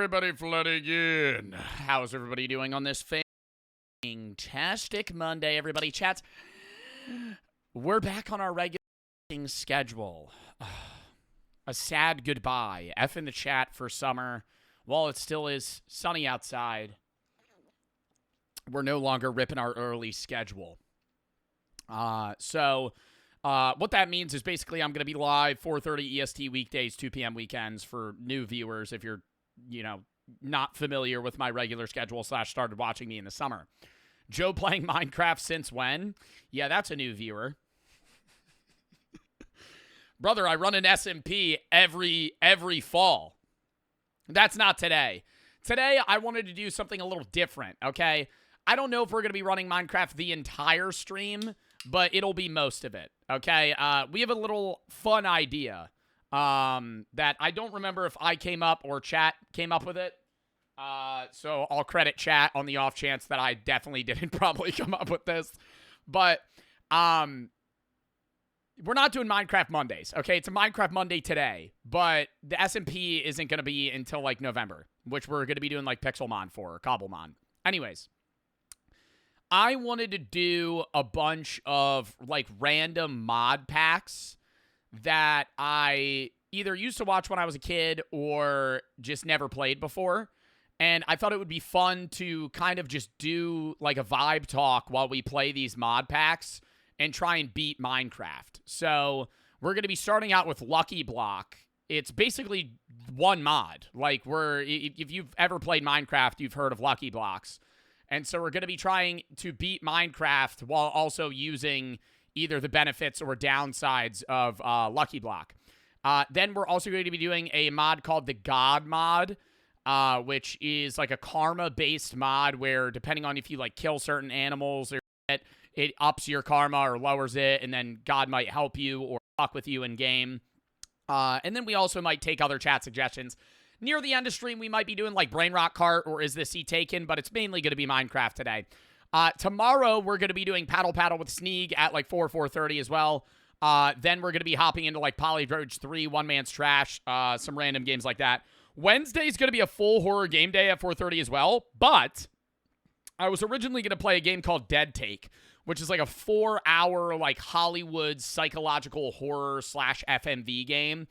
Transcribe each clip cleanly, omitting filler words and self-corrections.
everybody flooding in. How's everybody doing on this fantastic Monday, everybody? Chats, we're back on our regular schedule. A sad goodbye. F in the chat for summer. While it still is sunny outside, we're no longer ripping our early schedule. So what that means is basically I'm going to be live 4:30 EST weekdays, 2 p.m. weekends for new viewers if you're, not familiar with my regular schedule / started watching me in the summer. Joe playing Minecraft since when? Yeah, that's a new viewer. Brother, I run an SMP every fall. That's not today. Today, I wanted to do something a little different, okay? I don't know if we're going to be running Minecraft the entire stream, but it'll be most of it, okay? We have a little fun idea that I don't remember if I came up or chat came up with it. So I'll credit chat on the off chance that I definitely didn't probably come up with this. But we're not doing Minecraft Mondays, okay? It's a Minecraft Monday today, but the SMP isn't going to be until, like, November, which we're going to be doing, like, Pixelmon for, or Cobblemon. Anyways. I wanted to do a bunch of, like, random mod packs that I either used to watch when I was a kid or just never played before. And I thought it would be fun to kind of just do, like, a vibe talk while we play these mod packs and try and beat Minecraft. So we're going to be starting out with Lucky Block. It's basically one mod. Like, if you've ever played Minecraft, you've heard of Lucky Blocks. And so we're going to be trying to beat Minecraft while also using either the benefits or downsides of Lucky Block. Then we're also going to be doing a mod called the God mod, which is like a karma-based mod where depending on if you like kill certain animals or it ups your karma or lowers it, and then God might help you or fuck with you in game. And then we also might take other chat suggestions. Near the end of stream, we might be doing like Rot Kart or Is This Sea Taken, but it's mainly going to be Minecraft today. Tomorrow, we're going to be doing Paddle with Sneeg at like 4:30 as well. Then we're going to be hopping into like Polyverge 3, One Man's Trash, some random games like that. Wednesday's going to be a full horror game day at 4:30 as well, but I was originally going to play a game called Dead Take, which is like a 4-hour like Hollywood psychological horror / FMV game.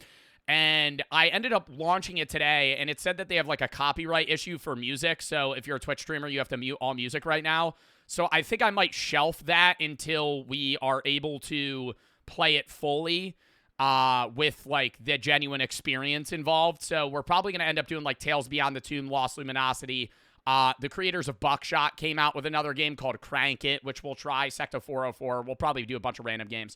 And I ended up launching it today, and it said that they have like a copyright issue for music. So if you're a Twitch streamer, you have to mute all music right now. So I think I might shelf that until we are able to play it fully with like the genuine experience involved. So we're probably going to end up doing like Tales Beyond the Tomb, Lost Luminosity. The creators of Buckshot came out with another game called Crank It, which we'll try. Sector 404. We'll probably do a bunch of random games.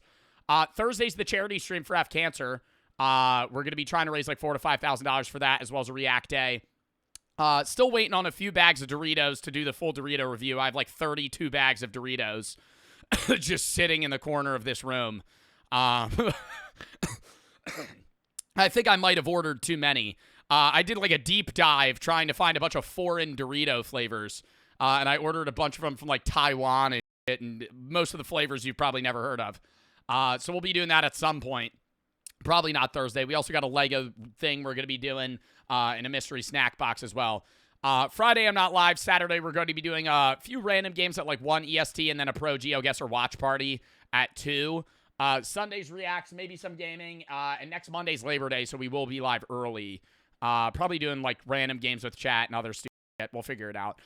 Thursday's the charity stream for F Cancer. We're going to be trying to raise like $4,000 to $5,000 for that, as well as a React Day. Still waiting on a few bags of Doritos to do the full Dorito review. I have like 32 bags of Doritos just sitting in the corner of this room. I think I might have ordered too many. I did like a deep dive trying to find a bunch of foreign Dorito flavors, and I ordered a bunch of them from like Taiwan and most of the flavors you've probably never heard of. So we'll be doing that at some point. Probably not Thursday. We also got a Lego thing we're going to be doing in a mystery snack box as well. Friday, I'm not live. Saturday, we're going to be doing a few random games at like 1 EST and then a Pro GeoGuessr watch party at 2. Sunday's Reacts, maybe some gaming. And next Monday's Labor Day, so we will be live early. Probably doing like random games with chat and other stuff. We'll figure it out.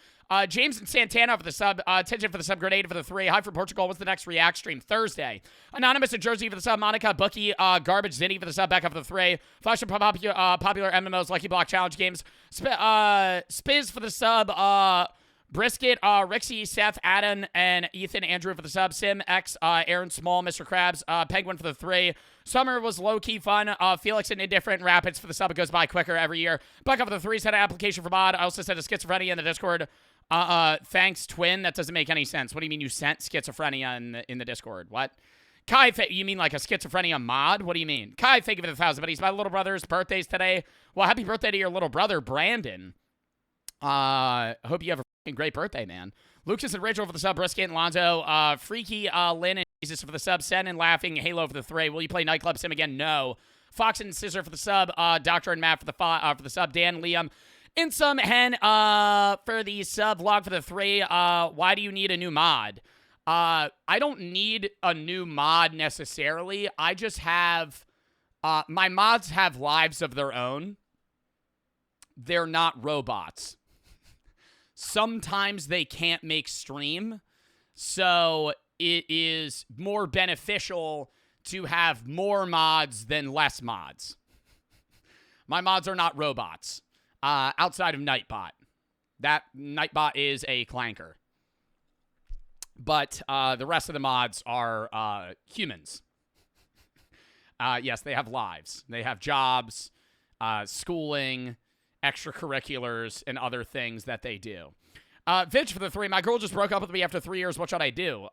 James and Santana for the sub. Attention for the sub. Grenade for the 3. Hi for Portugal. What's the next React stream? Thursday. Anonymous in Jersey for the sub. Monica, Bookie, Garbage, Zinni for the sub. Becca for the 3. Flash of popular MMOs, Lucky Block Challenge games. Spiz for the sub. Brisket, Rixie, Seth, Adam, and Ethan, Andrew for the sub. Sim, X, Aaron Small, Mr. Krabs, Penguin for the 3. Summer was low-key fun. Felix and Indifferent Rapids for the sub. It goes by quicker every year. Buck up for the 3. Sent an application for mod. I also sent a schizophrenia in the Discord. Thanks, Twin. That doesn't make any sense. What do you mean you sent schizophrenia in the Discord? What? Kai, you mean like a schizophrenia mod? What do you mean? Kai, thank you for the 1,000 buddies. My little brother's birthday's today. Well, happy birthday to your little brother, Brandon. Hope you have a great birthday, man. Lucas and Rachel for the sub. Brisket and Lonzo. Freaky, Lynn and Jesus for the sub. Sen and Laughing. Halo for the 3. Will you play Nightclub Sim again? No. Fox and Scissor for the sub. Doctor and Matt for the sub. Dan, Liam, In some hen, for the sub vlog for the 3, why do you need a new mod? I don't need a new mod necessarily. I just have, my mods have lives of their own. They're not robots. Sometimes they can't make stream, so it is more beneficial to have more mods than less mods. My mods are not robots. Outside of Nightbot. That Nightbot is a clanker. But the rest of the mods are humans. Yes, they have lives. They have jobs, schooling, extracurriculars, and other things that they do. Vitch for the 3. My girl just broke up with me after 3 years. What should I do?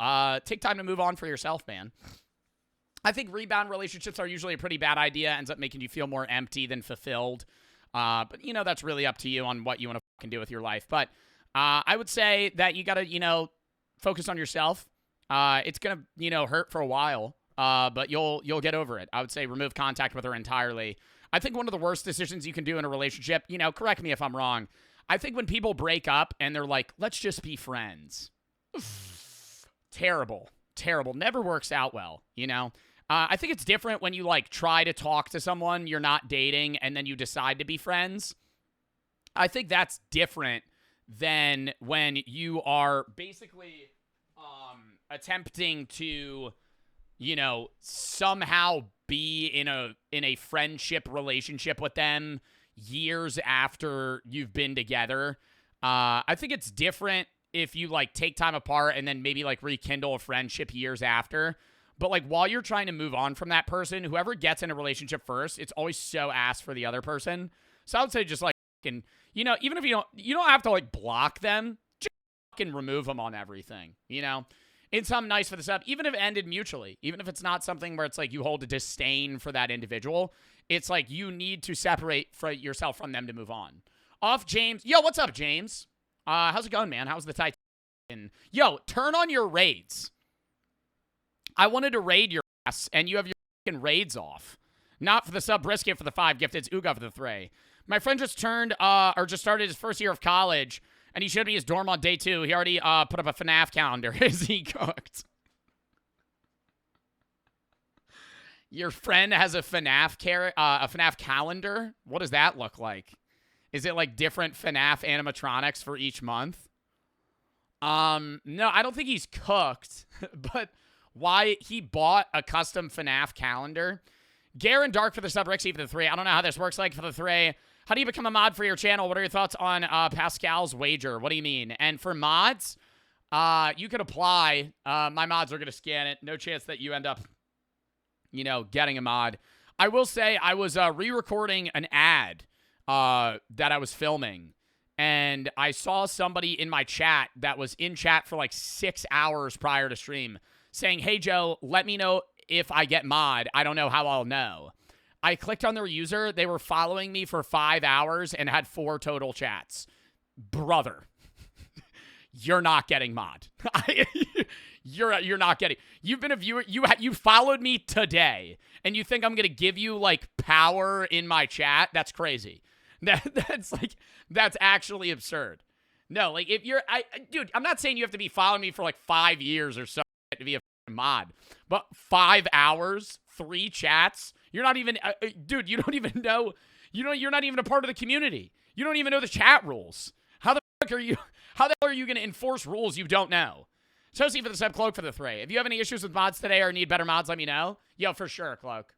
Take time to move on for yourself, man. I think rebound relationships are usually a pretty bad idea. Ends up making you feel more empty than fulfilled. But, you know, that's really up to you on what you want to fucking do with your life. But I would say that you got to, you know, focus on yourself. It's going to, you know, hurt for a while, but you'll get over it. I would say remove contact with her entirely. I think one of the worst decisions you can do in a relationship, you know, correct me if I'm wrong, I think when people break up and they're like, let's just be friends. Terrible. Terrible. Never works out well, you know? I think it's different when you, like, try to talk to someone you're not dating and then you decide to be friends. I think that's different than when you are basically attempting to, you know, somehow be in a friendship relationship with them years after you've been together. I think it's different if you, like, take time apart and then maybe, like, rekindle a friendship years after. But, like, while you're trying to move on from that person, whoever gets in a relationship first, it's always so ass for the other person. So I would say just, like, fucking, you know, even if you don't have to, like, block them, just fucking remove them on everything, you know? It's something nice for the sub, even if it ended mutually, even if it's not something where it's, like, you hold a disdain for that individual, it's, like, you need to separate yourself from them to move on. Off James. Yo, what's up, James? How's it going, man? How's the Titan? Yo, turn on your raids. I wanted to raid your ass, and you have your fucking raids off. Not for the sub brisket for the 5 gift. It's Uga for the 3. My friend just just started his first year of college, and he showed me his dorm on day 2. He already put up a FNAF calendar. Is he cooked? Your friend has a FNAF calendar? What does that look like? Is it like different FNAF animatronics for each month? No, I don't think he's cooked, but why he bought a custom FNAF calendar. Garen Dark for the sub, Rixie for the 3. I don't know how this works like for the 3. How do you become a mod for your channel? What are your thoughts on Pascal's wager? What do you mean? And for mods, you could apply. My mods are going to scan it. No chance that you end up, you know, getting a mod. I will say I was re-recording an ad that I was filming, and I saw somebody in my chat that was in chat for like 6 hours prior to stream saying, hey, Joe, let me know if I get mod. I don't know how I'll know. I clicked on their user. They were following me for 5 hours and had 4 total chats. Brother, you're not getting mod. You're not getting. You've been a viewer. You followed me today, and you think I'm gonna give you like power in my chat? That's crazy. That's actually absurd. No, like if you're, dude, I'm not saying you have to be following me for like 5 years or so to be a mod, but 5 hours, 3 chats. You're not even, dude. You don't even know. You're not even a part of the community. You don't even know the chat rules. How the fuck are you? How the hell are you gonna enforce rules you don't know? Toasty for the sub, Cloak for the 3. If you have any issues with mods today or need better mods, let me know. Yo, for sure, Cloak.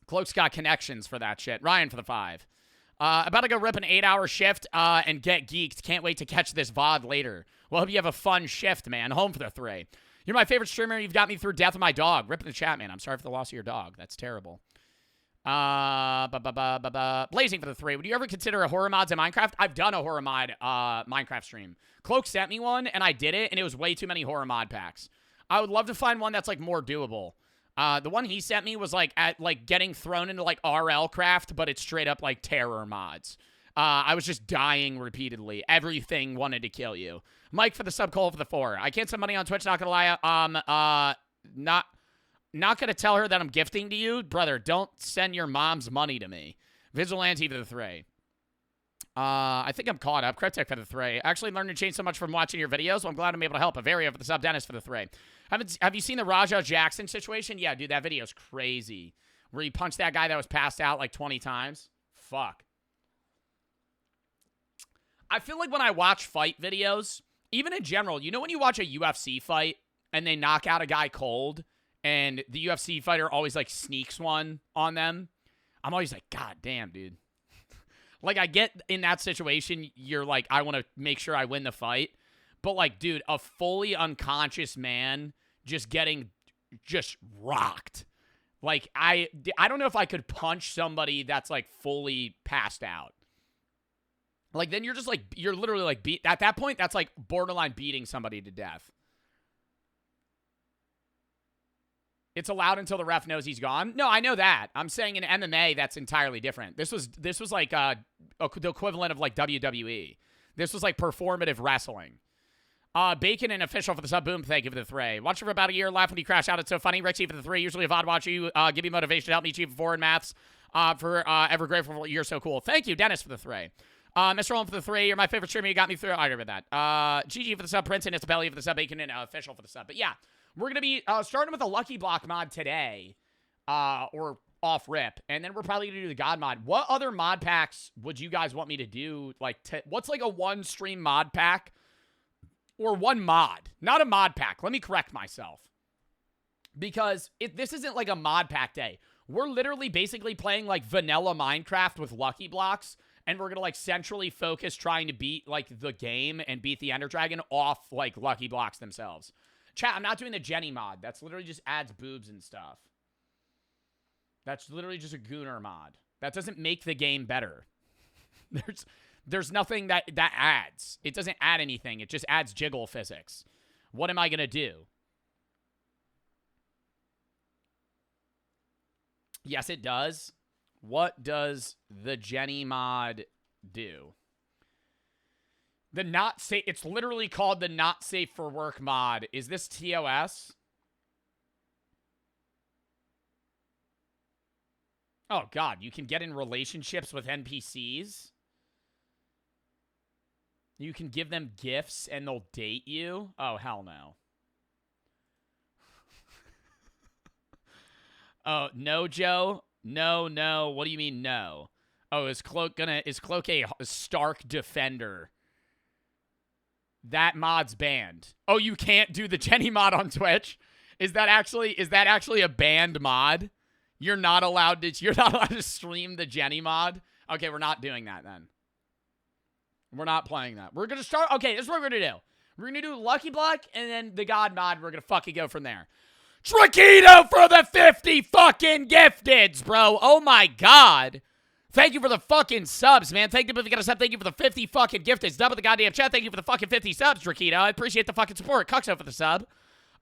Cloak's got connections for that shit. Ryan for the 5. About to go rip an 8-hour shift and get geeked. Can't wait to catch this VOD later. Well, hope you have a fun shift, man. Home for the 3. You're my favorite streamer. You've got me through death of my dog. Rip in the chat, man. I'm sorry for the loss of your dog. That's terrible. Blazing for the 3. Would you ever consider a horror mods in Minecraft? I've done a horror mod Minecraft stream. Cloak sent me one, and I did it, and it was way too many horror mod packs. I would love to find one that's, like, more doable. The one he sent me was, like, getting thrown into, like, RL craft, but it's straight up, like, terror mods. I was just dying repeatedly. Everything wanted to kill you. Mike for the sub, Cole for the 4. I can't send money on Twitch, not gonna lie. Not gonna tell her that I'm gifting to you. Brother, don't send your mom's money to me. Vigilante for the 3. I think I'm caught up. Cryptic for the 3. Actually learned to change so much from watching your videos. Well, I'm glad I'm able to help. A very over the sub. Dennis for the 3. Have you seen the Rajah Jackson situation? Yeah, dude, that video's crazy. Where he punched that guy that was passed out like 20 times. Fuck. I feel like when I watch fight videos, even in general, you know when you watch a UFC fight and they knock out a guy cold and the UFC fighter always like sneaks one on them? I'm always like, God damn, dude. Like, I get in that situation, you're like, I want to make sure I win the fight. But, like, dude, a fully unconscious man just getting just rocked. Like, I don't know if I could punch somebody that's, like, fully passed out. Like, then you're just, like, you're literally, like, at that point, that's, like, borderline beating somebody to death. It's allowed until the ref knows he's gone. No, I know that. I'm saying in MMA, that's entirely different. This was like the equivalent of like WWE. This was like performative wrestling. Bacon and Official for the sub. Boom, thank you for the 3. Watch for about a year. Laugh when you crash out. It's so funny. Rexy for the 3. Usually a VOD watch you. Give you motivation to help me achieve 4 in maths. Ever grateful. You're so cool. Thank you, Dennis, for the 3. Mr. Roland for the 3. You're my favorite streamer. You got me through. I agree with that. GG for the sub. Prince and It's Belly for the sub. Bacon and Official for the sub. But yeah. We're going to be starting with a Lucky Block mod today, or off rip, and then we're probably going to do the God mod. What other mod packs would you guys want me to do? Like, what's like a one-stream mod pack? Or one mod. Not a mod pack. Let me correct myself. Because this isn't like a mod pack day. We're literally basically playing like vanilla Minecraft with Lucky Blocks, and we're going to like centrally focus trying to beat like the game and beat the Ender Dragon off like Lucky Blocks themselves. Chat, I'm not doing the Jenny mod. That's literally just adds boobs and stuff. That's literally just a Gooner mod. That doesn't make the game better. There's nothing that adds. It doesn't add anything. It just adds jiggle physics. What am I going to do? Yes, it does. What does the Jenny mod do? The not safe, it's literally called the not safe for work mod. Is this TOS? Oh God, you can get in relationships with NPCs. You can give them gifts and they'll date you. Oh, hell no. Oh, no, Joe? No. What do you mean no? Oh, is Cloak a Stark Defender? That mod's banned. Oh, you can't do the Jenny mod on Twitch? Is that actually a banned mod? You're not allowed to stream the Jenny mod? Okay, we're not doing that then. We're not playing that. We're going to start. Okay, this is what we're going to do. We're going to do Lucky Block and then the God mod. We're going to fucking go from there. Traquito for the 50 fucking gifteds, bro. Oh my God. Thank you for the fucking subs, man. Thank you for the sub. Thank you for the 50 fucking gifteds. Double the goddamn chat. Thank you for the fucking 50 subs, Traquito. I appreciate the fucking support. Cuxo for the sub.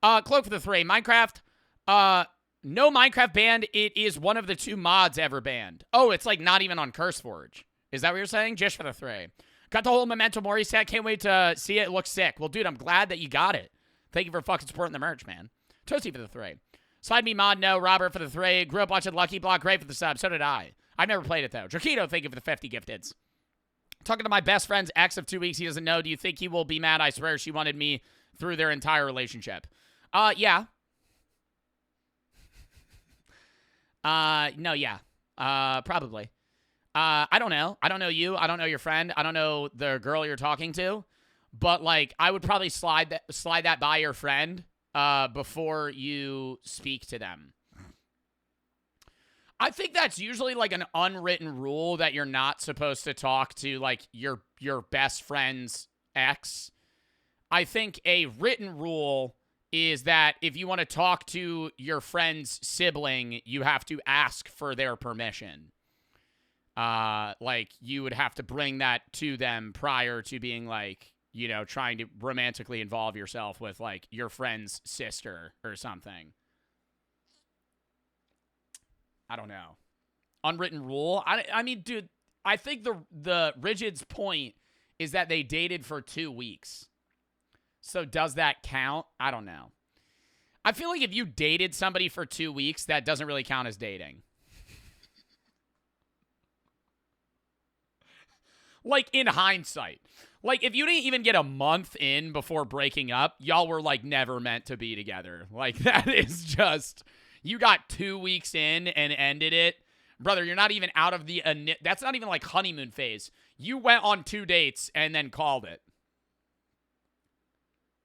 Cloak for the 3. Minecraft. No Minecraft banned. It is one of the 2 mods ever banned. Oh, it's like not even on CurseForge. Is that what you're saying? Just for the 3. Got the whole Memento Mori set. Can't wait to see it. It looks sick. Well, dude, I'm glad that you got it. Thank you for fucking supporting the merch, man. Toasty for the 3. Slide me mod, no. Robert for the 3. Grew up watching Lucky Block. Great for the sub. So did I. I've never played it, though. Traquito, thank you for the 50 gifteds. Talking to my best friend's ex of 2 weeks. He doesn't know. Do you think he will be mad? I swear she wanted me through their entire relationship. Yeah. No, yeah. Probably. I don't know. I don't know you. I don't know your friend. I don't know the girl you're talking to. But, like, I would probably slide that by your friend before you speak to them. I think that's usually, like, an unwritten rule that you're not supposed to talk to, like, your best friend's ex. I think a written rule is that if you want to talk to your friend's sibling, you have to ask for their permission. Like, you would have to bring that to them prior to being, like, you know, trying to romantically involve yourself with, like, your friend's sister or something. I don't know. Unwritten rule? I mean, dude, I think the Rigid's point is that they dated for 2 weeks. So does that count? I don't know. I feel like if you dated somebody for 2 weeks, that doesn't really count as dating. Like, in hindsight. Like, if you didn't even get a month in before breaking up, y'all were, like, never meant to be together. Like, that is just... You got 2 weeks in and ended it. Brother, you're not even out of the... That's not even, like, honeymoon phase. You went on 2 dates and then called it.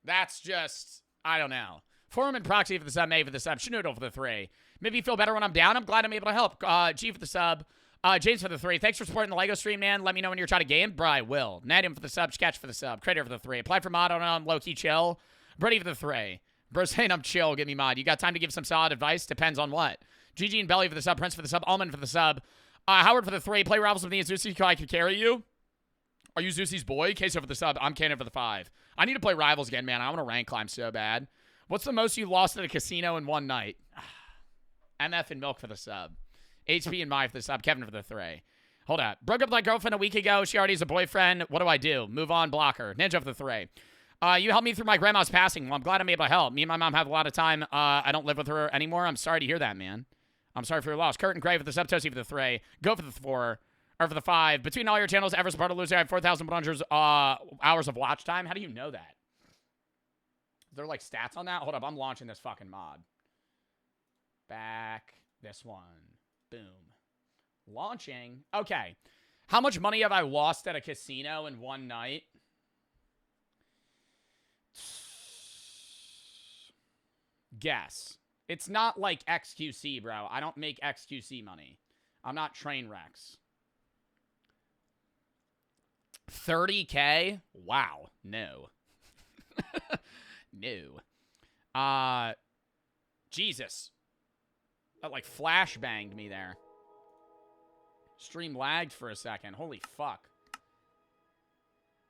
That's just... I don't know. Foreman Proxy for the sub, May for the sub, Shinoodle for the 3. Maybe you feel better when I'm down. I'm glad I'm able to help. G for the sub. James for the 3. Thanks for supporting the LEGO stream, man. Let me know when you're trying to game. Bro, I will. Nadim for the sub. Sketch for the sub. Crater for the 3. Apply for mod. I'm low-key chill. Brady for the 3. Bro saying I'm chill. Give me mod. You got time to give some solid advice? Depends on what. GG and Belly for the sub. Prince for the sub. Almond for the sub. Howard for the 3. Play Rivals with me and Zeusy. I can carry you. Are you Zeusy's boy? Queso for the sub. I'm Cannon for the 5. I need to play Rivals again, man. I want to rank climb so bad. What's the most you lost at a casino in one night? MF and Milk for the sub. HP and Mai for the sub. Kevin for the 3. Hold up. Broke up with my girlfriend a week ago. She already has a boyfriend. What do I do? Move on, block her. Ninja for the 3. You helped me through my grandma's passing. Well, I'm glad I'm able to help. Me and my mom have a lot of time. I don't live with her anymore. I'm sorry to hear that, man. I'm sorry for your loss. Kurt and Gray for the sub. Toasty for the 3. Go for the 4. Or for the 5. Between all your channels, Everest, Bartolozzi, I have 4,100 hours of watch time. How do you know that? Is there, like, stats on that? Hold up. I'm launching this fucking mod. Back. This one. Boom. Launching. Okay. How much money have I lost at a casino in one night? Guess. It's not like XQC, bro. I don't make XQC money. I'm not train wrecks. 30K? Wow. No. No. Jesus. That, like, flashbanged me there. Stream lagged for a second. Holy fuck.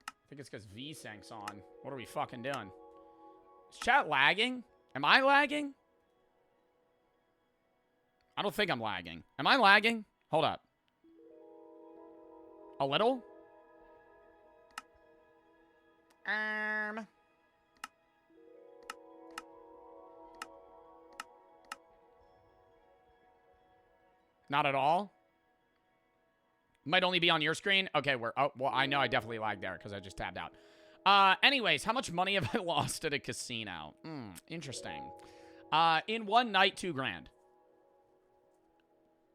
I think it's because VSync's on. What are we fucking doing? Is chat lagging? Am I lagging? I don't think I'm lagging. Am I lagging? Hold up. A little? Not at all? Might only be on your screen? Okay, well, I know I definitely lagged there because I just tabbed out. Anyways, how much money have I lost at a casino? Interesting. In one night, $2,000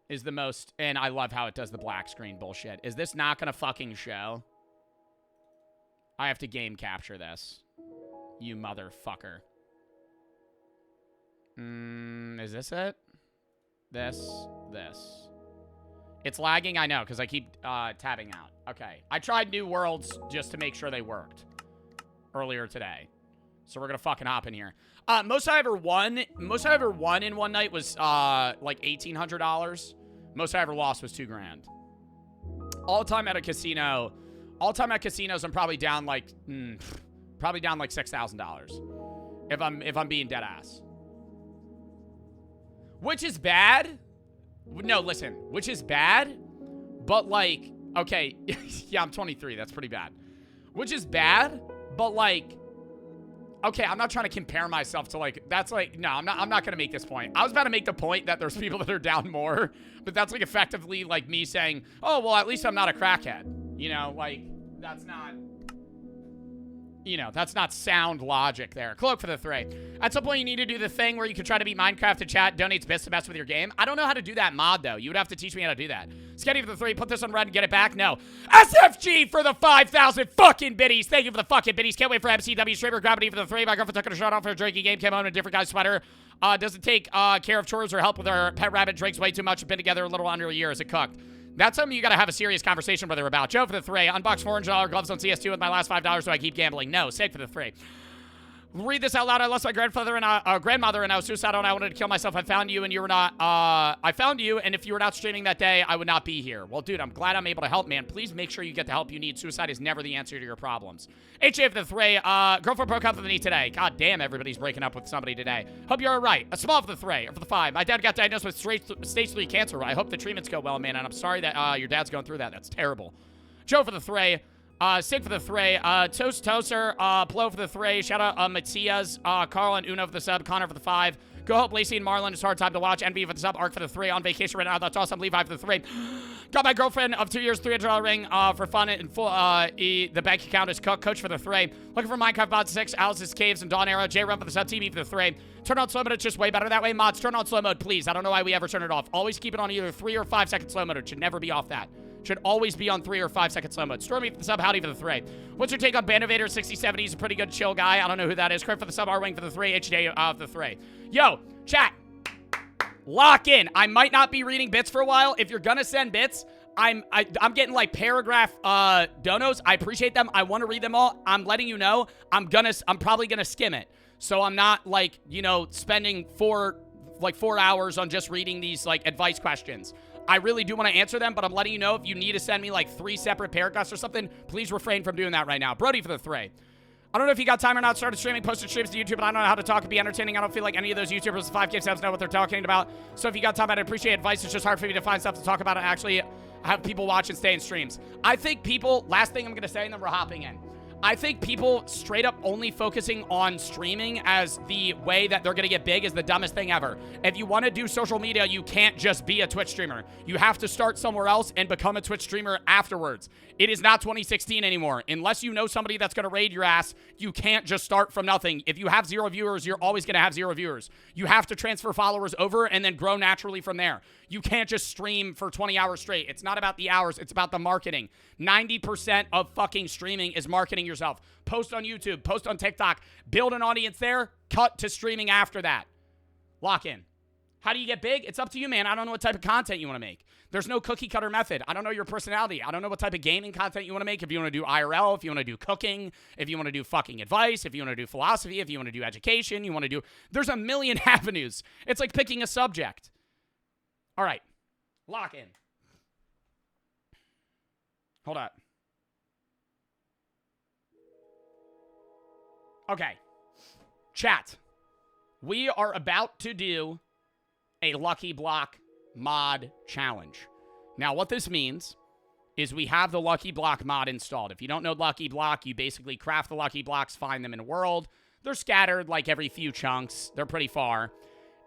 is the most, and I love how it does the black screen bullshit. Is this not gonna fucking show? I have to game capture this. You motherfucker. Is this it? This. It's lagging, I know, because I keep tabbing out. Okay. I tried New Worlds just to make sure they worked earlier today. So we're going to fucking hop in here. Most I ever won in one night was like $1,800. Most I ever lost was $2,000. All time at casinos, I'm probably down like $6,000 if I'm being dead ass. Which is bad. No, listen, which is bad, but like, okay, yeah, I'm 23. That's pretty bad. Which is bad, but like, okay, I'm not trying to compare myself to like, that's like, no, I'm not going to make this point. I was about to make the point that there's people that are down more, but that's like effectively like me saying, oh, well, at least I'm not a crackhead. You know, like, that's not... You know, that's not sound logic there. Cloak for the 3. At some point, you need to do the thing where you can try to beat Minecraft in chat, donates bits to mess with your game. I don't know how to do that mod, though. You would have to teach me how to do that. Sketty for the 3. Put this on red and get it back. No. SFG for the 5,000 fucking biddies. Thank you for the fucking biddies. Can't wait for MCW streamer. Gravity for the 3. My girlfriend took a shot off her drinking game. Came home in a different guy's sweater. Doesn't take care of chores or help with her pet rabbit. Drinks way too much. Been together a little under a year. Is it cooked? That's something you gotta have a serious conversation with her about. Joe for the 3. Unbox $400 gloves on CS2 with my last $5, so I keep gambling. No. Sig for the 3. Read this out loud. I lost my grandmother and I was suicidal and I wanted to kill myself. I found you and you were not, I found you and if you were not streaming that day, I would not be here. Well, dude, I'm glad I'm able to help, man. Please make sure you get the help you need. Suicide is never the answer to your problems. HA for the 3. Girlfriend broke up with me today. God damn, everybody's breaking up with somebody today. Hope you're all right. A small for the 3, or for the 5. My dad got diagnosed with stage 3 cancer. I hope the treatments go well, man, and I'm sorry that your dad's going through that. That's terrible. Joe for the 3. Sig for the 3, Toaster, Plo for the 3, shout out Matias, Carl and Uno for the sub, Connor for the 5, Go help Lacey and Marlon. It's a hard time to watch. NB for the sub. Arc for the 3. On vacation right now. That's awesome. Levi for the 3. Got my girlfriend of 2 years, $300 ring for fun and full. The bank account is Coach for the 3. Looking for Minecraft Mod 6. Alice's Caves and Dawn Arrow. J Run for the sub. TV for the 3. Turn on slow mode. It's just way better that way. Mods, turn on slow mode, please. I don't know why we ever turn it off. Always keep it on either 3 or 5 second slow mode. It should never be off that. Should always be on 3 or 5 second slow mode. Stormy for the sub, Howdy for the 3. What's your take on Bandovator 6070? He's a pretty good chill guy. I don't know who that is. Crit for the sub, R-Wing for the 3, HJ for the 3. Yo, chat. Lock in. I might not be reading bits for a while. If you're gonna send bits, I'm getting like paragraph donos. I appreciate them. I want to read them all. I'm letting you know. I'm probably gonna skim it. So I'm not like, you know, spending 4 hours on just reading these like advice questions. I really do want to answer them, but I'm letting you know if you need to send me like 3 separate paragraphs or something, please refrain from doing that right now. Brody for the 3. I don't know if you got time or not. Started streaming, posted streams to YouTube, but I don't know how to talk and be entertaining. I don't feel like any of those YouTubers with 5K subs know what they're talking about. So if you got time, I'd appreciate advice. It's just hard for me to find stuff to talk about and actually have people watch and stay in streams. I think people, last thing I'm going to say, and then we're hopping in. I think people straight up only focusing on streaming as the way that they're going to get big is the dumbest thing ever. If you want to do social media, you can't just be a Twitch streamer. You have to start somewhere else and become a Twitch streamer afterwards. It is not 2016 anymore. Unless you know somebody that's going to raid your ass, you can't just start from nothing. If you have 0 viewers, you're always going to have 0 viewers. You have to transfer followers over and then grow naturally from there. You can't just stream for 20 hours straight. It's not about the hours. It's about the marketing. 90% of fucking streaming is marketing yourself. Post on YouTube. Post on TikTok. Build an audience there. Cut to streaming after that. Lock in. How do you get big? It's up to you, man. I don't know what type of content you want to make. There's no cookie cutter method. I don't know your personality. I don't know what type of gaming content you want to make. If you want to do IRL, if you want to do cooking, if you want to do fucking advice, if you want to do philosophy, if you want to do education, you want to do... There's a million avenues. It's like picking a subject. All right. Lock in. Hold up. Okay. Chat. We are about to do a Lucky Block mod challenge. Now, what this means is we have the Lucky Block mod installed. If you don't know Lucky Block, you basically craft the Lucky Blocks, find them in a world. They're scattered like every few chunks. They're pretty far.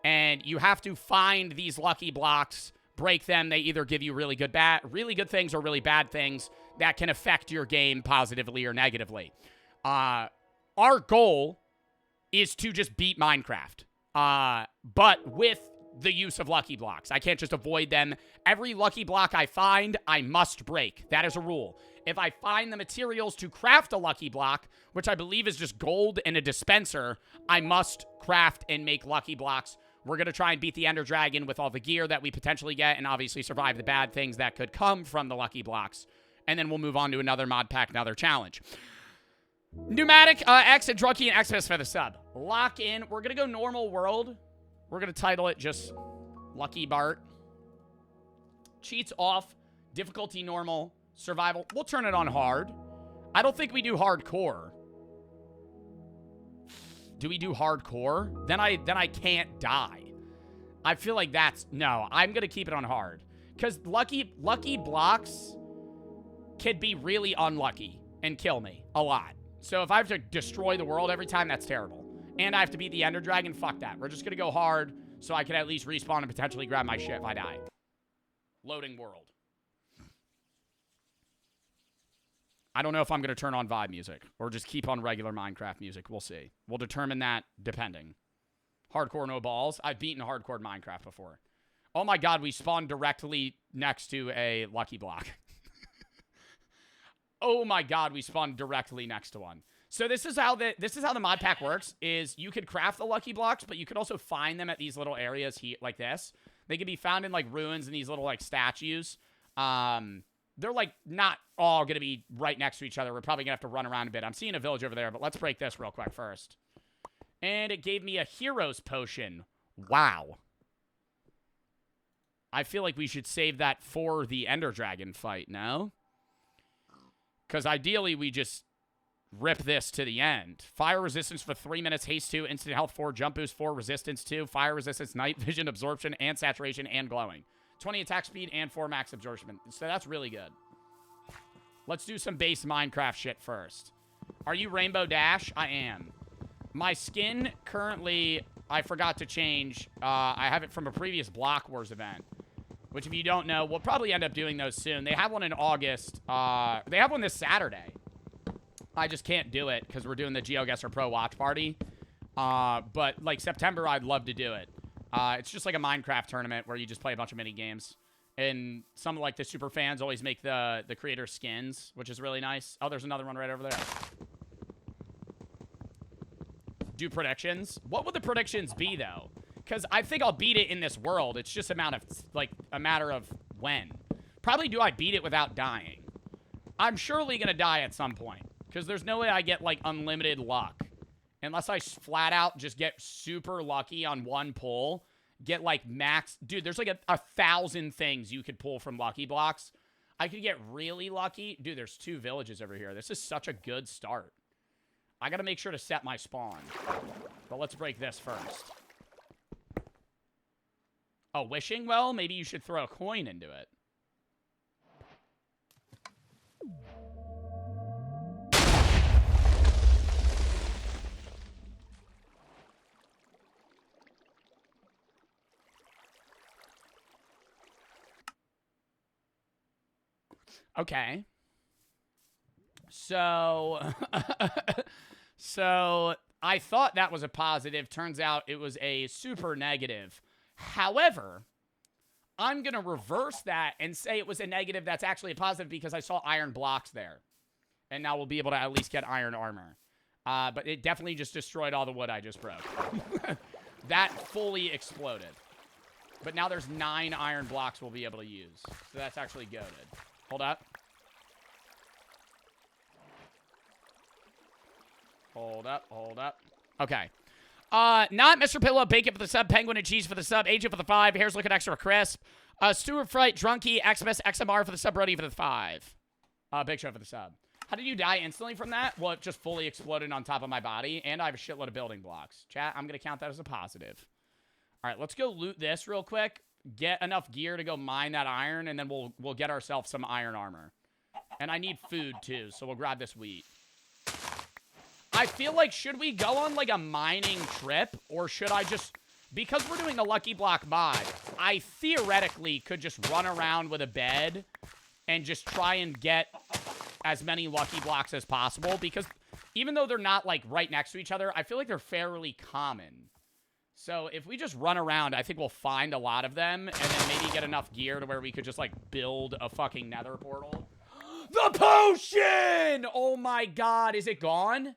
And you have to find these Lucky Blocks, break them. They either give you really good things or really bad things that can affect your game positively or negatively. Our goal is to just beat Minecraft, but with the use of Lucky Blocks. I can't just avoid them. Every Lucky Block I find, I must break. That is a rule. If I find the materials to craft a Lucky Block, which I believe is just gold and a dispenser, I must craft and make Lucky Blocks. We're going to try and beat the Ender Dragon with all the gear that we potentially get and obviously survive the bad things that could come from the Lucky Blocks. And then we'll move on to another mod pack, another challenge. Pneumatic, X, and Drunky, and Xmas for the sub. Lock in. We're going to go normal world. We're going to title it just Lucky Bart. Cheats off. Difficulty normal. Survival. We'll turn it on hard. I don't think we do hardcore. Do we do hardcore? Then I can't die. I feel like that's... No, I'm going to keep it on hard. Because lucky blocks could be really unlucky and kill me a lot. So if I have to destroy the world every time, that's terrible. And I have to beat the Ender Dragon, fuck that. We're just going to go hard so I can at least respawn and potentially grab my shit if I die. Loading world. I don't know if I'm going to turn on vibe music or just keep on regular Minecraft music. We'll see. We'll determine that depending. Hardcore no balls. I've beaten hardcore Minecraft before. Oh my god, we spawned directly next to a Lucky Block. Oh my god, we spawned directly next to one. So this is how the mod pack works, is you could craft the Lucky Blocks, but you could also find them at these little areas here, like this. They can be found in, like, ruins and these little, like, statues. They're, like, not all going to be right next to each other. We're probably going to have to run around a bit. I'm seeing a village over there, but let's break this real quick first. And it gave me a Hero's Potion. Wow. I feel like we should save that for the Ender Dragon fight, no? Because ideally, we just rip this to the end. Fire resistance for 3 minutes, haste 2, instant health 4, jump boost 4, resistance 2, fire resistance, night vision, absorption, and saturation, and glowing. 20 attack speed, and 4 max absorption. So that's really good. Let's do some base Minecraft shit first. Are you Rainbow Dash? I am. My skin currently I forgot to change. I have it from a previous Block Wars event, which if you don't know, we'll probably end up doing those soon. They have one in August. They have one this Saturday. I just can't do it because we're doing the GeoGuessr Pro watch party. But like September, I'd love to do it. It's just like a Minecraft tournament where you just play a bunch of mini games. And some like the super fans always make the creator skins, which is really nice. Oh, there's another one right over there. Do predictions. What would the predictions be though? Because I think I'll beat it in this world. It's just a matter of when. Probably do I beat it without dying? I'm surely gonna die at some point because there's no way I get like unlimited luck unless I flat out just get super lucky on one pull. Get like max. Dude, there's like 1,000 things you could pull from Lucky Blocks. I could get really lucky. Dude, there's 2 villages over here. This is such a good start. I gotta make sure to set my spawn. But let's break this first. Oh, wishing well? Maybe you should throw a coin into it. Okay. So, so I thought that was a positive. Turns out it was a super negative. However, I'm going to reverse that and say it was a negative that's actually a positive because I saw iron blocks there. And now we'll be able to at least get iron armor. But it definitely just destroyed all the wood I just broke. That fully exploded. But now there's 9 iron blocks we'll be able to use. So that's actually goated. Hold up. Hold up, hold up. Okay. Not Mr. Pillow, Bacon for the sub, Penguin and Cheese for the sub, Agent for the 5, Hair's looking extra crisp. Stuart Fright, Drunky, Xmas, XMR for the sub, Brody for the 5. Big Show for the sub. How did you die instantly from that? Well, it just fully exploded on top of my body, and I have a shitload of building blocks. Chat, I'm going to count that as a positive. All right, let's go loot this real quick. Get enough gear to go mine that iron, and then we'll get ourselves some iron armor. And I need food, too, so we'll grab this wheat. I feel like, should we go on, like, a mining trip? Or should I just... Because we're doing the Lucky Block mod, I theoretically could just run around with a bed and just try and get as many Lucky Blocks as possible. Because even though they're not, like, right next to each other, I feel like they're fairly common. So if we just run around, I think we'll find a lot of them and then maybe get enough gear to where we could just, like, build a fucking nether portal. The potion! Oh, my God. Is it gone?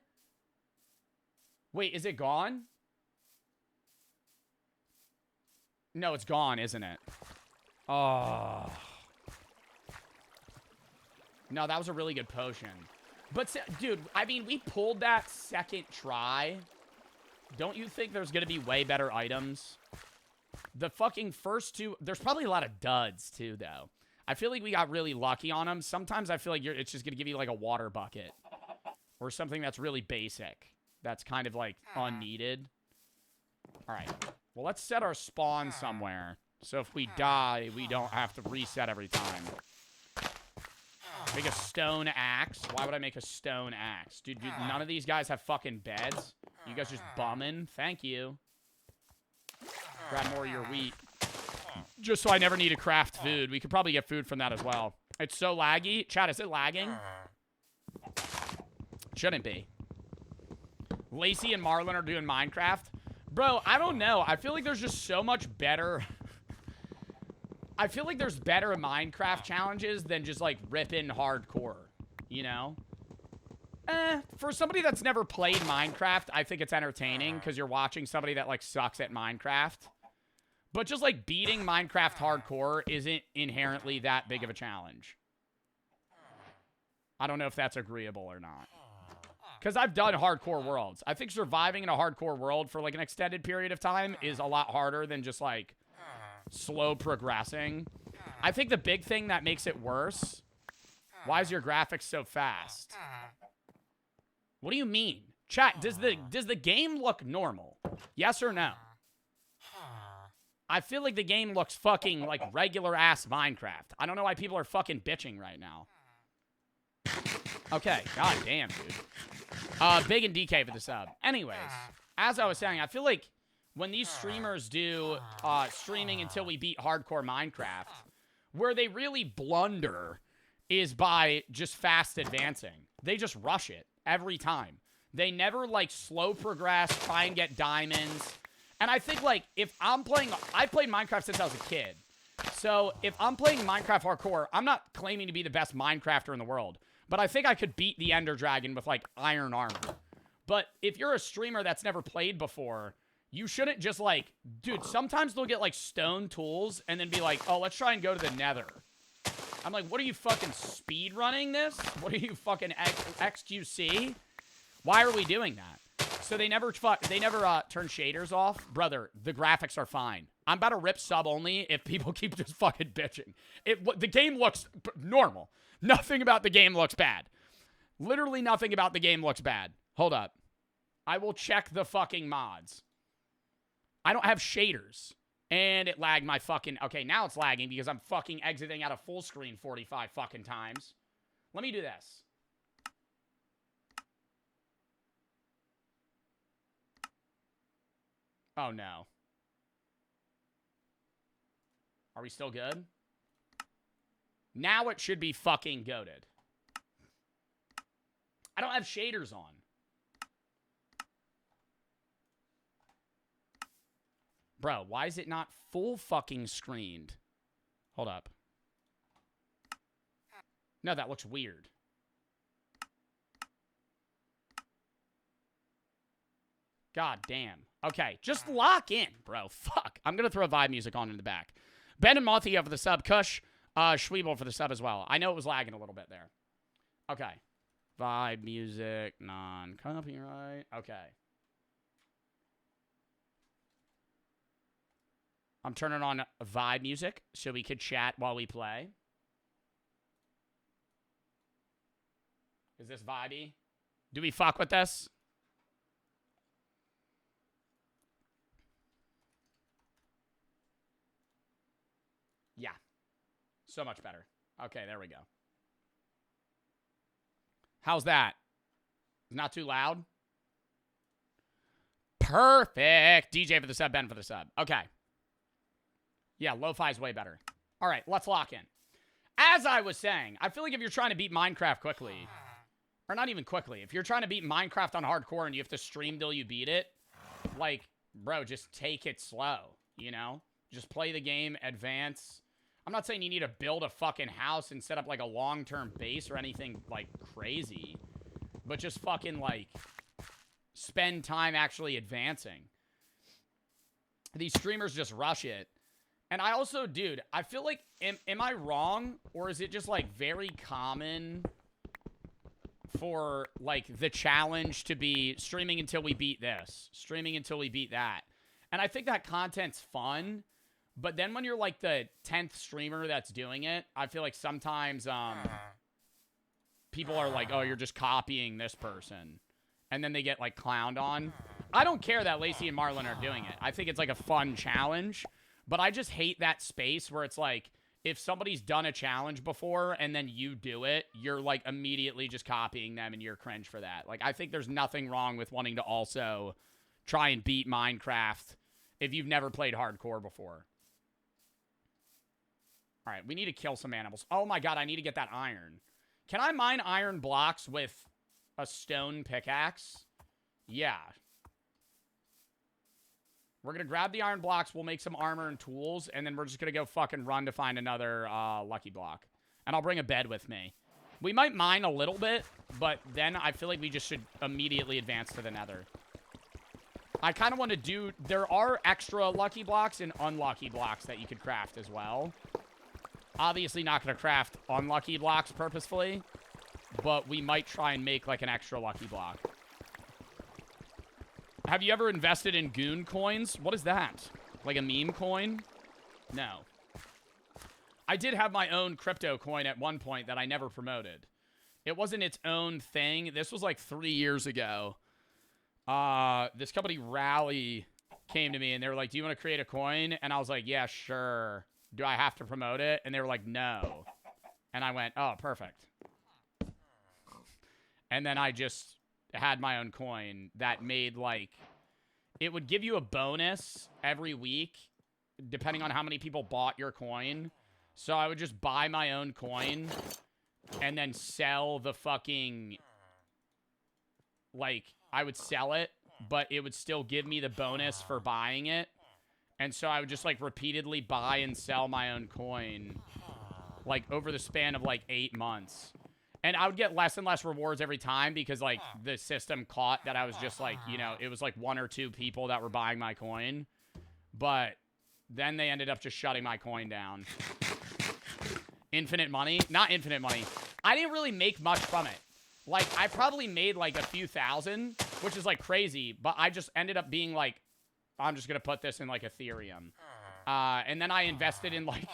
Wait, is it gone? No, it's gone, isn't it? Oh. No, that was a really good potion. But, dude, I mean, we pulled that second try. Don't you think there's going to be way better items? The fucking first 2... There's probably a lot of duds, too, though. I feel like we got really lucky on them. Sometimes I feel like it's just going to give you, like, a water bucket. Or something that's really basic. That's kind of, like, unneeded. All right. Well, let's set our spawn somewhere. So if we die, we don't have to reset every time. Make a stone axe. Why would I make a stone axe? Dude, none of these guys have fucking beds. You guys just bumming. Thank you. Grab more of your wheat. Just so I never need to craft food. We could probably get food from that as well. It's so laggy. Chat, is it lagging? Shouldn't be. Lacey and Marlon are doing Minecraft. Bro, I don't know. I feel like there's just so much better... I feel like there's better Minecraft challenges than just, like, ripping hardcore. You know? For somebody that's never played Minecraft, I think it's entertaining because you're watching somebody that, like, sucks at Minecraft. But just, like, beating Minecraft hardcore isn't inherently that big of a challenge. I don't know if that's agreeable or not. Because I've done hardcore worlds. I think surviving in a hardcore world for, like, an extended period of time is a lot harder than just, like, slow progressing. I think the big thing that makes it worse... Why is your graphics so fast? What do you mean? Chat, does the game look normal? Yes or no? I feel like the game looks fucking like regular-ass Minecraft. I don't know why people are fucking bitching right now. Okay, god damn, dude. Big and DK for the sub. Anyways, as I was saying, I feel like when these streamers do streaming until we beat hardcore Minecraft, where they really blunder is by just fast advancing. They just rush it every time. They never, like, slow progress, try and get diamonds. And I think, like, if I'm playing... I've played Minecraft since I was a kid. So, if I'm playing Minecraft hardcore, I'm not claiming to be the best Minecrafter in the world. But I think I could beat the Ender Dragon with, like, iron armor. But if you're a streamer that's never played before, you shouldn't just, like... Dude, sometimes they'll get, like, stone tools and then be like, oh, let's try and go to the nether. I'm like, what are you fucking speed running this? What are you fucking XQC? Why are we doing that? So they never turn shaders off. Brother, the graphics are fine. I'm about to rip sub only if people keep just fucking bitching. The game looks normal. Nothing about the game looks bad. Literally nothing about the game looks bad. Hold up. I will check the fucking mods. I don't have shaders. And it lagged my fucking... Okay, now it's lagging because I'm fucking exiting out of full screen 45 fucking times. Let me do this. Oh, no. Are we still good? Now it should be fucking goated. I don't have shaders on. Bro, why is it not full fucking screened? Hold up. No, that looks weird. God damn. Okay, just lock in, bro. Fuck. I'm going to throw vibe music on in the back. Ben and Monty for the sub. Kush, Schweeble for the sub as well. I know it was lagging a little bit there. Okay. Vibe music, non-copyright. Okay. I'm turning on vibe music so we could chat while we play. Is this vibey? Do we fuck with this? Yeah. So much better. Okay, there we go. How's that? Not too loud? Perfect. DJ for the sub, Ben for the sub. Okay. Yeah, lo-fi is way better. All right, let's lock in. As I was saying, I feel like if you're trying to beat Minecraft quickly, or not even quickly, if you're trying to beat Minecraft on hardcore and you have to stream till you beat it, like, bro, just take it slow, you know? Just play the game, advance. I'm not saying you need to build a fucking house and set up, like, a long-term base or anything, like, crazy. But just fucking, like, spend time actually advancing. These streamers just rush it. And I also, dude, I feel like, am I wrong? Or is it just, like, very common for, like, the challenge to be streaming until we beat this? Streaming until we beat that. And I think that content's fun. But then when you're, like, the 10th streamer that's doing it, I feel like sometimes people are like, oh, you're just copying this person. And then they get, like, clowned on. I don't care that Lacey and Marlon are doing it. I think it's, like, a fun challenge. But I just hate that space where it's like, if somebody's done a challenge before and then you do it, you're, like, immediately just copying them and you're cringe for that. Like, I think there's nothing wrong with wanting to also try and beat Minecraft if you've never played hardcore before. All right, we need to kill some animals. Oh, my God, I need to get that iron. Can I mine iron blocks with a stone pickaxe? Yeah. We're going to grab the iron blocks, we'll make some armor and tools, and then we're just going to go fucking run to find another lucky block. And I'll bring a bed with me. We might mine a little bit, but then I feel like we just should immediately advance to the nether. I kind of want to do... There are extra lucky blocks and unlucky blocks that you could craft as well. Obviously not going to craft unlucky blocks purposefully, but we might try and make, like, an extra lucky block. Have you ever invested in goon coins? What is that? Like a meme coin? No. I did have my own crypto coin at one point that I never promoted. It wasn't its own thing. This was like 3 years ago. This company, Rally, came to me and they were like, do you want to create a coin? And I was like, yeah, sure. Do I have to promote it? And they were like, no. And I went, oh, perfect. And then I just... had my own coin that made, like, it would give you a bonus every week, depending on how many people bought your coin. So I would just buy my own coin and then sell the fucking, like, I would sell it, but it would still give me the bonus for buying it. And so I would just, like, repeatedly buy and sell my own coin, like, over the span of, like, 8 months. And I would get less and less rewards every time because, like, the system caught that I was just, like, you know, it was, like, 1 or 2 people that were buying my coin. But then they ended up just shutting my coin down. Infinite money? Not infinite money. I didn't really make much from it. Like, I probably made, like, a few thousand, which is, like, crazy. But I just ended up being, like, I'm just going to put this in, like, Ethereum. And then I invested in, like...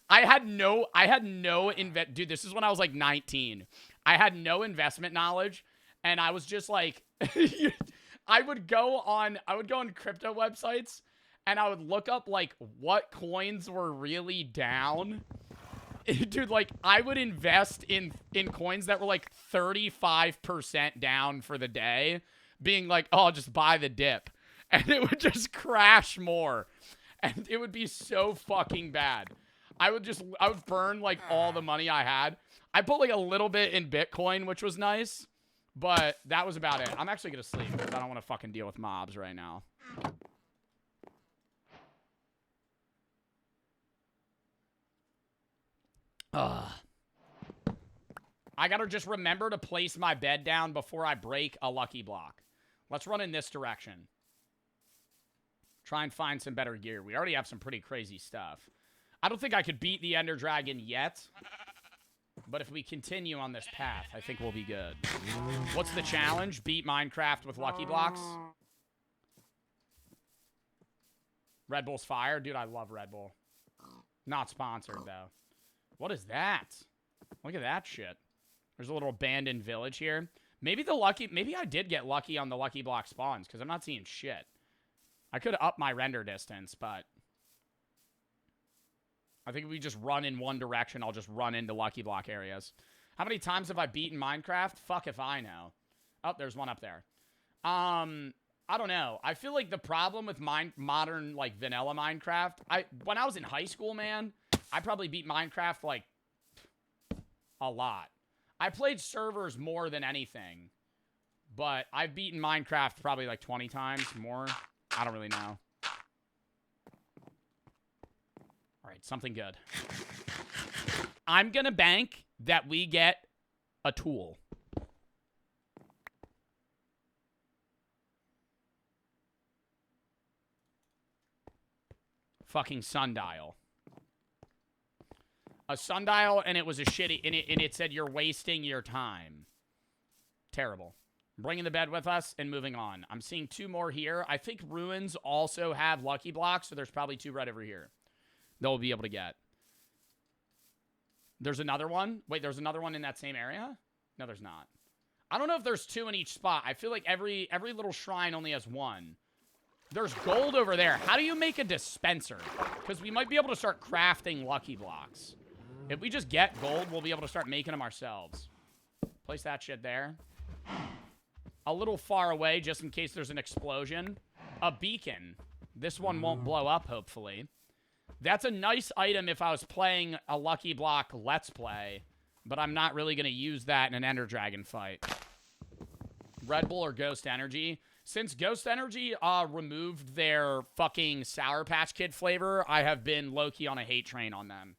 I had no dude, this is when I was like 19. I had no investment knowledge, and I was just like I would go on crypto websites and I would look up like what coins were really down. Dude, like I would invest in coins that were like 35% down for the day, being like, "Oh, I'll just buy the dip." And it would just crash more. And it would be so fucking bad. I would burn, like, all the money I had. I put, like, a little bit in Bitcoin, which was nice. But that was about it. I'm actually going to sleep because I don't want to fucking deal with mobs right now. Ugh. I got to just remember to place my bed down before I break a lucky block. Let's run in this direction. Try and find some better gear. We already have some pretty crazy stuff. I don't think I could beat the Ender Dragon yet. But if we continue on this path, I think we'll be good. What's the challenge? Beat Minecraft with Lucky Blocks? Red Bull's fire? Dude, I love Red Bull. Not sponsored, though. What is that? Look at that shit. There's a little abandoned village here. Maybe I did get lucky on the Lucky Block spawns, because I'm not seeing shit. I could up my render distance, but... I think if we just run in one direction, I'll just run into Lucky Block areas. How many times have I beaten Minecraft? Fuck if I know. Oh, there's one up there. I don't know. I feel like the problem with modern, like, vanilla Minecraft... When I was in high school, man, I probably beat Minecraft, like, a lot. I played servers more than anything. But I've beaten Minecraft probably, like, 20 times more. I don't really know. All right, something good. I'm going to bank that we get a tool. Fucking sundial. A sundial, and it was a shitty... And it said, you're wasting your time. Terrible. Bringing the bed with us and moving on. I'm seeing 2 more here. I think ruins also have lucky blocks, so there's probably 2 right over here. They'll be able to get. There's another one. Wait, there's another one in that same area? No, there's not. I don't know if there's 2 in each spot. I feel like every little shrine only has 1. There's gold over there. How do you make a dispenser? Because we might be able to start crafting lucky blocks. If we just get gold, we'll be able to start making them ourselves. Place that shit there. A little far away, just in case there's an explosion. A beacon. This one won't blow up, hopefully. That's a nice item if I was playing a Lucky Block Let's Play. But I'm not really going to use that in an Ender Dragon fight. Red Bull or Ghost Energy. Since Ghost Energy removed their fucking Sour Patch Kid flavor, I have been low-key on a hate train on them.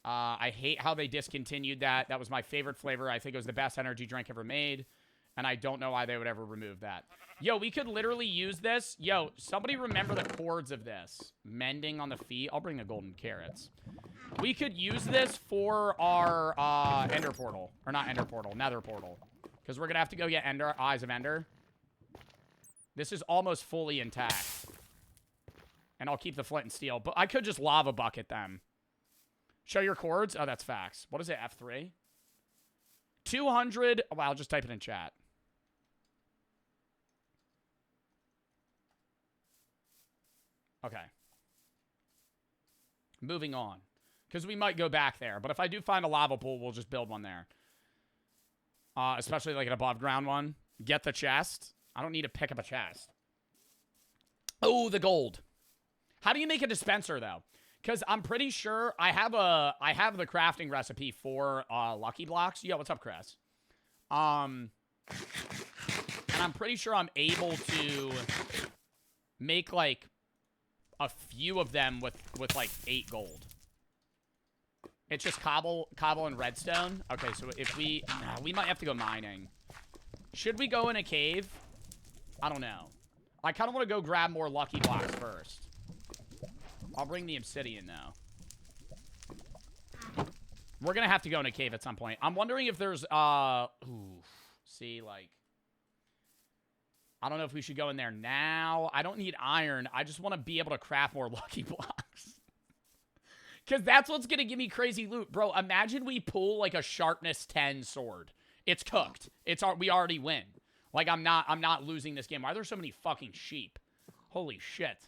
I hate how they discontinued that. That was my favorite flavor. I think it was the best energy drink ever made. And I don't know why they would ever remove that. Yo, we could literally use this. Yo, somebody remember the chords of this. Mending on the feet. I'll bring the golden carrots. We could use this for our Ender Portal. Or not Ender Portal, Nether Portal. Because we're going to have to go get Eyes of Ender. This is almost fully intact. And I'll keep the flint and steel. But I could just lava bucket them. Show your chords? Oh, that's facts. What is it, F3? 200. Oh, wow, I'll just type it in chat. Okay. Moving on. Because we might go back there. But if I do find a lava pool, we'll just build one there. Especially like an above ground one. Get the chest. I don't need to pick up a chest. Oh, the gold. How do you make a dispenser, though? Because I'm pretty sure I have the crafting recipe for Lucky Blocks. Yo, what's up, Chris? And I'm pretty sure I'm able to make, like, a few of them with like 8 gold. It's just cobble and redstone. Okay, so if we might have to go mining. Should we go in a cave? I don't know. I kind of want to go grab more Lucky Blocks first. I'll bring the obsidian, though. We're going to have to go in a cave at some point. I'm wondering if there's, see, like, I don't know if we should go in there now. I don't need iron. I just want to be able to craft more Lucky Blocks. Because that's what's going to give me crazy loot. Bro, imagine we pull, like, a sharpness 10 sword. It's cooked. We already win. Like, I'm not losing this game. Why are there so many fucking sheep? Holy shit.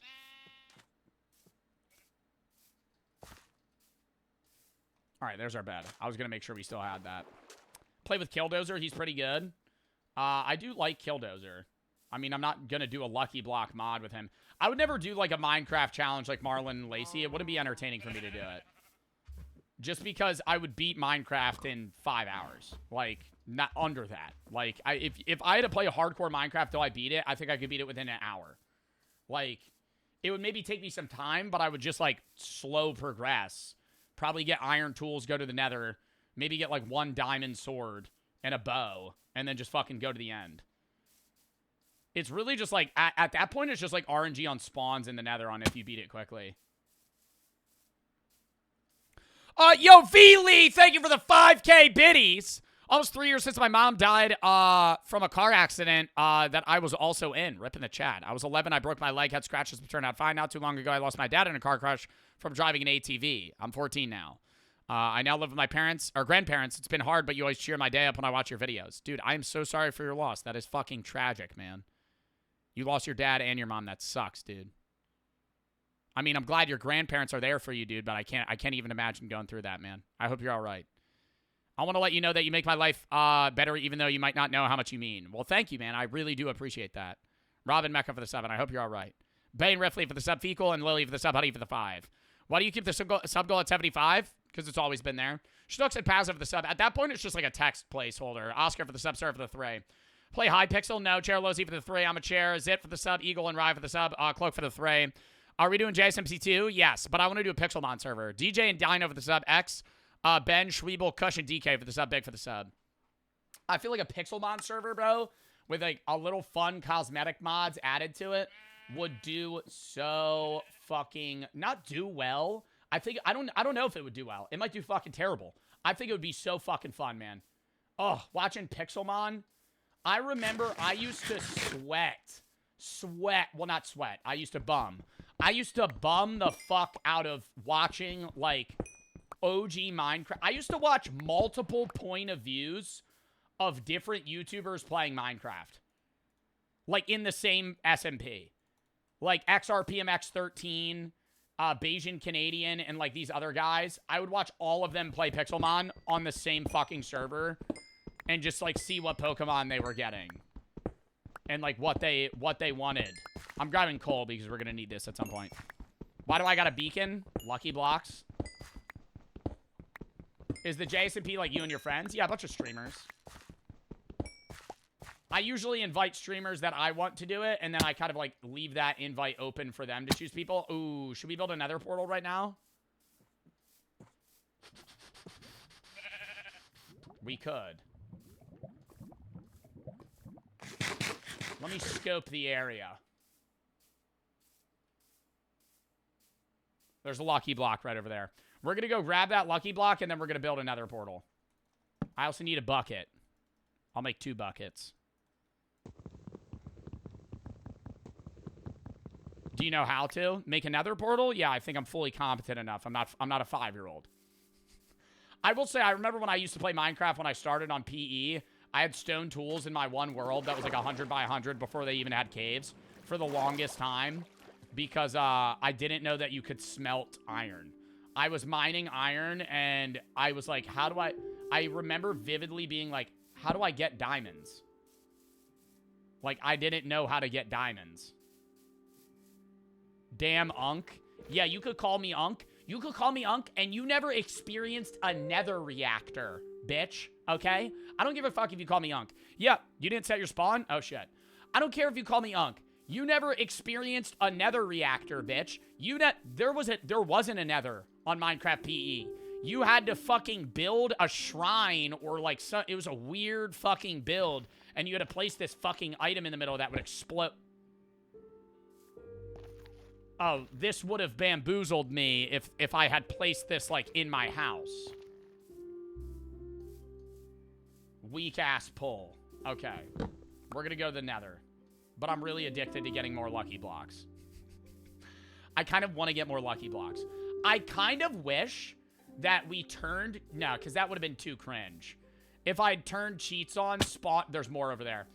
All right, there's our bed. I was going to make sure we still had that. Play with Killdozer. He's pretty good. I do like Killdozer. I mean, I'm not going to do a Lucky Block mod with him. I would never do, like, a Minecraft challenge like Marlon and Lacey. It wouldn't be entertaining for me to do it. Just because I would beat Minecraft in 5 hours. Like, not under that. Like, if I had to play a hardcore Minecraft till I beat it, I think I could beat it within an hour. Like, it would maybe take me some time, but I would just, like, slow progress. Probably get iron tools, go to the nether. Maybe get, like, 1 diamond sword and a bow. And then just fucking go to the end. It's really just, like, at that point, it's just, like, RNG on spawns in the nether on if you beat it quickly. Yo, V-Lee, thank you for the 5K biddies. Almost 3 years since my mom died from a car accident that I was also in. Rip in the chat. I was 11. I broke my leg, had scratches, but turned out fine. Not too long ago, I lost my dad in a car crash from driving an ATV. I'm 14 now. I now live with my parents, or grandparents. It's been hard, but you always cheer my day up when I watch your videos. Dude, I am so sorry for your loss. That is fucking tragic, man. You lost your dad and your mom. That sucks, dude. I mean, I'm glad your grandparents are there for you, dude, but I can't even imagine going through that, man. I hope you're all right. I want to let you know that you make my life better, even though you might not know how much you mean. Well, thank you, man. I really do appreciate that. Robin Mecca for the sub, and I hope you're all right. Bane Riffley for the sub, Fecal, and Lily for the sub, Huddy for the 5. Why do you keep the sub goal at 75? Because it's always been there. Schnook said passive for the sub. At that point, it's just like a text placeholder. Oscar for the sub, Sir for the 3. Play Hypixel? No. Chair Lozy for the 3. I'm a chair. Zit for the sub. Eagle and Rye for the sub. Cloak for the 3. Are we doing JSMC2? Yes, but I want to do a Pixelmon server. DJ and Dino for the sub. X. Ben, Schweeble, Kush, and DK for the sub. Big for the sub. I feel like a Pixelmon server, bro, with like a little fun cosmetic mods added to it would do so fucking not do well. I think I don't know if it would do well. It might do fucking terrible. I think it would be so fucking fun, man. Oh, watching Pixelmon. I remember I used to sweat. Well, not sweat. I used to bum. I used to bum the fuck out of watching, like, OG Minecraft. I used to watch multiple point of views of different YouTubers playing Minecraft. Like, in the same SMP. Like, XRPMX13, Bayesian Canadian, and, like, these other guys. I would watch all of them play Pixelmon on the same fucking server. And just, like, see what Pokemon they were getting. And, like, what they wanted. I'm grabbing coal because we're going to need this at some point. Why do I got a beacon? Lucky Blocks. Is the JSMP like you and your friends? Yeah, a bunch of streamers. I usually invite streamers that I want to do it, and then I kind of, like, leave that invite open for them to choose people. Ooh, should we build another portal right now? We could. Let me scope the area. There's a lucky block right over there. We're going to go grab that lucky block, and then we're going to build another portal. I also need a bucket. I'll make 2 buckets. Do you know how to make another portal? Yeah, I think I'm fully competent enough. I'm not a 5-year-old. I will say, I remember when I used to play Minecraft when I started on PE, I had stone tools in my one world that was like 100 by 100 before they even had caves for the longest time because I didn't know that you could smelt iron. I was mining iron and I was like, how do I remember vividly being like, how do I get diamonds? Like, I didn't know how to get diamonds. Damn Unk. Yeah, you could call me Unk. You could call me Unk, and you never experienced a nether reactor, bitch. Okay? I don't give a fuck if you call me Unk. Yeah, you didn't set your spawn? Oh, shit. I don't care if you call me Unk. You never experienced a nether reactor, bitch. There wasn't a nether on Minecraft PE. You had to fucking build a shrine or like it was a weird fucking build, and you had to place this fucking item in the middle that would explode. Oh, this would have bamboozled me if I had placed this like in my house. Weak ass pull. Okay. We're gonna go to the nether. But I'm really addicted to getting more lucky blocks. I kind of want to get more lucky blocks. I kind of wish that we turned... No, because that would have been too cringe. If I'd turned cheats on, spawn... There's more over there.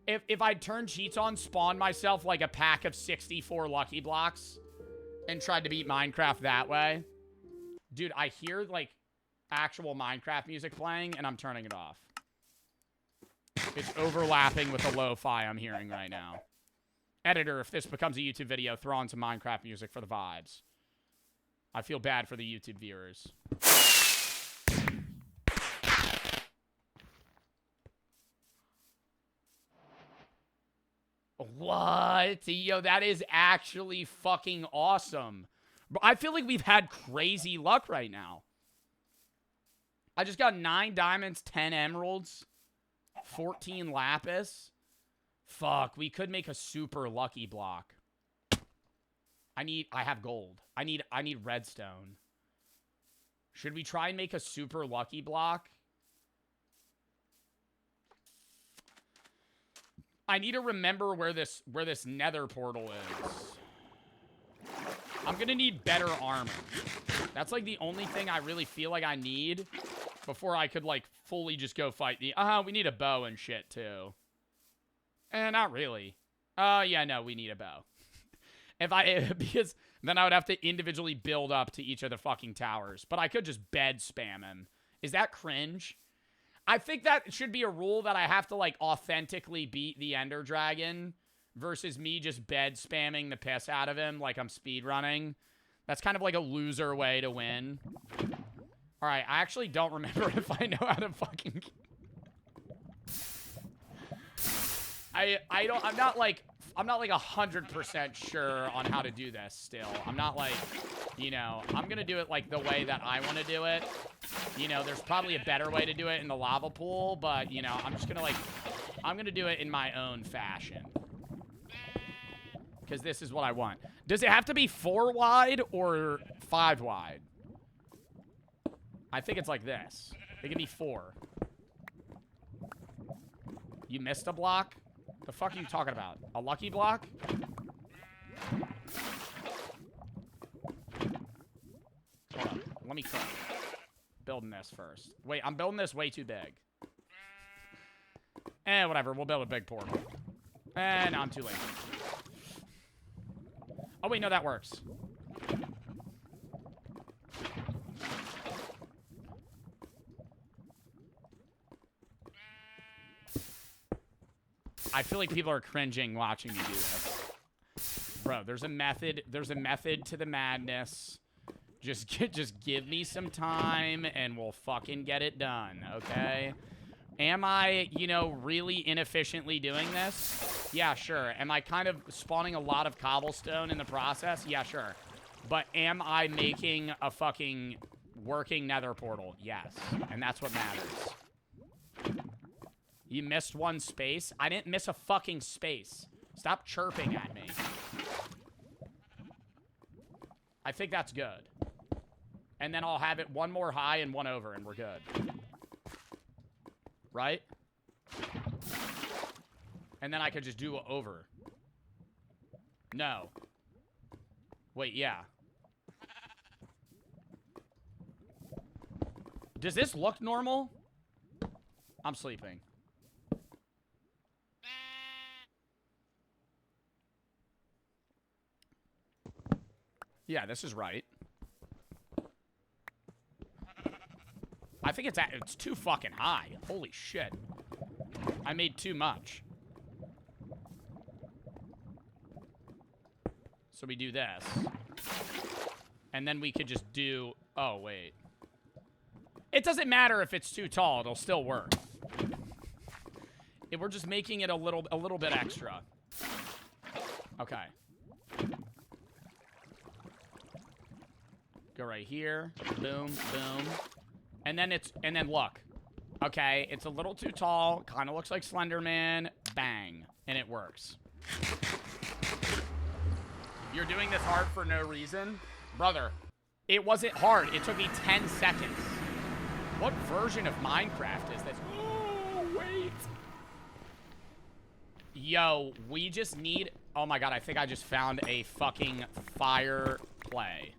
If I'd turned cheats on, spawn myself like a pack of 64 lucky blocks and tried to beat Minecraft that way. Dude, I hear like actual Minecraft music playing and I'm turning it off. It's overlapping with the lo-fi I'm hearing right now. Editor, if this becomes a YouTube video, throw on some Minecraft music for the vibes. I feel bad for the YouTube viewers. What? Yo, that is actually fucking awesome. I feel like we've had crazy luck right now. I just got 9 diamonds, 10 emeralds, 14 lapis. Fuck, we could make a super lucky block. I have gold. I need redstone. Should we try and make a super lucky block? I need to remember where this nether portal is. I'm gonna need better armor. That's like the only thing I really feel like I need before I could like fully just go fight the... we need a bow and shit too. Not really. Yeah, no, we need a bow. Because then I would have to individually build up to each of the fucking towers. But I could just bed spam him. Is that cringe? I think that should be a rule that I have to like authentically beat the Ender Dragon versus me just bed spamming the piss out of him like I'm speedrunning. That's kind of like a loser way to win. Alright, I actually don't remember if I know how to fucking... I'm not like 100% sure on how to do this still. I'm not like, you know, I'm gonna do it like the way that I want to do it. You know, there's probably a better way to do it in the lava pool, but, you know, I'm just gonna like, I'm gonna do it in my own fashion. Because this is what I want. Does it have to be 4 wide or 5 wide? I think it's like this. It can be 4. You missed a block? The fuck are you talking about? A lucky block? Hold on. Let me cook. Building this first. Wait, I'm building this way too big. Whatever. We'll build a big portal. No, I'm too late. Oh, wait, no, that works. I feel like people are cringing watching me do this. Bro, there's a method to the madness. Just give me some time and we'll fucking get it done, okay? Am I, you know, really inefficiently doing this? Yeah, sure. Am I kind of spawning a lot of cobblestone in the process? Yeah, sure. But am I making a fucking working nether portal? Yes. And that's what matters. You missed one space? I didn't miss a fucking space. Stop chirping at me. I think that's good. And then I'll have it one more high and one over, and we're good. Right? And then I could just do over. No. Wait, yeah. Does this look normal? I'm sleeping. Yeah, this is right. I think it's too fucking high. Holy shit. I made too much. So we do this. And then we could just do... Oh, wait. It doesn't matter if it's too tall. It'll still work. We're just making it a little bit extra. Okay. Go right here. Boom, boom. And then look. Okay, it's a little too tall. Kind of looks like Slender Man. Bang. And it works. You're doing this hard for no reason? Brother, it wasn't hard. It took me 10 seconds. What version of Minecraft is this? Oh, wait. Yo, we just need... Oh my god, I think I just found a fucking fire play.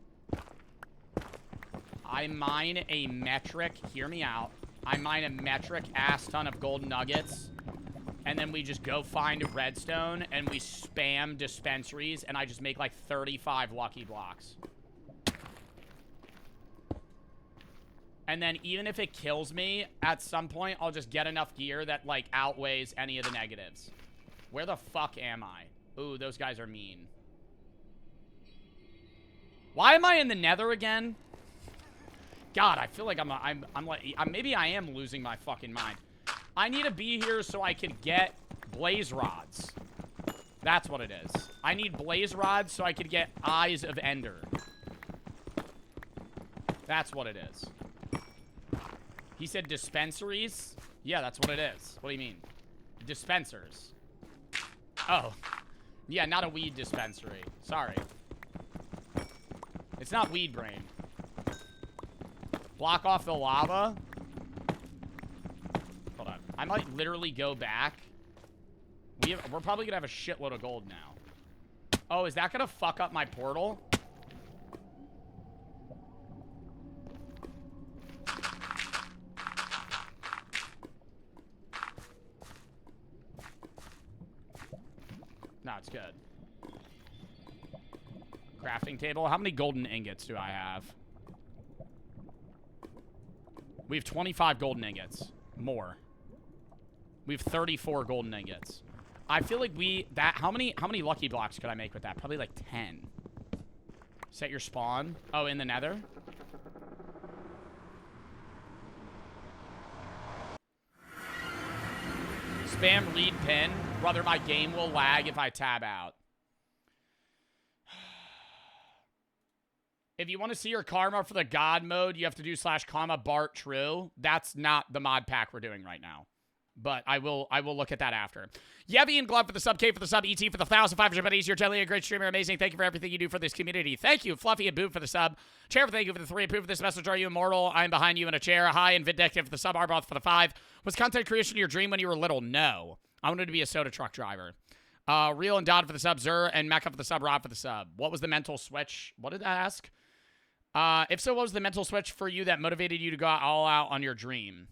I mine a metric... Hear me out. I mine a metric ass ton of golden nuggets. And then we just go find redstone and we spam dispensaries and I just make like 35 lucky blocks. And then even if it kills me, at some point, I'll just get enough gear that like outweighs any of the negatives. Where the fuck am I? Ooh, those guys are mean. Why am I in the nether again? God, I feel like maybe I am losing my fucking mind. I need to be here so I can get blaze rods. That's what it is. I need blaze rods so I can get eyes of ender. That's what it is. He said dispensaries? Yeah, that's what it is. What do you mean? Dispensers. Oh. Yeah, not a weed dispensary. Sorry. It's not weed brain. Block off the lava. Hold on. I might literally go back. We're probably going to have a shitload of gold now. Oh, is that going to fuck up my portal? No, it's good. Crafting table. How many golden ingots do I have? We have 25 golden ingots. More. We have 34 golden ingots. I feel like how many lucky blocks could I make with that? Probably like 10. Set your spawn. Oh, in the nether? Spam lead pin. Brother, my game will lag if I tab out. If you want to see your karma for the god mode, you have to do /karma Bart true. That's not the mod pack we're doing right now. But I will look at that after. Yevy and Glove for the sub, K for the sub, ET for the 1,500 buddies. You're generally a great streamer. Amazing. Thank you for everything you do for this community. Thank you, Fluffy and Boop for the sub. Chair for thank you for the 3. Approve of this message. Are you immortal? I'm behind you in a chair. Hi, and Vindictive for the sub. Arboth for the 5. Was content creation your dream when you were little? No. I wanted to be a soda truck driver. Real and Dodd for the sub. Zer and Mecca for the sub. Rob for the sub. What was the mental switch? What did that ask? If so, what was the mental switch for you that motivated you to go all out on your dream?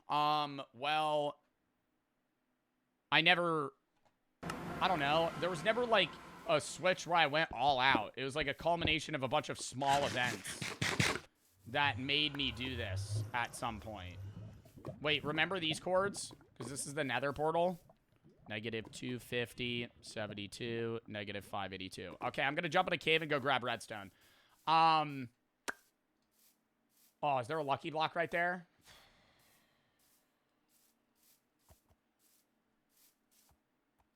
Well, I don't know. There was never, like, a switch where I went all out. It was, like, a culmination of a bunch of small events that made me do this at some point. Wait, remember these chords? Because this is the nether portal. -250, 72, -582. Okay, I'm going to jump in a cave and go grab redstone. Oh, is there a lucky block right there?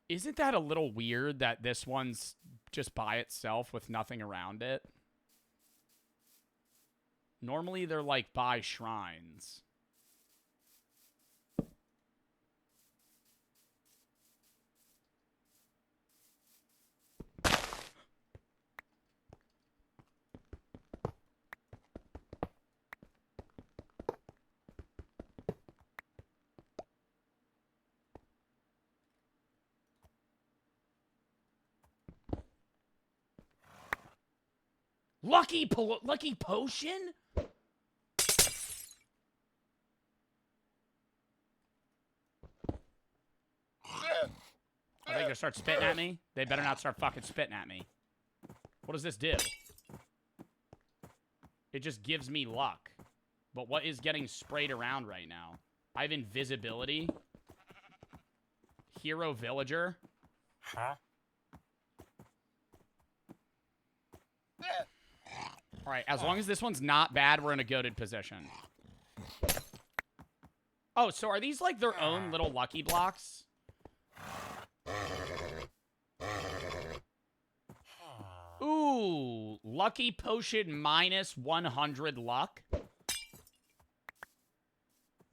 Isn't that a little weird that this one's just by itself with nothing around it? Normally they're like by shrines. Lucky potion? Are they gonna start spitting at me? They better not start fucking spitting at me. What does this do? It just gives me luck. But what is getting sprayed around right now? I have invisibility. Hero villager. Huh? All right, as long as this one's not bad, we're in a goated position. Oh, so are these like their own little lucky blocks? Ooh, lucky potion minus 100 luck.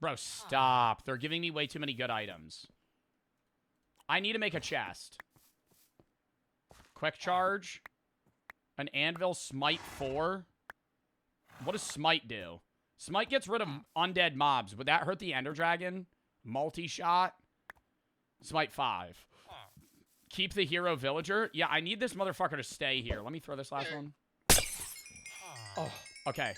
Bro, stop. They're giving me way too many good items. I need to make a chest. Quick charge. An anvil, smite 4. What does smite do? Smite gets rid of undead mobs. Would that hurt the ender dragon? Multi-shot. Smite 5. Keep the hero villager. Yeah, I need this motherfucker to stay here. Let me throw this last one. Oh, okay.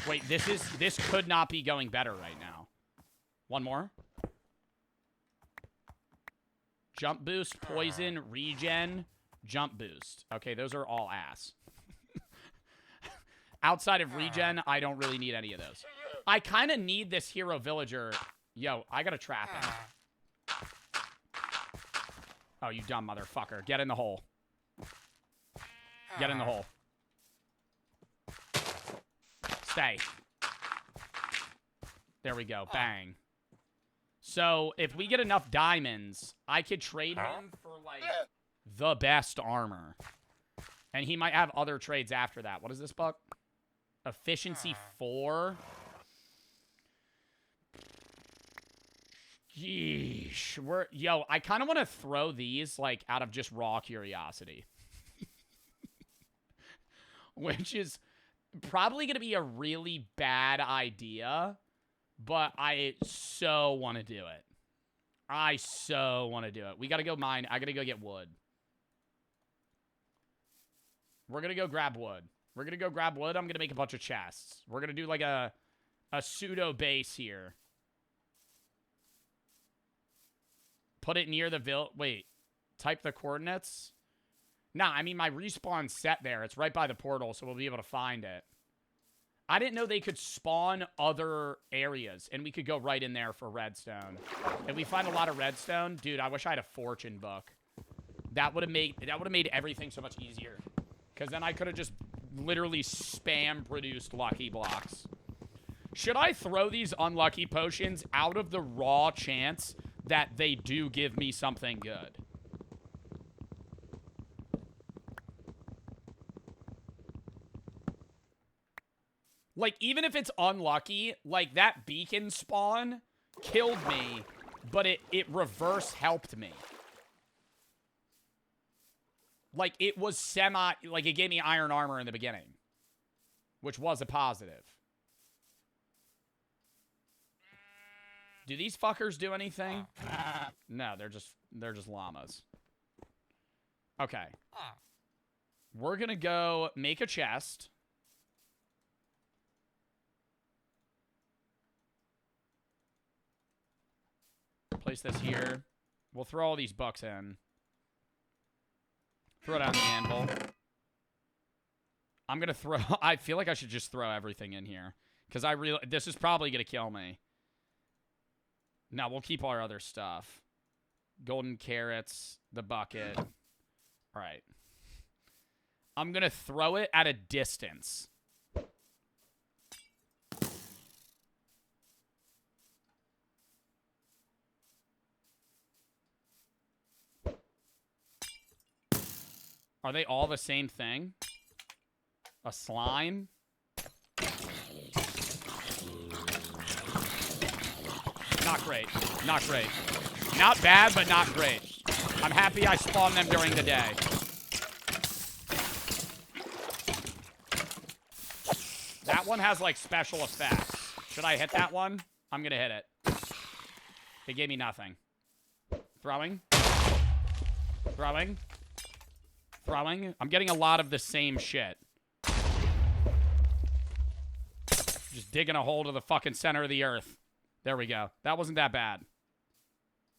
Wait, this could not be going better right now. One more. Jump boost, poison, regen, jump boost. Okay, those are all ass. Outside of regen, I don't really need any of those. I kind of need this hero villager. Yo, I gotta trap him. Oh, you dumb motherfucker. Get in the hole. Get in the hole. Stay. There we go. Bang. So, if we get enough diamonds, I could trade him for, like, the best armor. And he might have other trades after that. What is this, Buck? Efficiency 4. Yeesh. Yo, I kind of want to throw these, like, out of just raw curiosity. Which is probably going to be a really bad idea, but I so want to do it. I so want to do it. We got to go mine. I got to go get wood. We're going to go grab wood. We're going to go grab wood. I'm going to make a bunch of chests. We're going to do like a pseudo base here. Put it near the wait. Type the coordinates. Nah, I mean my respawn's set there. It's right by the portal, so we'll be able to find it. I didn't know they could spawn other areas, and we could go right in there for redstone. If we find a lot of redstone, dude, I wish I had a fortune book. That would have made everything so much easier. Because then I could have just literally spam produced lucky blocks. Should I throw these unlucky potions out of the raw chance that they do give me something good? Like, even if it's unlucky, like, that beacon spawn killed me, but it reverse helped me. Like, it was like, it gave me iron armor in the beginning, which was a positive. Do these fuckers do anything? No, they're just llamas. Okay. We're gonna go make a chest. Place this here. We'll throw all these bucks in. Throw it on the anvil. I'm gonna throw... I feel like I should just throw everything in here. Because this is probably gonna kill me. No, we'll keep our other stuff. Golden carrots. The bucket. Alright. I'm gonna throw it at a distance. Are they all the same thing? A slime? Not great. Not great. Not bad, but not great. I'm happy I spawned them during the day. That one has, like, special effects. Should I hit that one? I'm gonna hit it. It gave me nothing. Throwing. Throwing. Throwing. I'm getting a lot of the same shit. Just digging a hole to the fucking center of the earth. There we go. That wasn't that bad.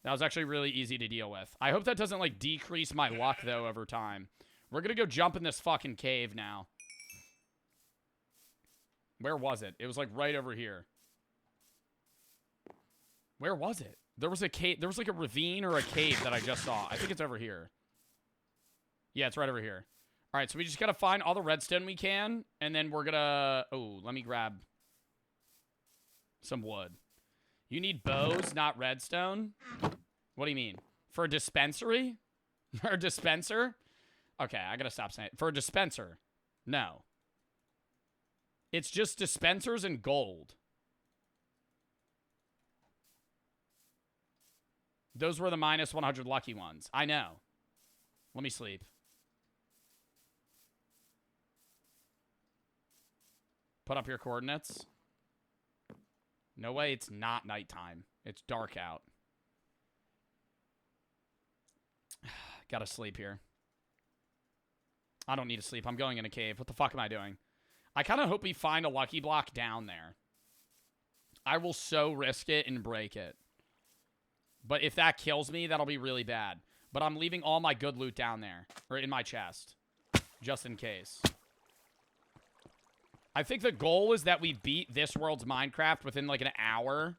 That was actually really easy to deal with. I hope that doesn't, like, decrease my luck, though, over time. We're gonna go jump in this fucking cave now. Where was it? It was, like, right over here. Where was it? There was a cave. There was, like, a ravine or a cave that I just saw. I think it's over here. Yeah, it's right over here. All right, so we just got to find all the redstone we can, and then we're going to... Oh, let me grab some wood. You need bows, not redstone? What do you mean? For a dispensary? For a dispenser? Okay, I got to stop saying it. For a dispenser. No. It's just dispensers and gold. Those were the minus 100 lucky ones. I know. Let me sleep. Put up your coordinates. No way it's not nighttime. It's dark out. Gotta sleep here. I don't need to sleep. I'm going in a cave. What the fuck am I doing? I kind of hope we find a lucky block down there. I will so risk it and break it. But if that kills me, that'll be really bad. But I'm leaving all my good loot down there. Or in my chest. Just in case. I think the goal is that we beat this world's Minecraft within like an hour.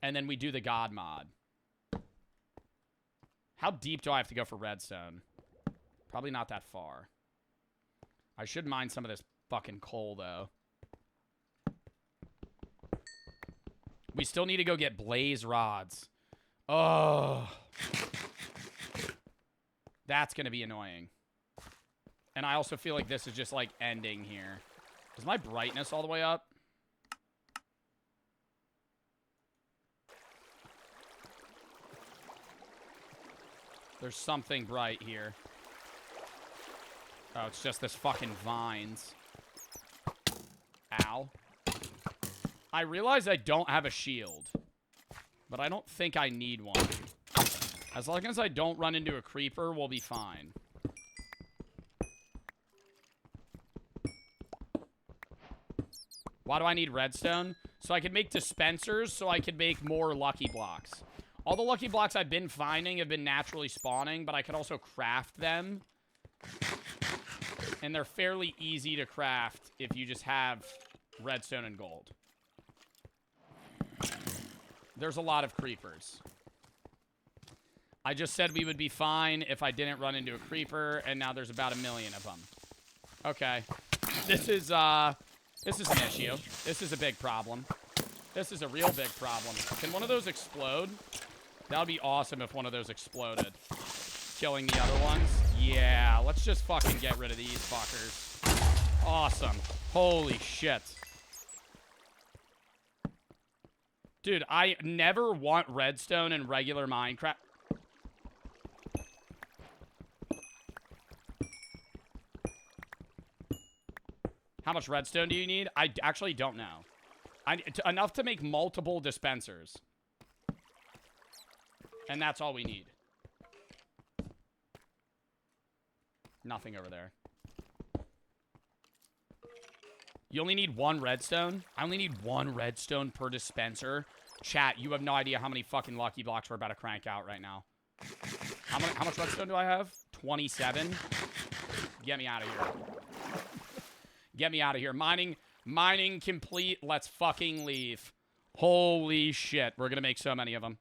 And then we do the God mod. How deep do I have to go for redstone? Probably not that far. I should mine some of this fucking coal, though. We still need to go get blaze rods. Oh. That's going to be annoying. And I also feel like this is just, like, ending here. Is my brightness all the way up? There's something bright here. Oh, it's just this fucking vines. Ow. I realize I don't have a shield. But I don't think I need one. As long as I don't run into a creeper, we'll be fine. Why do I need redstone? So I can make dispensers, so I can make more lucky blocks. All the lucky blocks I've been finding have been naturally spawning, but I could also craft them. And they're fairly easy to craft if you just have redstone and gold. There's a lot of creepers. I just said we would be fine if I didn't run into a creeper, and now there's about 1 million of them. Okay. This is an issue. This is a big problem. This is a real big problem. Can one of those explode? That would be awesome if one of those exploded. Killing the other ones. Yeah, let's just fucking get rid of these fuckers. Awesome. Holy shit. Dude, I never want redstone in regular Minecraft. How much redstone do you need? I actually don't know. Enough to make multiple dispensers. And that's all we need. Nothing over there. You only need 1 redstone? I only need 1 redstone per dispenser. Chat, you have no idea how many fucking lucky blocks we're about to crank out right now. How much redstone do I have? 27? Get me out of here. Get me out of here. Mining complete. Let's fucking leave. Holy shit. We're gonna make so many of them.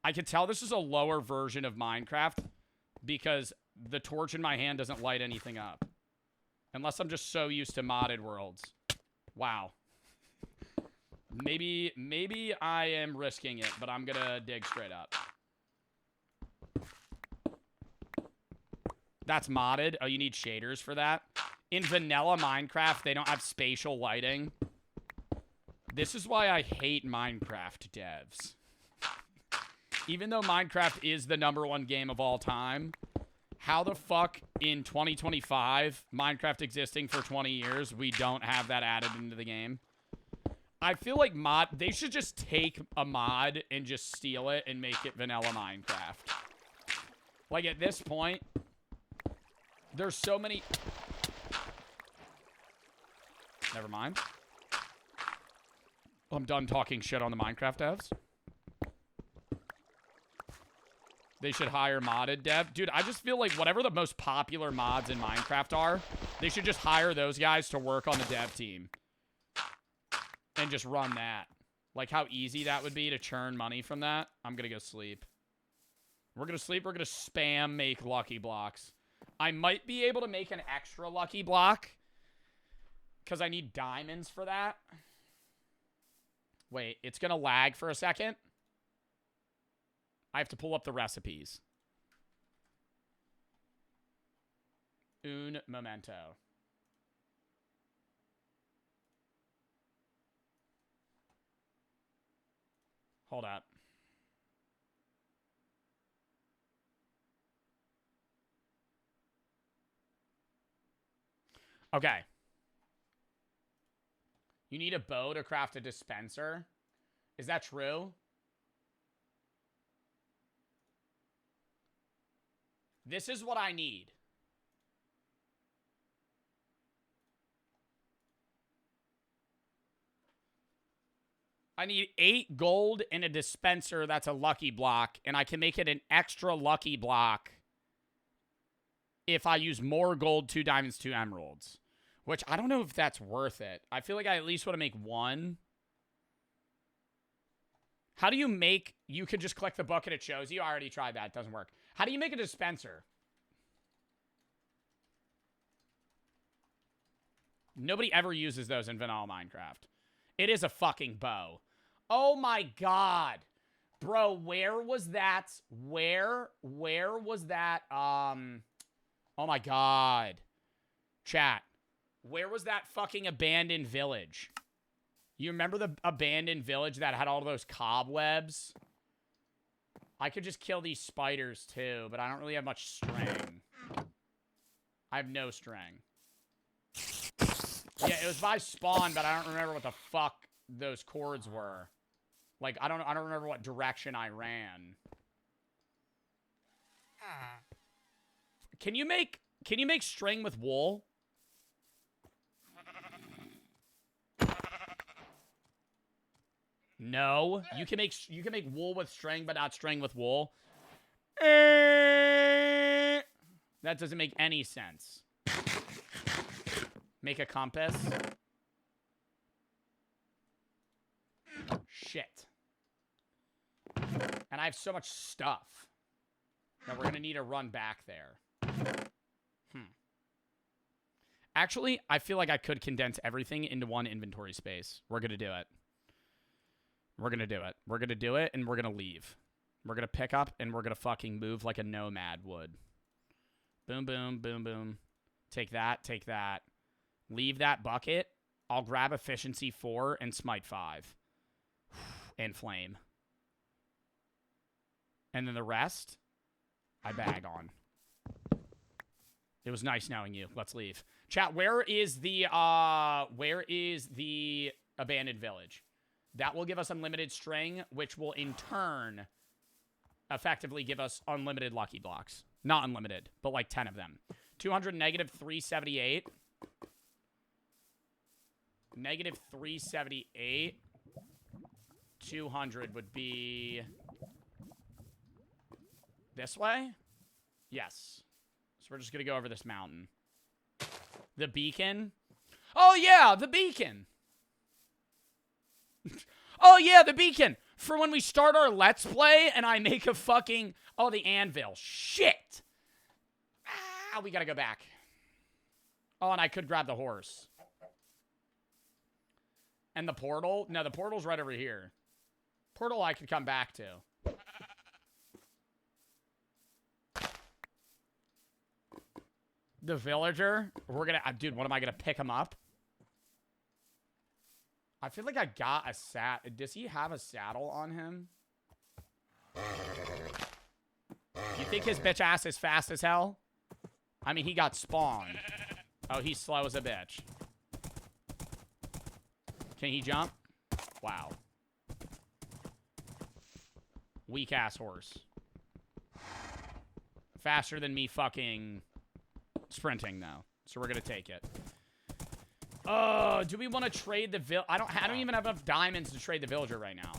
I can tell this is a lower version of Minecraft because the torch in my hand doesn't light anything up. Unless I'm just so used to modded worlds. Wow. Maybe I am risking it, but I'm gonna dig straight up. That's modded. Oh, you need shaders for that? In vanilla Minecraft, they don't have spatial lighting. This is why I hate Minecraft devs. Even though Minecraft is the #1 game of all time, how the fuck in 2025, Minecraft existing for 20 years, we don't have that added into the game? I feel like they should just take a mod and just steal it and make it vanilla Minecraft. Like, at this point, there's so many... Never mind. I'm done talking shit on the Minecraft devs. They should hire modded dev. Dude, I just feel like whatever the most popular mods in Minecraft are, they should just hire those guys to work on the dev team. And just run that. Like how easy that would be to churn money from that. I'm gonna go sleep. We're gonna sleep. We're gonna spam make lucky blocks. I might be able to make an extra lucky block because I need diamonds for that. Wait, it's gonna lag for a second. I have to pull up the recipes. Un momento. Hold up. Okay. You need a bow to craft a dispenser. Is that true? This is what I need. I need 8 gold in a dispenser that's a lucky block, and I can make it an extra lucky block if I use more gold, 2 diamonds, 2 emeralds. Which, I don't know if that's worth it. I feel like I at least want to make 1. How do you make... You can just click the book and it shows you. I already tried that. It doesn't work. How do you make a dispenser? Nobody ever uses those in vanilla Minecraft. It is a fucking bow. Oh my god. Bro, where was that? Where was that? Oh my god. Chat. Where was that fucking abandoned village? You remember the abandoned village that had all those cobwebs? I could just kill these spiders too, but I don't really have much string. I have no string. Yeah, it was by spawn, but I don't remember what the fuck those cords were. Like, I don't remember what direction I ran. Can you make string with wool? No, you can make wool with string, but not string with wool. That doesn't make any sense. Make a compass. Shit. And I have so much stuff that we're gonna need to run back there. Actually, I feel like I could condense everything into one inventory space. We're gonna do it. We're gonna do it. We're gonna do it, and we're gonna leave. We're gonna pick up, and we're gonna fucking move like a nomad would. Boom, boom, boom, boom. Take that, take that. Leave that bucket. I'll grab efficiency 4 and smite 5. And flame. And then the rest, I bag on. It was nice knowing you. Let's leave. Chat, where is the abandoned village? That will give us unlimited string, which will in turn effectively give us unlimited lucky blocks. Not unlimited, but like 10 of them. 200 negative 378. Negative 378. 200 would be this way? Yes. So we're just going to go over this mountain. The beacon. Oh, yeah, the beacon. Oh, yeah, the beacon. For when we start our Let's Play and I make a fucking... Oh, the anvil. Shit. Ah, we got to go back. Oh, and I could grab the horse. And the portal? No, the portal's right over here. Portal I could come back to. The villager. We're gonna... dude, what am I gonna pick him up? I feel like I got a does he have a saddle on him? You think his bitch ass is fast as hell? I mean, he got spawned. Oh, he's slow as a bitch. Can he jump? Wow. Weak ass horse. Faster than me fucking sprinting though. So we're gonna take it. Oh, do we want to trade the I don't even have enough diamonds to trade the villager right now.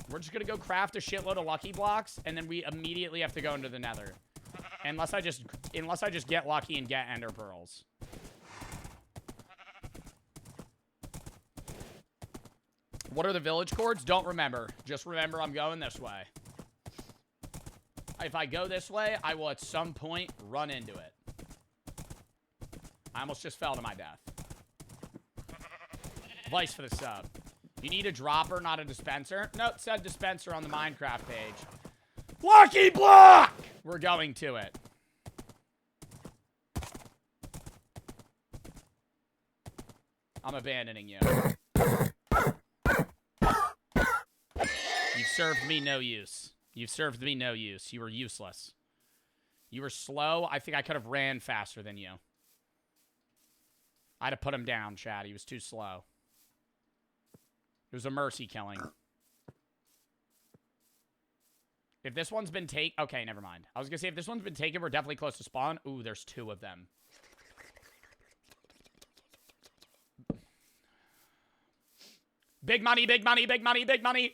We're just gonna go craft a shitload of lucky blocks, and then we immediately have to go into the nether. Unless I just get lucky and get ender pearls. What are the village cords? Don't remember. Just remember I'm going this way. If I go this way, I will at some point run into it. I almost just fell to my death. Vice for the sub. You need a dropper, not a dispenser? No, it said dispenser on the Minecraft page. Lucky block! We're going to it. I'm abandoning you. You've served me no use. You've served me no use. You were useless. You were slow. I think I could have ran faster than you. I had to put him down, Chad. He was too slow. It was a mercy killing. If this one's been taken... Okay, never mind. I was going to say, if this one's been taken, we're definitely close to spawn. Ooh, there's 2 of them. Big money, big money, big money, big money.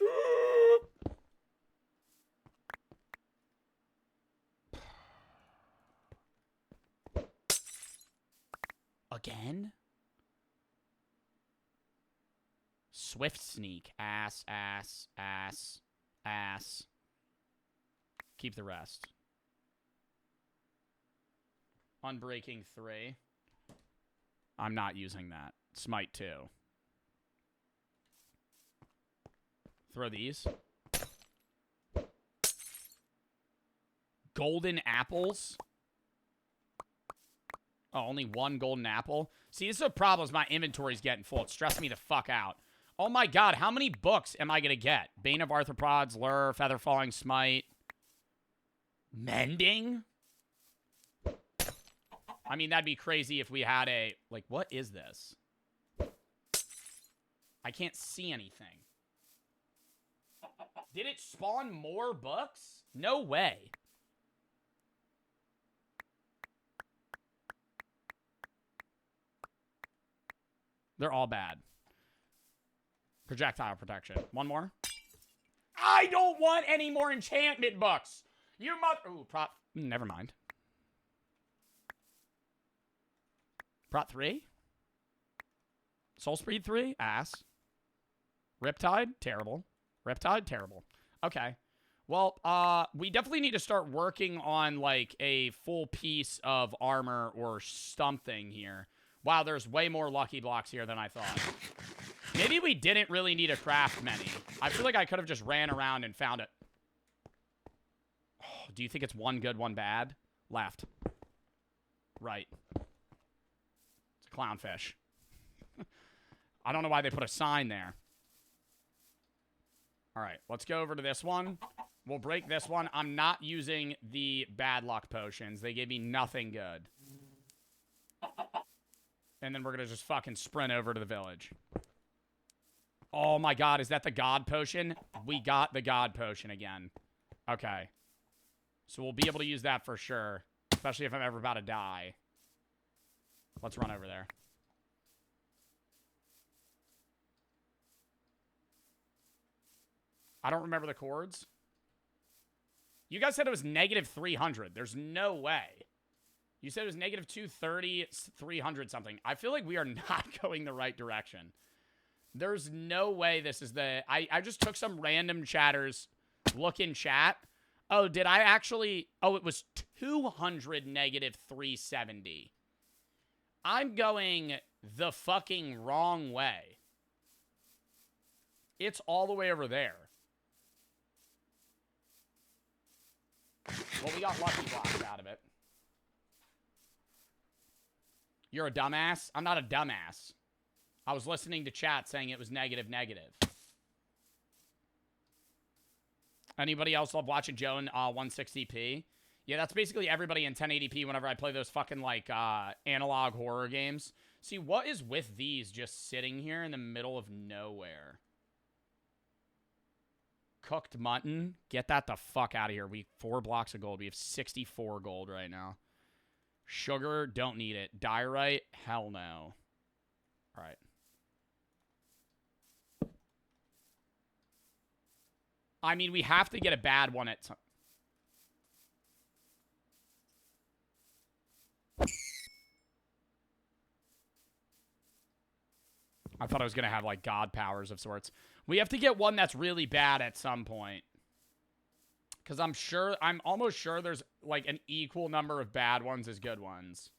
Again? Swift sneak. Ass, ass, ass, ass. Keep the rest. Unbreaking 3. I'm not using that. Smite 2. Throw these. Golden apples. Oh, only 1 golden apple. See, this is a problem. Is my inventory's getting full. It's stressing me the fuck out. Oh my god, how many books am I gonna get? Bane of Arthropods, Lure, Feather Falling Smite. Mending? I mean, that'd be crazy if we had a... Like, what is this? I can't see anything. Did it spawn more books? No way. They're all bad. Projectile protection. 1 more. I don't want any more enchantment books. You must... Ooh, prop... Never mind. Prot 3? Soul Speed 3? Ass. Riptide? Terrible. Riptide? Terrible. Okay. Well, we definitely need to start working on, like, a full piece of armor or something here. Wow, there's way more lucky blocks here than I thought. Maybe we didn't really need to craft many. I feel like I could have just ran around and found it. Oh, do you think it's 1 good, 1 bad? Left. Right. It's a clownfish. I don't know why they put a sign there. All right, let's go over to this one. We'll break this one. I'm not using the bad luck potions. They gave me nothing good. And then we're going to just fucking sprint over to the village. Oh my god, is that the god potion? We got the god potion again. Okay. So we'll be able to use that for sure. Especially if I'm ever about to die. Let's run over there. I don't remember the chords. You guys said it was negative 300. There's no way. You said it was negative 230, 300 something. I feel like we are not going the right direction. There's no way this is the... I just took some random chatter's look in chat. Oh, did I actually... Oh, it was 200 negative 370. I'm going the fucking wrong way. It's all the way over there. Well, we got lucky blocks out of it. You're a dumbass? I'm not a dumbass. I was listening to chat saying it was negative, negative. Anybody else love watching Joe in 160p? Yeah, that's basically everybody in 1080p whenever I play those fucking, like, analog horror games. See, what is with these just sitting here in the middle of nowhere? Cooked mutton? Get that the fuck out of here. We 4 blocks of gold. We have 64 gold right now. Sugar, don't need it. Diorite, hell no. All right. I mean, we have to get a bad one at some... I thought I was going to have, like, god powers of sorts. We have to get one that's really bad at some point. Because I'm almost sure there's, like, an equal number of bad ones as good ones.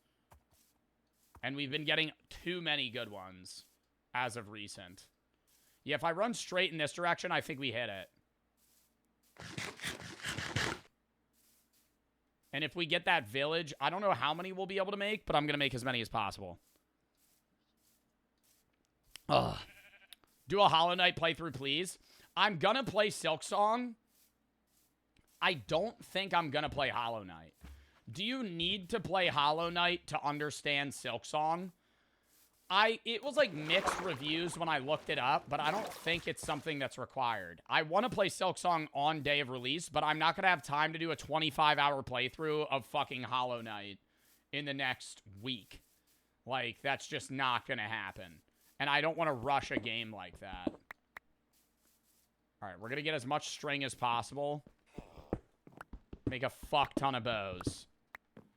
And we've been getting too many good ones as of recent. Yeah, if I run straight in this direction, I think we hit it. And if we get that village, I don't know how many we'll be able to make, but I'm going to make as many as possible. Ugh. Do a Hollow Knight playthrough, please. I'm going to play Silksong. I don't think I'm going to play Hollow Knight. Do you need to play Hollow Knight to understand Silksong? It was like mixed reviews when I looked it up, but I don't think it's something that's required. I want to play Silksong on day of release, but I'm not going to have time to do a 25-hour playthrough of fucking Hollow Knight in the next week. Like, that's just not going to happen. And I don't want to rush a game like that. Alright, we're going to get as much string as possible. Make a fuck ton of bows.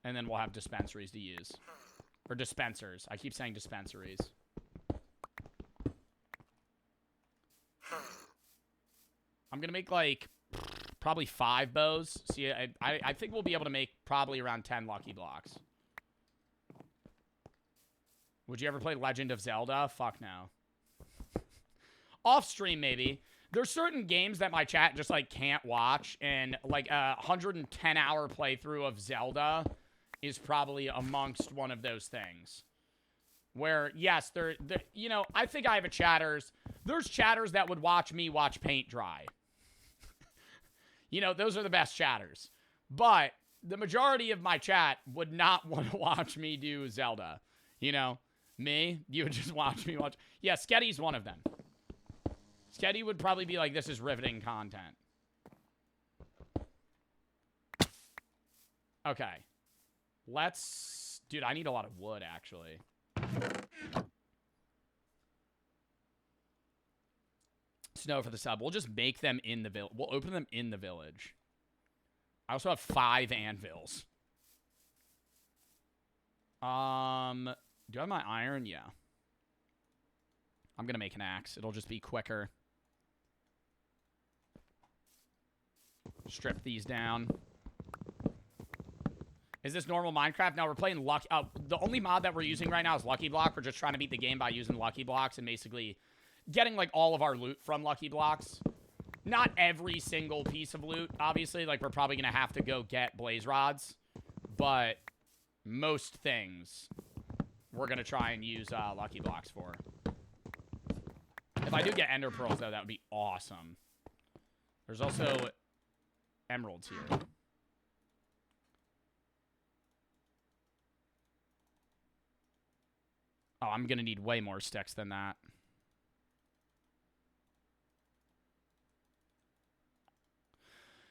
And then we'll have dispensaries to use. Or dispensers. I keep saying dispensaries. I'm going to make, like, probably 5 bows. See, I think we'll be able to make probably around 10 lucky blocks. Would you ever play Legend of Zelda? Fuck no. Off stream, maybe. There's certain games that my chat just, like, can't watch. And, like, a 110-hour playthrough of Zelda is probably amongst one of those things. Where, yes, you know, I think I have a chatters. There's chatters that would watch me watch paint dry. You know, those are the best chatters. But the majority of my chat would not want to watch me do Zelda. You know, me, you would just watch me watch. Yeah, Sketty's one of them. Sketty would probably be like, this is riveting content. Okay. Dude, I need a lot of wood, actually. Snow for the sub. We'll just make them in the village. We'll open them in the village. I also have 5 anvils. Do I have my iron? Yeah. I'm gonna make an axe. It'll just be quicker. Strip these down. Is this normal Minecraft? No, we're playing Lucky... the only mod that we're using right now is Lucky Block. We're just trying to beat the game by using Lucky Blocks and basically getting, like, all of our loot from Lucky Blocks. Not every single piece of loot, obviously. Like, we're probably going to have to go get blaze rods. But most things we're going to try and use Lucky Blocks for. If I do get ender pearls, though, that would be awesome. There's also emeralds here. Oh, I'm going to need way more sticks than that.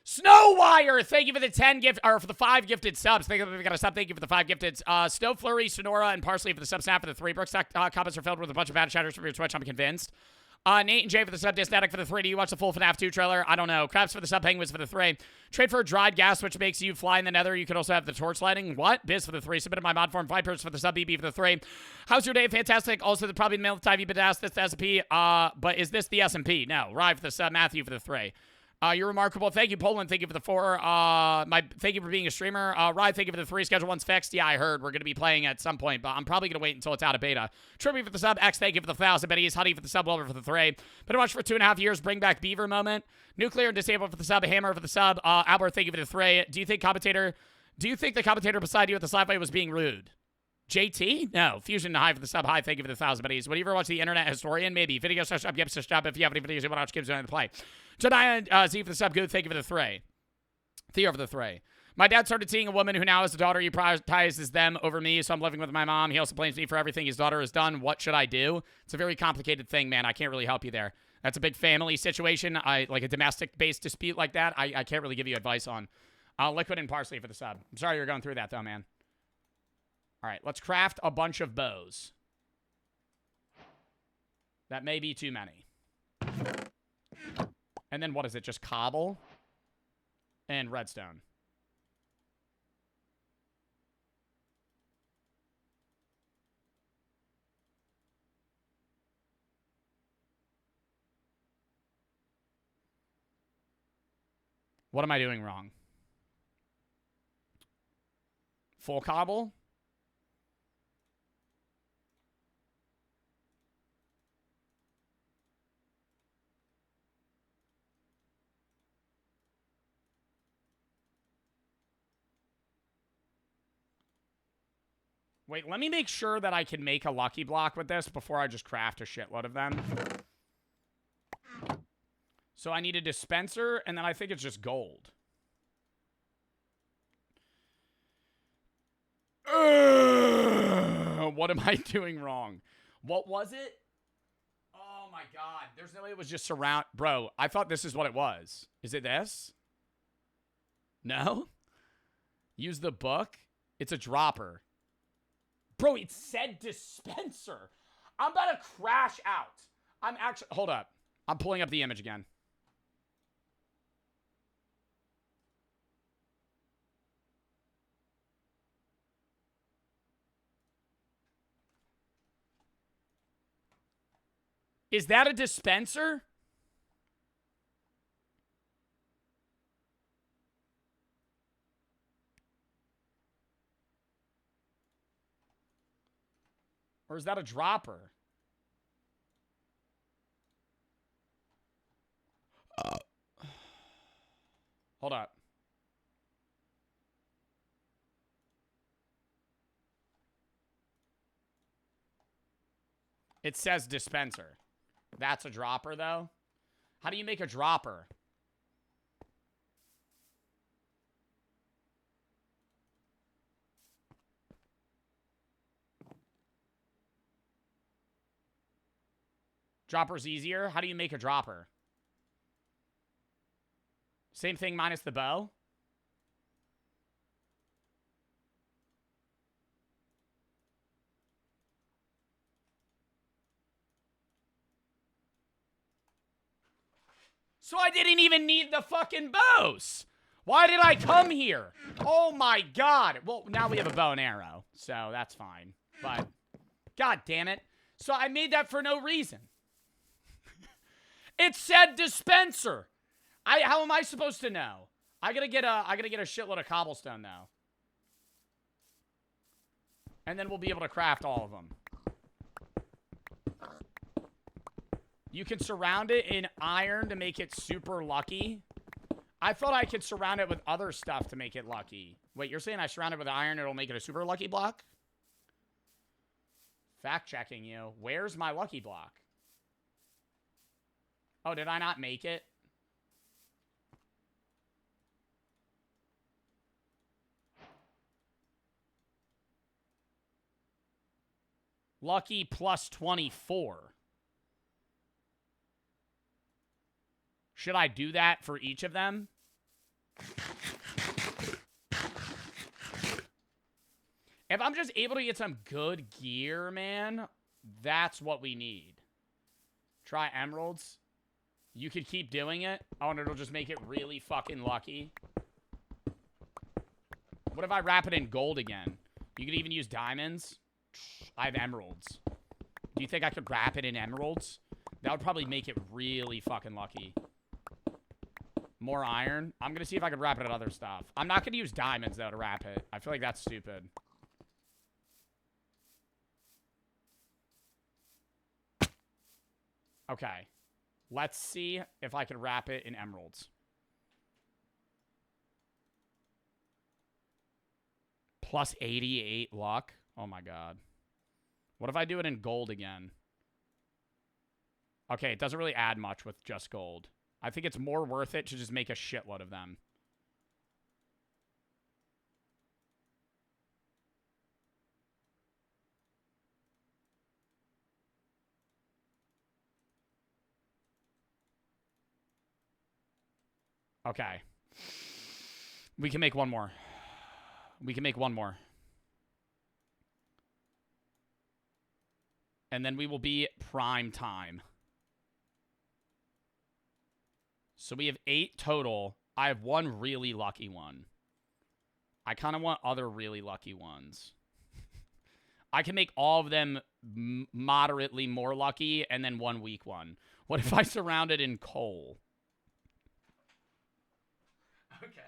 Snowwire, thank you for the 10 gift, or for the 5 gifted subs. Thank you for the sub. Thank you for the 5 gifted. Snow Flurry, Sonora, and Parsley for the sub snap for the 3. Brooks comments are filled with a bunch of bad chatters from your Twitch, I'm convinced. Nate and Jay for the sub. Disnatic for the 3. Do you watch the full FNAF 2 trailer? I don't know. Krabs for the sub. Penguins for the 3. Trade for a dried gas, which makes you fly in the nether. You could also have the torch lighting. What? Biz for the 3. Submitted my mod form. Vipers for the sub. BB for the 3. How's your day? Fantastic. Also, probably the mail time you've been asked this the S&P. But is this the S&P? No. Rye for the sub. Matthew for the 3. You're remarkable. Thank you, Poland. Thank you for the 4. Thank you for being a streamer. Rye, thank you for the 3. Schedule 1's fixed. Yeah, I heard. We're going to be playing at some point, but I'm probably going to wait until it's out of beta. Tribute for the sub. X, thank you for the 1,000. Betty's Honey for the sub. Wilbur for the 3. Been watched for 2.5 years. Bring back Beaver moment. Nuclear and Disabled for the sub. Hammer for the sub. Albert, thank you for the 3. Do you think the commentator beside you at the slide fight was being rude? JT? No. Fusion High for the sub. Hi, thank you for the 1,000 buddies. Would you ever watch The Internet Historian? Maybe. Video slash up, yep, slash up. If you have any videos you want to watch, games on the play. Jedi Z for the sub. Good. Thank you for the 3. Theo for the 3. My dad started seeing a woman who now has a daughter. He prioritizes them over me, so I'm living with my mom. He also blames me for everything his daughter has done. What should I do? It's a very complicated thing, man. I can't really help you there. That's a big family situation. Like a domestic-based dispute like that, I can't really give you advice on. Liquid and Parsley for the sub. I'm sorry you're going through that, though, man. All right, let's craft a bunch of bows. That may be too many. And then what is it? Just cobble and redstone. What am I doing wrong? Full cobble? Wait, let me make sure that I can make a lucky block with this before I just craft a shitload of them. So I need a dispenser, and then I think it's just gold. What am I doing wrong? What was it? Oh my god. There's no way it was just surround... Bro, I thought this is what it was. Is it this? No? Use the book? It's a dropper. Bro, it said dispenser. I'm about to crash out. I'm actually... Hold up. I'm pulling up the image again. Is that a dispenser? Or is that a dropper? Hold up. It says dispenser. That's a dropper, though? How do you make a dropper? Dropper's easier? How do you make a dropper? Same thing minus the bow? So I didn't even need the fucking bows. Why did I come here? Oh my god. Well, now we have a bow and arrow, so that's fine. But, god damn it. So I made that for no reason. It said dispenser. How am I supposed to know? I gotta get a shitload of cobblestone though. And then we'll be able to craft all of them. You can surround it in iron to make it super lucky. I thought I could surround it with other stuff to make it lucky. Wait, you're saying I surround it with iron, it'll make it a super lucky block? Fact checking you. Where's my lucky block? Oh, did I not make it? Lucky plus 24. Should I do that for each of them? If I'm just able to get some good gear, man, that's what we need. Try emeralds. You could keep doing it. Oh, and it'll just make it really fucking lucky. What if I wrap it in gold again? You could even use diamonds. I have emeralds. Do you think I could wrap it in emeralds? That would probably make it really fucking lucky. More iron. I'm going to see if I can wrap it in other stuff. I'm not going to use diamonds, though, to wrap it. I feel like that's stupid. Okay. Let's see if I can wrap it in emeralds. Plus 88 luck. Oh, my God. What if I do it in gold again? Okay, it doesn't really add much with just gold. I think it's more worth it to just make a shitload of them. Okay. We can make one more. We can make one more. And then we will be prime time. So we have 8 total. I have one really lucky one. I kind of want other really lucky ones. I can make all of them moderately more lucky and then one weak one. What if I surround it in coal? Okay.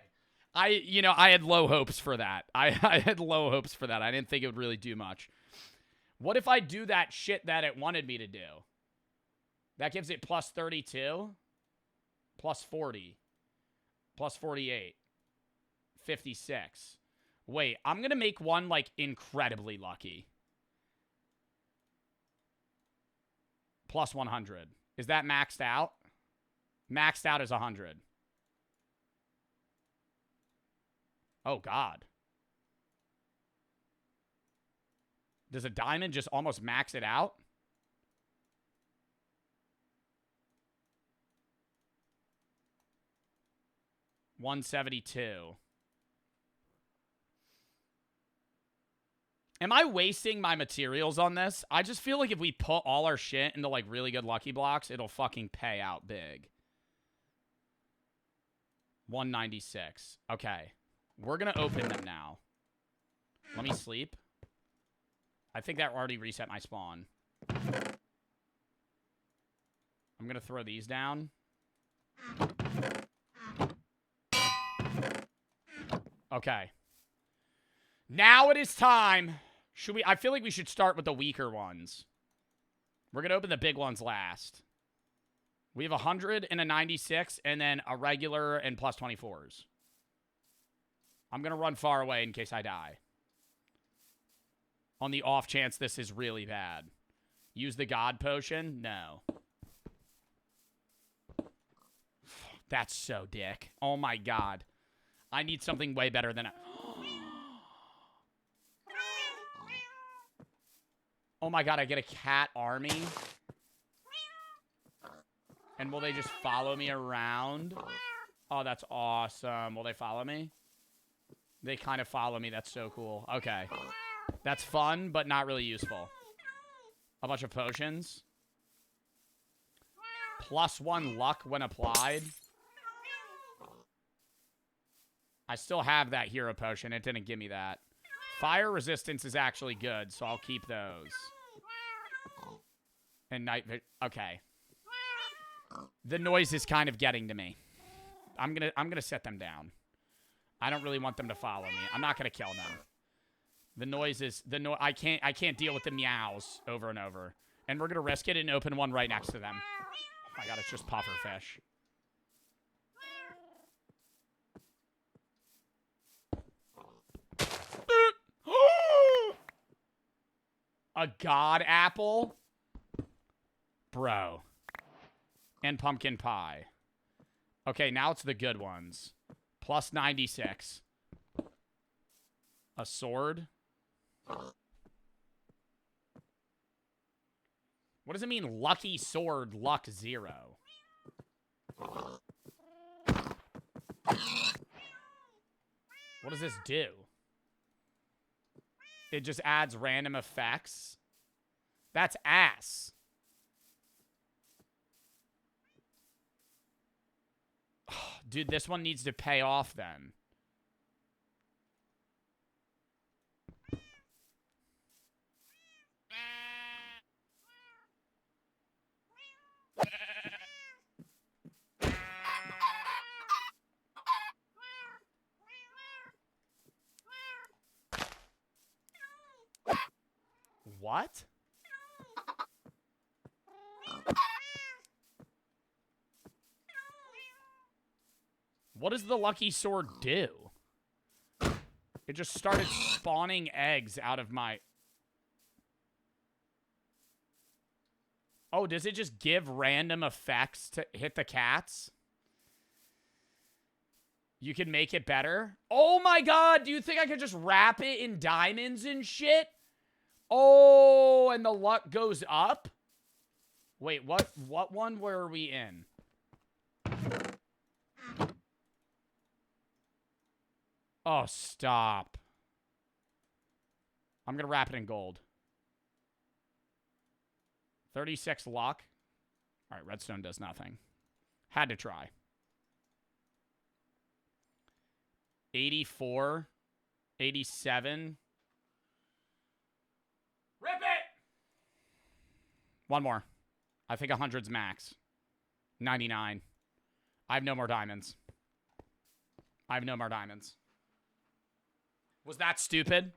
I had low hopes for that. I had low hopes for that. I didn't think it would really do much. What if I do that shit that it wanted me to do? That gives it plus 32, plus 40, plus 48, 56. Wait, I'm going to make one, like, incredibly lucky. Plus 100. Is that maxed out? Maxed out is 100. Oh, God. Does a diamond just almost max it out? $172. Am I wasting my materials on this? I just feel like if we put all our shit into, like, really good lucky blocks, it'll fucking pay out big. 196. Okay. We're gonna open them now. Let me sleep. I think that already reset my spawn. I'm gonna throw these down. Okay. Now it is time. Should we? I feel like we should start with the weaker ones. We're gonna open the big ones last. We have 100 and a 96, and then a regular and plus 24s. I'm gonna run far away in case I die. On the off chance this is really bad. Use the God potion? No. That's so dick. Oh my God. I need something way better than Oh my God, I get a cat army? And will they just follow me around? Oh, that's awesome. Will they follow me? They kind of follow me. That's so cool. Okay. That's fun, but not really useful. A bunch of potions. +1 luck when applied. I still have that hero potion. It didn't give me that. Fire resistance is actually good, so I'll keep those. And night vision. Okay. The noise is kind of getting to me. I'm gonna set them down. I don't really want them to follow me. I'm not gonna kill them. The noise is I can't deal with the meows over and over. And we're gonna risk it and open one right next to them. Oh my God, it's just pufferfish. A god apple? Bro. And pumpkin pie. Okay, now it's the good ones. +96. A sword? What does it mean, lucky sword, luck 0? What does this do? It just adds random effects? That's ass. Dude, this one needs to pay off then. What? What does the lucky sword do? It just started spawning eggs out of my... Oh, does it just give random effects to hit the cats? You can make it better? Oh my God, do you think I could just wrap it in diamonds and shit? Oh, and the luck goes up? Wait, what one were we in? Oh, stop. I'm going to wrap it in gold. 36 luck. All right, redstone does nothing. Had to try. 84. 87. Rip it! One more. I think 100's max. 99. I have no more diamonds. I have no more diamonds. Was that stupid?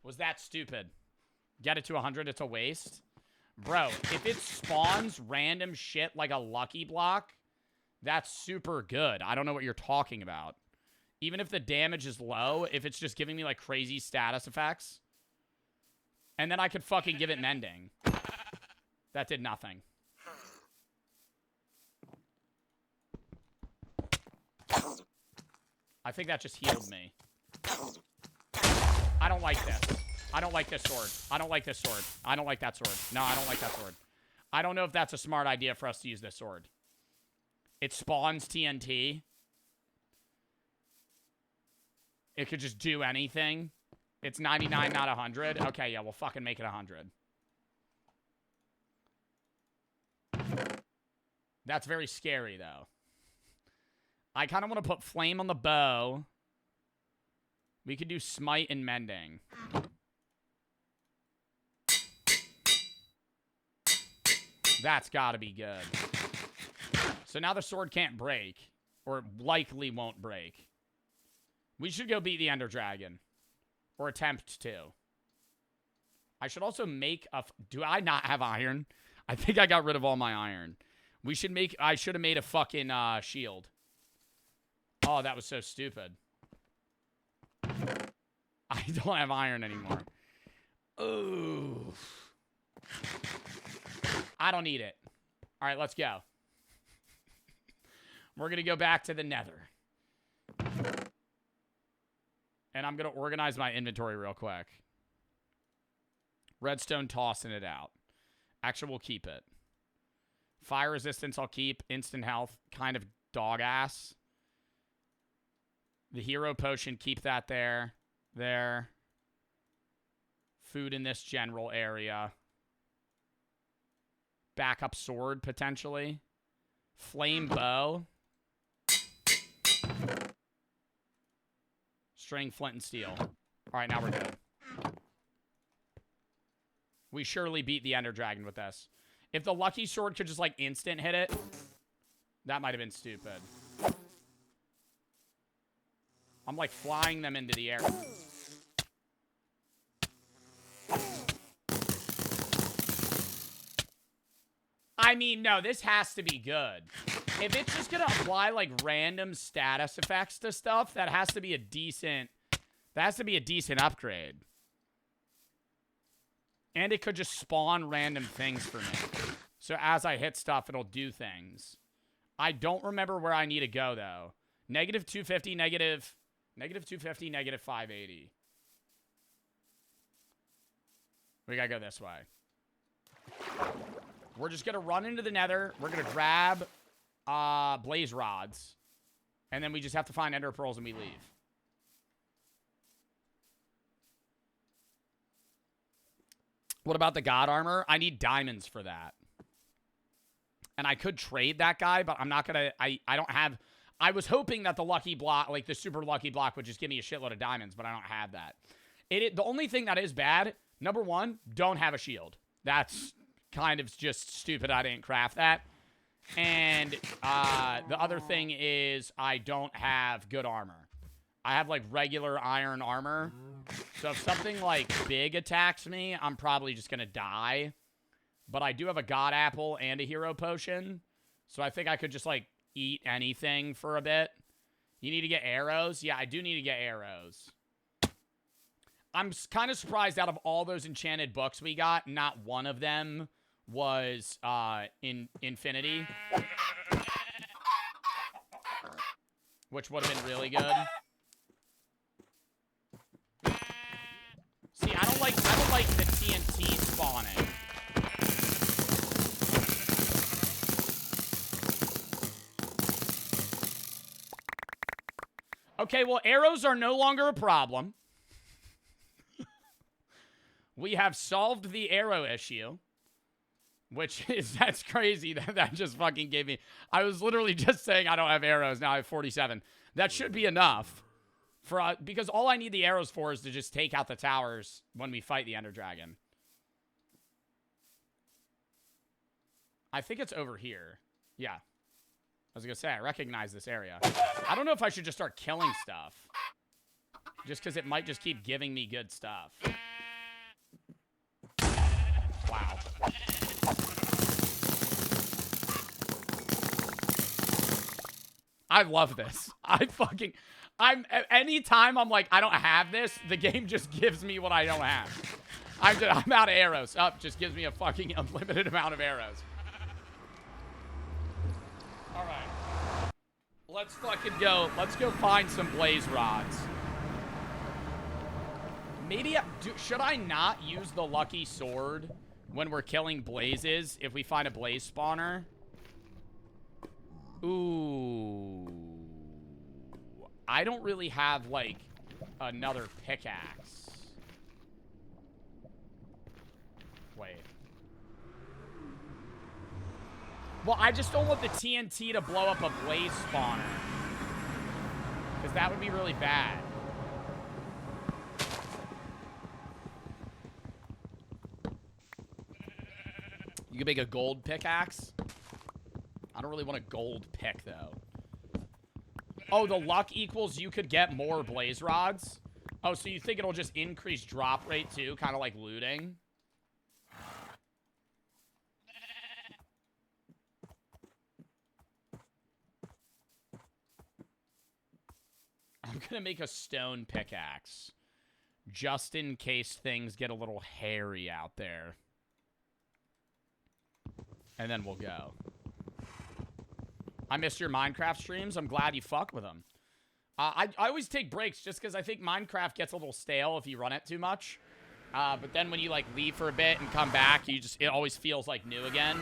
Was that stupid? Get it to 100, it's a waste. Bro, if it spawns random shit like a lucky block, that's super good. I don't know what you're talking about. Even if the damage is low, if it's just giving me like crazy status effects. And then I could fucking give it mending. That did nothing. I think that just healed me. I don't like this. I don't like this sword. I don't like this sword. I don't like that sword. No, I don't like that sword. I don't know if that's a smart idea for us to use this sword. It spawns TNT. It could just do anything. It's 99, not 100. Okay, yeah, we'll fucking make it 100. That's very scary, though. I kind of want to put flame on the bow. We could do smite and mending. That's got to be good. So now the sword can't break. Or likely won't break. We should go beat the Ender Dragon. Or attempt to. I should also make a... Do I not have iron? I think I got rid of all my iron. We should make... I should have made a fucking shield. Oh, that was so stupid. I don't have iron anymore. Ooh. I don't need it. All right, let's go. We're going to go back to the nether. And I'm going to organize my inventory real quick. Redstone, tossing it out. Actually, we'll keep it. Fire resistance, I'll keep. Instant health, kind of dog ass. The hero potion, keep that there. There. Food in this general area. Backup sword, potentially. Flame bow. String, flint, and steel. All right, now we're good. We surely beat the Ender Dragon with this. If the lucky sword could just, like, instant hit it, that might have been stupid. I'm, like, flying them into the air. I mean, no, this has to be good. If it's just gonna apply, like, random status effects to stuff, that has to be a decent... That has to be a decent upgrade. And it could just spawn random things for me. So as I hit stuff, it'll do things. I don't remember where I need to go, though. Negative 250, negative 250, negative 580. We gotta go this way. We're just gonna run into the nether. We're gonna grab blaze rods. And then we just have to find ender pearls and we leave. What about the god armor? I need diamonds for that. And I could trade that guy, but I'm not gonna... I don't have... I was hoping that the lucky block, like the super lucky block, would just give me a shitload of diamonds, but I don't have that. The only thing that is bad, number one, don't have a shield. That's kind of just stupid. I didn't craft that. And the other thing is I don't have good armor. I have, like, regular iron armor. So if something, like, big attacks me, I'm probably just going to die. But I do have a god apple and a hero potion. So I think I could just, like, eat anything for a bit. You need to get arrows? Yeah, I do need to get arrows. I'm kind of surprised out of all those enchanted books we got, not one of them was in Infinity. Which would have been really good. See, I don't like the TNT spawning. Okay, well, arrows are no longer a problem. We have solved the arrow issue. Which is, that's crazy. That just fucking gave me... I was literally just saying I don't have arrows. Now I have 47. That should be enough. Because all I need the arrows for is to just take out the towers when we fight the Ender Dragon. I think it's over here. Yeah. was gonna say, I recognize this area. I don't know if I should just start killing stuff. Just because it might just keep giving me good stuff. Wow. I love this. Anytime I'm like, I don't have this, the game just gives me what I don't have. I'm out of arrows. Just gives me a fucking unlimited amount of arrows. Alright. Let's fucking go. Let's go find some blaze rods. Maybe, should I not use the lucky sword when we're killing blazes if we find a blaze spawner? Ooh. I don't really have, like, another pickaxe. Wait. Well, I just don't want the TNT to blow up a blaze spawner. Because that would be really bad. You can make a gold pickaxe. I don't really want a gold pick, though. Oh, the luck equals you could get more blaze rods? Oh, so you think it'll just increase drop rate, too? Kind of like looting? I'm gonna make a stone pickaxe. Just in case things get a little hairy out there. And then we'll go. I missed your Minecraft streams. I'm glad you fuck with them. I always take breaks just because I think Minecraft gets a little stale if you run it too much. But then when you, like, leave for a bit and come back, it always feels like new again.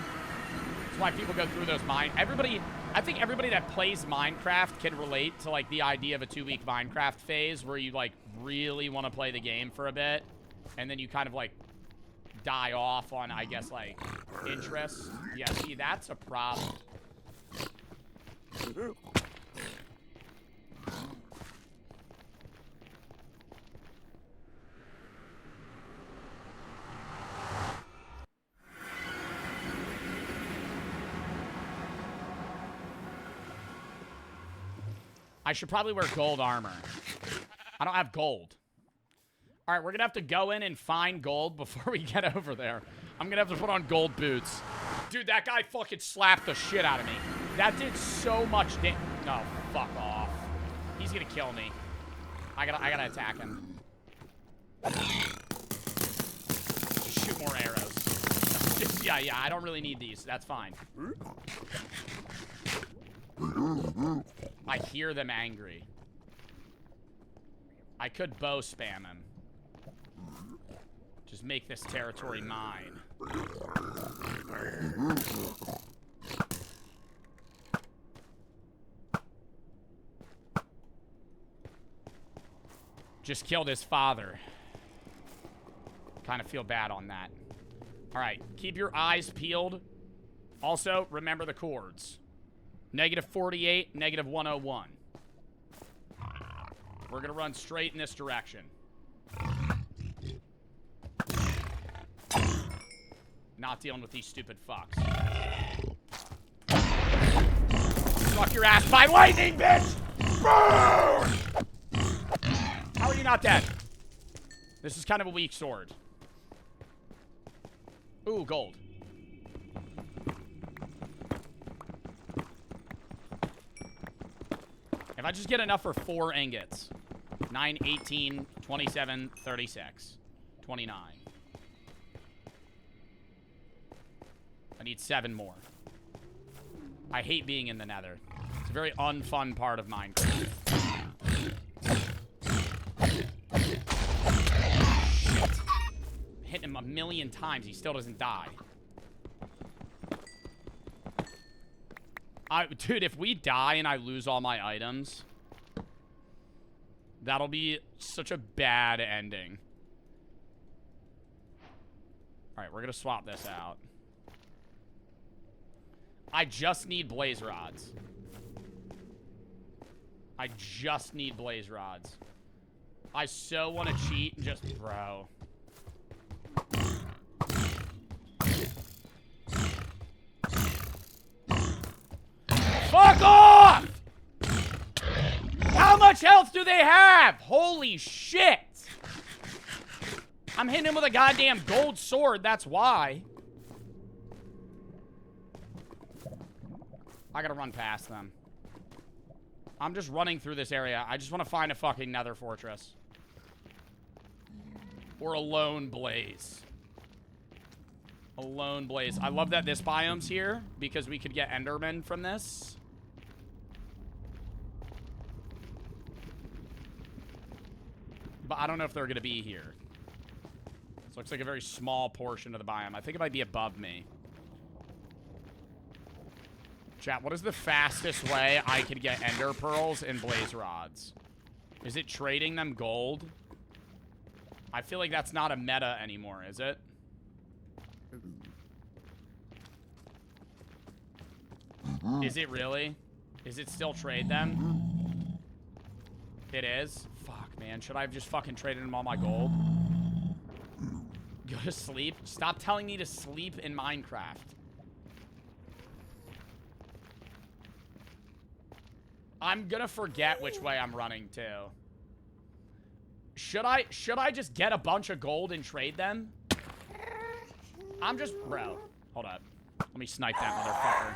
That's why people go through those I think everybody that plays Minecraft can relate to, like, the idea of a 2-week Minecraft phase where you, like, really want to play the game for a bit. And then you kind of, like, die off on, I guess, like, interest. Yeah, see, that's a problem. I should probably wear gold armor. I don't have gold. All right, we're going to have to go in and find gold before we get over there. I'm going to have to put on gold boots. Dude, that guy fucking slapped the shit out of me. That did so much damage. No, fuck off. He's going to kill me. I gotta attack him. Shoot more arrows. Yeah, I don't really need these. That's fine. I hear them angry. I could bow spam him. Just make this territory mine. Just killed his father. Kind of feel bad on that. Alright, keep your eyes peeled. Also, remember the chords. -48, -101. We're gonna run straight in this direction. Not dealing with these stupid fucks. Fuck your ass by lightning, bitch! Burn! How are you not dead? This is kind of a weak sword. Ooh, gold. If I just get enough for 4 ingots. 9, 18, 27, 36, 29. I need 7 more. I hate being in the nether. It's a very unfun part of Minecraft. Shit. Hit him a million times. He still doesn't die. Dude, if we die and I lose all my items, that'll be such a bad ending. Alright, we're gonna swap this out. I just need blaze rods. I just need blaze rods. I so want to cheat and just... Bro. Fuck off! How much health do they have? Holy shit! I'm hitting him with a goddamn gold sword, that's why. I gotta run past them. I'm just running through this area. I just want to find a fucking nether fortress. Or a lone blaze. A lone blaze. I love that this biome's here because we could get endermen from this. But I don't know if they're gonna be here. This looks like a very small portion of the biome. I think it might be above me. Chat, what is the fastest way I could get ender pearls and blaze rods? Is it trading them gold? I feel like that's not a meta anymore, is it? Is it really? Is it still trade them? It is? Fuck, man. Should I have just fucking traded them all my gold? Go to sleep? Stop telling me to sleep in Minecraft. I'm gonna forget which way I'm running to. Should I just get a bunch of gold and trade them? I'm just, bro. Hold up. Let me snipe that motherfucker.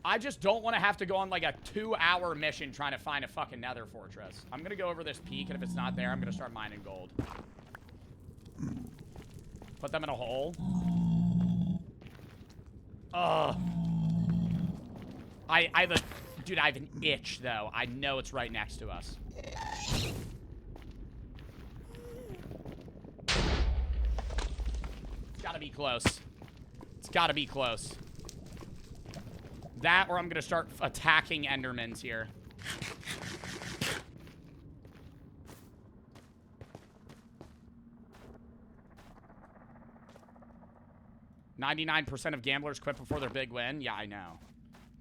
I just don't want to have to go on like a 2-hour mission trying to find a fucking nether fortress. I'm gonna go over this peak, and if it's not there, I'm gonna start mining gold. Put them in a hole. Ugh. I have a... Dude, I have an itch, though. I know it's right next to us. It's gotta be close. It's gotta be close. That, or I'm gonna start attacking endermans here. "99% of gamblers quit before their big win." Yeah, I know.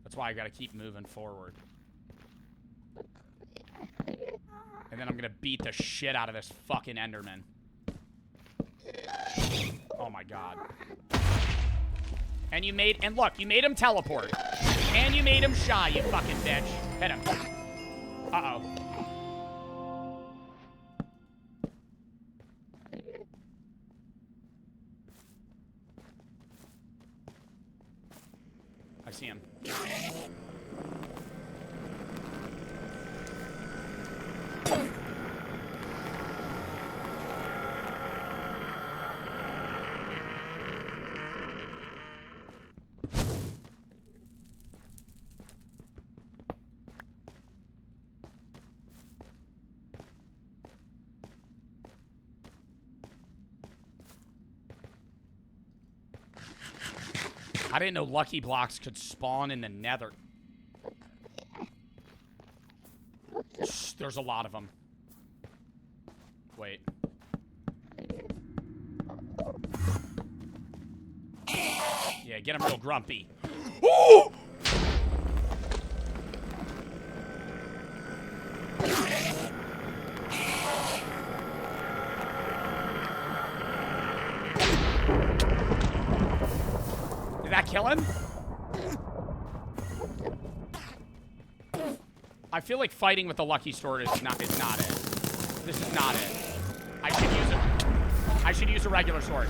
That's why I gotta keep moving forward. And then I'm gonna beat the shit out of this fucking enderman. Oh my god. And you made, and look, you made him teleport. And you made him shy, you fucking bitch. Hit him. Uh-oh. I see him. I didn't know lucky blocks could spawn in the nether. Shh, there's a lot of them. Wait. Yeah, get him real grumpy. Ooh! Did that kill him? I feel like fighting with the lucky sword is not it. This is not it. I should use a regular sword.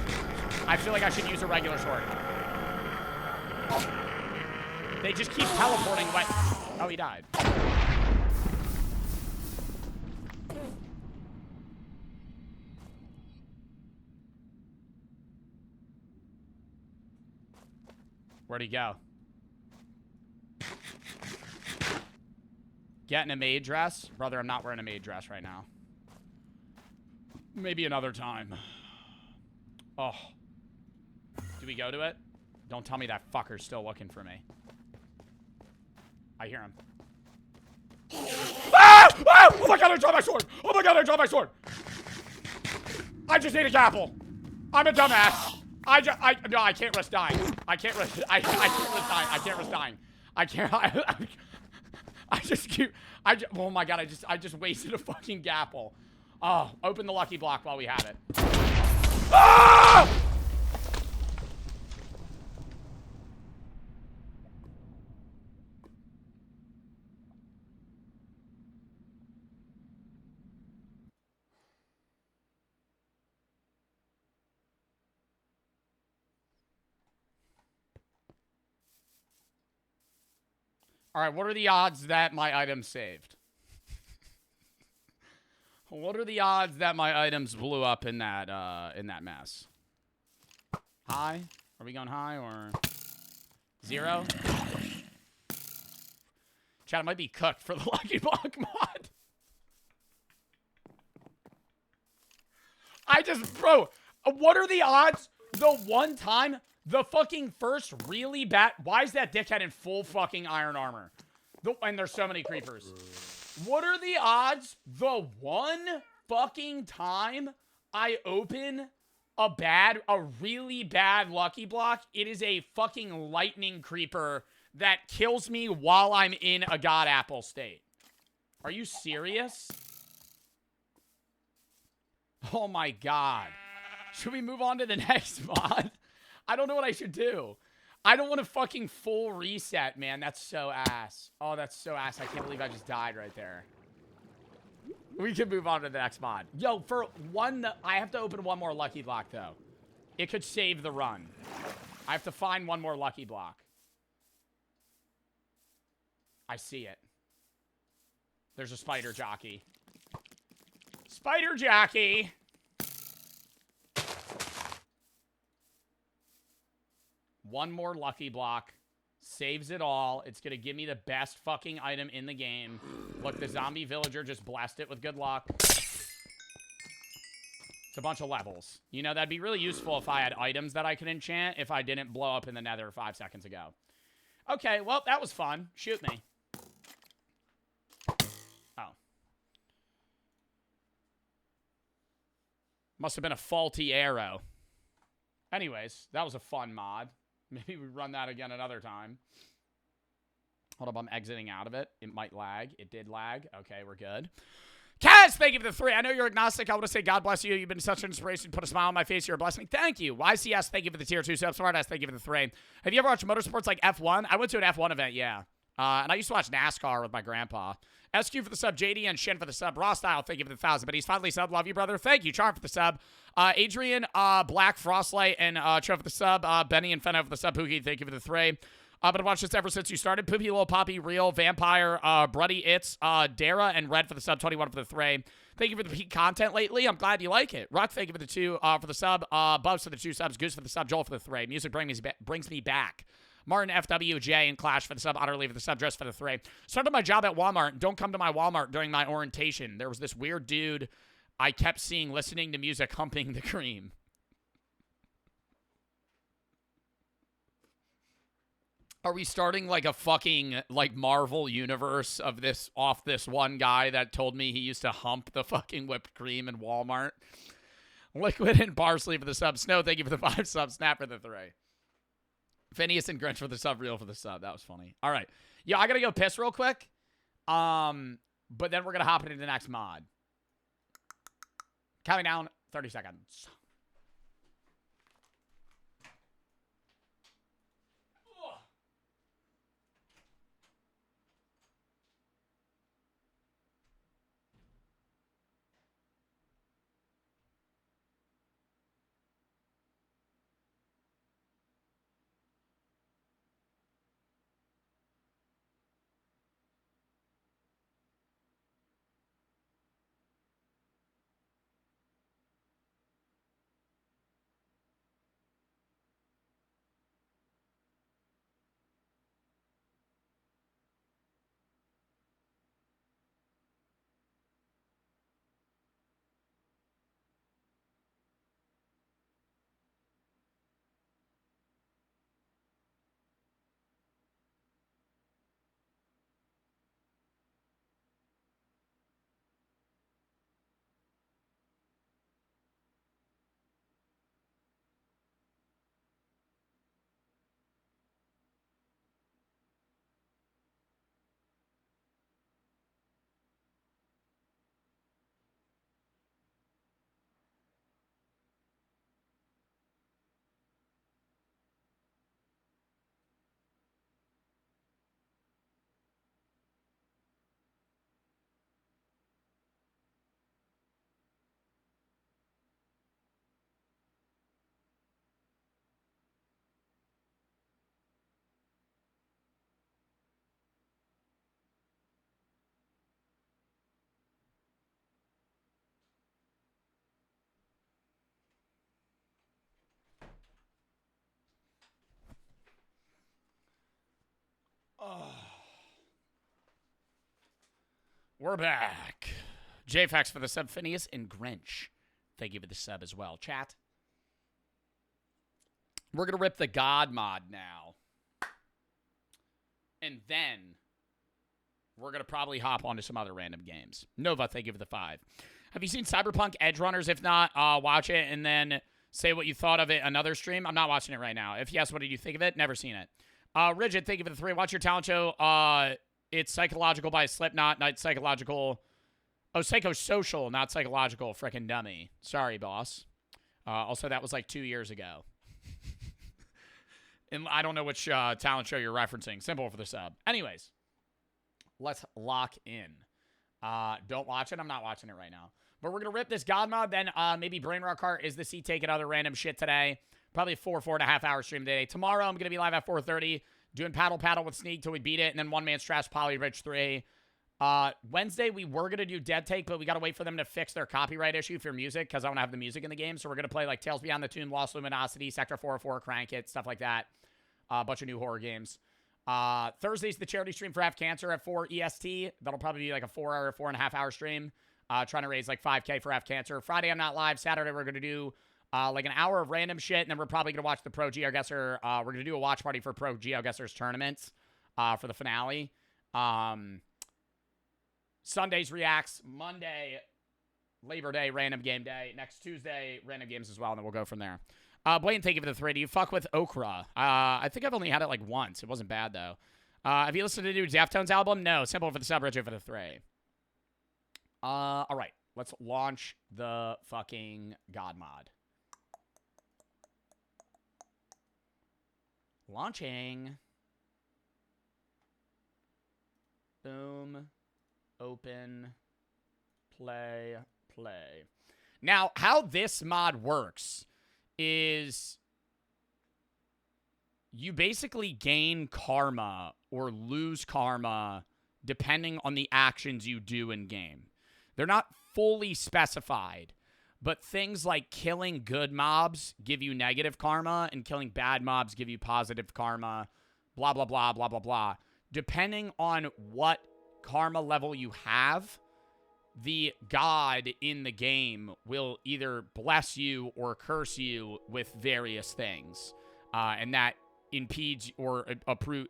I feel like I should use a regular sword. They just keep teleporting, but... Oh, he died. Where'd he go? Getting a maid dress? Brother, I'm not wearing a maid dress right now. Maybe another time. Oh. Do we go to it? Don't tell me that fucker's still looking for me. I hear him. Ah! Ah! Oh my god, I dropped my sword! Oh my god, I dropped my sword! I just ate a apple. I'm a dumbass. No, I can't risk dying. I can't risk dying. I can't risk dying. I just keep, oh my god, I just wasted a fucking gapple. Oh, open the lucky block while we have it. Ah! All right, what are the odds that my item's saved? What are the odds that my items blew up in that mess? High? Are we going high or 0? Chat, it might be cooked for the Lucky Block mod. Bro, what are the odds the one time the fucking first really bad... Why is that dickhead in full fucking iron armor? And there's so many creepers. What are the odds the one fucking time I open a really bad Lucky Block, it is a fucking lightning creeper that kills me while I'm in a god apple state? Are you serious? Oh my god. Should we move on to the next mod? I don't know what I should do. I don't want to fucking full reset, man. That's so ass. Oh, that's so ass. I can't believe I just died right there. We can move on to the next mod. Yo, for one, I have to open one more Lucky Block, though. It could save the run. I have to find one more Lucky Block. I see it. There's a spider jockey. Spider jockey! One more Lucky Block. Saves it all. It's going to give me the best fucking item in the game. Look, the zombie villager just blessed it with good luck. It's a bunch of levels. You know, that'd be really useful if I had items that I could enchant if I didn't blow up in the nether 5 seconds ago. Okay, well, that was fun. Shoot me. Oh. Must have been a faulty arrow. Anyways, that was a fun mod. Maybe we run that again another time. Hold up, I'm exiting out of it. It might lag. It did lag. Okay, we're good. Kaz, thank you for the 3. I know you're agnostic. I want to say God bless you. You've been such an inspiration. Put a smile on my face. You're a blessing. Thank you. YCS, thank you for the tier 2 sub. Smartass, thank you for the 3. Have you ever watched motorsports like F1? I went to an F1 event, yeah. And I used to watch NASCAR with my grandpa. SQ for the sub. JD and Shin for the sub. Raw Style, thank you for the 1,000. But he's finally sub. Love you, brother. Thank you. Charm for the sub. Adrian, Black, Frostlight, and Trev for the sub. Benny and Fenno for the sub. Pookie, thank you for the 3. But I've watched this ever since you started. Poopy, Little Poppy, Real, Vampire, Bruddy, It's, Dara, and Red for the sub. 21 for the 3. Thank you for the peak content lately. I'm glad you like it. Rock, thank you for the 2 for the sub. Bubs for the 2 subs. Goose for the sub. Joel for the 3. Music brings me back. Martin, FWJ, and Clash for the sub. Utterly for the sub. Dress for the 3. Started my job at Walmart. Don't come to my Walmart during my orientation. There was this weird dude I kept seeing listening to music humping the cream. Are we starting like a fucking like Marvel universe of this off this one guy that told me he used to hump the fucking whipped cream in Walmart? Liquid and Parsley for the sub. Snow, thank you for the 5 subs. Snap for the 3. Phineas and Grinch for the sub. Real for the sub. That was funny. All right. Yeah, I got to go piss real quick. But then we're going to hop into the next mod. Counting down 30 seconds. We're back. JFax for the sub. Phineas and Grinch, thank you for the sub as well. Chat. We're going to rip the God mod now. And then we're going to probably hop onto some other random games. Nova, thank you for the 5. Have you seen Cyberpunk Edge Runners? If not, watch it and then say what you thought of it another stream. I'm not watching it right now. If yes, what did you think of it? Never seen it. Rigid, thank you for the 3. Watch your talent show. It's Psychological by Slipknot, not Psychological. Oh, Psychosocial, not Psychological. Frickin' dummy. Sorry, boss. Also, that was like 2 years ago. And I don't know which talent show you're referencing. Simple for the sub. Anyways, let's lock in. Don't watch it. I'm not watching it right now. But we're going to rip this God mod. Then maybe Brain Rot Kart is the seat taking other random shit today. Probably a 4.5 hour stream today. Tomorrow, I'm going to be live at 4:30 doing Paddle with Sneak till we beat it. And then One Man's Trash Poly Rich 3. Wednesday, we were going to do Dead Take, but we got to wait for them to fix their copyright issue for music because I want to have the music in the game. So we're going to play like Tales Beyond the Tomb, Lost Luminosity, Sector 404, Crank It, stuff like that. A bunch of new horror games. Thursday's the charity stream for Have Cancer at 4 EST. That'll probably be like a 4.5 hour stream. Trying to raise like 5K for Have Cancer. Friday, I'm not live. Saturday, we're going to do like an hour of random shit, and then we're probably going to watch the Pro GeoGuessr. We're going to do a watch party for Pro GeoGuessr's tournaments for the finale. Sunday's Reacts. Monday, Labor Day, Random Game Day. Next Tuesday, Random Games as well, and then we'll go from there. Blaine, thank you for the 3. Do you fuck with Okra? I think I've only had it like once. It wasn't bad, though. Have you listened to the new Deftones album? No. Simple for the sub, Richard for the 3. All right. Let's launch the fucking God mod. Launching. Boom. Open. Play. Now, how this mod works is you basically gain karma or lose karma depending on the actions you do in game. They're not fully specified, but things like killing good mobs give you negative karma and killing bad mobs give you positive karma, blah, blah, blah, blah, blah, blah. Depending on what karma level you have, the god in the game will either bless you or curse you with various things. And that impedes or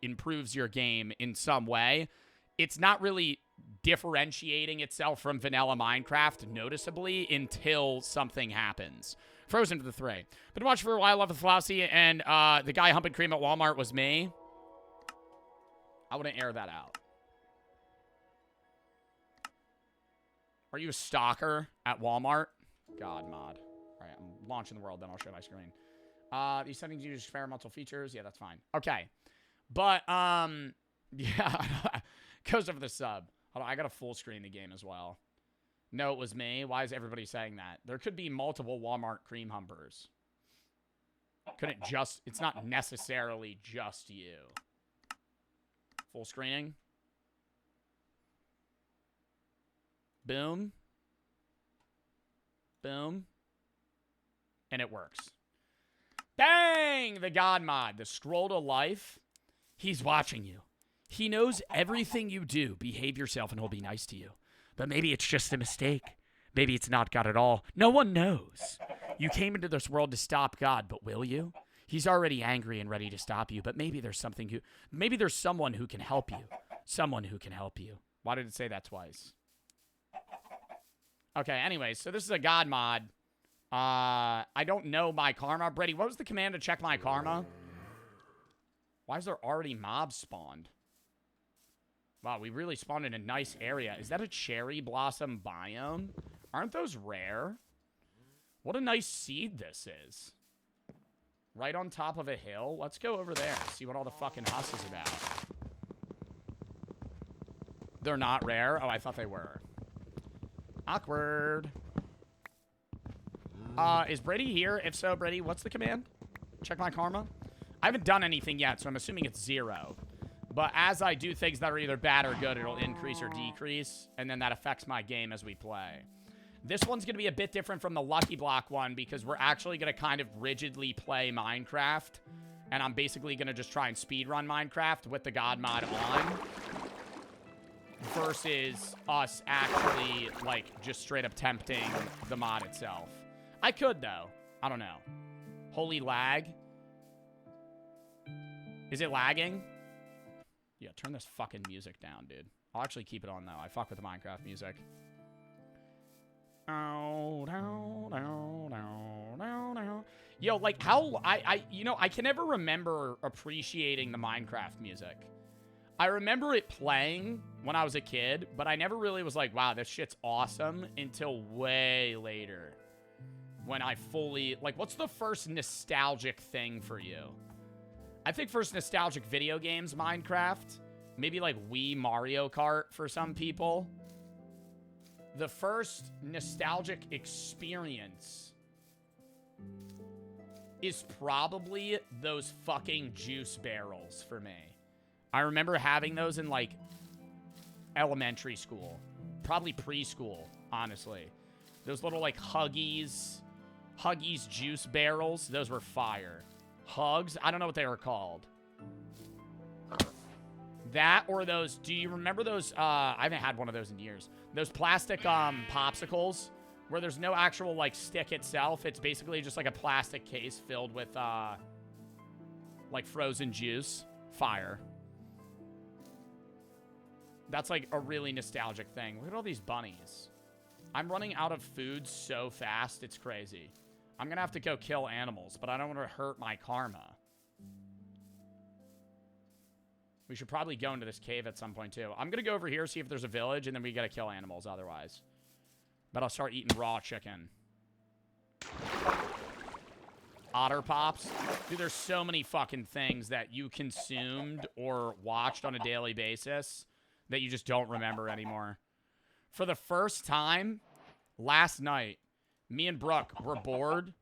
improves your game in some way. It's not really differentiating itself from vanilla Minecraft noticeably until something happens. Frozen for the 3. Been watching for a while, love with Flossie, and the guy humping cream at Walmart was me. I wouldn't air that out. Are you a stalker at Walmart? God mod. All right, I'm launching the world, then I'll show my screen. These settings use experimental features. Yeah, that's fine. Okay. But, yeah. Goes over the sub. Hold on, I got to full screen the game as well. No, it was me. Why is everybody saying that? There could be multiple Walmart cream humpers. Couldn't just... It's not necessarily just you. Full screening. Boom. Boom. And it works. Bang! The God mod. The scroll to life. He's watching you. He knows everything you do. Behave yourself and he'll be nice to you. But maybe it's just a mistake. Maybe it's not God at all. No one knows. You came into this world to stop God, but will you? He's already angry and ready to stop you, but maybe there's maybe there's someone who can help you. Someone who can help you. Why did it say that twice? Okay, anyways, so this is a God mod. I don't know my karma. Brady, what was the command to check my karma? Why is there already mobs spawned? Wow, we really spawned in a nice area. Is that a cherry blossom biome? Aren't those rare? What a nice seed this is. Right on top of a hill. Let's go over there and see what all the fucking huss is about. They're not rare? Oh, I thought they were. Awkward. Is Brady here? If so, Brady, what's the command? Check my karma. I haven't done anything yet, so I'm assuming it's 0. But as I do things that are either bad or good, it'll increase or decrease, and then that affects my game as we play. This one's going to be a bit different from the Lucky Block one because we're actually going to kind of rigidly play Minecraft, and I'm basically going to just try and speedrun Minecraft with the God mod on. versus us actually, like, just straight up tempting the mod itself. I could, though. I don't know. Holy lag. Is it lagging? Yeah, turn this fucking music down, dude. I'll actually keep it on, though. I fuck with the Minecraft music. Yo, like, how... you know, I can never remember appreciating the Minecraft music. I remember it playing when I was a kid, but I never really was like, wow, this shit's awesome until way later. When I fully... Like, what's the first nostalgic thing for you? I think first nostalgic video games, Minecraft. Maybe, like, Wii Mario Kart for some people. The first nostalgic experience is probably those fucking juice barrels for me. I remember having those in, like, elementary school. Probably preschool, honestly. Those little, like, Huggies juice barrels. Those were fire. Hugs? I don't know what they were called. That or those... Do you remember those... I haven't had one of those in years. Those plastic popsicles where there's no actual, like, stick itself. It's basically just, like, a plastic case filled with, like, frozen juice. Fire. That's, like, a really nostalgic thing. Look at all these bunnies. I'm running out of food so fast, it's crazy. I'm gonna have to go kill animals, but I don't want to hurt my karma. We should probably go into this cave at some point, too. I'm gonna go over here, see if there's a village, and then we gotta kill animals otherwise. But I'll start eating raw chicken. Otter Pops. Dude, there's so many fucking things that you consumed or watched on a daily basis that you just don't remember anymore. For the first time, last night, me and Brooke were bored.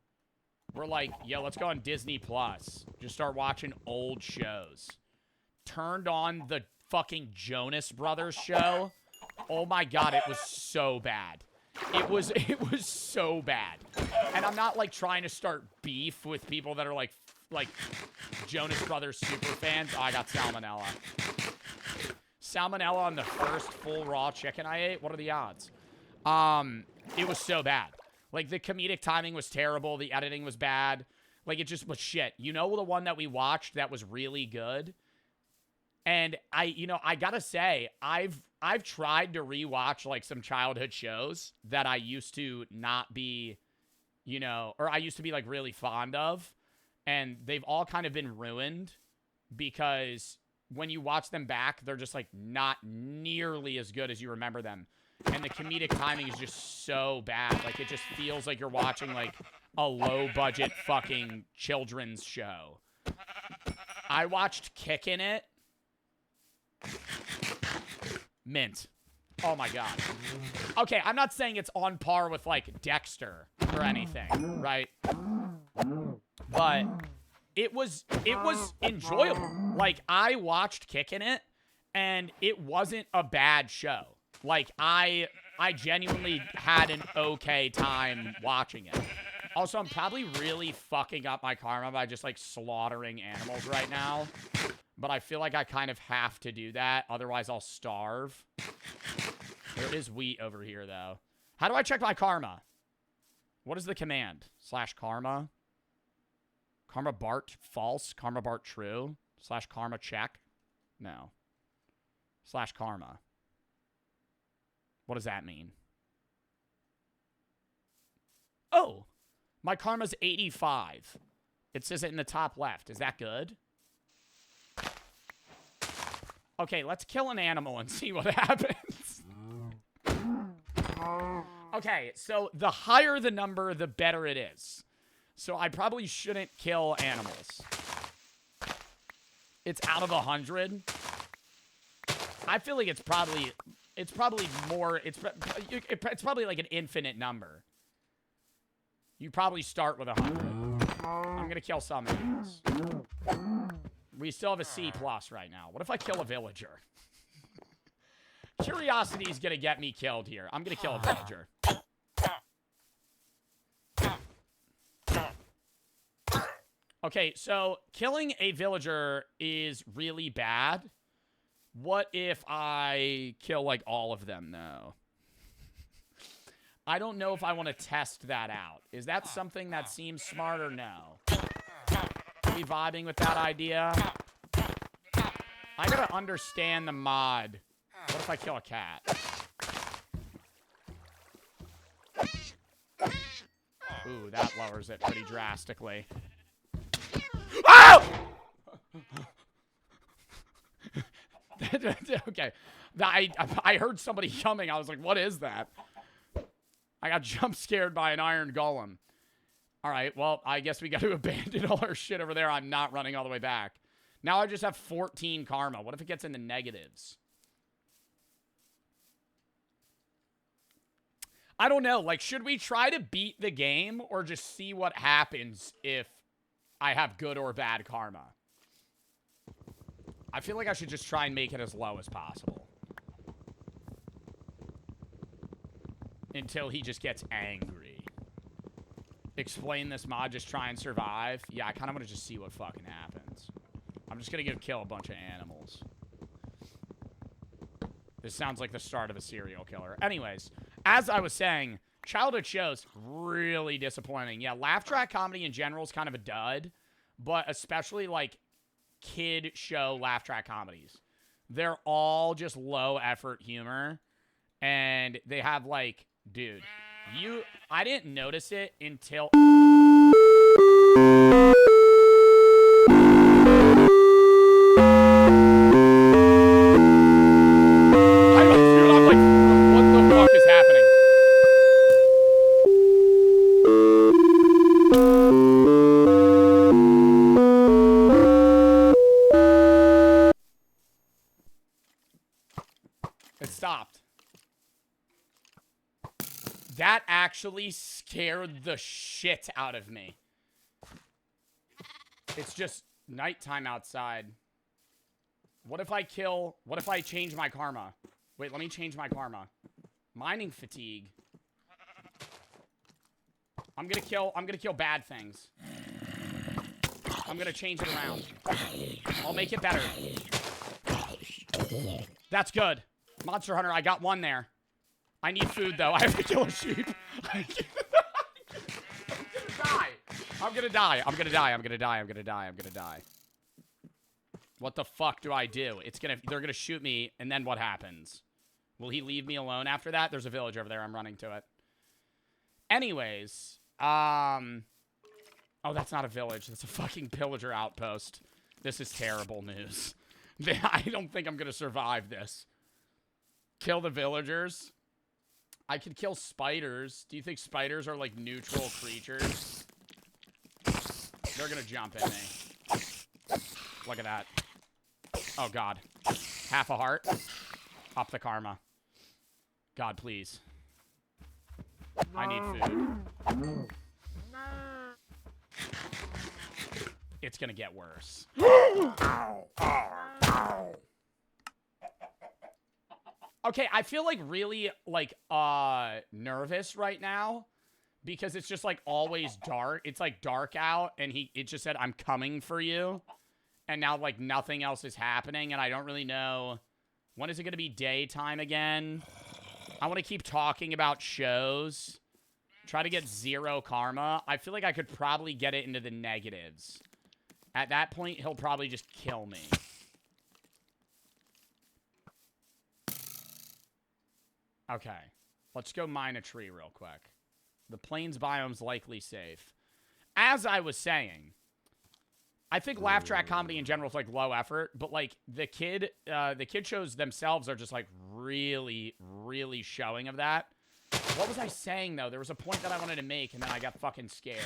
We're like, yo, let's go on Disney Plus. Just start watching old shows. Turned on the fucking Jonas Brothers show. Oh my god, it was so bad. It was so bad. And I'm not, like, trying to start beef with people that are, like Jonas Brothers super fans. Oh, I got salmonella. Salmonella on the first full raw chicken I ate? What are the odds? It was so bad. Like, the comedic timing was terrible. The editing was bad. Like, it just was shit. You know the one that we watched that was really good? And I gotta say, I've tried to rewatch, like, some childhood shows that I used to not be, or I used to be, like, really fond of. And they've all kind of been ruined because when you watch them back, they're just, like, not nearly as good as you remember them. And the comedic timing is just so bad. Like, it just feels like you're watching, like, a low-budget fucking children's show. I watched Kickin' It. Mint. Oh, my God. Okay, I'm not saying it's on par with, like, Dexter or anything, right? But it was enjoyable. Like, I watched Kickin' It, and it wasn't a bad show. Like, I genuinely had an okay time watching it. Also, I'm probably really fucking up my karma by just, like, slaughtering animals right now. But I feel like I kind of have to do that. Otherwise, I'll starve. There is wheat over here, though. How do I check my karma? What is the command? /karma? Karma Bart false? Karma Bart true? /karma check? No. /karma. What does that mean? Oh! My karma's 85. It says it in the top left. Is that good? Okay, let's kill an animal and see what happens. Okay, so the higher the number, the better it is. So I probably shouldn't kill animals. It's out of 100. I feel like it's probably more. It's probably like an infinite number. You probably start with 100. I'm gonna kill some animals. We still have a C+ right now. What if I kill a villager? Curiosity's gonna get me killed here. I'm gonna kill a villager. Okay, so killing a villager is really bad What if I kill, like, all of them, though? I don't know if I want to test that out. Is that something that seems smart or no? Are we vibing with that idea? I gotta understand the mod. What if I kill a cat? Ooh, that lowers it pretty drastically. Oh! Okay. I heard somebody coming. I was like, what is that? I got jump scared by an iron golem. All right, well, I guess we got to abandon all our shit over there. I'm not running all the way back. Now I just have 14 karma. What if it gets in the negatives? I don't know. Like, should we try to beat the game or just see what happens if I have good or bad karma? I feel like I should just try and make it as low as possible. Until he just gets angry. Explain this mod, just try and survive. Yeah, I kind of want to just see what fucking happens. I'm just going to go kill a bunch of animals. This sounds like the start of a serial killer. Anyways, as I was saying, childhood shows, really disappointing. Yeah, laugh track comedy in general is kind of a dud. But especially, like, kid show laugh track comedies. They're all just low-effort humor. And they have, like... Dude, I didn't notice it until... Dude, I'm like, what the fuck is happening? It stopped. That actually scared the shit out of me. It's just nighttime outside. What if I change my karma? Wait, let me change my karma. Mining fatigue. I'm gonna kill bad things. I'm gonna change it around. I'll make it better. That's good. Monster Hunter, I got one there. I need food, though. I have to kill a sheep. I'm gonna die. I'm gonna die. What the fuck do I do? They're gonna shoot me, and then what happens? Will he leave me alone after that? There's a village over there. I'm running to it. Anyways, oh, that's not a village. That's a fucking pillager outpost. This is terrible news. I don't think I'm gonna survive this. Kill the villagers. I could kill spiders. Do you think spiders are, like, neutral creatures? They're gonna jump at me. Look at that. Oh, God. Half a heart. Up the karma. God, please. I need food. It's gonna get worse. Okay, I feel like really, like, nervous right now because it's just, like, always dark. It's, like, dark out, and it just said, I'm coming for you. And now, like, nothing else is happening, and I don't really know. When is it going to be daytime again? I want to keep talking about shows. Try to get 0 karma. I feel like I could probably get it into the negatives. At that point, he'll probably just kill me. Okay, let's go mine a tree real quick. The plains biome's likely safe. As I was saying, I think laugh track comedy in general is, like, low effort, but, like, the kid shows themselves are just, like, really, really showing of that. What was I saying, though? There was a point that I wanted to make, and then I got fucking scared.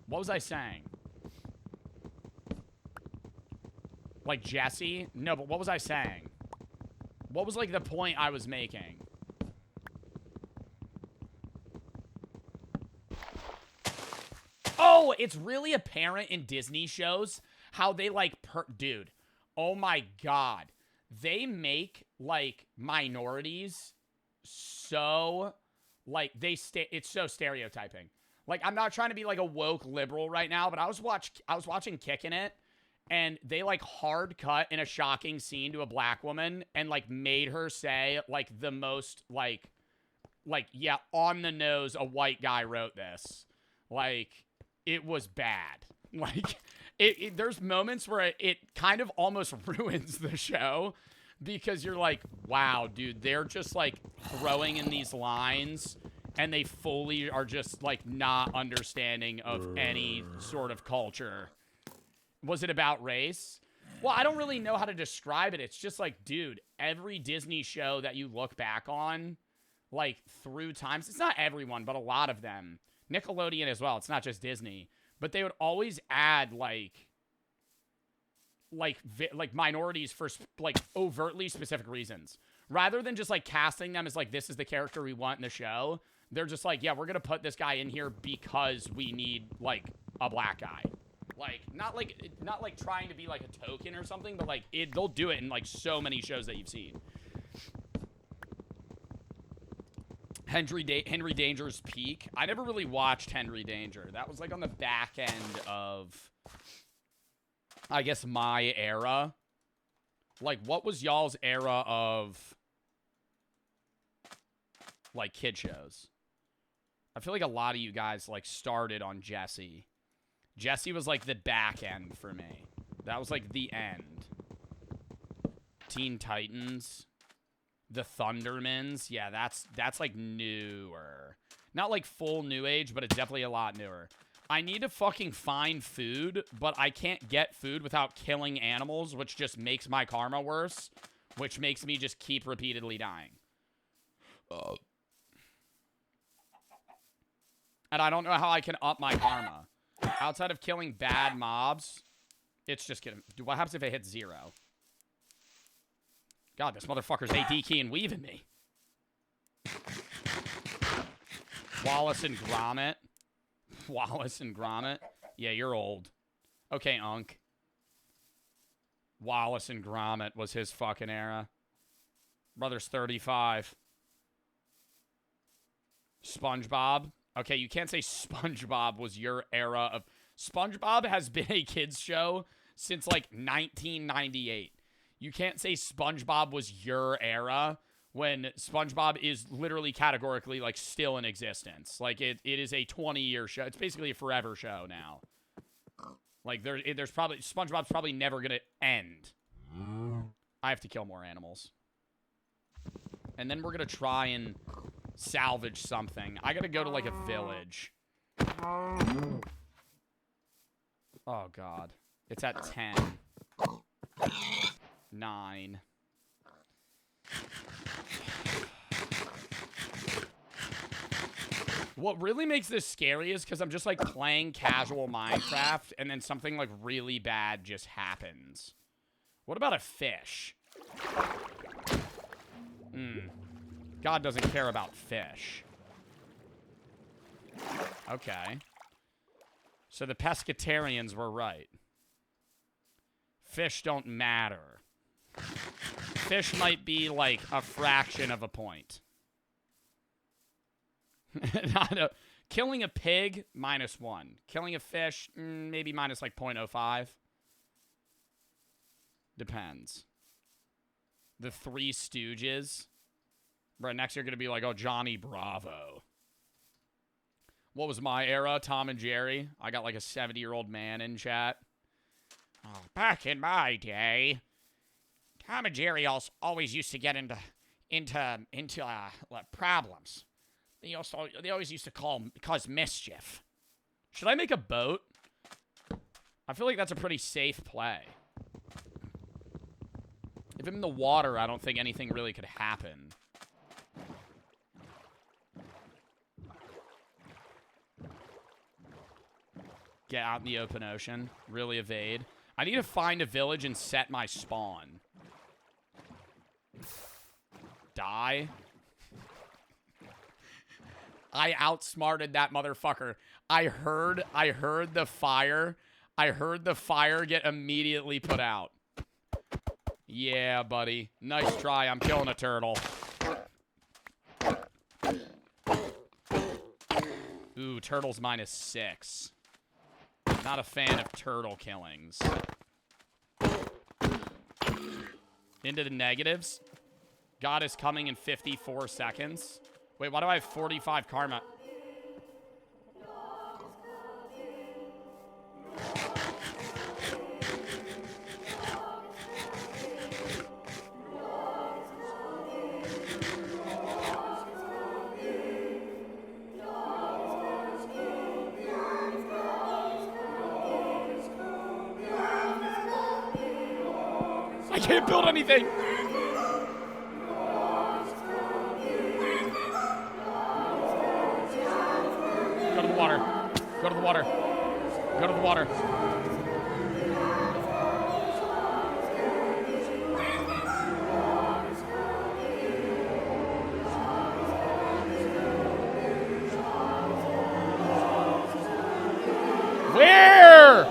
What was I saying? Like, Jesse? No, but what was I saying? What was, like, the point I was making? Oh, it's really apparent in Disney shows how they, like, dude, oh my God. They make, like, minorities so, like, it's so stereotyping. Like, I'm not trying to be, like, a woke liberal right now, but I was watching Kickin' It, and they like hard cut in a shocking scene to a black woman and like made her say like the most like yeah, on the nose a white guy wrote this. Like it was bad. Like there's moments where it kind of almost ruins the show because you're like, wow, dude, they're just like throwing in these lines and they fully are just like not understanding of any sort of culture. Was it about race? Well, I don't really know how to describe it. It's just like, dude, every Disney show that you look back on, like, through times, it's not everyone, but a lot of them. Nickelodeon as well. It's not just Disney. But they would always add, like minorities for, like, overtly specific reasons. Rather than just, like, casting them as, like, this is the character we want in the show, they're just like, yeah, we're going to put this guy in here because we need, like, a black guy. Like, not like trying to be like a token or something, but like they'll do it in like so many shows that you've seen. Henry Danger's Peak. I never really watched Henry Danger. That was like on the back end of, I guess, my era. Like, what was y'all's era of like kid shows? I feel like a lot of you guys like started on Jessie. Jessie was like the back end for me. That was like the end. Teen Titans. The Thundermans. Yeah, that's like newer. Not like full new age, but it's definitely a lot newer. I need to fucking find food, but I can't get food without killing animals, which just makes my karma worse, which makes me just keep repeatedly dying. And I don't know how I can up my karma. Outside of killing bad mobs, it's just gonna... What happens if it hits 0? God, this motherfucker's AD key and weaving me. Wallace and Gromit. Wallace and Gromit. Yeah, you're old. Okay, Unk. Wallace and Gromit was his fucking era. Brother's 35. SpongeBob. Okay, you can't say SpongeBob was your era of... SpongeBob has been a kids show since, like, 1998. You can't say SpongeBob was your era when SpongeBob is literally categorically, like, still in existence. Like, it is a 20-year show. It's basically a forever show now. Like, there's probably... SpongeBob's probably never gonna end. I have to kill more animals. And then we're gonna try and... salvage something. I gotta go to like a village. Oh god. It's at 10. 9. What really makes this scary is because I'm just like playing casual Minecraft and then something like really bad just happens. What about a fish? God doesn't care about fish. Okay. So the pescatarians were right. Fish don't matter. Fish might be like a fraction of a point. Killing a pig, -1. Killing a fish, maybe minus like 0.05. Depends. The Three Stooges. Right, next you're going to be like, oh, Johnny Bravo. What was my era? Tom and Jerry. I got like a 70-year-old man in chat. Oh, back in my day, Tom and Jerry always used to get into problems. They always used to cause mischief. Should I make a boat? I feel like that's a pretty safe play. If I'm in the water, I don't think anything really could happen. Get out in the open ocean. Really evade. I need to find a village and set my spawn. Die. I outsmarted that motherfucker. I heard the fire. I heard the fire get immediately put out. Yeah, buddy. Nice try. I'm killing a turtle. Ooh, turtle's -6. Not a fan of turtle killings. Into the negatives. God is coming in 54 seconds. Wait, why do I have 45 karma? I can't build anything. Go to the water. Go to the water. Go to the water. Where?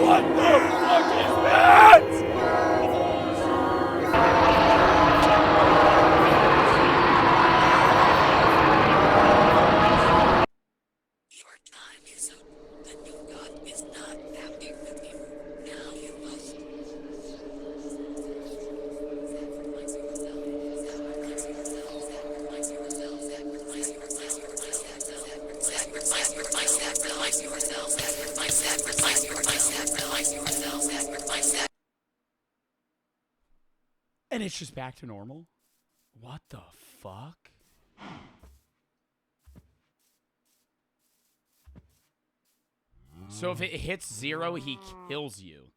What the fuck is that? Your time is up. The new god is not happy with you. Now you must sacrifice yourself. Sacrifice yourself. Sacrifice yourself. Sacrifice yourself. Sacrifice yourself. Sacrifice yourself. Sacrifice. And it's just back to normal? What the fuck? So if it hits 0, he kills you.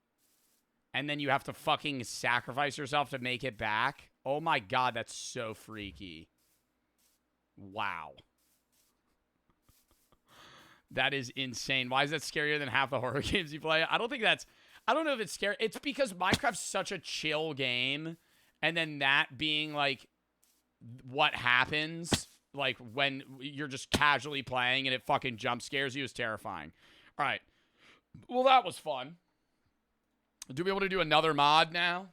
And then you have to fucking sacrifice yourself to make it back? Oh my god, that's so freaky. Wow. That is insane. Why is that scarier than half the horror games you play? I don't know if it's scary. It's because Minecraft's such a chill game. And then that being, like, what happens, like, when you're just casually playing and it fucking jump scares you is terrifying. All right. Well, that was fun. Do we want to do another mod now?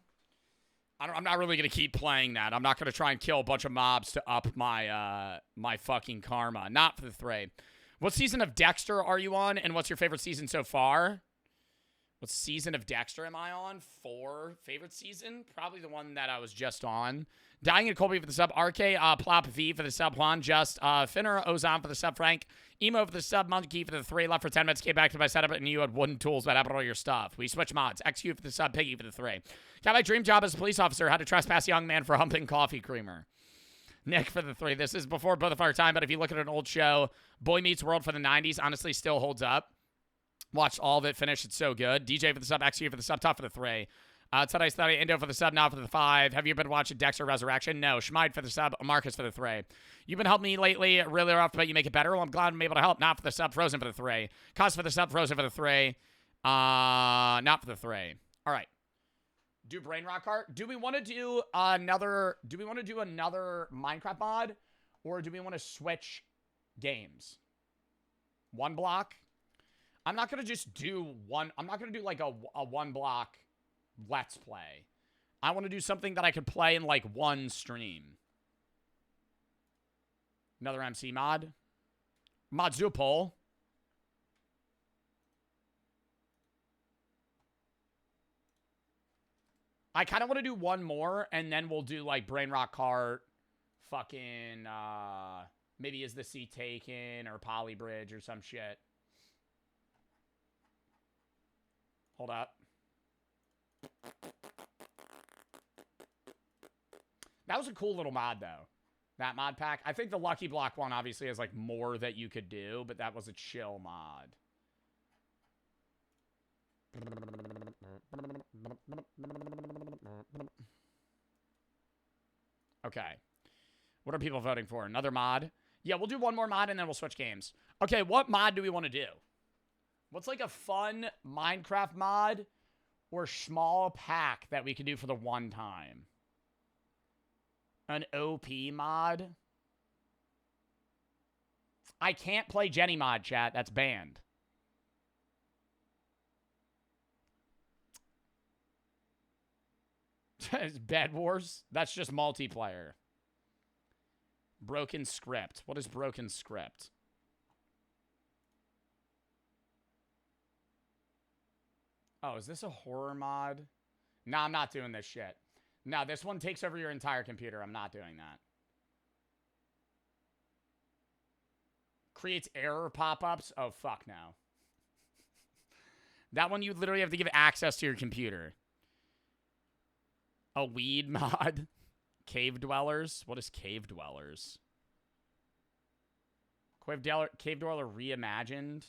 I'm not really going to keep playing that. I'm not going to try and kill a bunch of mobs to up my my fucking karma. Not for the Thray. What season of Dexter are you on, and what's your favorite season so far? What season of Dexter am I on? 4 favorite season? Probably the one that I was just on. Dying at Colby for the sub. RK, Plop V for the sub. Juan, Just, Finner, Ozan for the sub. Frank, Emo for the sub. Monkey for the 3. Left for 10 minutes. Came back to my setup, and you had wooden tools that happened all your stuff. We switch mods. XQ for the sub. Piggy for the 3. Got my dream job as a police officer. How to trespass a young man for humping coffee creamer. Nick for the 3. This is before both of our time, but if you look at an old show, Boy Meets World for the 90s, honestly still holds up. Watched all of it, finished. It's so good. DJ for the sub, XQ for the sub, Tough for the 3. Today study, Indo for the sub, now for the 5. Have you been watching Dexter Resurrection? No. Schmide for the sub, Marcus for the 3. You've been helping me lately, really rough, but you make it better. Well, I'm glad I'm able to help. Not for the sub, Frozen for the 3. Cost for the sub, Frozen for the 3. Not for the 3. All right. Do Brain Rot Kart. Do we want to do another Minecraft mod, or do we want to switch games? One block. I'm not going to just do one. I'm not going to do like a one block let's play. I want to do something that I could play in like one stream. Another MC mod. Mods do a poll. I kind of want to do one more, and then we'll do like Brain Rot Kart, fucking, maybe Is the Sea Taken, or Poly Bridge, or some shit. Hold up. That was a cool little mod, though. That mod pack. I think the Lucky Block one obviously has, like, more that you could do, but that was a chill mod. Okay. What are people voting for? Another mod? Yeah, we'll do one more mod, and then we'll switch games. Okay, what mod do we want to do? What's like a fun Minecraft mod or small pack that we could do for the one time? An OP mod? I can't play Jenny mod, chat. That's banned. Bed Wars? That's just multiplayer. Broken script. What is broken script? Oh, is this a horror mod? No, I'm not doing this shit. No, this one takes over your entire computer. I'm not doing that. Creates error pop-ups? Oh, fuck no. That one you literally have to give access to your computer. A weed mod? Cave Dwellers? What is Cave Dwellers? Cave Dweller Reimagined?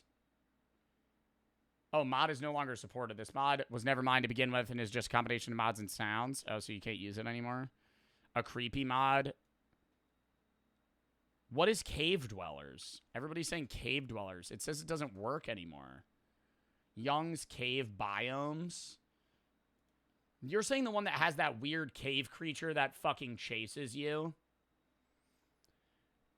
Oh, mod is no longer supported. This mod was never mine to begin with and is just a combination of mods and sounds. Oh, so you can't use it anymore? A creepy mod? What is Cave Dwellers? Everybody's saying Cave Dwellers. It says it doesn't work anymore. Young's Cave Biomes? You're saying the one that has that weird cave creature that fucking chases you?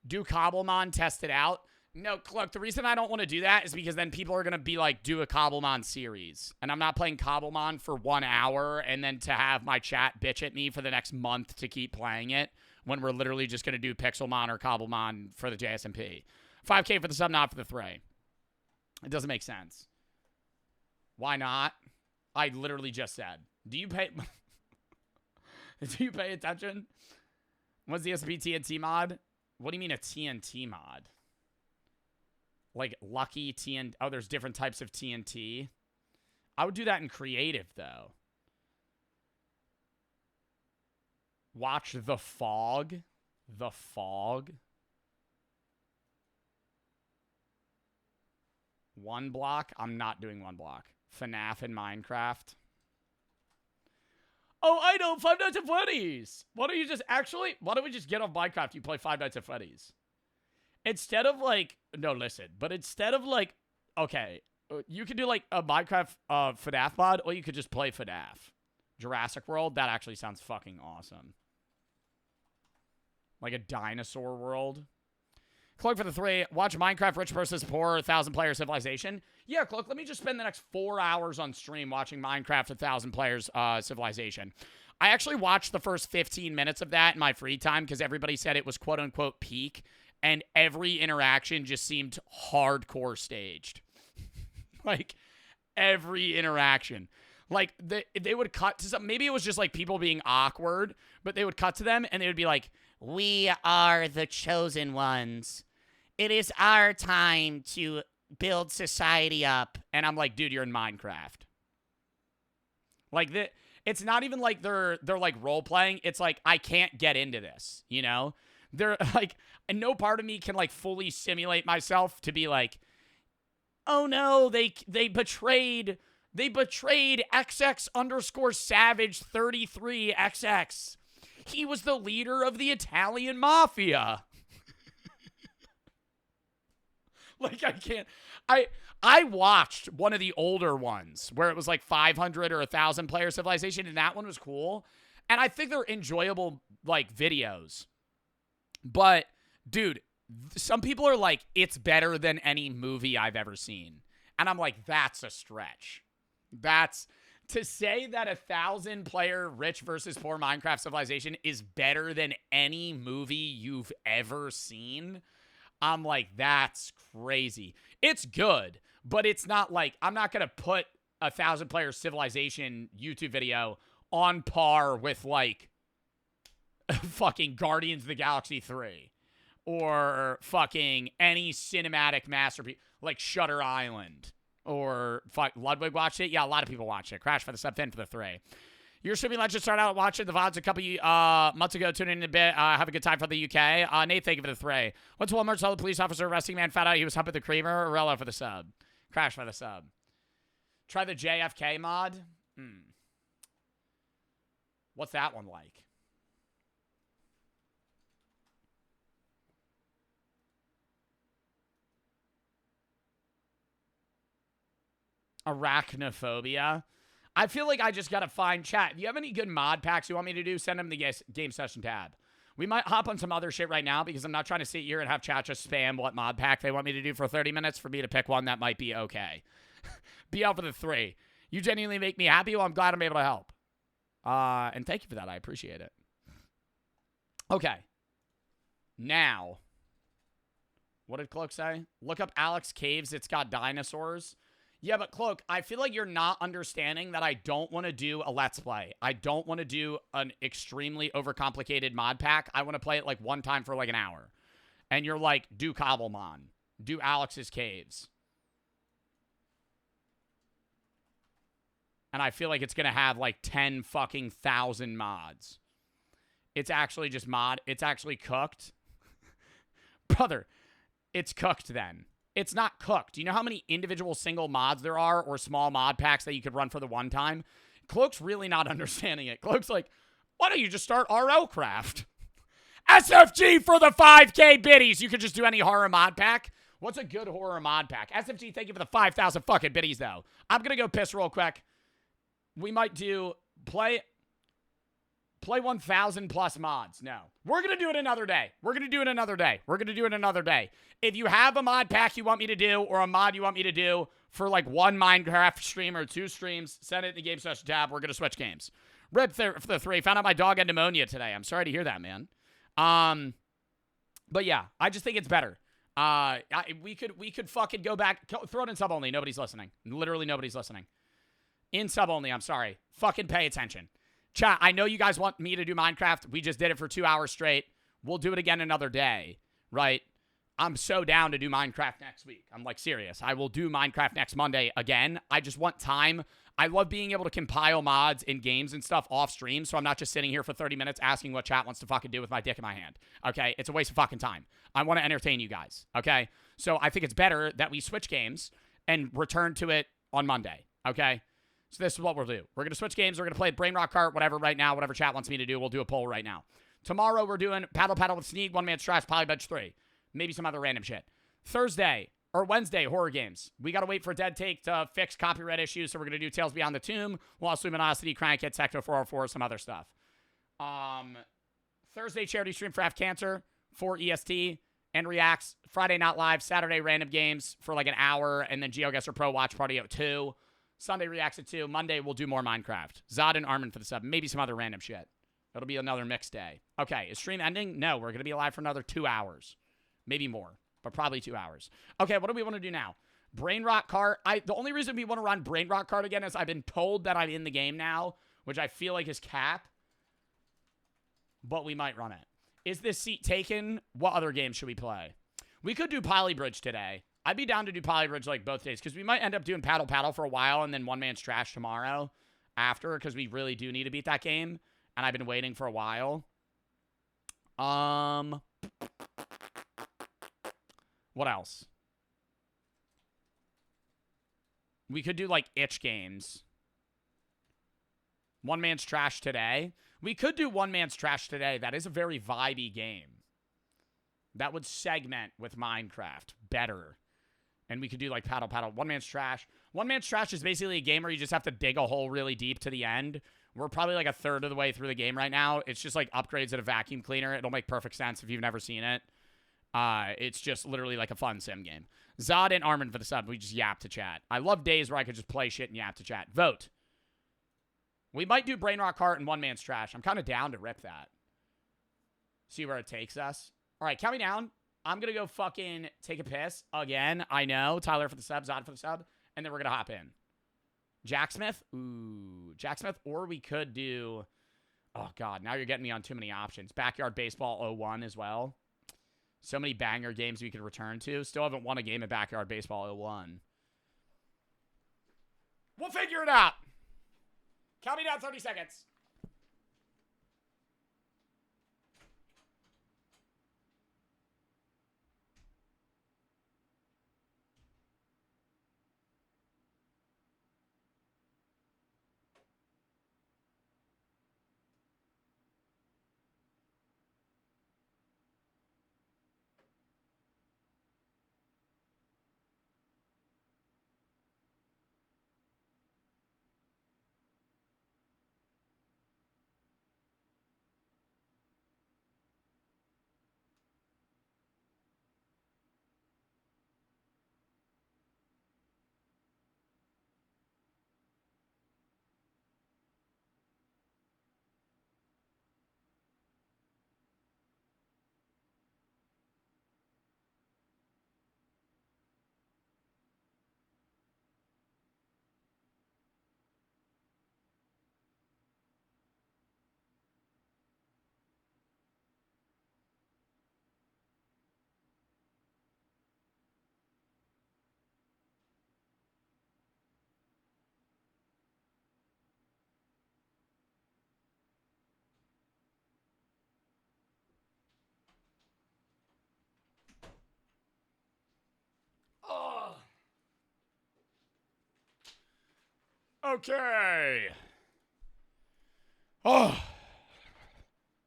Do Cobblemon test it out? No, look, the reason I don't want to do that is because then people are going to be like, do a Cobblemon series. And I'm not playing Cobblemon for 1 hour and then to have my chat bitch at me for the next month to keep playing it when we're literally just going to do Pixelmon or Cobblemon for the JSMP. 5K for the sub, not for the 3. It doesn't make sense. Why not? I literally just said. Do you pay... Do you pay attention? What's the SP TNT mod? What do you mean a TNT mod? Like Lucky TNT. Oh, there's different types of TNT. I would do that in creative, though. Watch The Fog. The Fog. One block. I'm not doing one block. FNAF and Minecraft. Oh, I know. Five Nights at Freddy's. Why don't you just actually... Why don't we just get off Minecraft? You play Five Nights at Freddy's. Instead of like... No, listen. But instead of like... Okay. You could do like a Minecraft FNAF mod. Or you could just play FNAF. Jurassic World. That actually sounds fucking awesome. Like a dinosaur world. Cloak for the 3. Watch Minecraft Rich versus Poor 1,000-player Civilization. Yeah, Cloak, let me just spend the next 4 hours on stream watching Minecraft 1,000 players Civilization. I actually watched the first 15 minutes of that in my free time because everybody said it was quote-unquote peak, and every interaction just seemed hardcore staged. Like, every interaction. Like, they would cut to some... Maybe it was just, like, people being awkward, but they would cut to them, and they would be like, "We are the chosen ones. It is our time to build society up." And I'm like, dude, you're in Minecraft. Like, it's not even like they're like role-playing. It's like, I can't get into this, you know? They're like, and no part of me can like fully simulate myself to be like, oh no, they betrayed XX_Savage33XX. He was the leader of the Italian mafia. Like, I can't. I watched one of the older ones where it was like 500 or 1,000 player Civilization, and that one was cool. And I think they're enjoyable, like, videos. But, dude, some people are like, it's better than any movie I've ever seen. And I'm like, that's a stretch. That's... To say that 1,000-player Rich versus Poor Minecraft Civilization is better than any movie you've ever seen, I'm like, that's crazy. It's good, but it's not like, I'm not going to put 1,000-player Civilization YouTube video on par with, like, fucking Guardians of the Galaxy 3 or fucking any cinematic masterpiece, like Shutter Island. Or Ludwig watched it? Yeah, a lot of people watched it. Crash for the sub, 10 for the 3. Your streaming legend started out watching the VODs a couple months ago. Tuning in a bit. Have a good time for the UK. Nate, thank you for the 3. Went to Walmart, saw the police officer arresting man, found out he was humping the creamer. Arella for the sub. Crash for the sub. Try the JFK mod. What's that one like? Arachnophobia. I feel like I just gotta find chat. If you have any good mod packs you want me to do, send them to the game session tab. We might hop on some other shit right now because I'm not trying to sit here and have chat just spam what mod pack they want me to do for 30 minutes for me to pick one that might be okay. Be out for the 3. You genuinely make me happy. Well, I'm glad I'm able to help. And thank you for that. I appreciate it. Okay. Now, what did Cloak say? Look up Alex Caves. It's got dinosaurs. Yeah, but Cloak, I feel like you're not understanding that I don't want to do a Let's Play. I don't want to do an extremely overcomplicated mod pack. I want to play it like one time for like an hour. And you're like, do Cobblemon. Do Alex's Caves. And I feel like it's going to have like 10 fucking thousand mods. It's actually just mod. It's actually cooked. Brother, it's cooked then. It's not cooked. Do you know how many individual single mods there are or small mod packs that you could run for the one time? Cloak's really not understanding it. Cloak's like, why don't you just start RL Craft? SFG for the 5K biddies. You could just do any horror mod pack. What's a good horror mod pack? SFG, thank you for the 5,000 fucking biddies, though. I'm going to go piss real quick. We might do play 1,000 plus mods. No. We're going to do it another day. We're going to do it another day. We're going to do it another day. If you have a mod pack you want me to do or a mod you want me to do for like one Minecraft stream or 2 streams, send it in the game session tab. We're going to switch games. Rip for the 3. Found out my dog had pneumonia today. I'm sorry to hear that, man. But yeah, I just think it's better. We could fucking go back. Throw it in sub only. Nobody's listening. Literally nobody's listening. In sub only, I'm sorry. Fucking pay attention. Chat, I know you guys want me to do Minecraft. We just did it for 2 hours straight. We'll do it again another day, right? I'm so down to do Minecraft next week. I'm like serious. I will do Minecraft next Monday again. I just want time. I love being able to compile mods in games and stuff off stream, so I'm not just sitting here for 30 minutes asking what chat wants to fucking do with my dick in my hand, okay? It's a waste of fucking time. I want to entertain you guys, okay? So I think it's better that we switch games and return to it on Monday, okay? So this is what we'll do. We're going to switch games. We're going to play Brain Rot Kart, whatever right now, whatever chat wants me to do. We'll do a poll right now. Tomorrow we're doing Paddle with Sneak, One Man Trash, Polybench 3. Maybe some other random shit. Thursday or Wednesday, horror games. We got to wait for Dead Take to fix copyright issues, so we're going to do Tales Beyond the Tomb, Lost Luminosity, Crank It, Sector 404, some other stuff. Thursday, charity stream for F Cancer, for EST, and Reacts. Friday, not live. Saturday, random games for like an hour, and then GeoGuessr Pro Watch Party at 2. Sunday, Reacts at 2. Monday, we'll do more Minecraft. Zod and Armin for the sub. Maybe some other random shit. It'll be another mixed day. Okay, is stream ending? No, we're going to be live for another 2 hours. Maybe more, but probably 2 hours. Okay, what do we want to do now? Brain Rot Kart. The only reason we want to run Brain Rot Kart again is I've been told that I'm in the game now, which I feel like is cap, but we might run it. Is this seat taken? What other game should we play? We could do Polybridge today. I'd be down to do Polybridge like both days because we might end up doing Paddle for a while and then One Man's Trash tomorrow after because we really do need to beat that game, and I've been waiting for a while. What else? We could do, like, itch games. One Man's Trash today. We could do One Man's Trash today. That is a very vibey game. That would segment with Minecraft better. And we could do, like, Paddle. One Man's Trash. One Man's Trash is basically a game where you just have to dig a hole really deep to the end. We're probably, like, a third of the way through the game right now. It's just, like, upgrades at a vacuum cleaner. It'll make perfect sense if you've never seen it. It's just literally like a fun sim game. Zod and Armin for the sub. We just yap to chat. I love days where I could just play shit and yap to chat. Vote. We might do Brain Rot Kart and One Man's Trash. I'm kind of down to rip that. See where it takes us. All right, count me down. I'm going to go fucking take a piss again. I know. Tyler for the sub. Zod for the sub. And then we're going to hop in. Jacksmith. Ooh. Jacksmith. Or we could do... Oh, God. Now you're getting me on too many options. Backyard Baseball 01 as well. So many banger games we could return to. Still haven't won a game at Backyard Baseball 01. We'll figure it out. Count me down 30 seconds. Okay. Oh.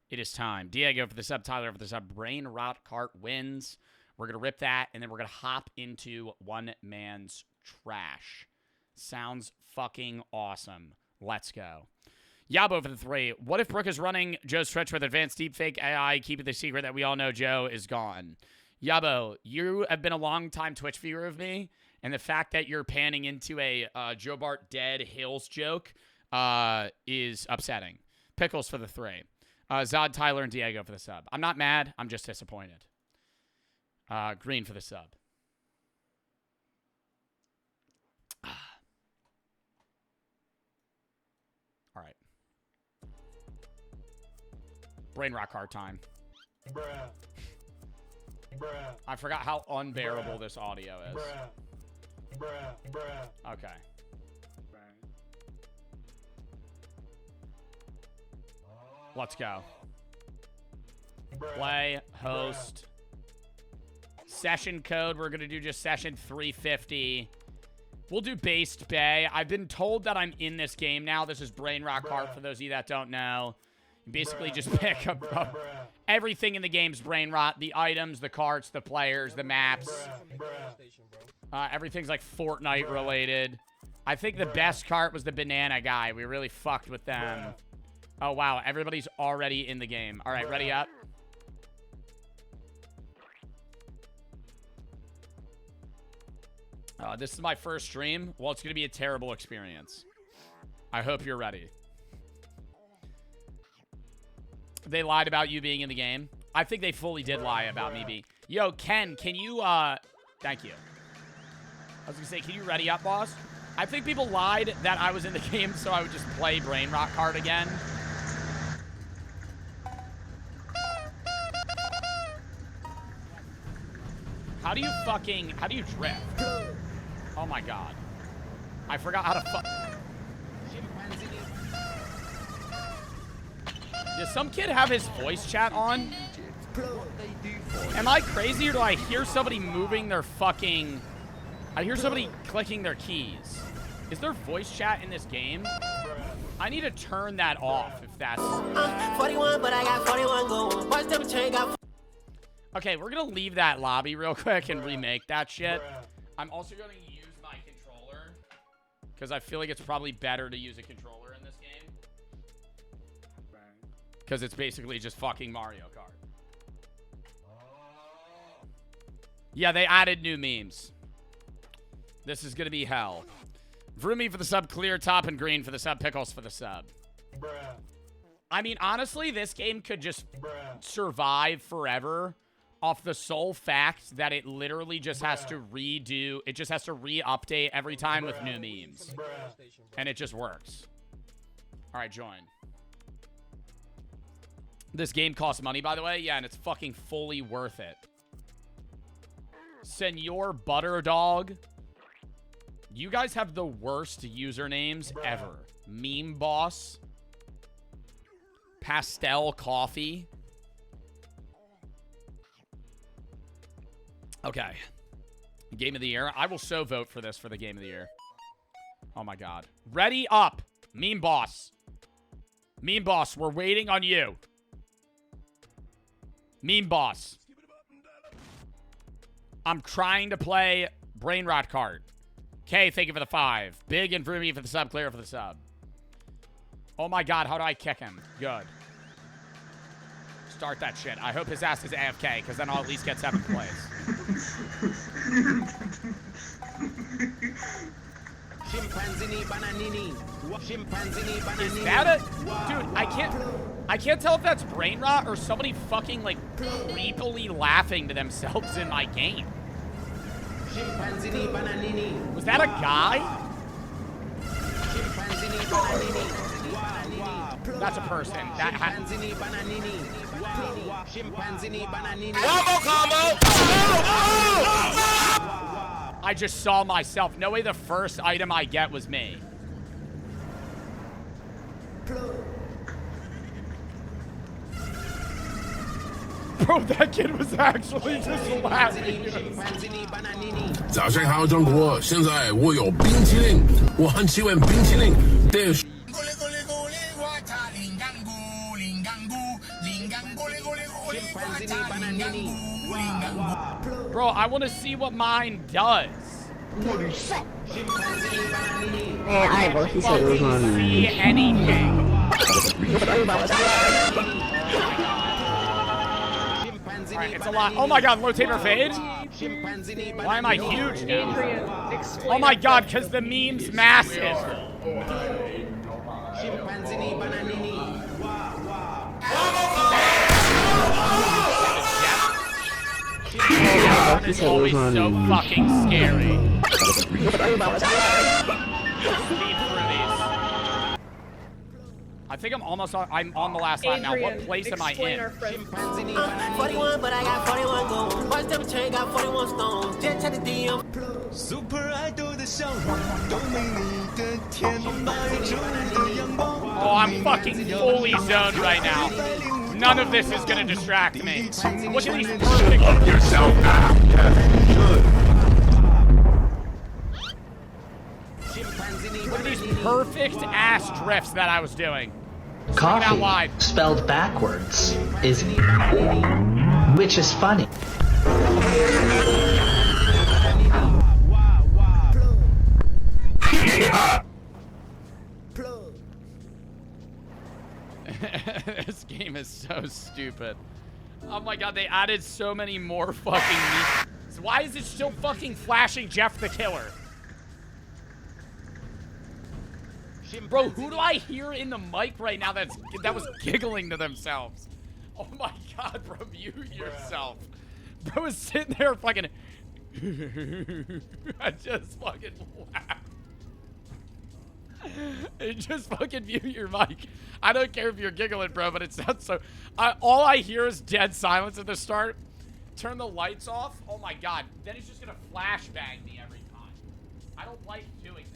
It is time. Diego for the sub, Tyler for the sub. Brain Rot Kart wins. We're going to rip that, and then we're going to hop into one man's trash. Sounds fucking awesome. Let's go. Yabo for the 3. What if Brooke is running Joe's Twitch with advanced deepfake AI, keeping the secret that we all know Joe is gone? Yabo, you have been a long-time Twitch viewer of me, and the fact that you're panning into a Joe Bart dead Hills joke is upsetting. Pickles for the 3. Zod, Tyler, and Diego for the sub. I'm not mad. I'm just disappointed. Green for the sub. All right. Brain Rock Hard time. Bruh. Bruh. I forgot how unbearable this audio is. Bruh. Bruh. Bruh. Okay. Let's go. Bruh. Play, host, session code. We're going to do just session 350. We'll do based bay. I've been told that I'm in this game now. This is Brain Rock Kart for those of you that don't know. You basically just pick up everything in the game's brain rot. The items, the carts, the players, the maps. Everything's like Fortnite related. I think the best cart was the banana guy. We really fucked with them. Oh, wow. Everybody's already in the game. All right, ready up. This is my first stream. Well, it's going to be a terrible experience. I hope you're ready. They lied about you being in the game. I think they fully did lie about me being... Yo, Ken, can you, Thank you. I was going to say, can you ready up, boss? I think people lied that I was in the game, so I would just play Brain Rock Kart again. How do you drift? Oh my god. I forgot how to Does some kid have his voice chat on? Am I crazy or do I hear somebody moving their fucking... I hear somebody clicking their keys. Is there voice chat in this game? I need to turn that off if that's... 41, but I got 41 going. Watch them chain got... Okay, we're gonna leave that lobby real quick and remake that shit. I'm also gonna use my controller because I feel like it's probably better to use a controller in this game because it's basically just fucking Mario Kart. Yeah, they added new memes. This is gonna be hell. Vroomy for the sub, clear top, and green for the sub, pickles for the sub. I mean, honestly, this game could just survive forever off the sole fact that it literally just has to redo, it just has to re-update every time with new memes. And it just works. All right, join. This game costs money, by the way. Yeah, and it's fucking fully worth it. Senor Butterdog. You guys have the worst usernames ever. Meme Boss. Pastel Coffee. Okay. Game of the year. I will so vote for this for the game of the year. Oh my god. Ready up. Meme Boss. Meme Boss, we're waiting on you. Meme Boss. I'm trying to play Brain Rot Kart. Okay, thank you for the 5. Big and Vroomy for the sub, clear for the sub. Oh my god, how do I kick him? Good. Start that shit. I hope his ass is AFK, because then I'll at least get 7th place. Is that a... Dude, I can't tell if that's brain rot or somebody fucking, like, creepily laughing to themselves in my game. Was that a guy? That's a person. That I just saw myself. No way the first item I get was me. Bro, that kid was actually just laughing. 早上好，中国！现在我有冰淇淋，我很喜欢冰淇淋。但是 Bro, I want to see what mine does. I will see See anything. Alright, it's a lot. Oh my god, rotator fade? Why am I huge now? Oh my god, because the meme's massive. It's always so fucking scary. Speed through these. I think I'm almost on, I'm on the last lap now. What place am I in? 41, but I got 41 goals. Watch them chain, got 41 stones. Just check the DM. Super Idol 的笑容，都没你的甜，白昼的阳光。 Oh, I'm fucking fully zoned right now. None of this is gonna distract me. Look at these perfect. yourself now. Look at these perfect ass drifts that I was doing. Coffee, spelled backwards, is which is funny. This game is so stupid. Oh my god, they added so many more fucking memes. So why is it still fucking flashing Jeff the Killer? Bro, who do I hear in the mic right now that was giggling to themselves? Oh my god, bro, mute yourself. Bro was sitting there fucking... I just fucking laughed. Just fucking mute your mic. I don't care if you're giggling, bro, but it sounds so... all I hear is dead silence at the start. Turn the lights off. Oh my god. Then it's just gonna flashbang me every time. I don't like doing this.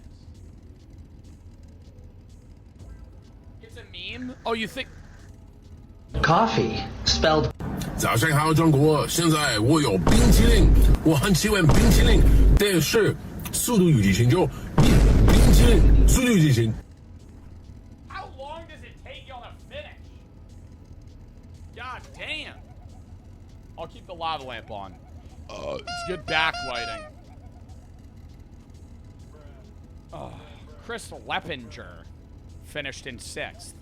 It's a meme? Oh, you think... Coffee, spelled 早上好，中国！现在我有冰淇淋，我很喜欢冰淇淋，但是速度与激情就冰淇淋，速度与激情。 How long does it take y'all to finish? God damn. I'll keep the lava lamp on. It's good backlighting. Chris Leppinger finished in 6th.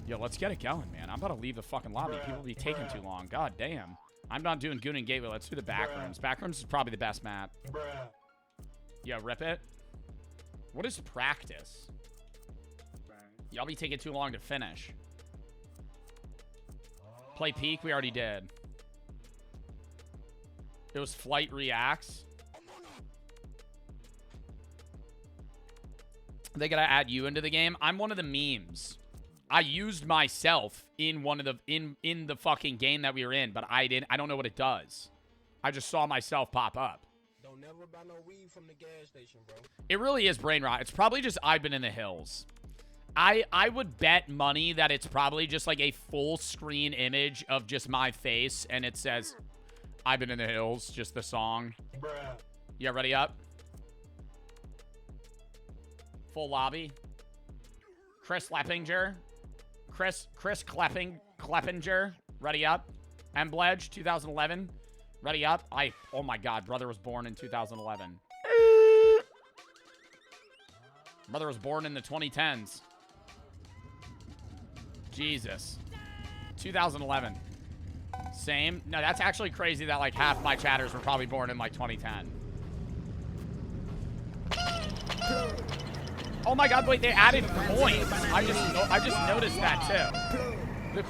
Yo, let's get it going, man. I'm about to leave the fucking lobby. People will be taking too long. God damn. I'm not doing Goon and Gateway. Let's do the Backrooms. Backrooms is probably the best map. Yo, rip it. What is practice? Y'all be taking too long to finish. Play peak, we already did. It was flight reacts. They gotta add you into the game. I'm one of the memes. I used myself in one of the in the fucking game that we were in, but I don't know what it does. I just saw myself pop up. Don't never buy no weed from the gas station, bro. It really is brain rot. It's probably just I've been in the hills. I would bet money that it's probably just like a full screen image of just my face and it says I've been in the hills, just the song. Yeah, ready up? Full lobby. Chris Leppinger. Chris Kleppinger. Ready up. Embledge 2011. Ready up. Oh my god, brother was born in 2011. Brother was born in the 2010s. Jesus. 2011. Same. No, that's actually crazy that like half my chatters were probably born in like 2010. Oh my god, wait, they added coins. I just noticed that too. The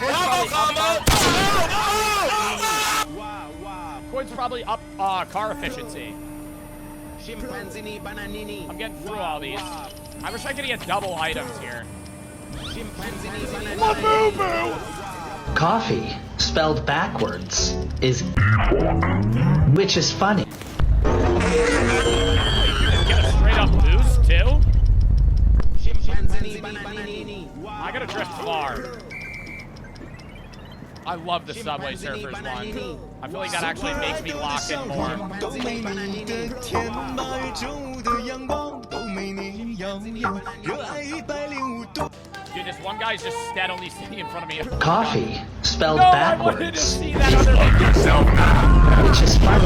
coin's probably up car efficiency. I'm getting through all these. I wish I could get double items here. coffee, spelled backwards, is which is funny. Get a straight up boost too? I gotta drift far. I love the Subway Surfers one. I feel like that actually makes me lock in more. 都没你的天白昼的阳光都没你耀眼，热爱105度。 Dude, this one guy's just steadily sitting in front of me. Coffee, spelled No, I wanted to backwards, see that other video. which is funny.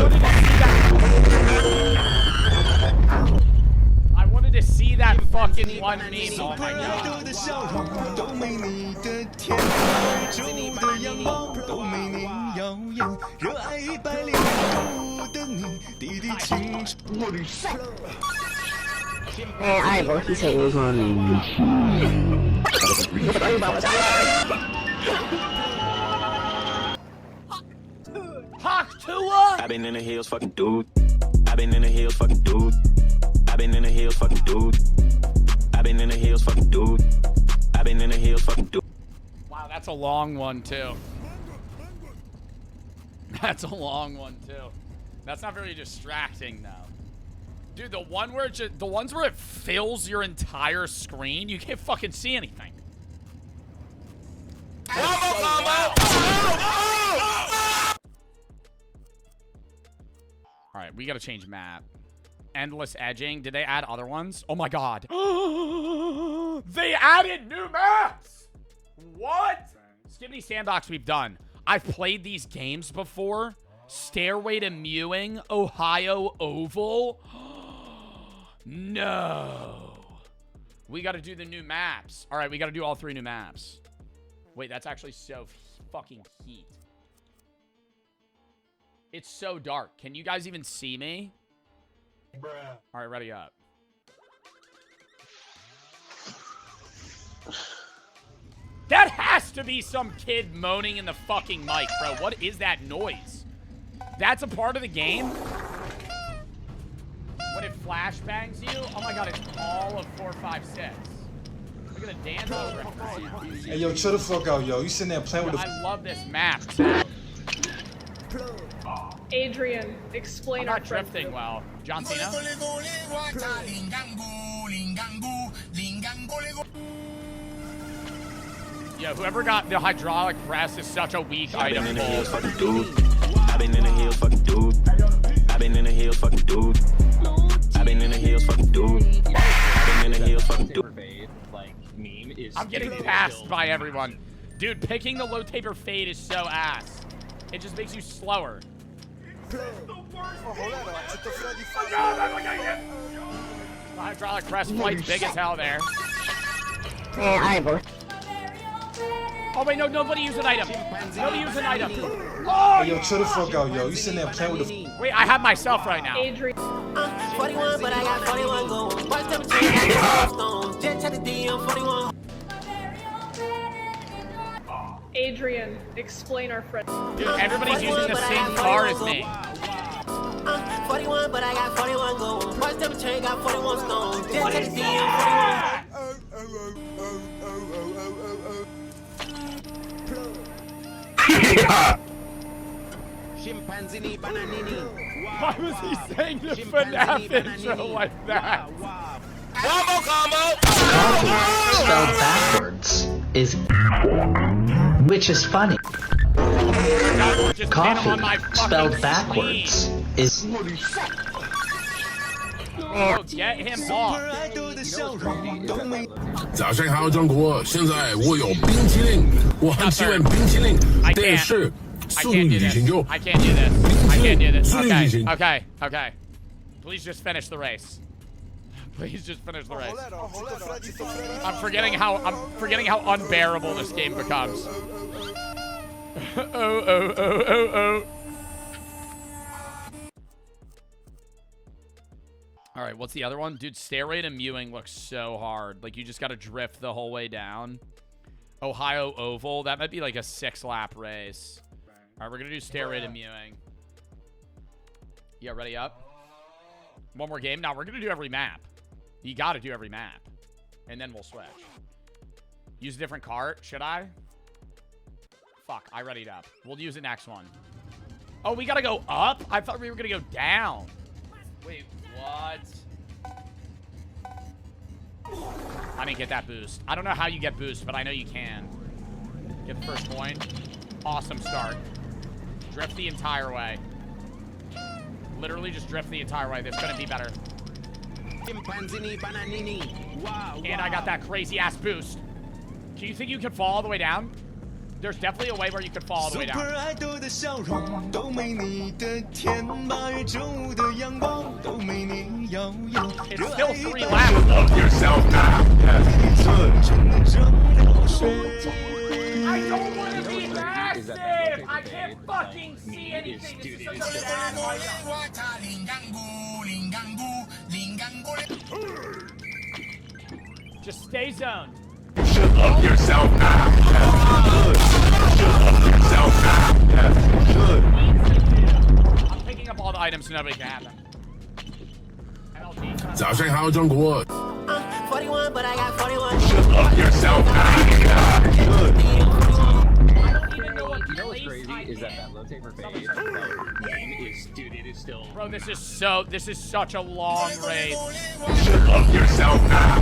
I wanted to see that fucking one meme. Oh my 爱 god. 的笑容都没你的天白昼的阳光都没你耀眼，热爱105度的你，滴滴青春。 I vote he said. Hawk Tua! I've been in the hills, fucking dude. I've been in the hills, fucking dude. I've been in the hills, fucking dude. I've been in the hills, fucking dude. I've been in the hills, fucking dude. Wow, that's a long one too. That's a long one too. That's not very distracting though. Dude, the one where the ones where it fills your entire screen, you can't fucking see anything. All right, we gotta change map. Endless edging. Did they add other ones? Oh my god. They added new maps! What? Skibbity Sandbox we've done. I've played these games before. Stairway to Mewing, Ohio Oval. No. We gotta do the new maps. All right, we gotta do all 3 new maps. Wait, that's actually so fucking heat. It's so dark. Can you guys even see me? Bruh. All right, ready up. That has to be some kid moaning in the fucking mic, bro. What is that noise? That's a part of the game? When it flashbangs you? Oh my god, it's all of 4, 5, 6. Look at the dance over it. Hey, yo, chill the fuck out, yo. You sitting there playing with the... I love this map. Adrian, explain I'm our not drifting well. John Cena? Yeah, whoever got the hydraulic press is such a weak item. I've been in the hills, fucking dude. I've been in the hills, fucking dude. I've been in the hills, fucking dude. I've been in the hills, fucking dude. I've been in the hills, fucking dude. I'm getting passed by everyone. Dude, picking the low taper fade is so ass. It just makes you slower. The hydraulic press flight's big as hell there. I vote. Oh wait, no, nobody use an item. Nobody use an item. Oh, Hey, yo, chill the fuck out, yo. You sitting there playing with the... wait, I have myself right now. Adrian, 41, but I got 41 gold. Watch them change, got 41 stones. Jet to the D, I'm 41. Adrian, explain our friend. Dude, everybody's using the same car as me. 41, but I got 41 gold. Watch them change, got 41 stones. Jet to the D, I'm 41. Why was he saying the FNAF intro like that? Coffee, spelled backwards, is which is funny. Just Coffee, spelled backwards, is Oh, get him off. 早上好，中国！现在我有冰淇淋，我很喜欢冰淇淋，但是 I 速度 can't 与 do 激情 this. 就 I can't do this. I can't do this. 速度与激情。 Okay. Okay. Please just finish the race. Please just finish the race. I'm forgetting how unbearable this game becomes. Oh. All right, what's the other one? Dude, Stairway to Mewing looks so hard. Like, you just got to drift the whole way down. Ohio Oval. That might be like a 6-lap race. All right, we're going to do Stairway to Mewing. Yeah, ready up? One more game? Now, we're going to do every map. You got to do every map. And then we'll switch. Use a different cart. Should I? Fuck, I readied up. We'll use the next one. Oh, we got to go up? I thought we were going to go down. Wait, what? I didn't get that boost. I don't know how you get boost, but I know you can. Get the first point. Awesome start. Drift the entire way. Literally just drift the entire way. This couldn't be better. And I got that crazy ass boost. Do you think you could fall all the way down? There's definitely a way where you could fall all the way down. It's still 3 laps. Love yourself now. I don't want to be massive. I can't fucking see anything. This is such a bad item. Just stay zoned. Love yourself now. Love yourself now. I'm picking up all the items so nobody can have them. 早上好，中国。 41, but I got 41. Love yourself now. You know what's crazy is that rotate for phase game is, dude, it is still. Bro, this is such a long race. Love yourself now.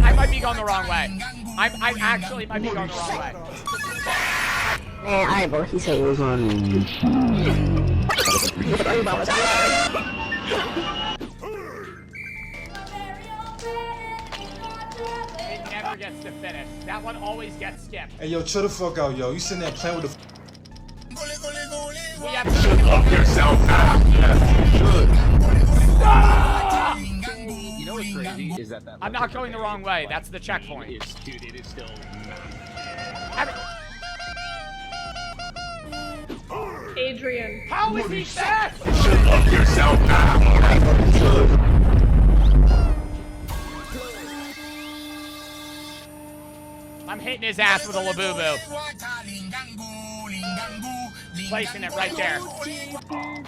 I might be going the wrong way. I actually might be going the wrong way. Man, alright, bro. He said it was on. It never gets to finish. That one always gets skipped. Hey, yo, chill the fuck out, yo. You sitting there playing with the. We have Love yourself now. You know what's crazy is that I'm not going the wrong way. That's the checkpoint. Dude, it is still. Adrian. How is he fast? Love yourself now. I'm hitting his ass with a Labubu. Placing it right there.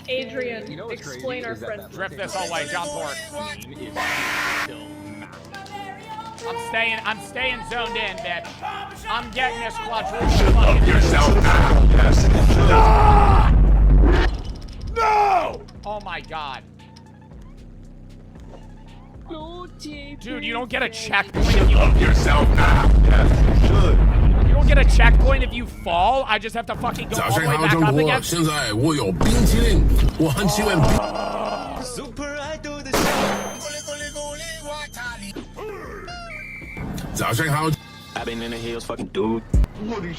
Adrian, You know what's explain crazy our is that friend. Drift this all way, John Port. I'm staying zoned in, bitch. I'm getting this quadruple fucking. Love yourself now. No! Oh my god. Dude, you don't get a checkpoint if you. Love yourself now. You don't get a checkpoint if you fall. I just have to fucking go 早 all 上 the way 好， back 中 up 国。 again. 现在我有冰淇淋，我很喜欢冰。早上好。 I've been in the hills, fucking dude. Man,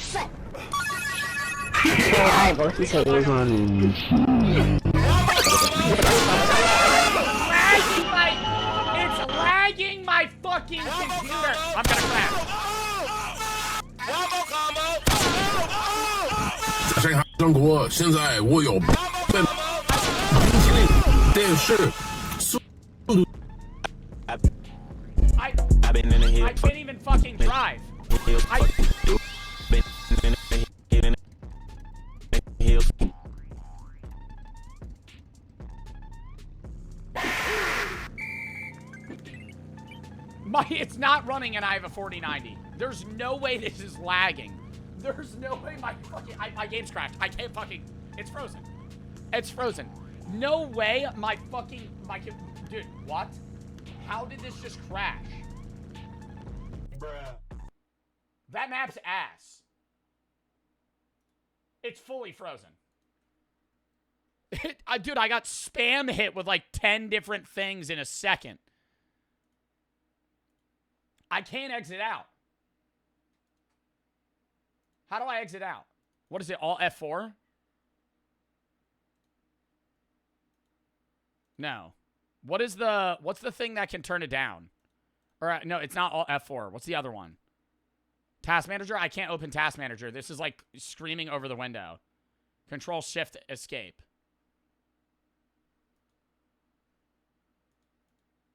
alright, bro. He said it was on. It's lagging my fucking computer. I'm gonna crash. 早上好，中国。现在我有冰淇淋，电视，速度。 I've been in the hills, I can't even fucking drive. It's not running and I have a 4090. There's no way this is lagging. There's no way my game's crashed. I can't fucking, it's frozen. It's frozen. No way dude, what? How did this just crash? Bruh. That map's ass. It's fully frozen. Dude, I got spam hit with like 10 different things in a second. I can't exit out. How do I exit out? What is it, all F4? No. What's the thing that can turn it down? Or, no, it's not all F4. What's the other one? Task Manager? I can't open Task Manager. This is like screaming over the window. Control Shift Escape.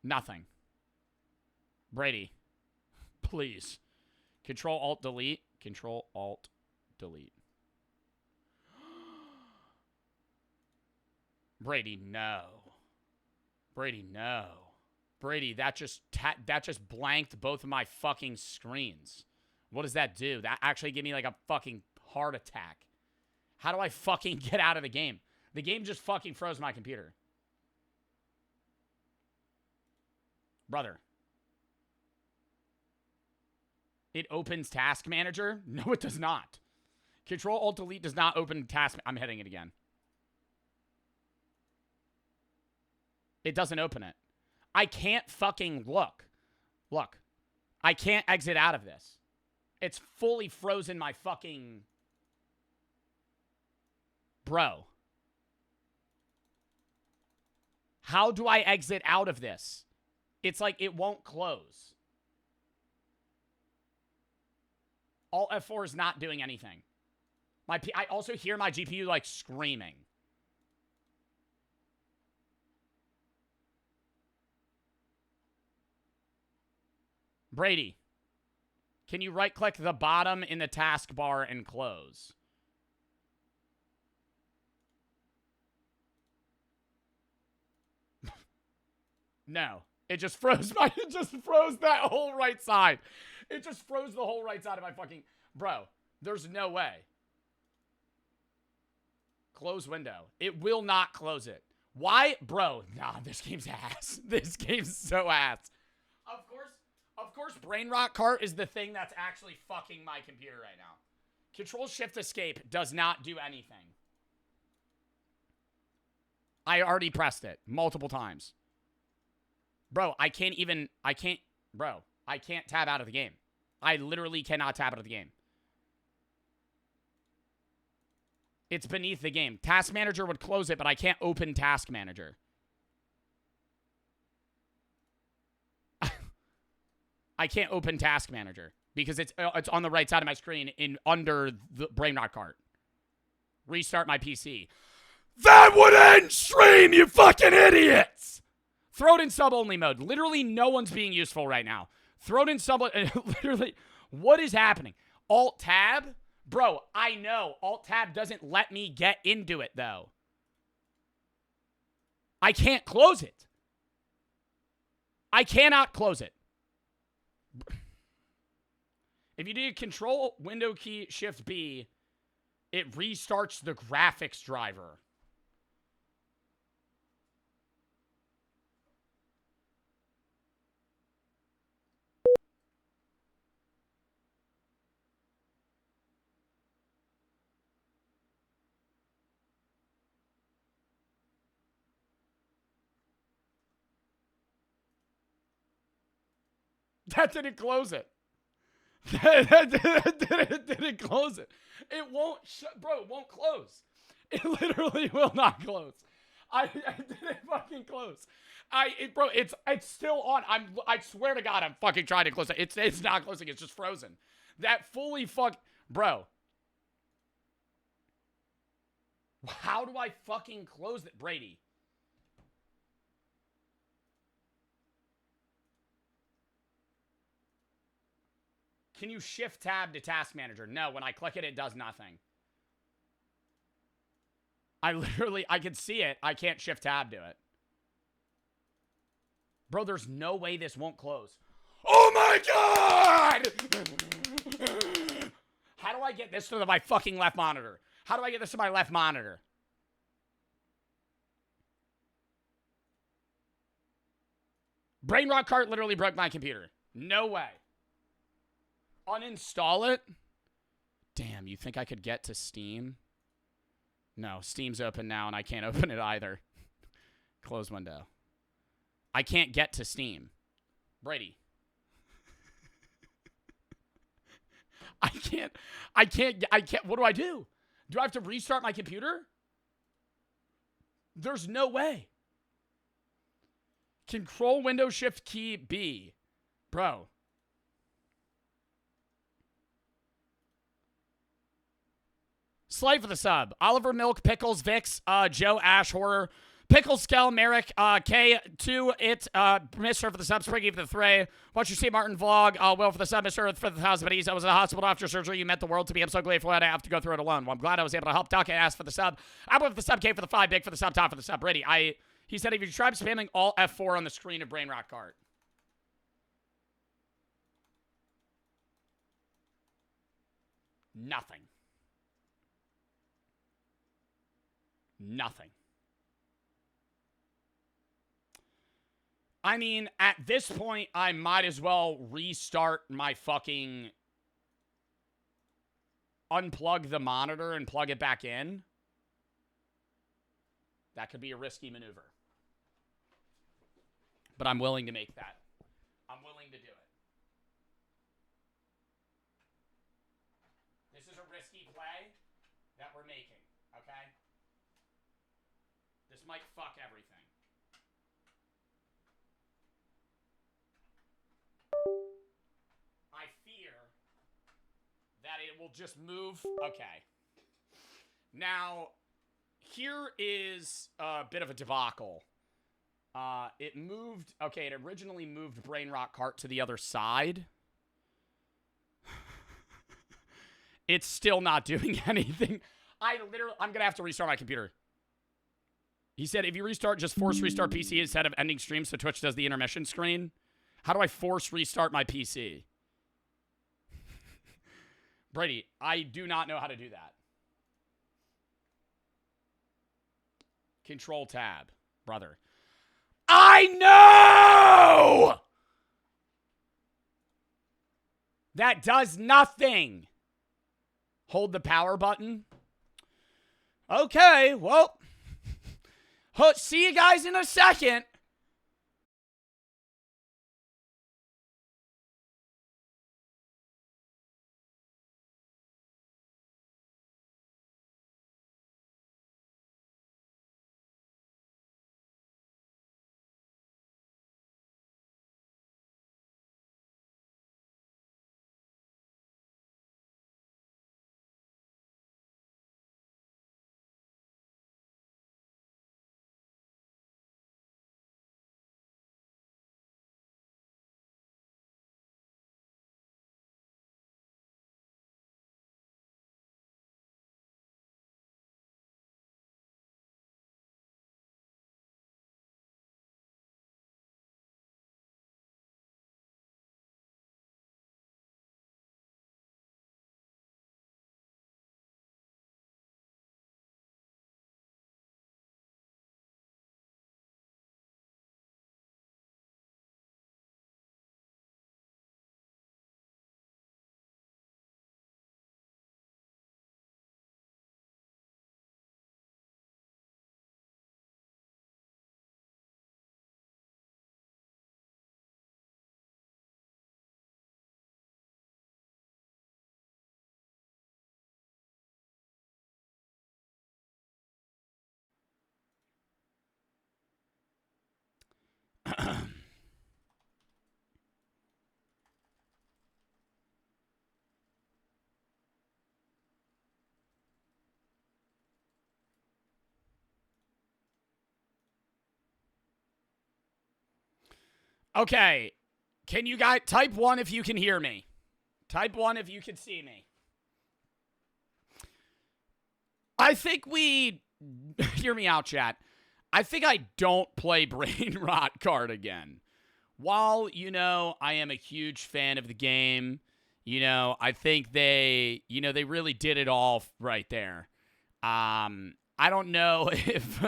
Nothing. Brady. Please. Control Alt Delete. Control Alt Delete. Brady, no. Brady, no. Brady, that just blanked both of my fucking screens. What does that do? That actually gave me like a fucking heart attack. How do I fucking get out of the game? The game just fucking froze my computer. Brother. It opens Task Manager? No, it does not. Control-Alt-Delete does not open Task... I'm hitting it again. It doesn't open it. I can't fucking look. Look. I can't exit out of this. It's fully frozen my fucking... Bro. How do I exit out of this? It's like it won't close. Alt F4 is not doing anything. I also hear my GPU like screaming. Brady, can you right-click the bottom in the taskbar and close? No. It just froze that whole right side. It just froze the whole right side of my fucking... Bro, there's no way. Close window. It will not close it. Why? Bro, nah, this game's ass. This game's so ass. Of course, Rot Kart is the thing that's actually fucking my computer right now. Control-Shift-Escape does not do anything. I already pressed it multiple times. Bro, I can't tab out of the game. I literally cannot tab out of the game. It's beneath the game. Task Manager would close it, but I can't open Task Manager. I can't open Task Manager because it's on the right side of my screen under the Rot Kart. Restart my PC. That would end stream, you fucking idiots! Throw it in sub-only mode. Literally, no one's being useful right now. Throw it in sub... Literally, what is happening? Alt-Tab? Bro, I know. Alt-Tab doesn't let me get into it, though. I can't close it. I cannot close it. If you do Control, Window key, Shift B, it restarts the graphics driver. That didn't close it. That didn't close it. It won't, bro, it won't close. It literally will not close. I didn't fucking close. Bro, it's still on. I swear to God, I'm fucking trying to close it. It's not closing. It's just frozen. That fully bro. How do I fucking close it, Brady? Can you shift tab to Task Manager? No, when I click it, it does nothing. I can see it. I can't shift tab to it. Bro, there's no way this won't close. Oh my God! How do I get this to my fucking left monitor? How do I get this to my left monitor? Rot Kart literally broke my computer. No way. Uninstall it? Damn, you think I could get to Steam? No, Steam's open now and I can't open it either. Close window. I can't get to Steam. Brady. I can't, what do I do? Do I have to restart my computer? There's no way. Control Window Shift Key B. Bro. Slide for the sub. Oliver Milk, Pickles, Vix, Joe Ash, Horror, Pickle, Skell, Merrick, K2, It, Mr. for the sub, Spriggy for the Thray. Watch your see Martin vlog, Will for the sub, Mr. Earth for the 1,000 buddies. I was in the hospital after surgery. You meant the world to me. I'm so grateful that I have to go through it alone. Well, I'm glad I was able to help. Doc asked for the sub. I went for the sub, K for the 5, Big for the sub, Top for the sub. Brady, he said if you tried spamming all F4 on the screen of Rot Kart. Nothing. Nothing. I mean, at this point, I might as well restart my fucking unplug the monitor and plug it back in. That could be a risky maneuver. But I'm willing to make that. I'm willing to do it. This is a risky play that we're making, okay? This might fuck everything. I fear that it will just move. Okay. Now, here is a bit of a debacle. It moved. Okay, it originally moved Brain Rot Kart to the other side. It's still not doing anything. I'm going to have to restart my computer. He said, if you restart, just force restart PC instead of ending stream so Twitch does the intermission screen. How do I force restart my PC? Brady, I do not know how to do that. Control tab, brother. I know! That does nothing. Hold the power button. Okay, well. See you guys in a second. Okay. Can you guys type 1 if you can hear me? Type 1 if you can see me. I think we... Hear me out, chat. I think I don't play Brain Rot Kart again. While, you know, I am a huge fan of the game, you know, I think they, you know, they really did it all right there. I don't know if...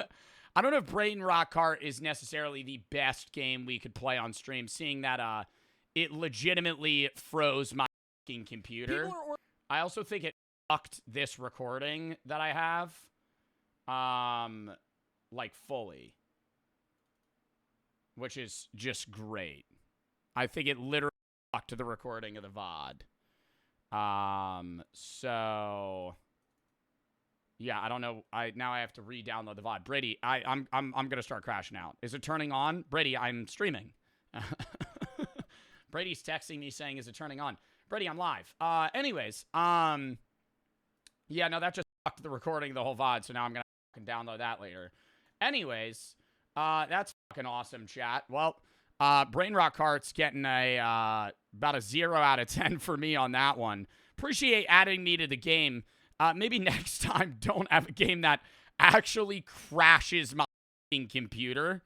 I don't know if Brain Rot Kart is necessarily the best game we could play on stream, seeing that it legitimately froze my fucking computer. I also think it fucked this recording that I have, like, fully. Which is just great. I think it literally fucked the recording of the VOD. So... Yeah, I don't know. Now I have to re-download the VOD. Brady, I'm gonna start crashing out. Is it turning on? Brady, I'm streaming. Brady's texting me saying, "Is it turning on?" Brady, I'm live. Anyways, yeah, no, that just fucked the recording of the whole VOD. So now I'm gonna fucking download that later. Anyways, that's fucking awesome, chat. Well, Brain Rot Kart's getting a about a 0 out of 10 for me on that one. Appreciate adding me to the game. Maybe next time don't have a game that actually crashes my computer.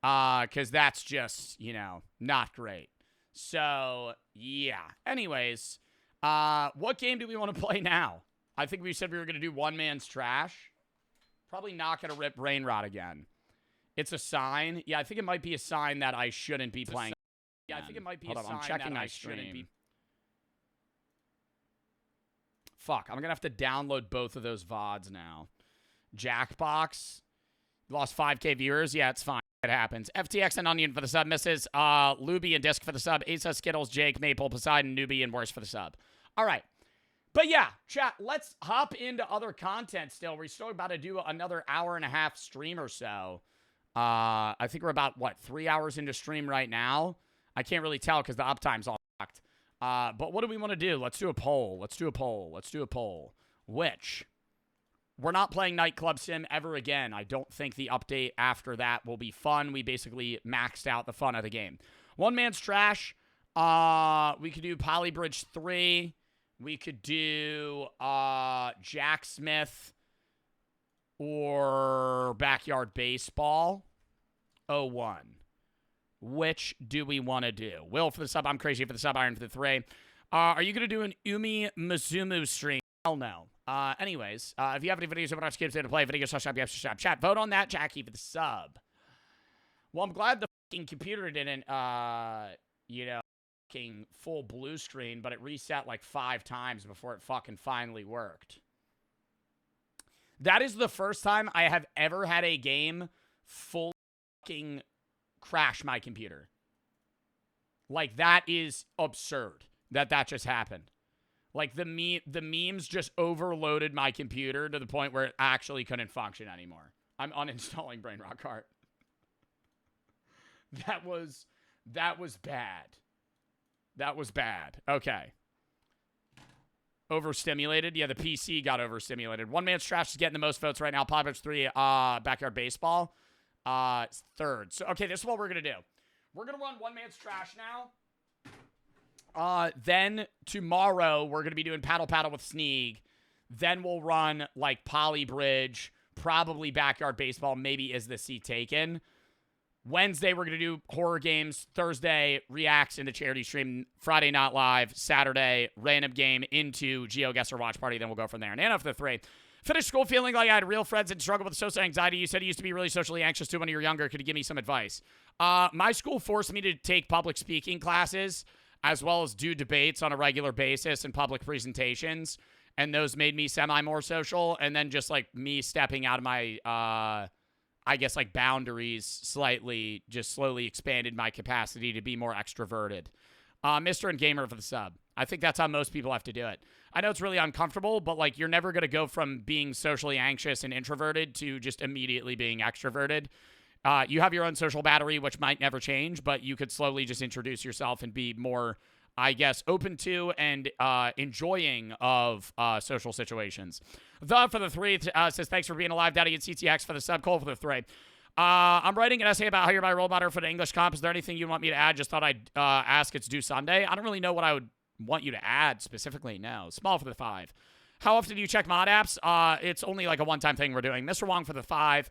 Because that's just, you know, not great. So, yeah. Anyways, what game do we want to play now? I think we said we were going to do One Man's Trash. Probably not going to rip Brain Rot again. It's a sign. Yeah, I think it might be a sign that I shouldn't be playing. Yeah, I think it might be a sign that I shouldn't be. Fuck, I'm gonna have to download both of those VODs now. Jackbox. Lost 5K viewers. Yeah, it's fine. It happens. FTX and Onion for the sub. Misses. Luby and Disc for the sub. Asa, Skittles, Jake, Maple, Poseidon, Newbie, and Worse for the sub. All right. But yeah, chat, let's hop into other content still. We're still about to do another hour and a half stream or so. I think we're about, 3 hours into stream right now? I can't really tell because the uptime's all fucked. But what do we want to do? Let's do a poll. Let's do a poll. Which? We're not playing Nightclub Sim ever again. I don't think the update after that will be fun. We basically maxed out the fun of the game. One Man's Trash. We could do Polybridge 3. We could do Jack Smith or Backyard Baseball 01. Which do we want to do? Will for the sub. I'm crazy for the sub. Iron for the 3. Are you going to do an Umi Mizumu stream? Hell no. Anyways, if you have any videos about skips to play, video chat, vote on that, Jackie, for the sub. Well, I'm glad the fucking computer didn't, fucking full blue screen, but it reset like 5 times before it fucking finally worked. That is the first time I have ever had a game full fucking crash my computer. Like, that is absurd that just happened. Like, the memes just overloaded my computer to the point where it actually couldn't function anymore. I'm uninstalling Brain Rot Kart. That was bad. That was bad. Okay. Overstimulated? Yeah, the PC got overstimulated. One Man's Trash is getting the most votes right now. Polybridge 3, Backyard Baseball. 3rd. So, okay, this is what we're going to do. We're going to run One Man's Trash now. Then tomorrow we're going to be doing Paddle Paddle with Sneeg. Then we'll run like Polybridge, probably Backyard Baseball, maybe Is the Seat Taken. Wednesday we're going to do horror games. Thursday, reacts in the charity stream. Friday, not live. Saturday, random game into GeoGuessr Watch Party. Then we'll go from there. And Anna for the 3. Finished school feeling like I had real friends and struggled with social anxiety. You said you used to be really socially anxious too when you were younger. Could you give me some advice? My school forced me to take public speaking classes, as well as do debates on a regular basis and public presentations. And those made me semi-more social. And then just, like, me stepping out of my, boundaries slightly, just slowly expanded my capacity to be more extroverted. Mr. and Gamer for the sub. I think that's how most people have to do it. I know it's really uncomfortable, but, like, you're never going to go from being socially anxious and introverted to just immediately being extroverted. You have your own social battery, which might never change, but you could slowly just introduce yourself and be more, open to and enjoying of social situations. The for the 3 says, thanks for being alive, Daddy, and CTX for the sub. Cole for the 3. I'm writing an essay about how you're my role model for the English comp. Is there anything you want me to add? Just thought I'd ask. It's due Sunday. I don't really know what I would want you to add specifically. No. Small for the 5. How often do you check mod apps? It's only like a one-time thing we're doing. Mr. Wong for the 5.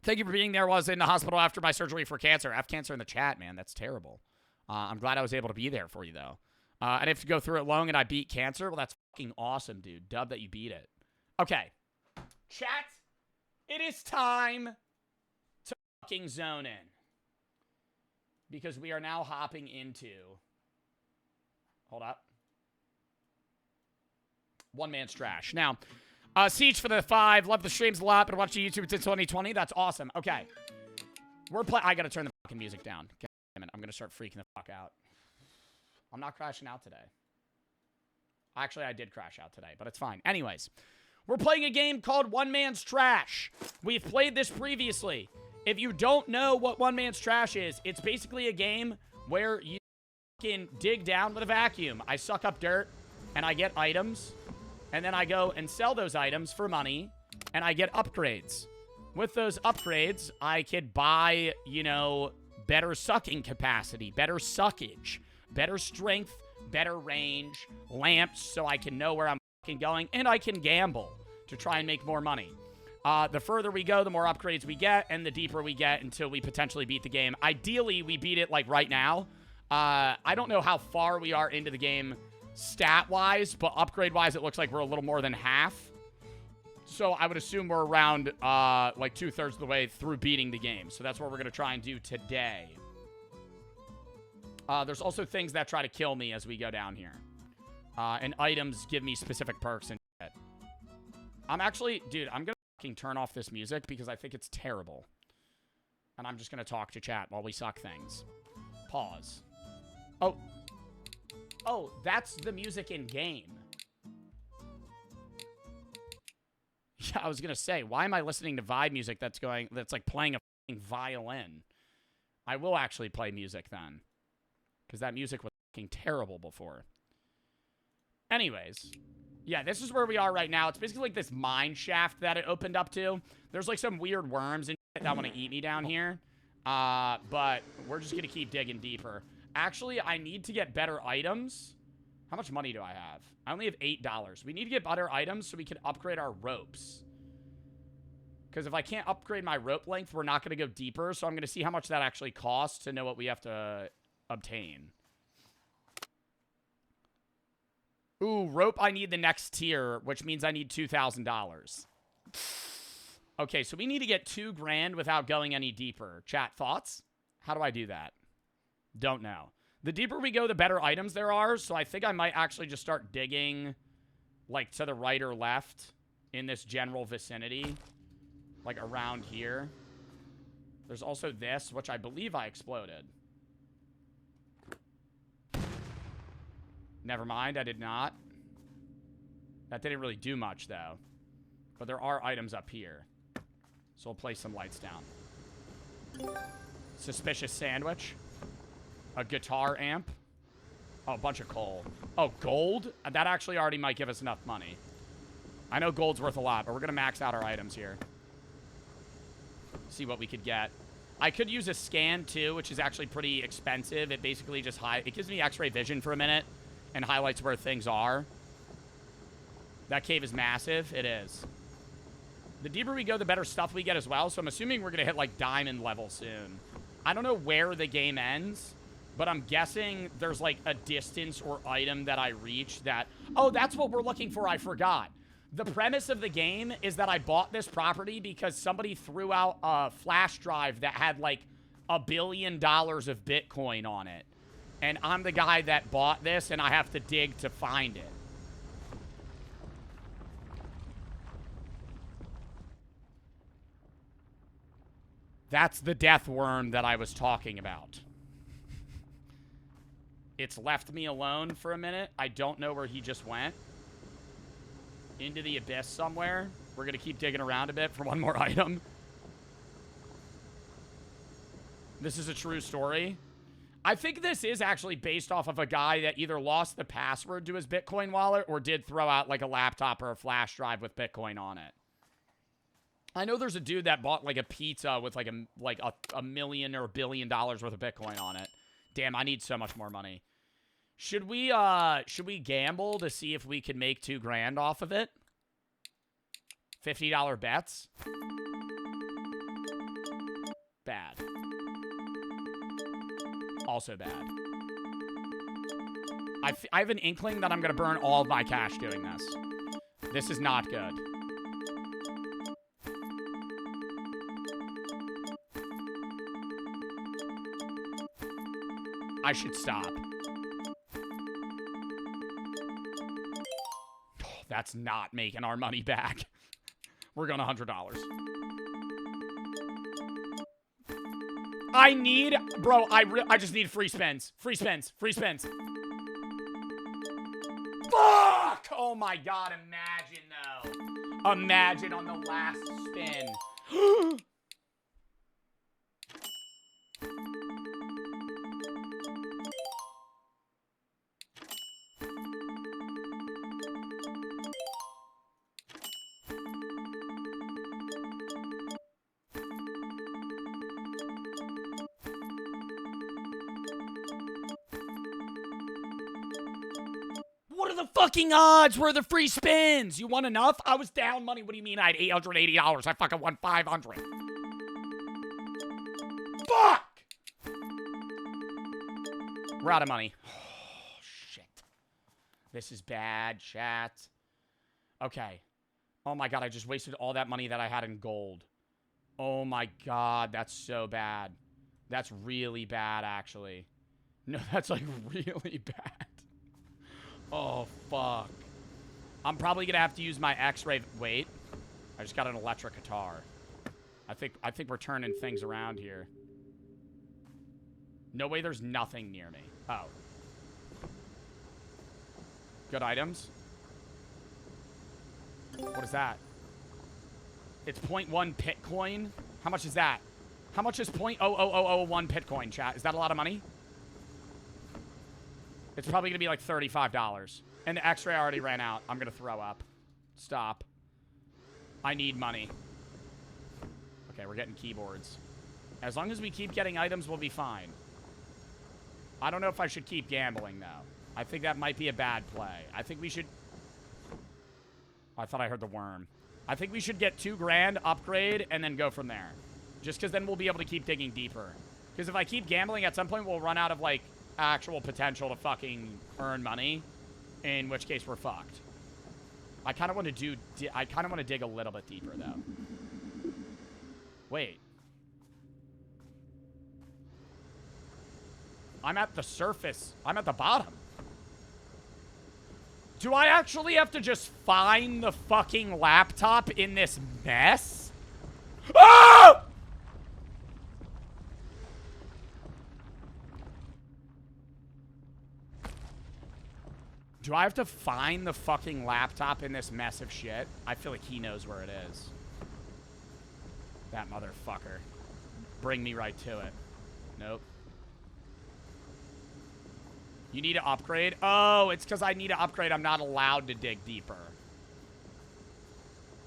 Thank you for being there. Was in the hospital after my surgery for cancer. I have cancer in the chat, man. That's terrible. I'm glad I was able to be there for you, though. And if you go through it long and I beat cancer, well, that's fucking awesome, dude. Dub that you beat it. Okay. Chat, it is time to fucking zone in. Because we are now hopping into... Hold up. One Man's Trash. Now... Siege for the 5. Love the streams a lot, but watching YouTube since 2020. That's awesome. Okay. I gotta turn the fucking music down. God damn it. I'm gonna start freaking the fuck out. I'm not crashing out today. Actually, I did crash out today, but it's fine. Anyways. We're playing a game called One Man's Trash. We've played this previously. If you don't know what One Man's Trash is, it's basically a game where you can dig down with a vacuum. I suck up dirt, and I get items. And then I go and sell those items for money, and I get upgrades. With those upgrades, I could buy, better sucking capacity, better suckage, better strength, better range, lamps so I can know where I'm fucking going, and I can gamble to try and make more money. The further we go, the more upgrades we get, and the deeper we get until we potentially beat the game. Ideally, we beat it, like, right now. I don't know how far we are into the game stat-wise, but upgrade-wise, it looks like we're a little more than half. So I would assume we're around, like, 2/3 of the way through beating the game. So that's what we're going to try and do today. There's also things that try to kill me as we go down here. And items give me specific perks and shit. I'm actually... Dude, I'm gonna fucking turn off this music because I think it's terrible. And I'm just gonna talk to chat while we suck things. Pause. Oh. Oh, that's the music in game. Yeah, I was gonna say, why am I listening to vibe music that's like playing a fucking violin? I will actually play music then. Because that music was fucking terrible before. Anyways. Yeah, this is where we are right now. It's basically like this mine shaft that it opened up to. There's like some weird worms and shit that want to eat me down here. But we're just gonna keep digging deeper. Actually, I need to get better items. How much money do I have? I only have $8. We need to get better items so we can upgrade our ropes. Because if I can't upgrade my rope length, we're not going to go deeper. So I'm going to see how much that actually costs to know what we have to obtain. Ooh, rope, I need the next tier, which means I need $2,000. Okay, so we need to get $2 grand without going any deeper. Chat, thoughts? How do I do that? Don't know. The deeper we go, the better items there are. So I think I might actually just start digging, like, to the right or left in this general vicinity. Like, around here. There's also this, which I believe I exploded. Never mind, I did not. That didn't really do much, though. But there are items up here. So we'll place some lights down. Suspicious sandwich. A guitar amp. Oh, a bunch of coal. Oh, gold? That actually already might give us enough money. I know gold's worth a lot, but we're going to max out our items here. See what we could get. I could use a scan, too, which is actually pretty expensive. It basically just it gives me x-ray vision for a minute and highlights where things are. That cave is massive. It is. The deeper we go, the better stuff we get as well. So I'm assuming we're going to hit, like, diamond level soon. I don't know where the game ends. But I'm guessing there's, like, a distance or item that I reach that... Oh, that's what we're looking for. I forgot. The premise of the game is that I bought this property because somebody threw out a flash drive that had, like, $1 billion of Bitcoin on it. And I'm the guy that bought this, and I have to dig to find it. That's the death worm that I was talking about. It's left me alone for a minute. I don't know where he just went. Into the abyss somewhere. We're going to keep digging around a bit for one more item. This is a true story. I think this is actually based off of a guy that either lost the password to his Bitcoin wallet or did throw out like a laptop or a flash drive with Bitcoin on it. I know there's a dude that bought like a pizza with like a million or $1 billion worth of Bitcoin on it. Damn, I need so much more money. Should we gamble to see if we can make $2 grand off of it? $50 bets? Bad. Also bad. I have an inkling that I'm going to burn all of my cash doing this. This is not good. I should stop. That's not making our money back. We're going $100. I need... Bro, I just need free spins. Free spins. Free spins. Fuck! Oh my god, imagine, though. Imagine on the last spin. What are the fucking odds? Where are the free spins? You won enough? I was down money. What do you mean I had $880? I fucking won 500. Fuck! We're out of money. Oh, shit. This is bad, chat. Okay. Oh my god, I just wasted all that money that I had in gold. Oh my god, that's so bad. That's really bad, actually. No, that's like really bad. Oh, fuck. I'm probably gonna have to use my X-ray. Wait. I just got an electric guitar. I think we're turning things around here. No way there's nothing near me. Oh. Good items. What is that? It's 0.1 Pitcoin. How much is that? How much is 0.00001 Pitcoin, chat? Is that a lot of money? It's probably going to be like $35. And the X-ray already ran out. I'm going to throw up. Stop. I need money. Okay, we're getting keyboards. As long as we keep getting items, we'll be fine. I don't know if I should keep gambling, though. I think that might be a bad play. I think we should... I thought I heard the worm. I think we should get $2,000, upgrade, and then go from there. Just because then we'll be able to keep digging deeper. Because if I keep gambling, at some point we'll run out of, like, actual potential to fucking earn money. In which case we're fucked. I kind of want to I kind of want to dig a little bit deeper, though. Wait. I'm at the surface. I'm at the bottom. Do I actually have to just find the fucking laptop in this mess? Oh! Do I have to find the fucking laptop in this mess of shit? I feel like he knows where it is. That motherfucker. Bring me right to it. Nope. You need to upgrade? Oh, it's because I need to upgrade. I'm not allowed to dig deeper.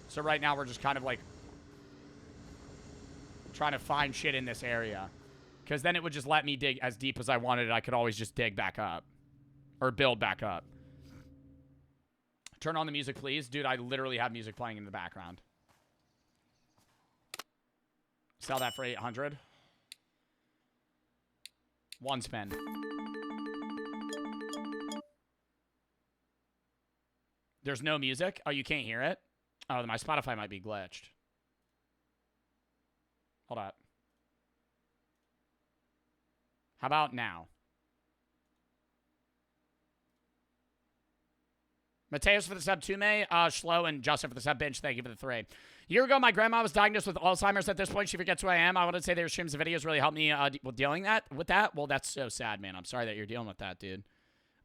So right now we're just kind of like trying to find shit in this area. Because then it would just let me dig as deep as I wanted. I could always just dig back up. Or build back up. Turn on the music, please. Dude, I literally have music playing in the background. Sell that for 800. One spin. There's no music? Oh, you can't hear it? Oh, my Spotify might be glitched. Hold up. How about now? Mateus for the sub 2 May, Schlo and Justin for the sub bench. Thank you for the 3. A year ago, my grandma was diagnosed with Alzheimer's. At this point, she forgets who I am. I want to say their streams and videos really helped me with dealing with that. Well, that's so sad, man. I'm sorry that you're dealing with that, dude.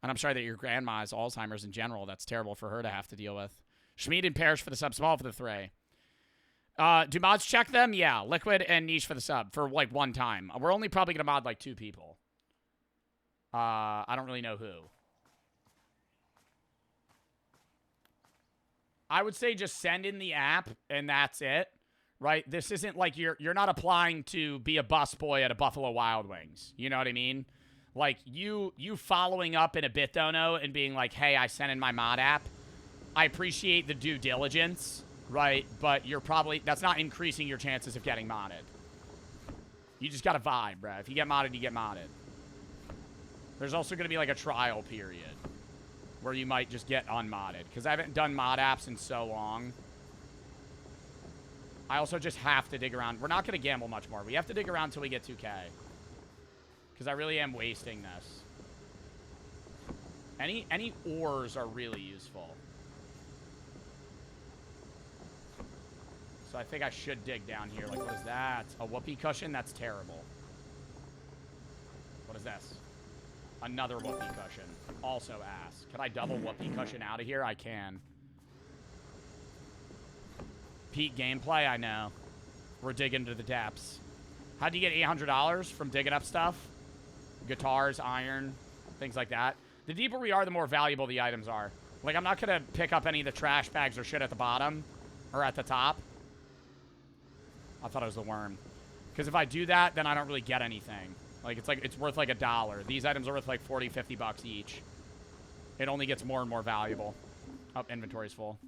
And I'm sorry that your grandma has Alzheimer's in general. That's terrible for her to have to deal with. Schmeed and Parrish for the sub, Small for the 3. Do mods check them? Yeah. Liquid and Niche for the sub for like one time. We're only probably going to mod like 2 people. I don't really know who. I would say just send in the app and that's it. Right? This isn't like you're not applying to be a busboy at a Buffalo Wild Wings. You know what I mean? Like, you following up in a BitDono and being like, hey, I sent in my mod app. I appreciate the due diligence, right? But that's not increasing your chances of getting modded. You just got to vibe, bro. If you get modded, you get modded. There's also going to be like a trial period where you might just get unmodded. Because I haven't done mod apps in so long. I also just have to dig around. We're not going to gamble much more. We have to dig around until we get 2K. Because I really am wasting this. Any ores are really useful. So I think I should dig down here. Like, what is that? A whoopee cushion? That's terrible. What is this? Another whoopee cushion. Also ass. Can I double whoopee cushion out of here? I can. Peak gameplay? I know. We're digging to the depths. How'd you get $800 from digging up stuff? Guitars, iron, things like that. The deeper we are, the more valuable the items are. Like, I'm not going to pick up any of the trash bags or shit at the bottom. Or at the top. I thought it was the worm. Because if I do that, then I don't really get anything. Like, it's worth like $1. These items are worth like 40, 50 bucks each. It only gets more and more valuable. Oh, inventory's full.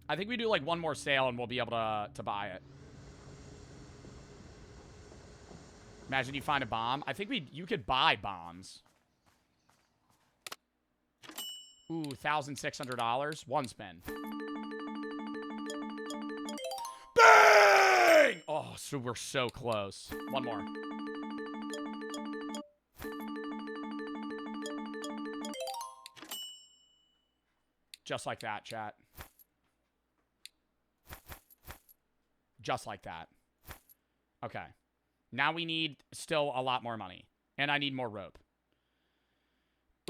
I think we do like one more sale and we'll be able to buy it. Imagine you find a bomb. I think you could buy bombs. Ooh, $1,600. One spin. Bang! Oh, so we're so close. One more. Just like that, chat. Just like that. Okay. Now we need still a lot more money. And I need more rope.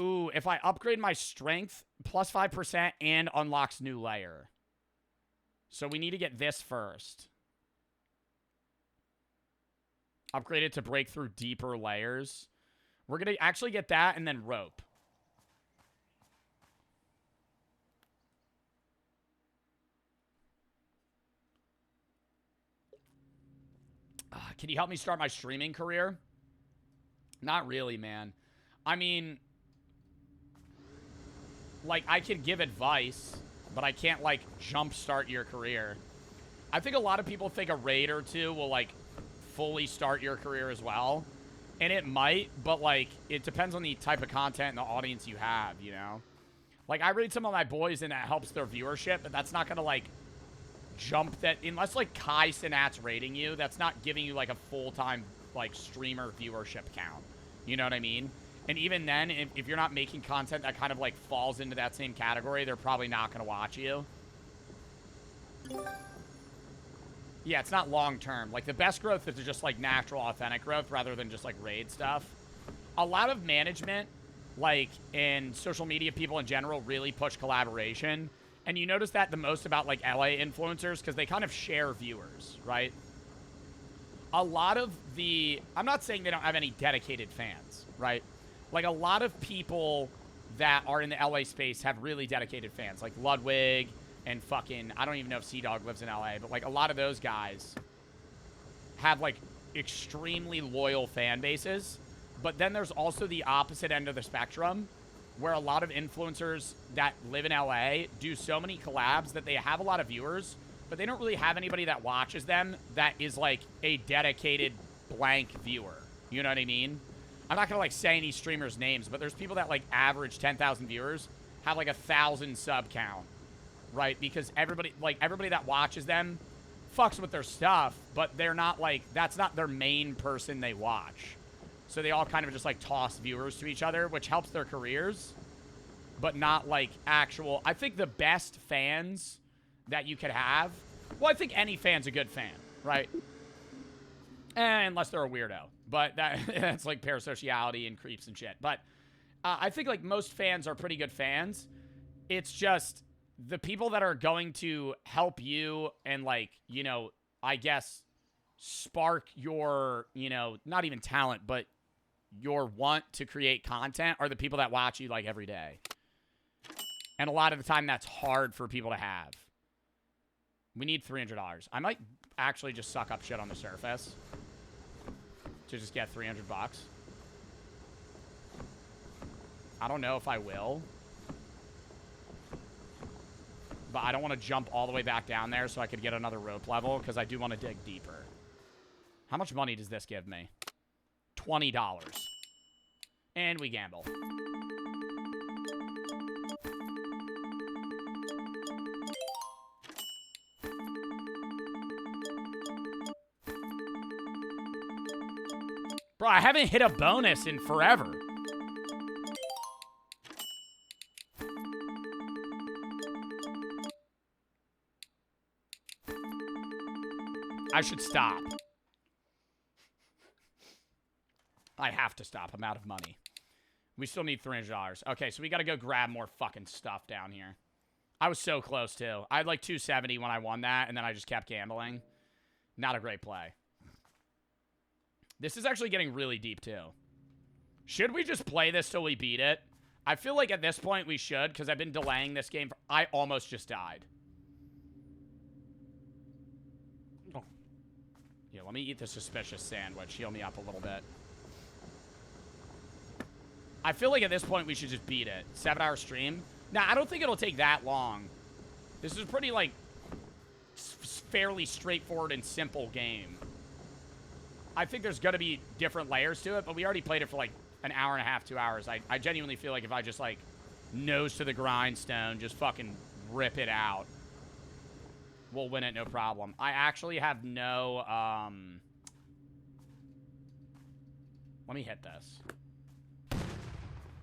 Ooh, if I upgrade my strength, plus 5% and unlocks new layer. So we need to get this first. Upgrade it to break through deeper layers. We're going to actually get that and then rope. Can you help me start my streaming career? Not really, man. I mean, like, I could give advice, but I can't, like, jumpstart your career. I think a lot of people think a raid or two will, like, fully start your career as well. And it might, but, like, it depends on the type of content and the audience you have, you know? Like, I raid some of my boys and that helps their viewership, but that's not gonna, like, jump that, unless like Kai Sinat's rating you, that's not giving you like a full-time like streamer viewership count. You know what I mean? And even then, if you're not making content that kind of like falls into that same category, they're probably not going to watch you. Yeah, it's not long-term. Like the best growth is just like natural, authentic growth rather than just like raid stuff. A lot of management, like, and social media people in general really push collaboration. And you notice that the most about, like, LA influencers because they kind of share viewers, right? A lot of the... I'm not saying they don't have any dedicated fans, right? Like, a lot of people that are in the LA space have really dedicated fans. Like, Ludwig and fucking... I don't even know if Sea-Dog lives in LA, but, like, a lot of those guys have, like, extremely loyal fan bases. But then there's also the opposite end of the spectrum, where a lot of influencers that live in LA do so many collabs that they have a lot of viewers, but they don't really have anybody that watches them that is like a dedicated blank viewer. You know what I mean? I'm not gonna like say any streamers' names, but there's people that like average 10,000 viewers have like 1,000 sub count, right? Because everybody that watches them fucks with their stuff, but they're not like, that's not their main person they watch. So they all kind of just, like, toss viewers to each other, which helps their careers, but not, like, actual... I think the best fans that you could have... Well, I think any fan's a good fan, right? Unless they're a weirdo. But that's, like, parasociality and creeps and shit. But I think, like, most fans are pretty good fans. It's just the people that are going to help you and, like, you know, I guess, spark your, you know, not even talent, but... your want to create content are the people that watch you like every day. And a lot of the time that's hard for people to have. We need $300. I might actually just suck up shit on the surface to just get 300 bucks. I don't know if I will. But I don't want to jump all the way back down there so I could get another rope level because I do want to dig deeper. How much money does this give me? $20. And we gamble. Bro, I haven't hit a bonus in forever. I should stop. I have to stop. I'm out of money. We still need $300. Okay, so we got to go grab more fucking stuff down here. I was so close, too. I had like 270 when I won that, and then I just kept gambling. Not a great play. This is actually getting really deep, too. Should we just play this till we beat it? I feel like at this point we should, because I've been delaying this game. I almost just died. Oh. Yeah, let me eat the suspicious sandwich. Heal me up a little bit. I feel like at this point we should just beat it. 7-hour stream. Now, I don't think it'll take that long. This is a pretty, like, fairly straightforward and simple game. I think there's going to be different layers to it, but we already played it for, like, an hour and a half, 2 hours. I genuinely feel like if I just, like, nose to the grindstone, just fucking rip it out, we'll win it no problem. I actually have no, let me hit this.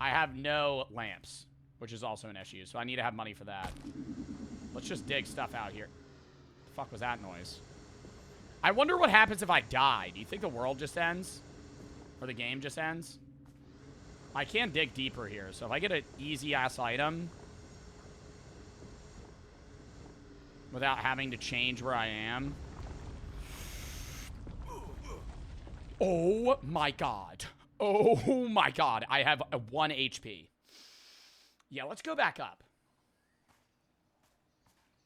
I have no lamps. which is also an issue. So I need to have money for that. Let's just dig stuff out here. The fuck was that noise? I wonder what happens if I die. Do you think the world just ends? Or the game just ends? I can dig deeper here. So if I get an easy-ass item without having to change where I am. Oh my god. Oh my god. I have a 1 HP. Yeah, let's go back up.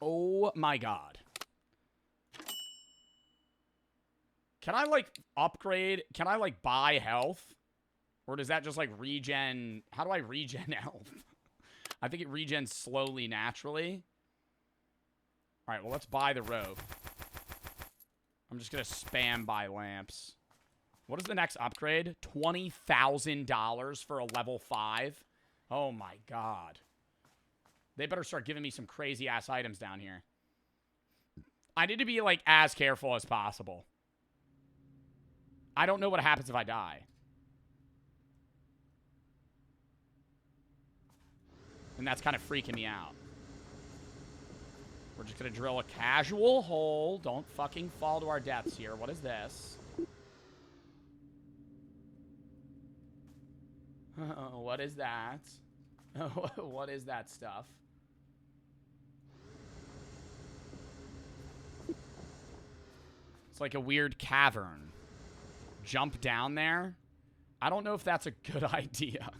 Oh my god. Can I, like, upgrade? Can I, like, buy health? Or does that just, like, regen? How do I regen health? I think it regens slowly, naturally. All right, well, let's buy the rope. I'm just going to spam buy lamps. What is the next upgrade? $20,000 for a level 5? Oh, my God. They better start giving me some crazy-ass items down here. I need to be, like, as careful as possible. I don't know what happens if I die. And that's kind of freaking me out. We're just going to drill a casual hole. Don't fucking fall to our deaths here. What is this? What is that? What is that stuff? It's like a weird cavern. Jump down there? I don't know if that's a good idea.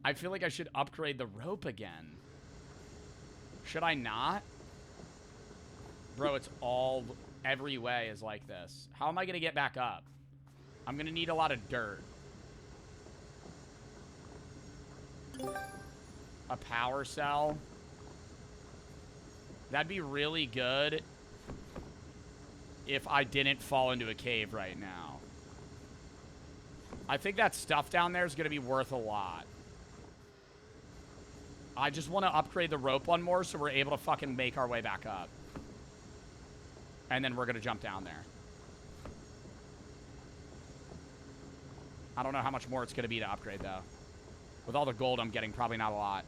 I feel like I should upgrade the rope again. Should I not? Bro, it's all... Every way is like this. How am I going to get back up? I'm going to need a lot of dirt. A power cell. That'd be really good if I didn't fall into a cave right now. I think that stuff down there is going to be worth a lot. I just want to upgrade the rope one more so we're able to fucking make our way back up. And then we're going to jump down there. I don't know how much more it's going to be to upgrade, though. With all the gold I'm getting, probably not a lot.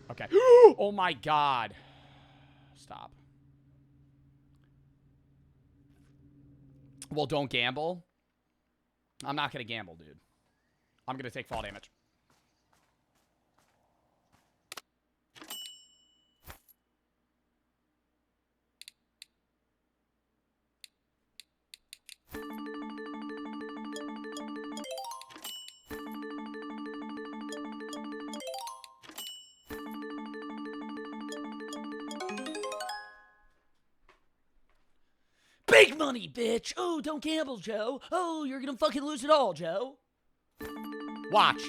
Okay. Oh my god. Stop. Well, don't gamble. I'm not going to gamble, dude. I'm going to take fall damage. Big money, bitch. Oh, don't gamble, Joe. Oh, you're gonna fucking lose it all, Joe. Watch.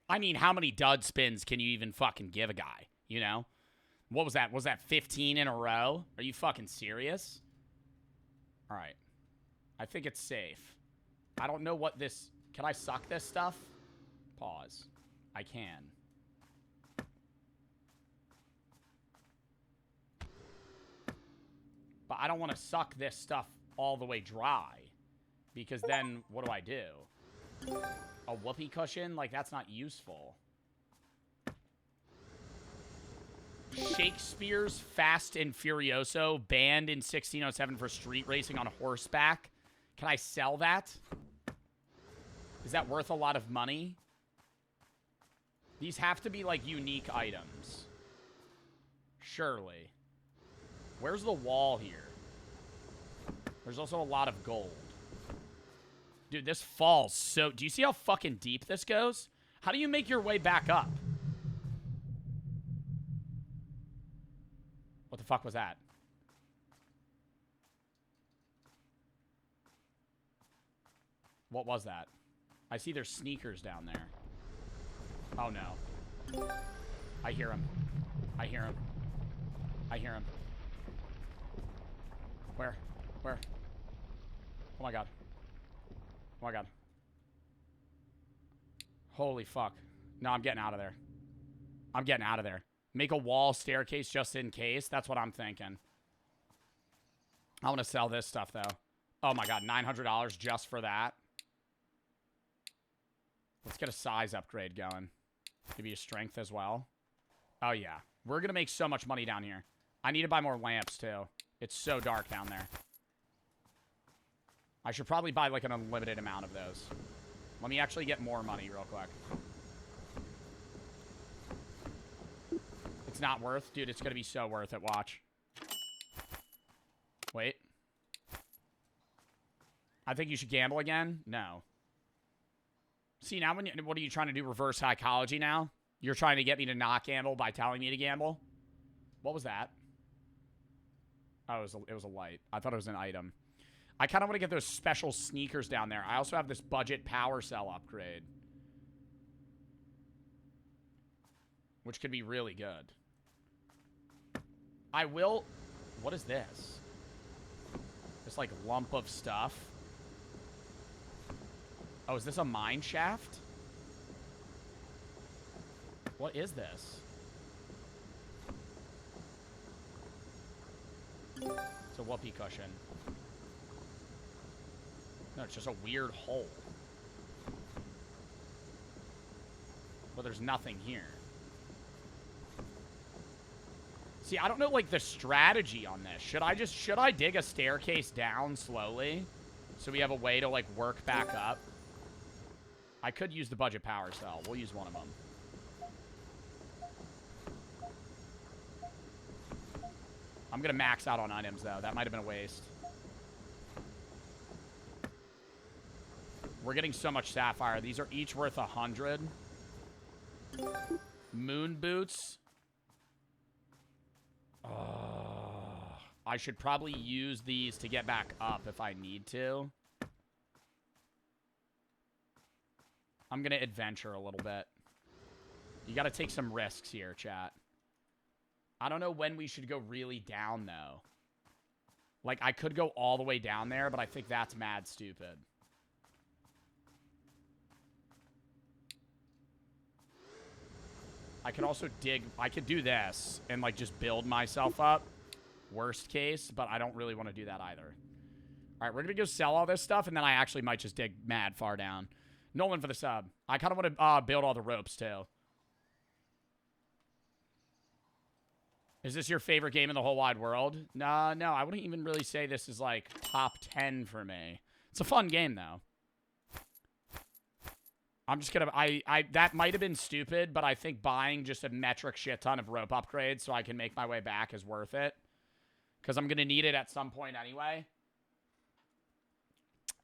I mean, how many dud spins can you even fucking give a guy, you know? What was that? Was that 15 in a row? Are you fucking serious? All right. I think it's safe. I don't know what this... Can I suck this stuff? Pause. I can. But I don't want to suck this stuff all the way dry. Because then, what do I do? A whoopee cushion? Like, that's not useful. Shakespeare's Fast and Furioso, banned in 1607 for street racing on horseback. Can I sell that? Is that worth a lot of money? These have to be, like, unique items. Surely. Where's the wall here? There's also a lot of gold. Dude, this falls so... Do you see how fucking deep this goes? How do you make your way back up? What the fuck was that? What was that? I see there's sneakers down there. Oh, no. I hear him. I hear him. I hear him. Where? Where? Oh, my God. Oh, my God. Holy fuck. No, I'm getting out of there. I'm getting out of there. Make a wall staircase just in case. That's what I'm thinking. I want to sell this stuff, though. Oh, my God. $900 just for that. Let's get a size upgrade going. Maybe a strength as well. Oh, yeah. We're going to make so much money down here. I need to buy more lamps, too. It's so dark down there. I should probably buy, like, an unlimited amount of those. Let me actually get more money real quick. It's not worth. Dude, it's going to be so worth it. Watch. Wait. I think you should gamble again? No. See, now what are you trying to do? Reverse psychology now? You're trying to get me to not gamble by telling me to gamble? What was that? Oh, it was a light. I thought it was an item. I kind of want to get those special sneakers down there. I also have this budget power cell upgrade, which could be really good. I will... What is this? This, like, lump of stuff. Oh, is this a mine shaft? What is this? It's a whoopee cushion. No, it's just a weird hole. But there's nothing here. See, I don't know, like, the strategy on this. Should I dig a staircase down slowly so we have a way to, like, work back up? I could use the budget power cell. We'll use one of them. I'm going to max out on items, though. That might have been a waste. We're getting so much sapphire. These are each worth 100. Moon boots. I should probably use these to get back up if I need to. I'm going to adventure a little bit. You got to take some risks here, chat. I don't know when we should go really down, though. Like, I could go all the way down there, but I think that's mad stupid. I could also dig... I could do this and, like, just build myself up. Worst case, but I don't really want to do that either. All right, we're going to go sell all this stuff, and then I actually might just dig mad far down. Nolan for the sub. I kind of want to build all the ropes, too. Is this your favorite game in the whole wide world? No, I wouldn't even really say this is, like, top 10 for me. It's a fun game, though. I'm just gonna... that might have been stupid, but I think buying just a metric shit ton of rope upgrades so I can make my way back is worth it. Because I'm gonna need it at some point anyway.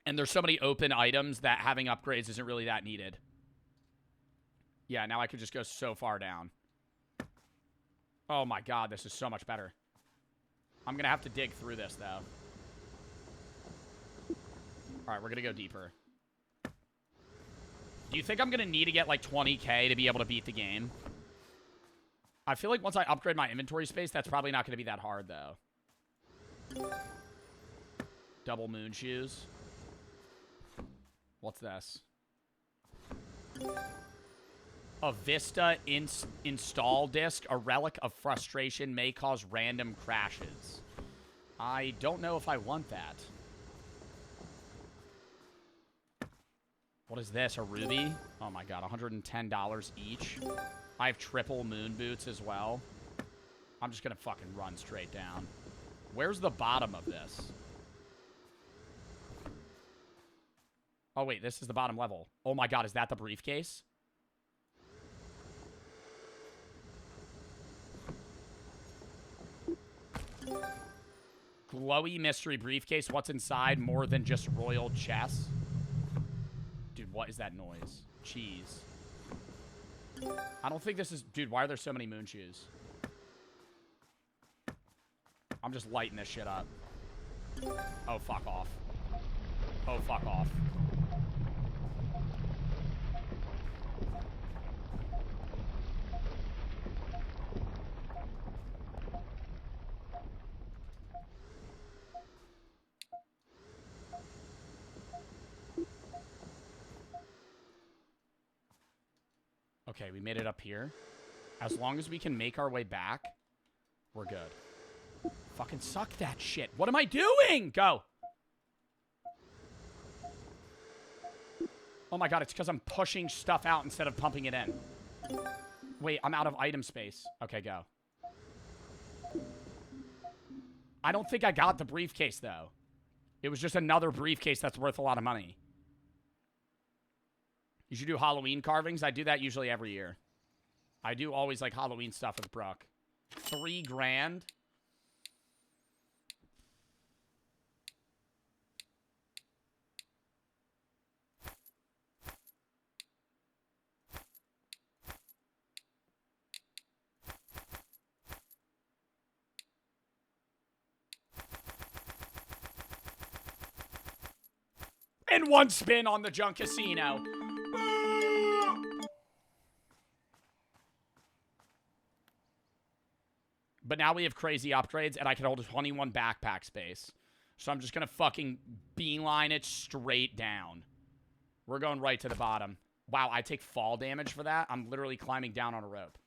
And there's so many open items that having upgrades isn't really that needed. Yeah, now I could just go so far down. Oh my god, this is so much better. I'm gonna have to dig through this, though. Alright, we're gonna go deeper. Do you think I'm gonna need to get, like, 20k to be able to beat the game? I feel like once I upgrade my inventory space, that's probably not gonna be that hard, though. Double moon shoes. What's this? A Vista install disk. A relic of frustration may cause random crashes. I don't know if I want that. What is this? A ruby? Oh my god, $110 each. I have triple moon boots as well. I'm just gonna fucking run straight down. Where's the bottom of this? Oh wait, this is the bottom level. Oh my god, is that the briefcase? Glowy mystery briefcase. What's inside more than just royal chess? Dude, what is that noise? Cheese. I don't think this is... Dude, why are there so many moon shoes? I'm just lighting this shit up. Oh, fuck off. Oh, fuck off. Okay, we made it up here. As long as we can make our way back, we're good. Fucking suck that shit. What am I doing? Go. Oh my god, it's because I'm pushing stuff out instead of pumping it in. Wait, I'm out of item space. Okay, go. I don't think I got the briefcase, though. It was just another briefcase that's worth a lot of money. You should do Halloween carvings. I do that usually every year. I do always like Halloween stuff with Brooke. $3 grand. And one spin on the junk casino. But now we have crazy upgrades, and I can hold 21 backpack space. So I'm just going to fucking beeline it straight down. We're going right to the bottom. Wow, I take fall damage for that? I'm literally climbing down on a rope.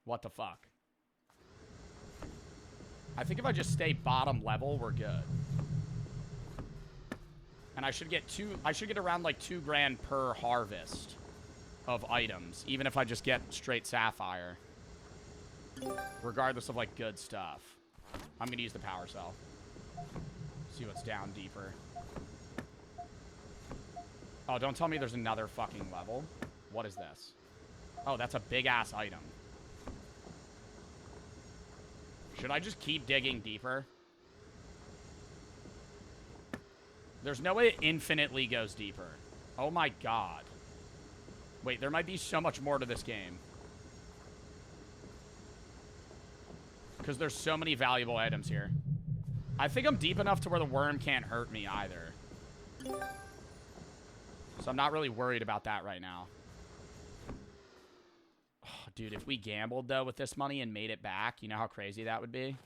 What the fuck? I think if I just stay bottom level, we're good. And I should get around like $2 grand per harvest of items, even if I just get straight sapphire. Regardless of like good stuff. I'm gonna use the power cell. See what's down deeper. Oh, don't tell me there's another fucking level. What is this? Oh, that's a big ass item. Should I just keep digging deeper? There's no way it infinitely goes deeper. Oh my god. Wait, there might be so much more to this game. Because there's so many valuable items here. I think I'm deep enough to where the worm can't hurt me either. So I'm not really worried about that right now. Oh, dude, if we gambled, though, with this money and made it back, you know how crazy that would be?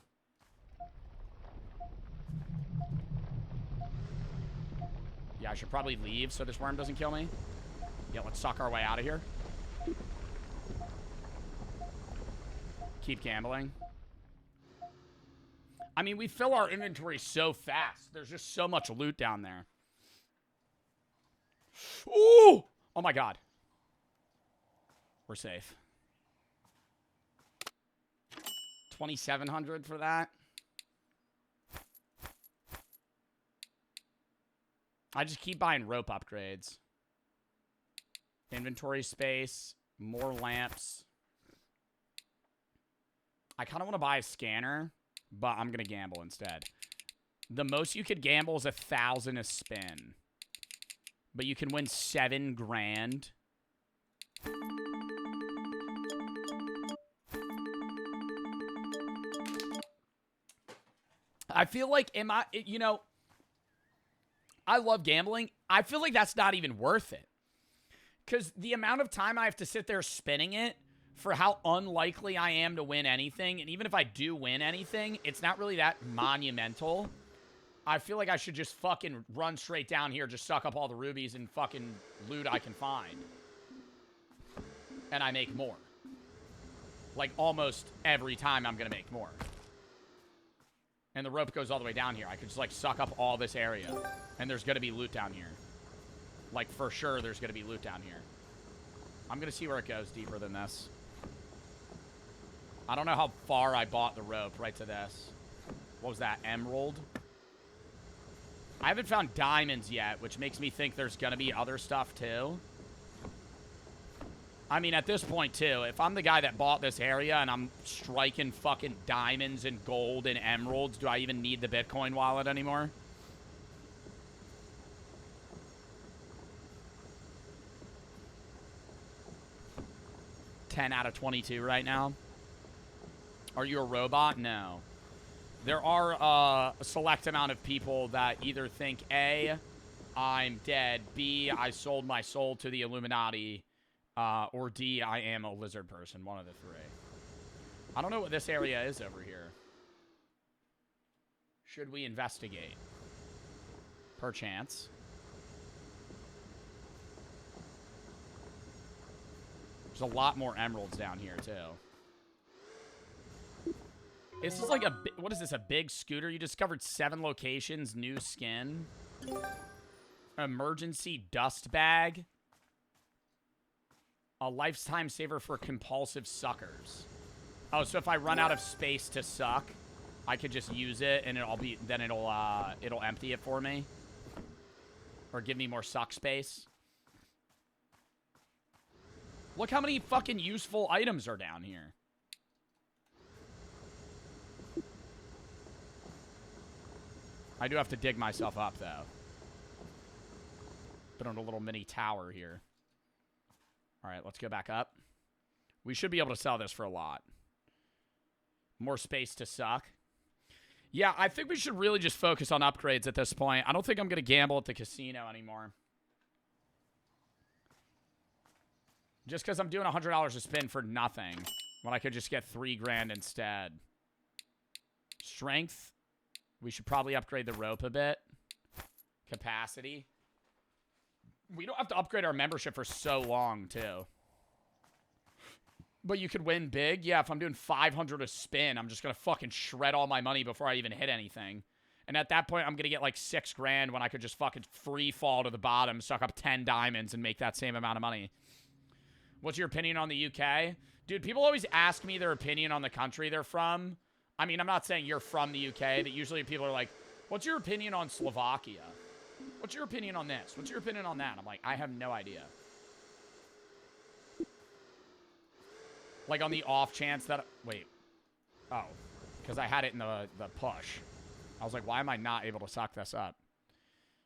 Yeah, I should probably leave so this worm doesn't kill me. Yeah, let's suck our way out of here. Keep gambling. I mean, we fill our inventory so fast. There's just so much loot down there. Ooh! Oh my god. We're safe. 2,700 for that. I just keep buying rope upgrades. Inventory space. More lamps. I kind of want to buy a scanner, but I'm going to gamble instead. The most you could gamble is 1,000 a spin. But you can win 7 grand. I feel like, you know, I love gambling. I feel like that's not even worth it. Because the amount of time I have to sit there spinning it for how unlikely I am to win anything, and even if I do win anything, it's not really that monumental. I feel like I should just fucking run straight down here, just suck up all the rubies and fucking loot I can find. And I make more. Like, almost every time I'm gonna make more. And the rope goes all the way down here. I could just, like, suck up all this area. And there's gonna be loot down here. Like, for sure there's gonna be loot down here. I'm gonna see where it goes deeper than this. I don't know how far I bought the rope right to this. What was that? Emerald? I haven't found diamonds yet, which makes me think there's gonna be other stuff, too. I mean, at this point, too, if I'm the guy that bought this area and I'm striking fucking diamonds and gold and emeralds, do I even need the Bitcoin wallet anymore? $10 out of 22 right now. Are you a robot? No. There are a select amount of people that either think, A, I'm dead, B, I sold my soul to the Illuminati, or D, I am a lizard person. One of the three. I don't know what this area is over here. Should we investigate? Perchance. There's a lot more emeralds down here, too. This is like a... What is this, a big scooter? You discovered 7 locations, new skin. Emergency dust bag. A lifetime saver for compulsive suckers. Oh, so if I run out of space to suck, I could just use it and it'll empty it for me. Or give me more suck space. Look how many fucking useful items are down here. I do have to dig myself up, though. Put on a little mini tower here. Alright, let's go back up. We should be able to sell this for a lot. More space to suck. Yeah, I think we should really just focus on upgrades at this point. I don't think I'm going to gamble at the casino anymore. Just because I'm doing $100 a spin for nothing. When I could just get 3 grand instead. Strength. We should probably upgrade the rope a bit. Capacity. We don't have to upgrade our membership for so long, too. But you could win big. Yeah, if I'm doing 500 a spin, I'm just going to fucking shred all my money before I even hit anything. And at that point, I'm going to get like 6 grand when I could just fucking free fall to the bottom, suck up 10 diamonds, and make that same amount of money. What's your opinion on the UK? Dude, people always ask me their opinion on the country they're from. I mean, I'm not saying you're from the UK, but usually people are like, what's your opinion on Slovakia? What's your opinion on this? What's your opinion on that? I'm like, I have no idea. Like on the off chance that... Wait. Oh. Because I had it in the push. I was like, why am I not able to suck this up?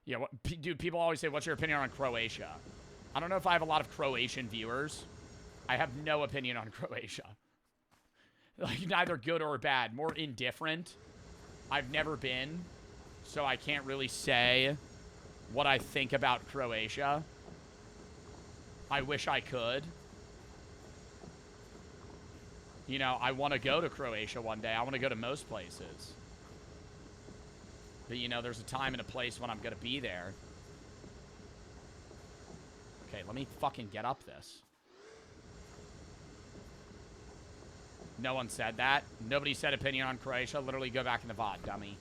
Yeah, dude, people always say, what's your opinion on Croatia? I don't know if I have a lot of Croatian viewers. I have no opinion on Croatia. Like, neither good or bad. More indifferent. I've never been. So I can't really say what I think about Croatia. I wish I could. You know, I want to go to Croatia one day. I want to go to most places. But, you know, there's a time and a place when I'm going to be there. Okay, let me fucking get up this. No one said that. Nobody said opinion on Croatia. Literally go back in the VOD, dummy.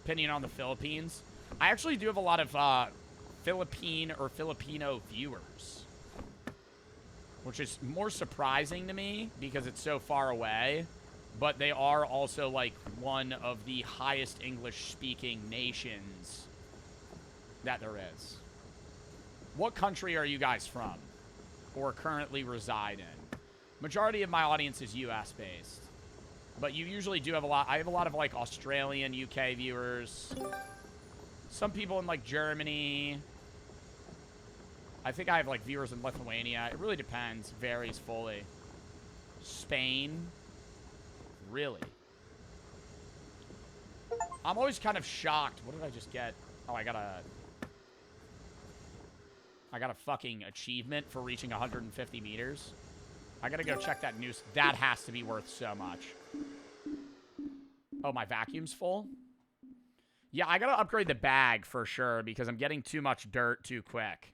Opinion on the Philippines. I actually do have a lot of Philippine or Filipino viewers. Which is more surprising to me because it's so far away. But they are also, like, one of the highest English-speaking nations that there is. What country are you guys from? Or currently reside in? Majority of my audience is US-based. But you usually do have a lot... I have a lot of, like, Australian, UK viewers. Some people in, like, Germany. I think I have, like, viewers in Lithuania. It really depends. Varies fully. Spain. Really? I'm always kind of shocked. What did I just get? Oh, I got a fucking achievement for reaching 150 meters. I gotta go check that news. That has to be worth so much. Oh, my vacuum's full? Yeah, I gotta upgrade the bag for sure because I'm getting too much dirt too quick.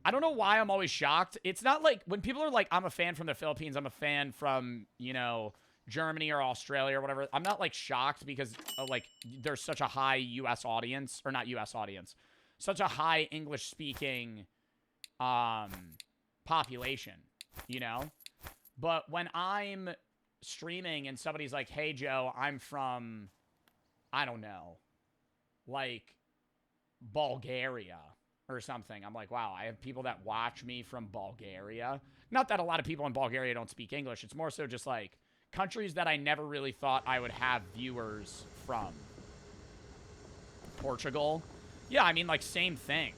I don't know why I'm always shocked. It's not like, when people are like, I'm a fan from the Philippines, I'm a fan from, you know, Germany or Australia or whatever. I'm not, like, shocked because, like, there's such a high U.S. audience. Or not U.S. audience. Such a high English-speaking population, you know? But when I'm streaming and somebody's like, hey, Joe, I'm from, I don't know, like, Bulgaria or something. I'm like, wow, I have people that watch me from Bulgaria. Not that a lot of people in Bulgaria don't speak English. It's more so just, like, countries that I never really thought I would have viewers from. Portugal. Yeah, I mean, like, same thing.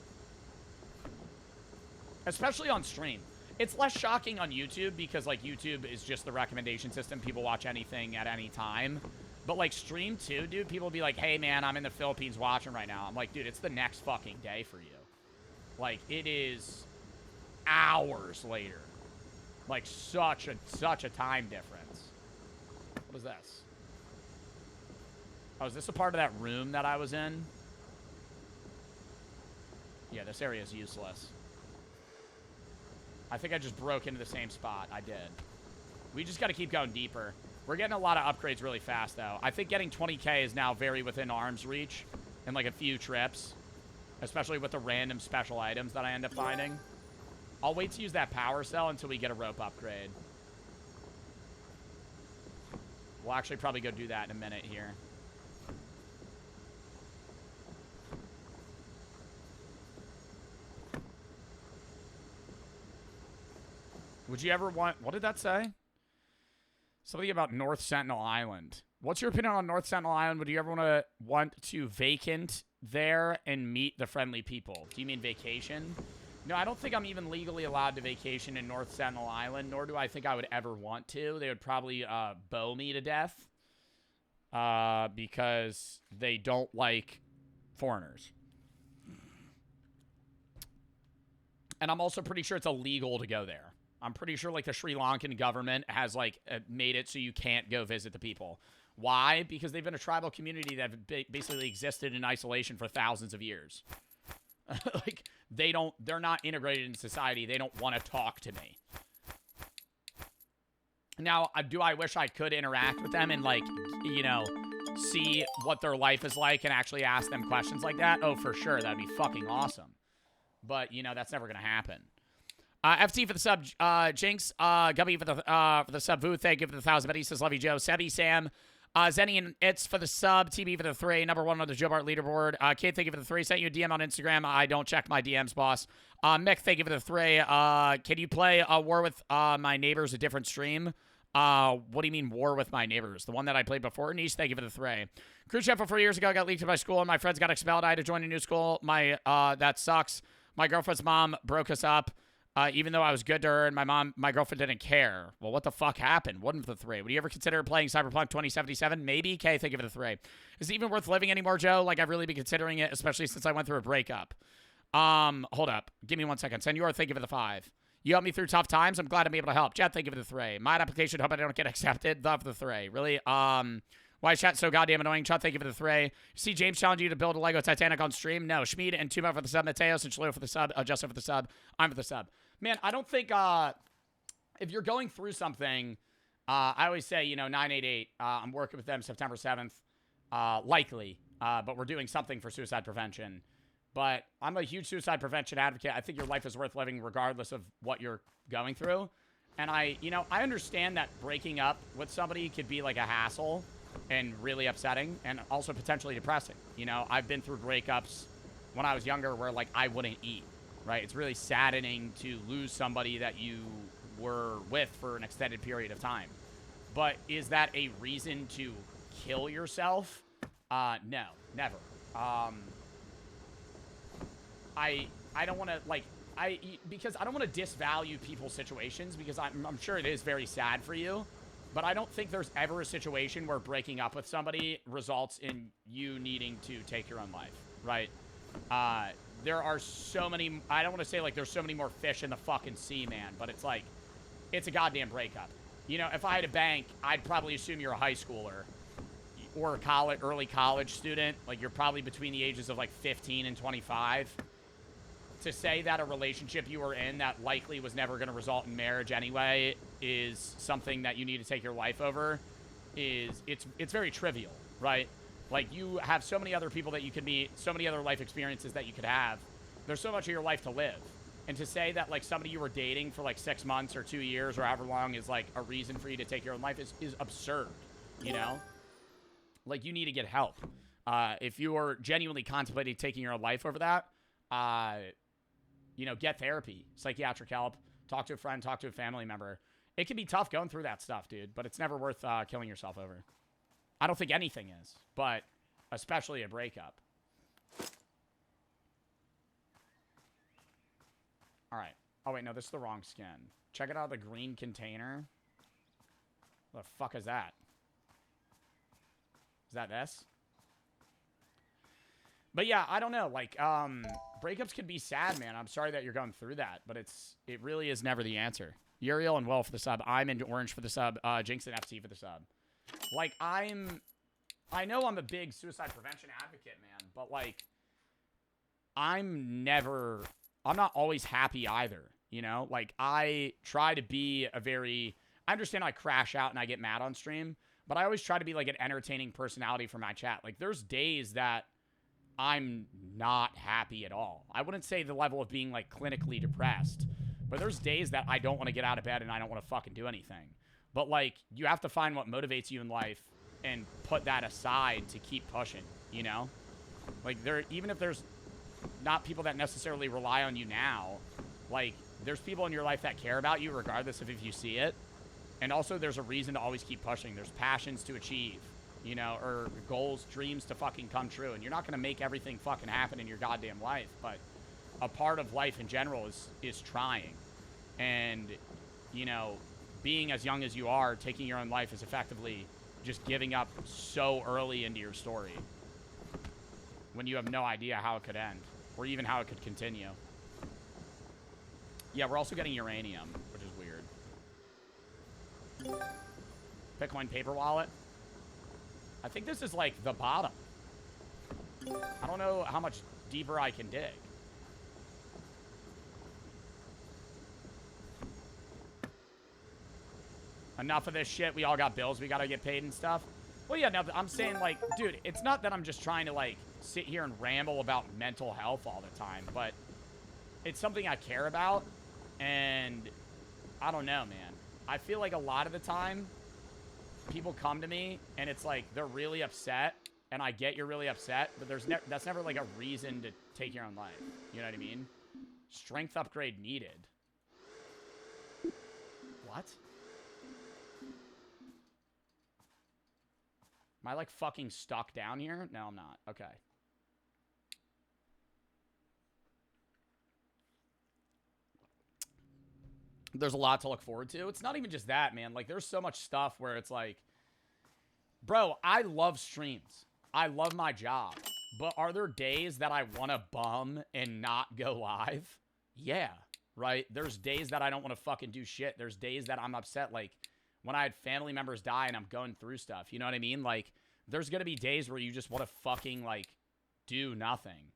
Especially on stream. It's less shocking on YouTube because, like, YouTube is just the recommendation system. People watch anything at any time. But, like, stream too, dude. People be like, hey, man, I'm in the Philippines watching right now. I'm like, dude, it's the next fucking day for you. Like, it is hours later. Like, such a time difference. What is this? Oh, is this a part of that room that I was in? Yeah, this area is useless. I think I just broke into the same spot. I did. We just got to keep going deeper. We're getting a lot of upgrades really fast, though. I think getting 20k is now very within arm's reach in, like, a few trips. Especially with the random special items that I end up finding. I'll wait to use that power cell until we get a rope upgrade. We'll actually probably go do that in a minute here. Would you ever want... What did that say? Something about North Sentinel Island. What's your opinion on North Sentinel Island? Would you ever want to vacant there and meet the friendly people? Do you mean vacation? No, I don't think I'm even legally allowed to vacation in North Sentinel Island, nor do I think I would ever want to. They would probably bow me to death because they don't like foreigners. And I'm also pretty sure it's illegal to go there. I'm pretty sure, like, the Sri Lankan government has, like, made it so you can't go visit the people. Why? Because they've been a tribal community that basically existed in isolation for thousands of years. Like, they're not integrated in society. They don't want to talk to me. Now, do I wish I could interact with them and, like, you know, see what their life is like and actually ask them questions like that? Oh, for sure. That'd be fucking awesome. But, you know, that's never going to happen. FT for the sub, Jinx, Gubby for the sub, Vu, thank you for the 1,000 bit. He says, love you, Joe. Sebi, Sam, Zenny and It's for the sub, TB for the 3, number 1 on the Joe Bart leaderboard. Kate, thank you for the 3. Sent you a DM on Instagram. I don't check my DMs, boss. Mick, thank you for the 3. Can you play War with My Neighbors, a different stream? What do you mean War with My Neighbors? The one that I played before? Niche, thank you for the 3. Cruise chef for 4 years ago got leaked to my school, and my friends got expelled. I had to join a new school. That sucks. My girlfriend's mom broke us up. Even though I was good to her and my girlfriend didn't care. Well, what the fuck happened? One of the 3. Would you ever consider playing Cyberpunk 2077? Maybe? Okay, thank you for the 3. Is it even worth living anymore, Joe? Like, I've really been considering it, especially since I went through a breakup. Hold up. Give me 1 second. Senor, thank you for the 5. You helped me through tough times. I'm glad to be able to help. Jet, thank you for the 3. My application, hope I don't get accepted. Love the 3. Really? Why is chat so goddamn annoying? Chat, thank you for the 3. See James challenge you to build a Lego Titanic on stream? No. Schmid and Tuma for the sub. Mateos and Shalou for the sub. Justin for the sub. I'm for the sub. Man, I don't think, if you're going through something, I always say, you know, 988, I'm working with them September 7th, likely, but we're doing something for suicide prevention. But I'm a huge suicide prevention advocate. I think your life is worth living regardless of what you're going through. And I understand that breaking up with somebody could be like a hassle and really upsetting and also potentially depressing. You know, I've been through breakups when I was younger where, like, I wouldn't eat. Right? It's really saddening to lose somebody that you were with for an extended period of time. But is that a reason to kill yourself? No, never. I don't want to, like, because I don't want to disvalue people's situations because I'm sure it is very sad for you. But I don't think there's ever a situation where breaking up with somebody results in you needing to take your own life, right? There are so many, I don't want to say like there's so many more fish in the fucking sea, man, but it's like, it's a goddamn breakup. You know, if I had a bank, I'd probably assume you're a high schooler or a college, early college student. Like, you're probably between the ages of like 15 and 25. To say that a relationship you were in that likely was never going to result in marriage anyway is something that you need to take your life over it's very trivial, right? Like, you have so many other people that you could meet, so many other life experiences that you could have. There's so much of your life to live. And to say that, like, somebody you were dating for, like, 6 months or 2 years or however long is, like, a reason for you to take your own life is absurd, you know? Like, you need to get help. If you are genuinely contemplating taking your own life over that, you know, get therapy, psychiatric help, talk to a friend, talk to a family member. It can be tough going through that stuff, dude, but it's never worth killing yourself over. I don't think anything is, but especially a breakup. All right. Oh, wait, no, this is the wrong skin. Check it out, the green container. What the fuck is that? Is that this? But yeah, I don't know. Like, breakups can be sad, man. I'm sorry that you're going through that, but it really is never the answer. Uriel and Will for the sub. I'm in Orange for the sub. Jinx and FC for the sub. Like, I know I'm a big suicide prevention advocate, man, but, like, I'm not always happy either, you know? Like, I try to be I understand I crash out and I get mad on stream, but I always try to be, like, an entertaining personality for my chat. Like, there's days that I'm not happy at all. I wouldn't say the level of being, like, clinically depressed, but there's days that I don't want to get out of bed and I don't want to fucking do anything. But, like, you have to find what motivates you in life and put that aside to keep pushing, you know? Like, even if there's not people that necessarily rely on you now, like, there's people in your life that care about you regardless of if you see it. And also, there's a reason to always keep pushing. There's passions to achieve, you know, or goals, dreams to fucking come true. And you're not going to make everything fucking happen in your goddamn life, but a part of life in general is trying. And, you know, being as young as you are, taking your own life is effectively just giving up so early into your story when you have no idea how it could end or even how it could continue. Yeah, we're also getting uranium, which is weird. Bitcoin paper wallet. I think this is like the bottom. I don't know how much deeper I can dig. Enough of this shit. We all got bills we gotta get paid and stuff. Well, yeah, now I'm saying, like, dude, it's not that I'm just trying to, like, sit here and ramble about mental health all the time, but it's something I care about, and I don't know, man. I feel like a lot of the time, people come to me, and it's like, they're really upset, and I get you're really upset, but that's never, like, a reason to take your own life. You know what I mean? Strength upgrade needed. What? Am I, like, fucking stuck down here? No, I'm not. Okay. There's a lot to look forward to. It's not even just that, man. Like, there's so much stuff where it's like, bro, I love streams. I love my job. But are there days that I want to bum and not go live? Yeah, right? There's days that I don't want to fucking do shit. There's days that I'm upset, like, when I had family members die and I'm going through stuff. You know what I mean? Like, there's going to be days where you just want to fucking, like, do nothing.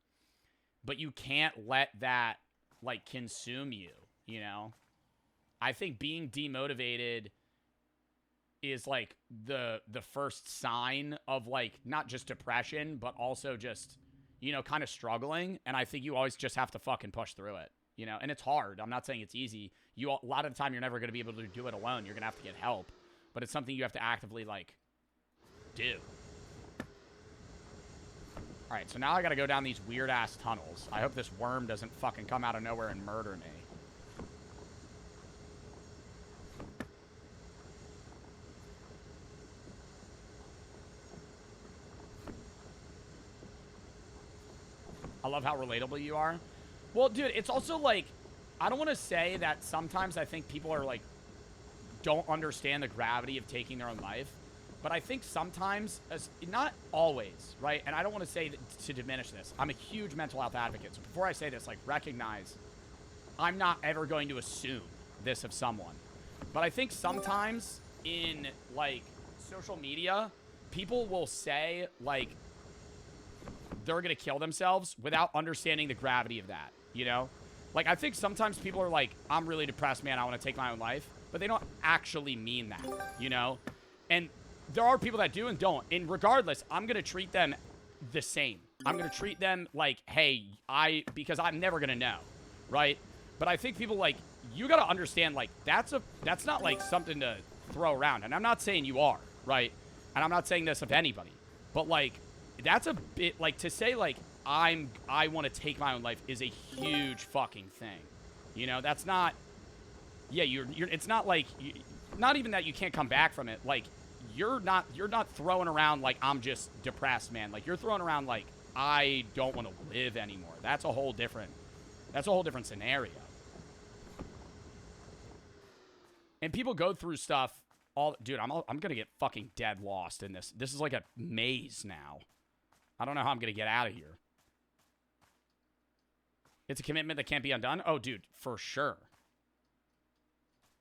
But you can't let that, like, consume you, you know? I think being demotivated is, like, the first sign of, like, not just depression, but also just, you know, kind of struggling. And I think you always just have to fucking push through it, you know? And it's hard. I'm not saying it's easy. A lot of the time, you're never going to be able to do it alone. You're going to have to get help. But it's something you have to actively, like, do. All right, so now I got to go down these weird-ass tunnels. I hope this worm doesn't fucking come out of nowhere and murder me. I love how relatable you are. Well, dude, it's also like, I don't want to say that sometimes I think people are like, don't understand the gravity of taking their own life. But I think sometimes, not always, right? And I don't want to say to diminish this. I'm a huge mental health advocate. So before I say this, like, recognize I'm not ever going to assume this of someone. But I think sometimes in, like, social media, people will say, like, they're going to kill themselves without understanding the gravity of that, you know? Like, I think sometimes people are like, I'm really depressed, man, I want to take my own life. But they don't actually mean that, you know? And there are people that do and don't. And regardless, I'm going to treat them the same. I'm going to treat them like, hey, because I'm never going to know, right? But I think people, like, you got to understand, like, that's not, like, something to throw around. And I'm not saying you are, right? And I'm not saying this of anybody. But, like, that's a bit, like, to say, like, I want to take my own life is a huge fucking thing. You know, that's not, yeah, it's not like, not even that you can't come back from it. Like, you're not throwing around like, I'm just depressed, man. Like, you're throwing around like, I don't want to live anymore. That's a whole different scenario. And people go through stuff dude, I'm going to get fucking dead lost in this. This is like a maze now. I don't know how I'm going to get out of here. It's a commitment that can't be undone? Oh, dude, for sure.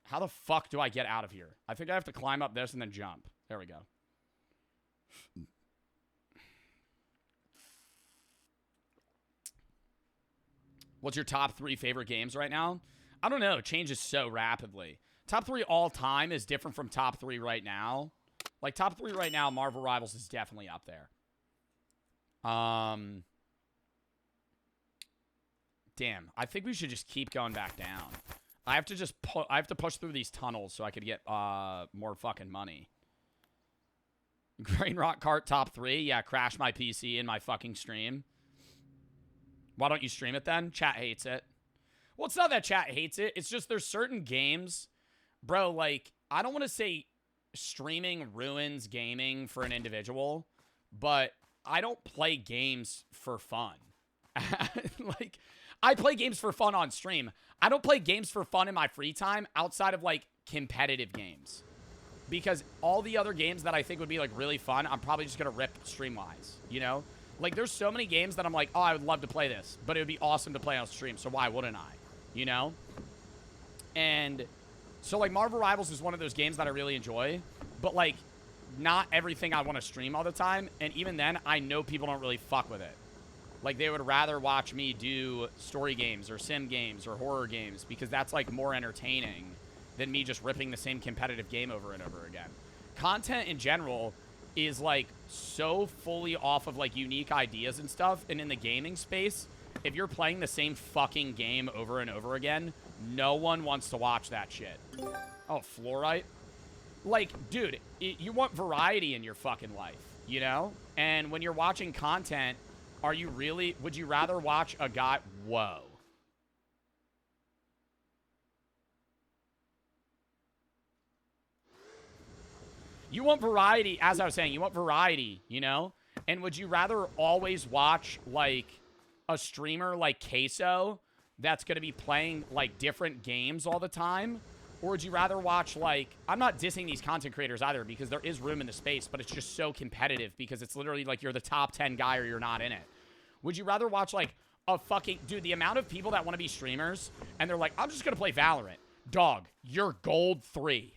How the fuck do I get out of here? I think I have to climb up this and then jump. There we go. What's your top 3 favorite games right now? I don't know. It changes so rapidly. Top 3 all time is different from top 3 right now. Like, top 3 right now, Marvel Rivals is definitely up there. Damn. I think we should just keep going back down. I have to just I have to push through these tunnels so I could get more fucking money. Grain Rot Kart top 3. Yeah, crash my PC in my fucking stream. Why don't you stream it then? Chat hates it. Well, it's not that chat hates it. It's just there's certain games, bro, like, I don't want to say streaming ruins gaming for an individual, but I don't play games for fun. Like, I play games for fun on stream. I don't play games for fun in my free time outside of, like, competitive games. Because all the other games that I think would be, like, really fun, I'm probably just going to rip stream-wise, you know? Like, there's so many games that I'm like, oh, I would love to play this, but it would be awesome to play on stream, so why wouldn't I? You know? And so, like, Marvel Rivals is one of those games that I really enjoy, but, like, not everything I want to stream all the time, and even then, I know people don't really fuck with it. Like, they would rather watch me do story games or sim games or horror games because that's, like, more entertaining than me just ripping the same competitive game over and over again. Content in general is, like, so fully off of, like, unique ideas and stuff, and in the gaming space, if you're playing the same fucking game over and over again, no one wants to watch that shit. Oh, fluorite? Like, dude, you want variety in your fucking life, you know? And when you're watching content, are you really, would you rather watch a guy, whoa. You want variety, as I was saying, you want variety, you know? And would you rather always watch, like, a streamer like Queso that's going to be playing, like, different games all the time? Or would you rather watch, like, I'm not dissing these content creators either because there is room in the space, but it's just so competitive because it's literally like you're the top 10 guy or you're not in it. Would you rather watch, like, a fucking, dude, the amount of people that want to be streamers and they're like, I'm just going to play Valorant. Dog, you're gold 3.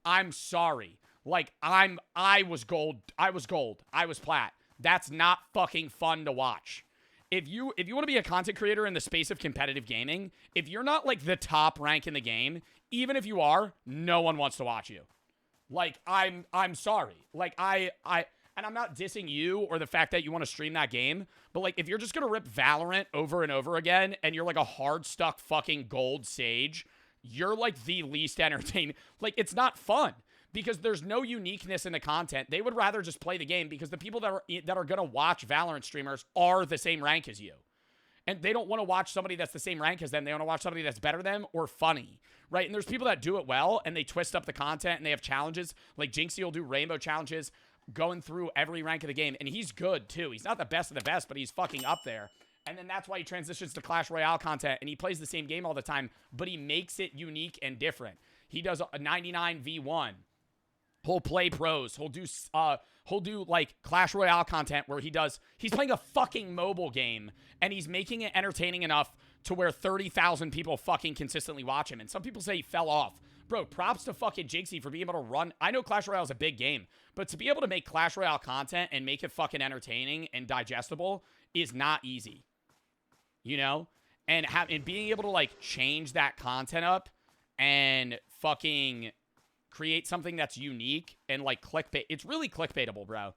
I'm sorry. Like, I was gold. I was plat. That's not fucking fun to watch. If you want to be a content creator in the space of competitive gaming, if you're not, like, the top rank in the game, even if you are, no one wants to watch you. Like, I'm sorry. Like, and I'm not dissing you or the fact that you want to stream that game, but, like, if you're just going to rip Valorant over and over again and you're, like, a hard-stuck fucking gold sage, you're, like, the least entertaining. Like, it's not fun. Because there's no uniqueness in the content. They would rather just play the game because the people that are going to watch Valorant streamers are the same rank as you. And they don't want to watch somebody that's the same rank as them. They want to watch somebody that's better than them or funny, right? And there's people that do it well and they twist up the content and they have challenges. Like Jinxie will do rainbow challenges going through every rank of the game. And he's good too. He's not the best of the best, but he's fucking up there. And then that's why he transitions to Clash Royale content and he plays the same game all the time, but he makes it unique and different. He does a 99v1. He'll play pros. He'll do like Clash Royale content where he's playing a fucking mobile game and he's making it entertaining enough to where 30,000 people fucking consistently watch him. And some people say he fell off. Bro, props to fucking Jinxie for being able to run. I know Clash Royale is a big game, but to be able to make Clash Royale content and make it fucking entertaining and digestible is not easy. You know? And being able to like change that content up and fucking create something that's unique and like clickbait. It's really clickbaitable, bro.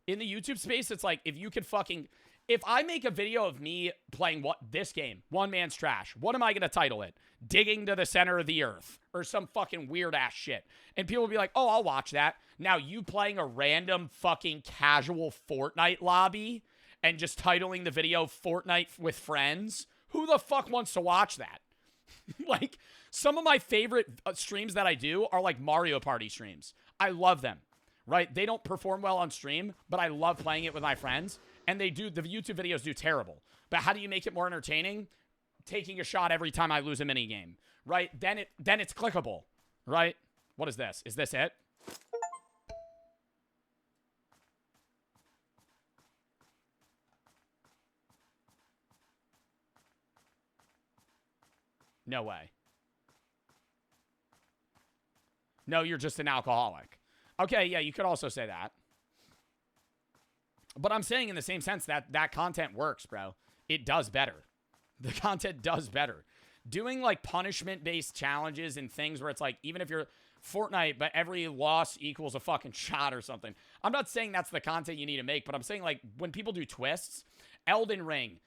In the YouTube space, it's like if you could fucking, if I make a video of me playing this game, One Man's Trash, what am I going to title it? Digging to the Center of the Earth or some fucking weird ass shit. And people will be like, oh, I'll watch that. Now you playing a random fucking casual Fortnite lobby and just titling the video Fortnite with Friends. Who the fuck wants to watch that? Like, some of my favorite streams that I do are like Mario Party streams. I love them, right? They don't perform well on stream, but I love playing it with my friends. And the YouTube videos do terrible. But how do you make it more entertaining? Taking a shot every time I lose a mini game, right? Then it's clickable, right? What is this? Is this it? No way. No, you're just an alcoholic. Okay, yeah, you could also say that. But I'm saying in the same sense that that content works, bro. It does better. The content does better. Doing like punishment-based challenges and things where it's like, even if you're Fortnite, but every loss equals a fucking shot or something. I'm not saying that's the content you need to make, but I'm saying like when people do twists, Elden Ring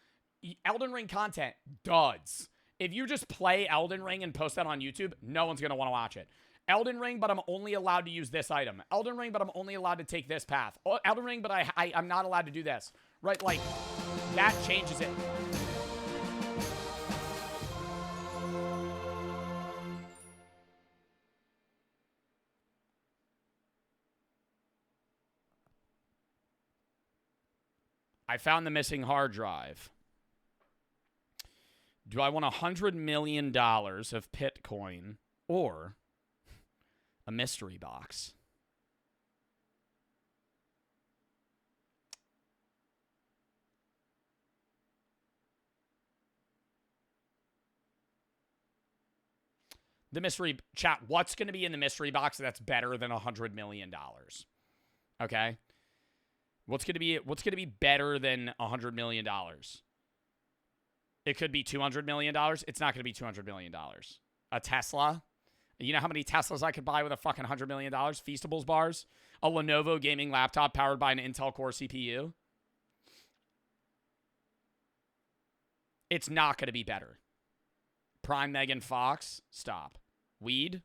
content, duds. If you just play Elden Ring and post that on YouTube, no one's going to want to watch it. Elden Ring, but I'm only allowed to use this item. Elden Ring, but I'm only allowed to take this path. Elden Ring, but I'm not allowed to do this. Right? Like, that changes it. I found the missing hard drive. Do I want $100 million of Bitcoin or a mystery box? The mystery chat, what's going to be in the mystery box that's better than $100 million? Okay? What's going to be better than $100 million? It could be $200 million. It's not going to be $200 million. A Tesla? You know how many Teslas I could buy with a fucking $100 million? Feastables bars? A Lenovo gaming laptop powered by an Intel Core CPU? It's not going to be better. Prime Megan Fox? Stop. Weed?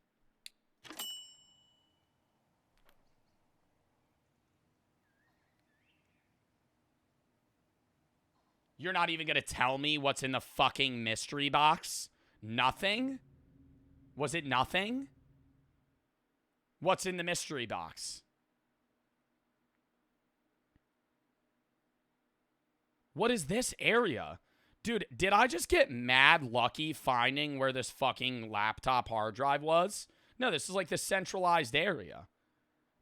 You're not even going to tell me what's in the fucking mystery box? Nothing? Was it nothing? What's in the mystery box? What is this area? Dude, did I just get mad lucky finding where this fucking laptop hard drive was? No, this is like the centralized area.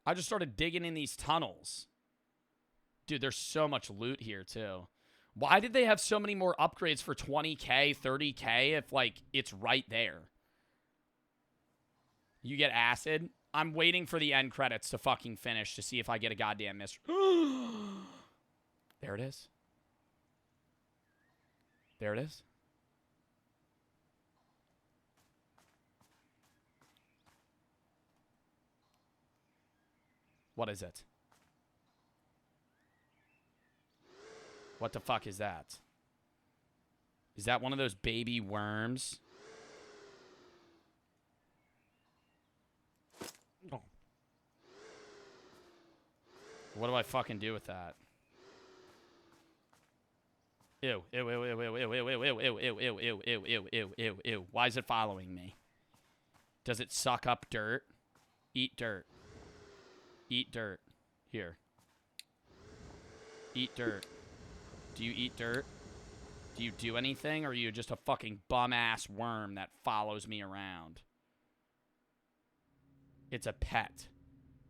I just started digging in these tunnels. Dude, there's so much loot here, too. Why did they have so many more upgrades for 20K, 30K if, like, it's right there? You get acid? I'm waiting for the end credits to fucking finish to see if I get a goddamn mystery. There it is. There it is. What is it? What the fuck is that? Is that one of those baby worms? Oh. What do I fucking do with that? Ew, ew, ew, ew, ew, ew, ew, ew, ew, ew, ew, ew, ew, ew, ew, ew, ew, ew. Why is it following me? Does it suck up dirt? Eat dirt. Eat dirt. Here. Eat dirt. Do you eat dirt? Do you do anything, or are you just a fucking bum-ass worm that follows me around? It's a pet.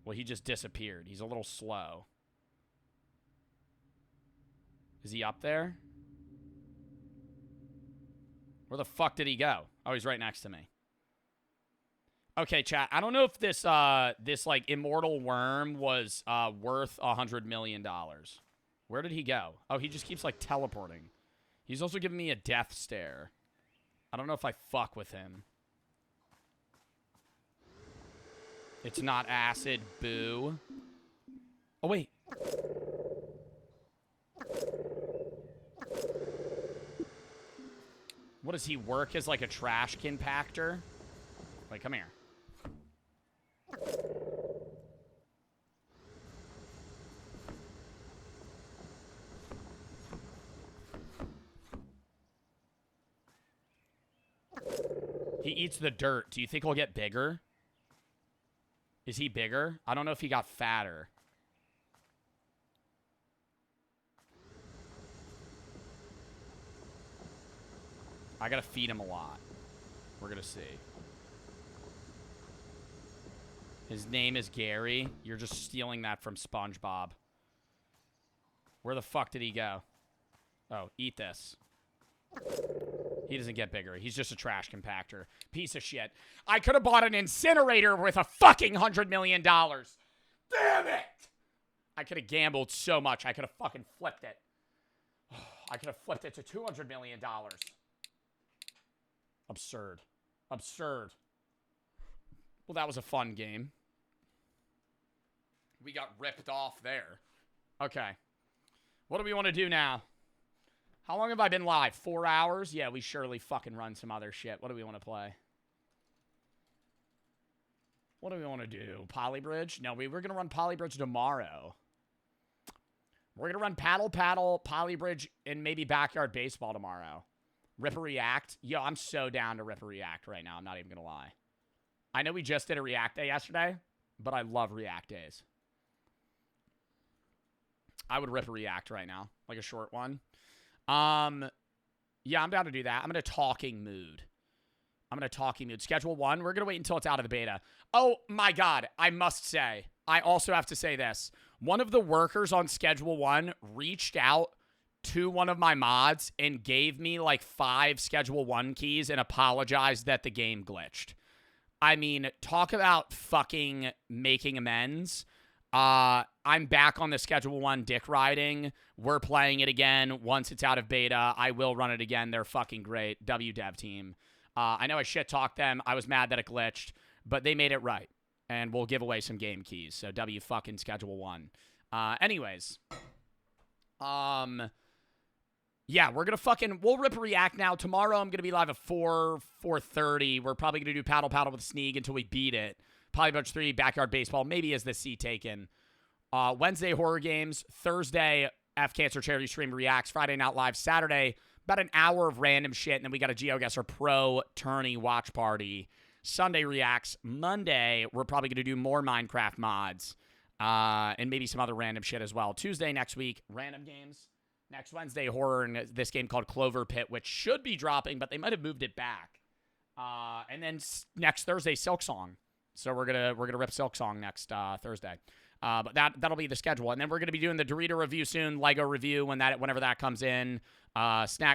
Well, he just disappeared. He's a little slow. Is he up there? Where the fuck did he go? Oh, he's right next to me. Okay, chat. I don't know if this, this like, immortal worm was, worth $100 million. Where did he go? Oh, he just keeps, like, teleporting. He's also giving me a death stare. I don't know if I fuck with him. It's not acid, boo. Oh, wait. What does he work as, like, a trash compactor? Wait, come here. He eats the dirt. Do you think he'll get bigger? Is he bigger? I don't know if he got fatter. I gotta feed him a lot. We're gonna see. His name is Gary. You're just stealing that from SpongeBob. Where the fuck did he go? Oh, eat this. He doesn't get bigger. He's just a trash compactor. Piece of shit. I could have bought an incinerator with a fucking $100 million. Damn it! I could have gambled so much. I could have fucking flipped it. I could have flipped it to $200 million. Absurd. Absurd. Well, that was a fun game. We got ripped off there. Okay. What do we want to do now? How long have I been live? 4 hours? Yeah, we surely fucking run some other shit. What do we want to play? What do we want to do? Polybridge? No, we're going to run Polybridge tomorrow. We're going to run Paddle, Polybridge, and maybe Backyard Baseball tomorrow. Rip a React. Yo, I'm so down to Rip a React right now. I'm not even going to lie. I know we just did a React Day yesterday, but I love React Days. I would rip a React right now. Like a short one. Yeah, I'm down to do that. I'm in a talking mood. Schedule 1. We're going to wait until it's out of the beta. Oh, my God. I must say. I also have to say this. One of the workers on Schedule 1 reached out to one of my mods and gave me like 5 Schedule 1 keys and apologized that the game glitched. I mean, talk about fucking making amends. I'm back on the Schedule 1 dick riding. We're playing it again. Once it's out of beta, I will run it again. They're fucking great. WDev team. I know I shit-talked them. I was mad that it glitched, but they made it right. And we'll give away some game keys. So W fucking Schedule 1. Anyways. Yeah, we'll rip a React now. Tomorrow I'm going to be live at 4:30. We're probably going to do Paddle with Sneak until we beat it. Polybridge 3, Backyard Baseball, maybe as the C taken. Wednesday, horror games. Thursday, F Cancer Charity Stream Reacts. Friday Night Live. Saturday, about an hour of random shit. And then we got a GeoGuessr Pro tourney watch party. Sunday, Reacts. Monday, we're probably going to do more Minecraft mods. And maybe some other random shit as well. Tuesday, next week, random games. Next Wednesday, horror and this game called Clover Pit, which should be dropping, but they might have moved it back. And then next Thursday, Silk Song. So we're gonna rip Silk Song next Thursday. But that'll be the schedule. And then we're gonna be doing the Dorito review soon, Lego review whenever that comes in.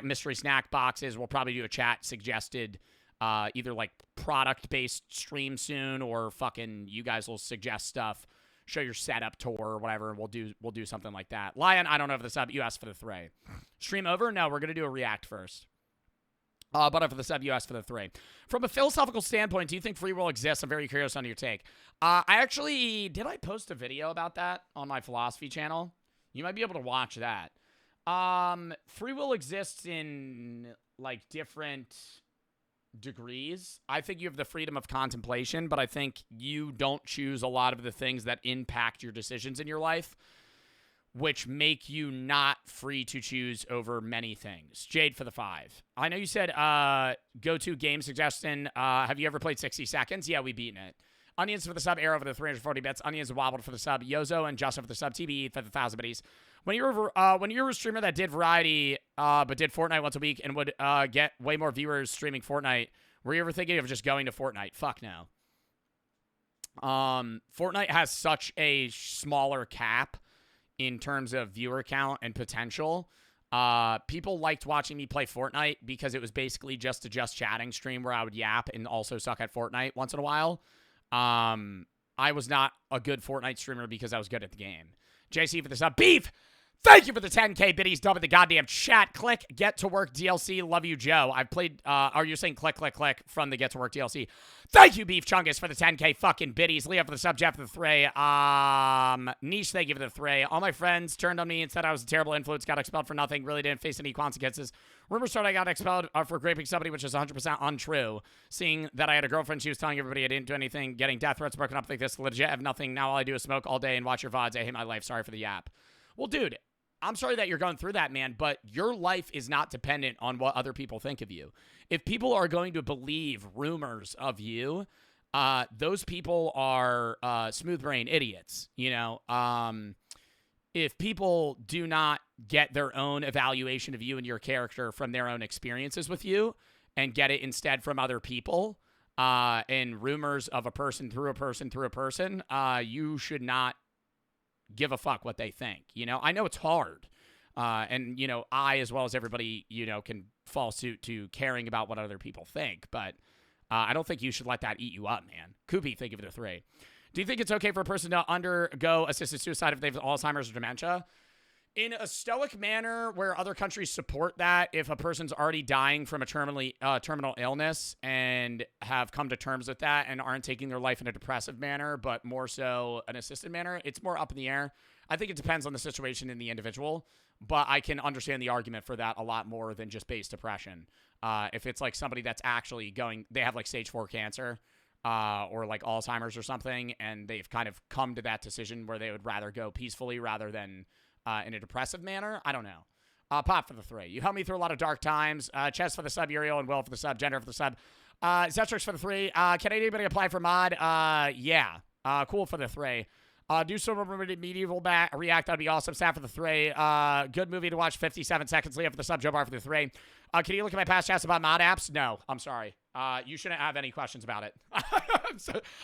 Mystery snack boxes. We'll probably do a chat suggested either like product-based stream soon, or fucking you guys will suggest stuff. Show your setup tour or whatever, and we'll do something like that. Lion, I don't know if the sub. You asked for the 3. Stream over? No, we're gonna do a React first. But for the sub, you asked for the 3. From a philosophical standpoint, do you think free will exists? I'm very curious on your take. Did I post a video about that on my philosophy channel? You might be able to watch that. Free will exists in like different degrees. I think you have the freedom of contemplation, but I think you don't choose a lot of the things that impact your decisions in your life, which make you not free to choose over many things. Jade for the 5. I know you said go-to game suggestion. Have you ever played 60 Seconds? Yeah, we've beaten it. Onions for the sub, Arrow for the 340 bits. Onions wobbled for the sub, Yozo and Justin for the sub, TBE for the 1,000 biddies. When you were a streamer that did variety, but did Fortnite once a week and would get way more viewers streaming Fortnite, were you ever thinking of just going to Fortnite? Fuck no. Fortnite has such a smaller cap in terms of viewer count and potential. People liked watching me play Fortnite because it was basically just a just chatting stream where I would yap and also suck at Fortnite once in a while. I was not a good Fortnite streamer because I was good at the game. JC for the sub. Beef! Thank you for the 10K biddies. Double the goddamn chat. Click Get to Work DLC. Love you, Joe. I've played, are you saying click from the Get to Work DLC? Thank you, Beef Chungus, for the 10K fucking biddies. Leo for the sub. Jeff for the 3. Niche, thank you for the 3. All my friends turned on me and said I was a terrible influence. Got expelled for nothing. Really didn't face any consequences. Rumors started I got expelled for raping somebody, which is 100% untrue. Seeing that I had a girlfriend, she was telling everybody I didn't do anything. Getting death threats, broken up like this. Legit, I have nothing. Now all I do is smoke all day and watch your VODs. I hate my life. Sorry for the yap. Well, dude, I'm sorry that you're going through that, man, but your life is not dependent on what other people think of you. If people are going to believe rumors of you, those people are smooth brain idiots, you know? If people do not get their own evaluation of you and your character from their own experiences with you and get it instead from other people and rumors of a person through a person through a person, you should not give a fuck what they think. You know, I know it's hard. And, you know, I, as well as everybody, you know, can fall suit to caring about what other people think. But I don't think you should let that eat you up, man. Koopy, thank you for the 3. Do you think it's okay for a person to undergo assisted suicide if they have Alzheimer's or dementia? In a stoic manner where other countries support that, if a person's already dying from a terminal illness and have come to terms with that and aren't taking their life in a depressive manner, but more so an assisted manner, it's more up in the air. I think it depends on the situation in the individual, but I can understand the argument for that a lot more than just base depression. If it's like somebody that's actually they have like stage 4 cancer or like Alzheimer's or something, and they've kind of come to that decision where they would rather go peacefully rather than in a depressive manner, I don't know. Pop for the 3. You helped me through a lot of dark times. Chess for the sub, Uriel, and Will for the sub, Gender for the sub. Zetrix for the 3. Can anybody apply for mod? Yeah. Cool for the 3. Do some medieval react. That'd be awesome. Sat for the 3. Good movie to watch. 57 seconds. Leah for the sub. Joe Bar for the 3. Can you look at my past chats about mod apps? No, I'm sorry. You shouldn't have any questions about it.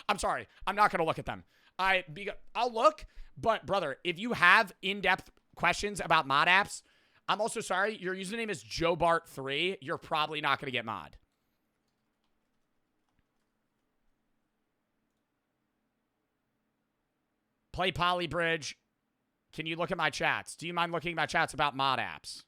I'm sorry. I'm not gonna look at them. I'll look, but brother, if you have in-depth questions about mod apps, I'm also sorry. Your username is JoeBart3. You're probably not gonna get mod. Play Polybridge. Can you look at my chats? Do you mind looking at my chats about mod apps?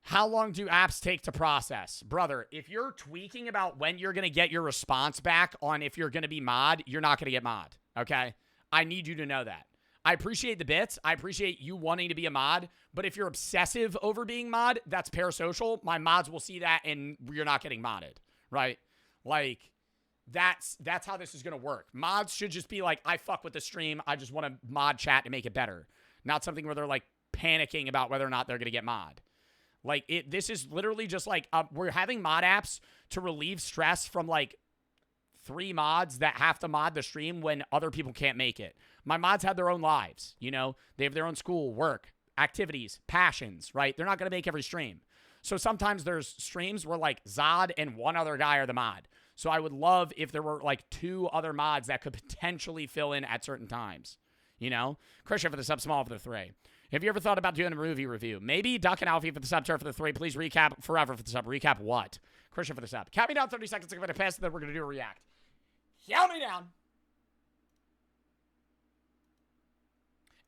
How long do apps take to process? Brother, if you're tweaking about when you're going to get your response back on if you're going to be mod, you're not going to get mod, okay? I need you to know that. I appreciate the bits. I appreciate you wanting to be a mod, but if you're obsessive over being mod, that's parasocial. My mods will see that, and you're not getting modded, right? Like, that's how this is going to work. Mods should just be like, I fuck with the stream. I just want to mod chat to make it better. Not something where they're, like, panicking about whether or not they're going to get mod. Like, this is literally just like, we're having mod apps to relieve stress from, like, 3 mods that have to mod the stream when other people can't make it. My mods have their own lives, you know? They have their own school, work, activities, passions, right? They're not going to make every stream. So sometimes there's streams where, like, Zod and one other guy are the mod. So I would love if there were, like, 2 other mods that could potentially fill in at certain times, you know? Christian for the sub, Small for the 3. Have you ever thought about doing a movie review? Maybe. Duck and Alfie for the sub, Turf for the 3. Please recap forever for the sub. Recap what? Christian for the sub. Count me down 30 seconds. I'm going to pass, and then we're going to do a react. Count me down.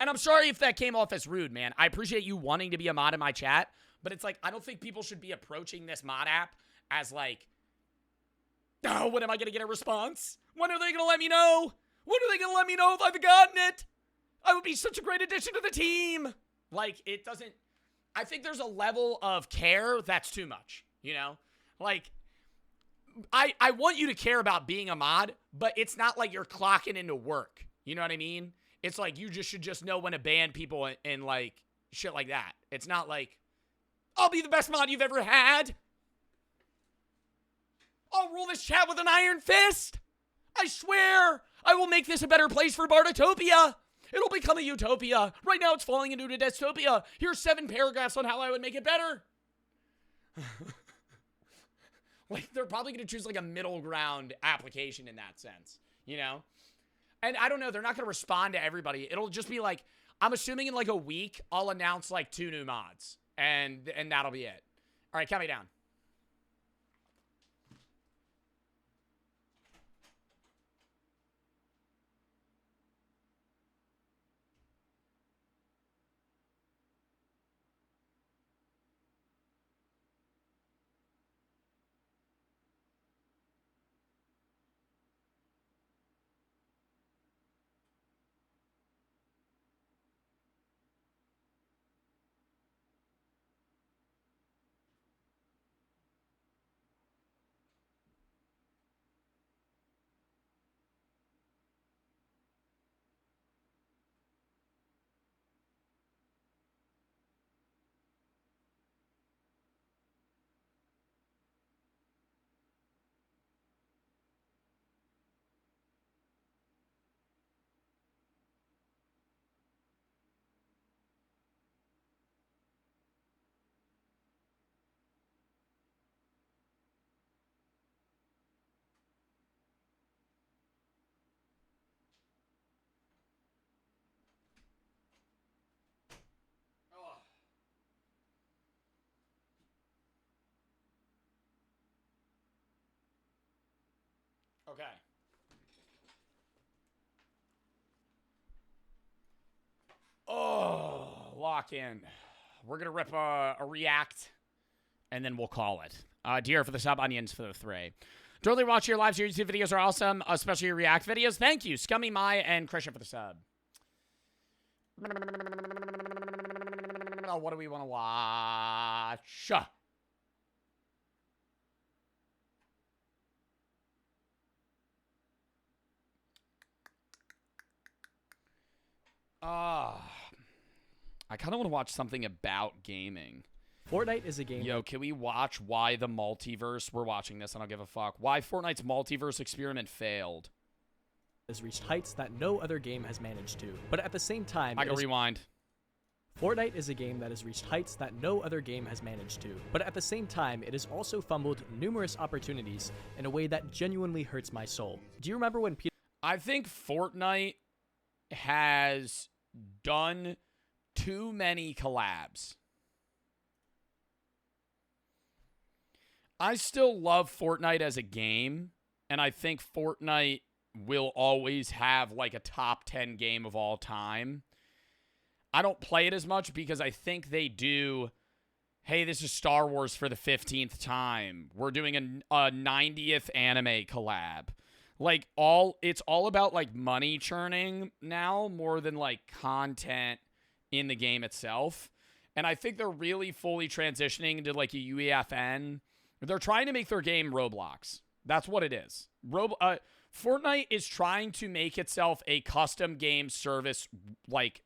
And I'm sorry if that came off as rude, man. I appreciate you wanting to be a mod in my chat, but it's like, I don't think people should be approaching this mod app as like, oh, when am I going to get a response? When are they going to let me know? When are they going to let me know if I've gotten it? I would be such a great addition to the team. Like, it doesn't... I think there's a level of care that's too much, you know? Like, I want you to care about being a mod, but it's not like you're clocking into work. You know what I mean? It's like you just should just know when to ban people and like, shit like that. It's not like, I'll be the best mod you've ever had. I'll rule this chat with an iron fist. I swear, I will make this a better place for Bartotopia. It'll become a utopia. Right now, it's falling into a dystopia. Here's 7 paragraphs on how I would make it better. Like, they're probably going to choose, like, a middle ground application in that sense, you know? And I don't know. They're not going to respond to everybody. It'll just be, like, I'm assuming in, like, a week, I'll announce, like, 2 new mods. And that'll be it. All right, count me down. Okay. Oh, lock in. We're going to rip a react, and then we'll call it. Dear for the sub, onions for the 3. Totally watch your lives. Your YouTube videos are awesome, especially your react videos. Thank you, Scummy Mai and Christian for the sub. What do we want to watch? I kind of want to watch something about gaming. Fortnite is a game. Yo, can we watch why the multiverse? We're watching this. I don't give a fuck. Why Fortnite's multiverse experiment failed. Has reached heights that no other game has managed to. But at the same time, I can rewind. Fortnite is a game that has reached heights that no other game has managed to. But at the same time, it has also fumbled numerous opportunities in a way that genuinely hurts my soul. Do you remember when Peter... I think Fortnite has done too many collabs. I still love Fortnite as a game, and I think Fortnite will always have like a top 10 game of all time. I don't play it as much because I think they do, hey, this is Star Wars for the 15th time. We're doing a 90th anime collab. Like, it's all about like money churning now more than like content in the game itself. And I think they're really fully transitioning into like a UEFN. They're trying to make their game Roblox. That's what it is. Fortnite is trying to make itself a custom game service like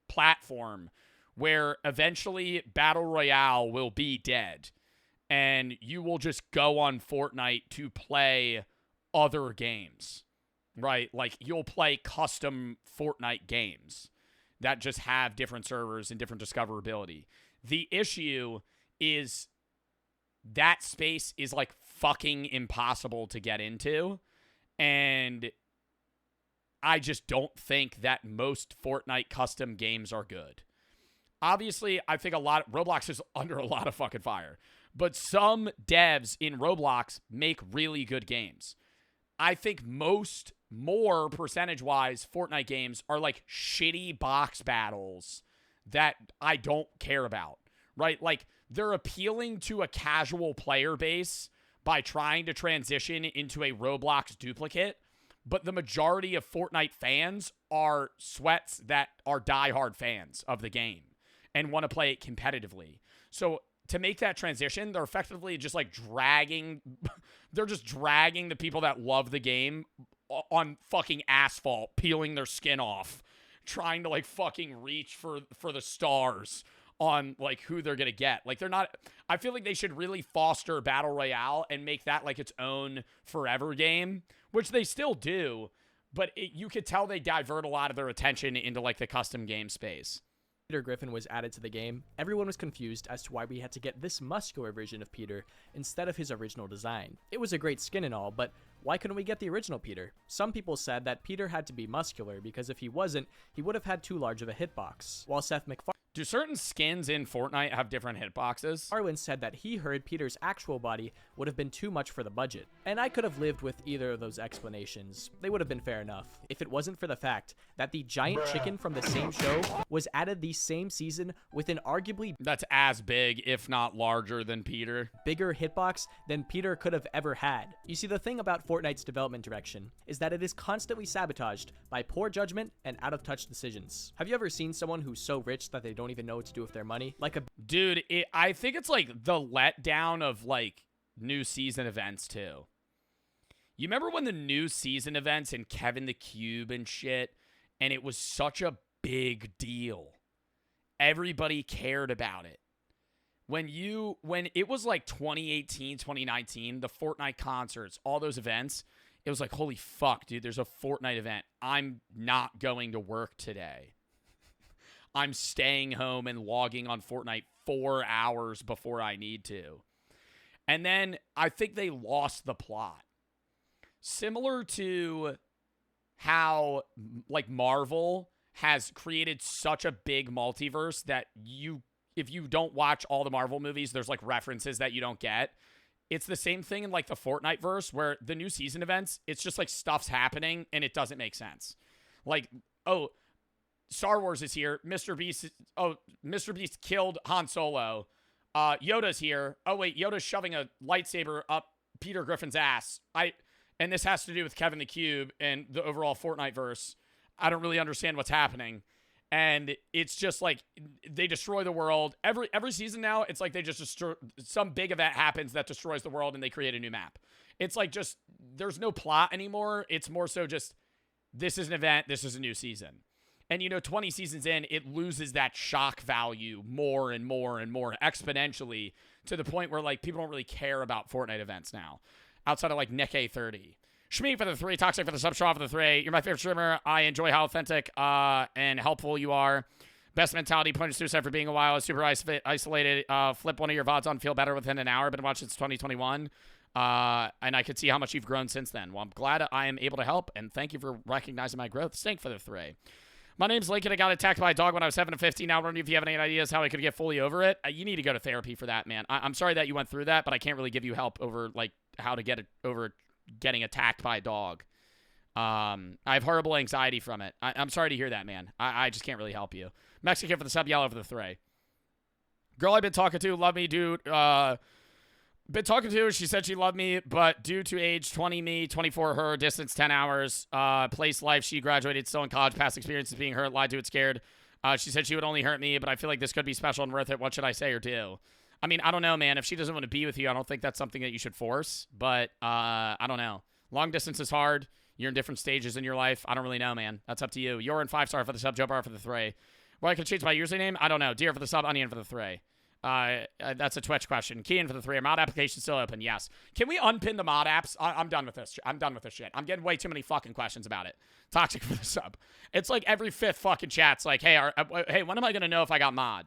platform where eventually Battle Royale will be dead and you will just go on Fortnite to play other games, right? Like you'll play custom Fortnite games that just have different servers and different discoverability. The issue is that space is like fucking impossible to get into. And I just don't think that most Fortnite custom games are good. Obviously, I think Roblox is under a lot of fucking fire. But some devs in Roblox make really good games. I think more percentage-wise, Fortnite games are like shitty box battles that I don't care about, right? Like, they're appealing to a casual player base by trying to transition into a Roblox duplicate, but the majority of Fortnite fans are sweats that are diehard fans of the game and want to play it competitively. So to make that transition, they're effectively just like dragging the people that love the game on fucking asphalt, peeling their skin off, trying to like fucking reach for the stars on like who they're gonna get. Like I feel like they should really foster Battle Royale and make that like its own forever game, which they still do, but you could tell they divert a lot of their attention into like the custom game space. Peter Griffin was added to the game, everyone was confused as to why we had to get this muscular version of Peter instead of his original design. It was a great skin and all, but why couldn't we get the original Peter? Some people said that Peter had to be muscular because if he wasn't, he would have had too large of a hitbox. While Seth MacFarlane Do certain skins in Fortnite have different hitboxes? Said that he heard Peter's actual body would have been too much for the budget. And I could have lived with either of those explanations. They would have been fair enough, if it wasn't for the fact that the giant chicken from the same show was added the same season with an arguably that's as big, if not larger than Peter. Bigger hitbox than Peter could have ever had. You see, the thing about Fortnite's development direction is that it is constantly sabotaged by poor judgment and out-of-touch decisions. Have you ever seen someone who's so rich that they don't even know what to do with their money? Dude, I think it's like the letdown of like new season events too. You remember when the new season events and Kevin the Cube and shit, and it was such a big deal. Everybody cared about it. When it was like 2018, 2019, the Fortnite concerts, all those events, it was like, holy fuck, dude, there's a Fortnite event. I'm not going to work today. I'm staying home and logging on Fortnite 4 hours before I need to. And then I think they lost the plot. Similar to how like Marvel has created such a big multiverse that if you don't watch all the Marvel movies, there's like references that you don't get. It's the same thing in like the Fortnite verse where the new season events, it's just like stuff's happening and it doesn't make sense. Like, oh, Star Wars is here. Mr. Beast killed Han Solo. Yoda's here. Oh wait, Yoda's shoving a lightsaber up Peter Griffin's ass. And this has to do with Kevin the Cube and the overall Fortnite verse. I don't really understand what's happening. And it's just like they destroy the world. Every season now, it's like they just destroy, some big event happens that destroys the world and they create a new map. It's like just there's no plot anymore. It's more so just this is an event, this is a new season. And 20 seasons in, it loses that shock value more and more and more exponentially to the point where like people don't really care about Fortnite events now. Outside of like Nick A30. Shmi for the 3, Toxic for the sub, Shaw for the 3. You're my favorite streamer. I enjoy how authentic and helpful you are. Best mentality, point of suicide for being a while. Super isolated. Flip one of your VODs on, feel better within an hour. Been watching since 2021. And I could see how much you've grown since then. Well, I'm glad I am able to help, and thank you for recognizing my growth. Stink for the 3. My name's Lincoln. I got attacked by a dog when I was 7 to 15. Now, I wonder if you have any ideas how I could get fully over it. You need to go to therapy for that, man. I'm sorry that you went through that, but I can't really give you help over, like, how to get it over getting attacked by a dog. I have horrible anxiety from it. I'm sorry to hear that, man. I just can't really help you. Mexican for the sub, Yellow for the 3. Girl I've been talking to, love me, dude. Been talking to her, she said she loved me, but due to age, 20 me, 24 her, distance 10 hours, place life, she graduated, still in college, past experiences being hurt, lied to it, scared. She said she would only hurt me, but I feel like this could be special and worth it. What should I say or do? I mean, I don't know, man. If she doesn't want to be with you, I don't think that's something that you should force, but I don't know. Long distance is hard. You're in different stages in your life. I don't really know, man. That's up to you. You're in 5-star for the sub, Joe Bar for the 3. Well, I could change my username? I don't know. Deer for the sub, Onion for the 3. That's a Twitch question. Key in for the 3. Are mod applications still open? Yes. Can we unpin the mod apps? I'm done with this. I'm done with this shit. I'm getting way too many fucking questions about it. Toxic for the sub. It's like every 5th fucking chat's like, hey, hey, when am I going to know if I got mod?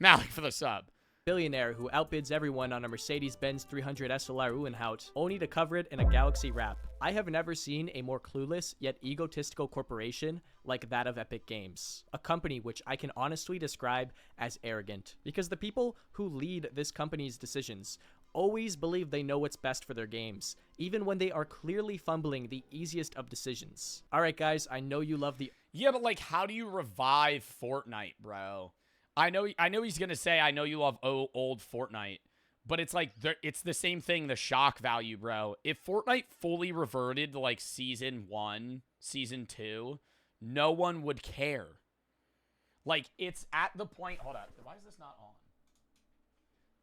Malik for the sub. Billionaire who outbids everyone on a Mercedes-Benz 300 SLR Uhlenhaut, only to cover it in a Galaxy wrap. I have never seen a more clueless yet egotistical corporation like that of Epic Games, a company which I can honestly describe as arrogant, because the people who lead this company's decisions always believe they know what's best for their games, even when they are clearly fumbling the easiest of decisions. Alright guys, I know you love the— Yeah, but like, how do you revive Fortnite, bro? I know he's going to say, I know you love old Fortnite, but it's like, it's the same thing, the shock value, bro. If Fortnite fully reverted to like Season 1, Season 2, no one would care. Like, it's at the point, hold on, why is this not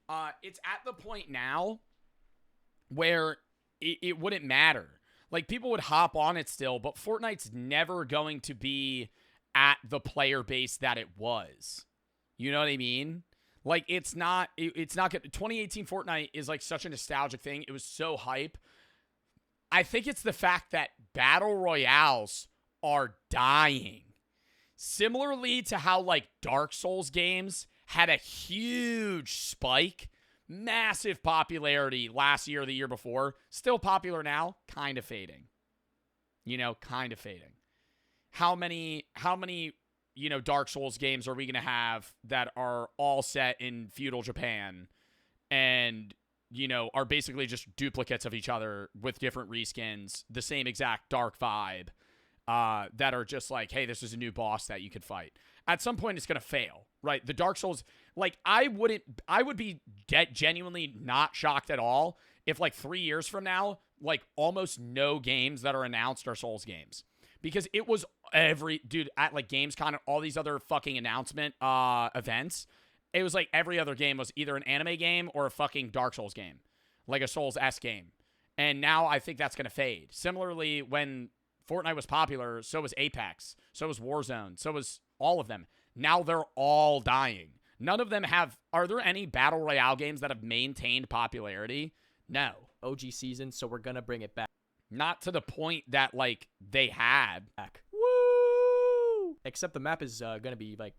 on? It's at the point now where it wouldn't matter. Like, people would hop on it still, but Fortnite's never going to be at the player base that it was. You know what I mean? Like, it's not good. 2018 Fortnite is like such a nostalgic thing. It was so hype. I think it's the fact that battle royales are dying. Similarly to how like Dark Souls games had a huge spike, massive popularity last year or the year before, still popular now, kind of fading. Kind of fading. How many Dark Souls games are we going to have that are all set in feudal Japan and, are basically just duplicates of each other with different reskins, the same exact dark vibe, that are just like, hey, this is a new boss that you could fight. At some point, it's going to fail, right? The Dark Souls, like, I would be genuinely not shocked at all if, like, 3 years from now, like, almost no games that are announced are Souls games. Because it was at like Gamescom and all these other fucking announcement events, it was like every other game was either an anime game or a fucking Dark Souls game. Like a Souls-esque game. And now I think that's going to fade. Similarly, when Fortnite was popular, so was Apex, so was Warzone, so was all of them. Now they're all dying. None of them have— are there any Battle Royale games that have maintained popularity? No. OG season, so we're going to bring it back. Not to the point that, like, they had. Woo! Except the map is going to be, like...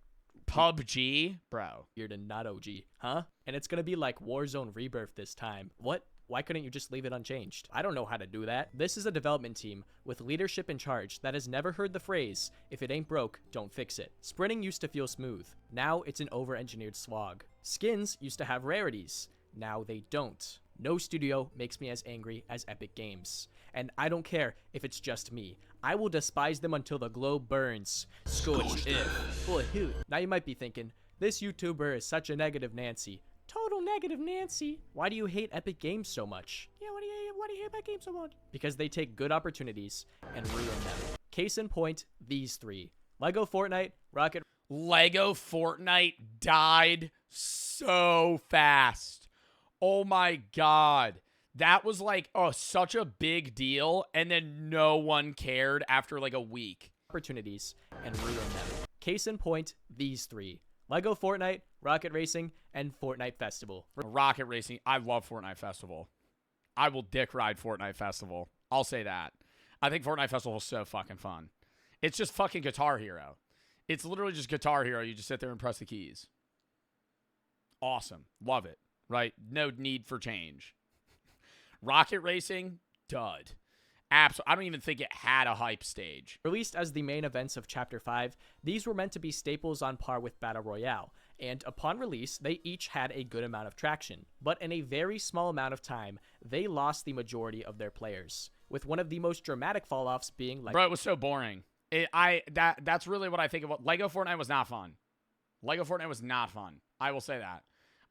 PUBG? Bro. Weird and not OG. Huh? And it's going to be like Warzone Rebirth this time. What? Why couldn't you just leave it unchanged? I don't know how to do that. This is a development team with leadership in charge that has never heard the phrase, if it ain't broke, don't fix it. Sprinting used to feel smooth. Now it's an over-engineered slog. Skins used to have rarities. Now they don't. No studio makes me as angry as Epic Games. And I don't care if it's just me. I will despise them until the globe burns. Scorched if. Boy, who? Now you might be thinking, this YouTuber is such a negative Nancy. Total negative Nancy. Why do you hate Epic Games so much? Yeah, why do you hate Epic Games so much? Because they take good opportunities and ruin them. Case in point, these three. Lego Fortnite, Rocket. Lego Fortnite died so fast. Oh my God. That was like, oh, such a big deal. And then no one cared after like a week. Opportunities and ruin them. Case in point, these three. Lego Fortnite, Rocket Racing, and Fortnite Festival. Rocket Racing. I love Fortnite Festival. I will dick ride Fortnite Festival. I'll say that. I think Fortnite Festival is so fucking fun. It's just fucking Guitar Hero. It's literally just Guitar Hero. You just sit there and press the keys. Awesome. Love it. Right? No need for change. Rocket Racing, dud. Absolutely. I don't even think it had a hype stage. Released as the main events of Chapter 5, these were meant to be staples on par with Battle Royale, and upon release, they each had a good amount of traction. But in a very small amount of time, they lost the majority of their players, with one of the most dramatic fall-offs being like... Bro, it was so boring. That's really what I think of. What Lego Fortnite was not fun. Lego Fortnite was not fun. I will say that.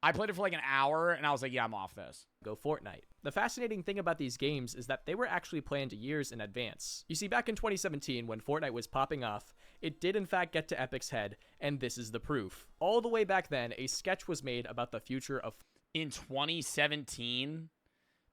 I played it for like an hour, and I was like, yeah, I'm off this. Go Fortnite. The fascinating thing about these games is that they were actually planned years in advance. You see, back in 2017, when Fortnite was popping off, it did in fact get to Epic's head, and this is the proof. All the way back then, a sketch was made about the future of... In 2017,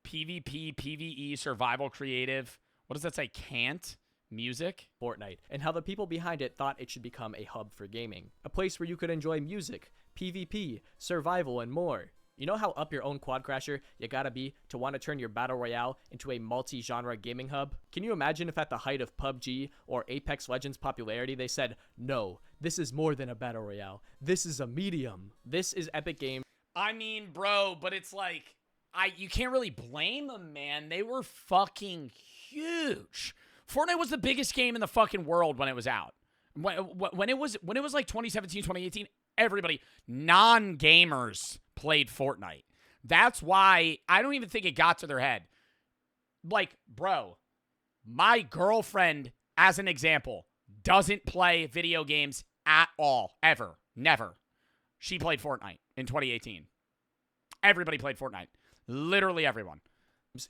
PvP, PvE, survival creative, what does that say, can't? Music? Fortnite, and how the people behind it thought it should become a hub for gaming. A place where you could enjoy music, PvP, survival, and more. You know how up your own quad crasher you gotta be to want to turn your Battle Royale into a multi-genre gaming hub? Can you imagine if at the height of PUBG or Apex Legends popularity they said, no, this is more than a Battle Royale, this is a medium. This is Epic Games. I mean, bro, but it's like, you can't really blame them, man. They were fucking huge. Fortnite was the biggest game in the fucking world when it was out. When it was like 2017, 2018, everybody, non-gamers played Fortnite. That's why I don't even think it got to their head. Like, bro, my girlfriend, as an example, doesn't play video games at all, ever, never. She played Fortnite in 2018. Everybody played Fortnite. Literally everyone.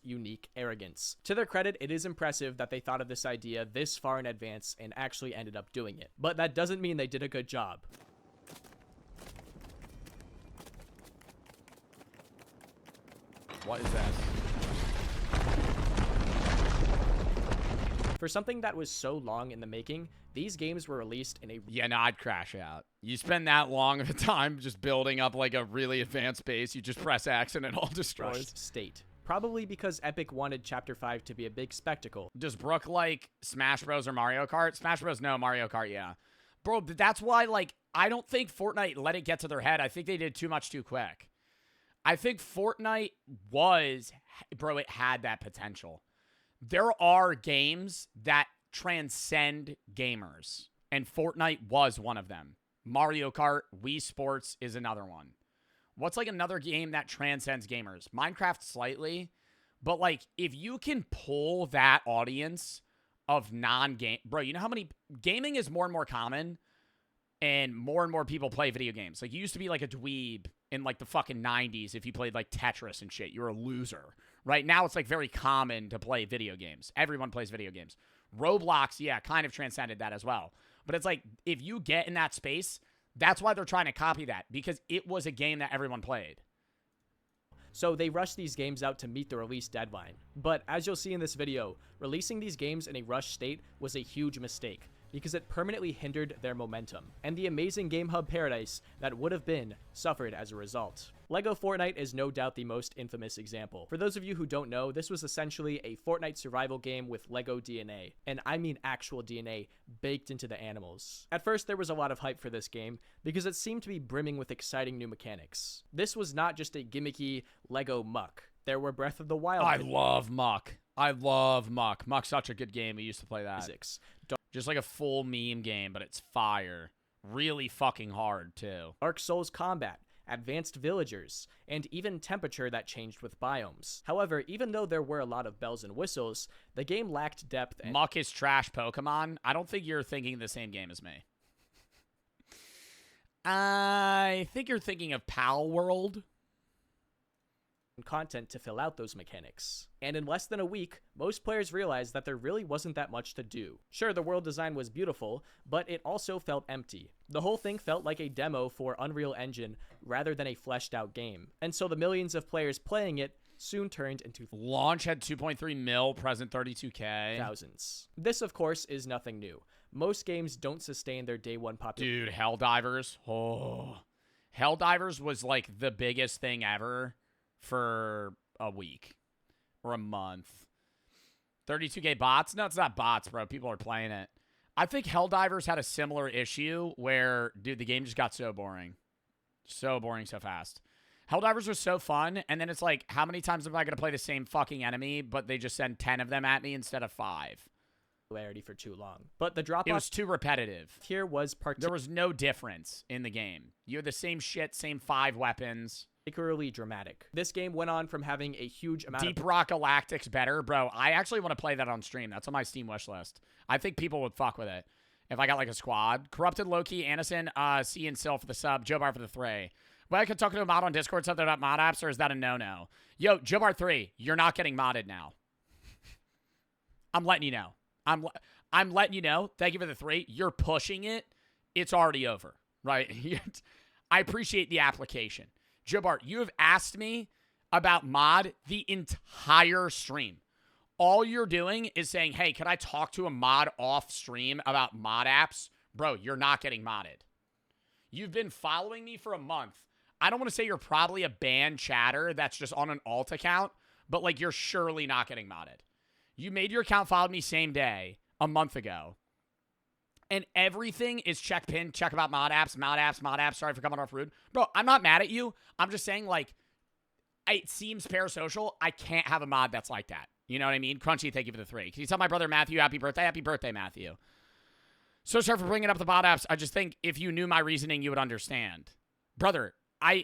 Unique arrogance. To their credit, it is impressive that they thought of this idea this far in advance and actually ended up doing it. But that doesn't mean they did a good job. What is that? For something that was so long in the making, these games were released in a... Yeah, no, I'd crash out. You spend that long of a time just building up like a really advanced base, you just press X and it all destroys. State. Probably because Epic wanted Chapter 5 to be a big spectacle. Does Brooke like Smash Bros. Or Mario Kart? Smash Bros. No, Mario Kart, yeah. Bro, that's why, like, I don't think Fortnite let it get to their head. I think they did too much too quick. I think Fortnite was, bro, it had that potential. There are games that transcend gamers, and Fortnite was one of them. Mario Kart, Wii Sports is another one. What's like another game that transcends gamers? Minecraft slightly, but like if you can pull that audience of non-game, bro, you know how many gaming is more and more common and more people play video games. Like you used to be like a dweeb in like the fucking 90s if you played like Tetris and shit. You're a loser. Right now it's like very common to play video games. Everyone plays video games. Roblox, yeah, kind of transcended that as well. But it's like if you get in that space, that's why they're trying to copy that, because it was a game that everyone played. So they rushed these games out to meet the release deadline. But as you'll see in this video, releasing these games in a rushed state was a huge mistake, because it permanently hindered their momentum, and the amazing game hub paradise that would have been suffered as a result. Lego Fortnite is no doubt the most infamous example. For those of you who don't know, this was essentially a Fortnite survival game with Lego DNA, and I mean actual DNA baked into the animals. At first, there was a lot of hype for this game because it seemed to be brimming with exciting new mechanics. This was not just a gimmicky Lego muck. There were Breath of the Wild. I love Muck. I love Muck. Muck's such a good game. We used to play that. Physics. Just like a full meme game, but it's fire. Really fucking hard, too. Dark Souls combat, advanced villagers, and even temperature that changed with biomes. However, even though there were a lot of bells and whistles, the game lacked depth and Muck is trash Pokemon. I don't think you're thinking the same game as me. I think you're thinking of Pal World. content to fill out those mechanics. And in less than a week, most players realized that there really wasn't that much to do. Sure, the world design was beautiful, but it also felt empty. The whole thing felt like a demo for Unreal Engine rather than a fleshed out game. And so the millions of players playing it soon turned into launch had 2.3 mil, present 32K. Thousands. This, of course, is nothing new. Most games don't sustain their day one popularity. Dude, Helldivers. Oh. Helldivers was like the biggest thing ever for a week or a month. 32K bots? No, it's not bots, bro. People are playing it. I think Helldivers had a similar issue where, dude, the game just got so boring. So boring so fast. Helldivers was so fun, and then it's like, how many times am I going to play the same fucking enemy, but they just send 10 of them at me instead of 5? For too long. But the drop-off... It was too repetitive. Here was there was no difference in the game. You had the same shit, same 5 weapons. Particularly dramatic. This game went on from having a huge amount Deep Rock Galactic's better. Bro, I actually want to play that on stream. That's on my Steam wish list. I think people would fuck with it if I got like a squad. Corrupted Loki, Anderson, C and Sil for the sub, Joe Bar for the 3. Well, I could talk to a mod on Discord, something about mod apps, or is that a no-no? Yo, Joe Bar 3, you're not getting modded now. I'm letting you know. I'm letting you know. Thank you for the 3. You're pushing it. It's already over, right? I appreciate the application. Joe Bart, you have asked me about mod the entire stream. All you're doing is saying, hey, can I talk to a mod off stream about mod apps? Bro, you're not getting modded. You've been following me for a month. I don't want to say you're probably a banned chatter that's just on an alt account, but like you're surely not getting modded. You made your account, followed me same day, a month ago. And everything is check pin, check about mod apps, mod apps, mod apps. Sorry for coming off rude. Bro, I'm not mad at you. I'm just saying, like, it seems parasocial. I can't have a mod that's like that. You know what I mean? Crunchy, thank you for the 3. Can you tell my brother Matthew happy birthday? Happy birthday, Matthew. So sorry for bringing up the mod apps. I just think if you knew my reasoning, you would understand. Brother,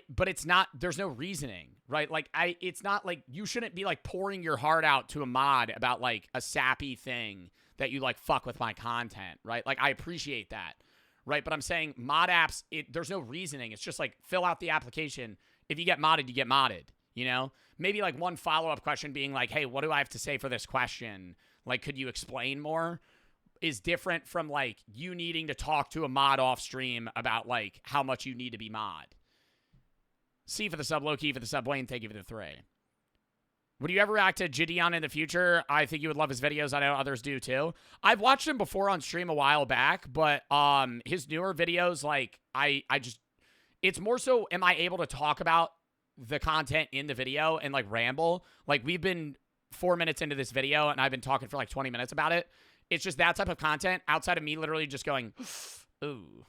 but it's not, there's no reasoning, right? Like, it's not like, you shouldn't be, like, pouring your heart out to a mod about, like, a sappy thing that you, like, fuck with my content, right? Like, I appreciate that, right? But I'm saying mod apps, there's no reasoning. It's just, like, fill out the application. If you get modded, you get modded, you know? Maybe, like, one follow-up question being like, hey, what do I have to say for this question? Like, could you explain more? Is different from, like, you needing to talk to a mod off stream about, like, how much you need to be mod. C for the sub, low key for the sub, Wayne, thank you for the 3. Would you ever react to Gideon in the future? I think you would love his videos. I know others do too. I've watched him before on stream a while back, but his newer videos, like, I just, it's more so, am I able to talk about the content in the video and, like, ramble? Like, we've been 4 minutes into this video, and I've been talking for, like, 20 minutes about it. It's just that type of content outside of me literally just going, ooh,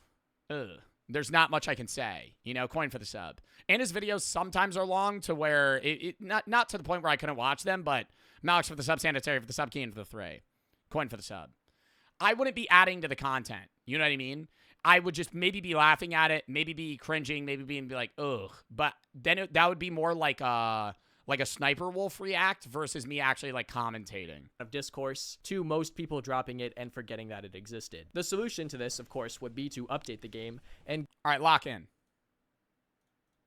ugh. There's not much I can say, you know, coin for the sub. And his videos sometimes are long to where not to the point where I couldn't watch them, but Malix for the sub, Sanitary for the sub, Keen for the 3. Coin for the sub. I wouldn't be adding to the content. You know what I mean? I would just maybe be laughing at it, maybe be cringing, maybe be like, ugh. But then that would be more like a Sniper Wolf react versus me actually, like, commentating. Of discourse to most people dropping it and forgetting that it existed. The solution to this, of course, would be to update the game and all right, lock in.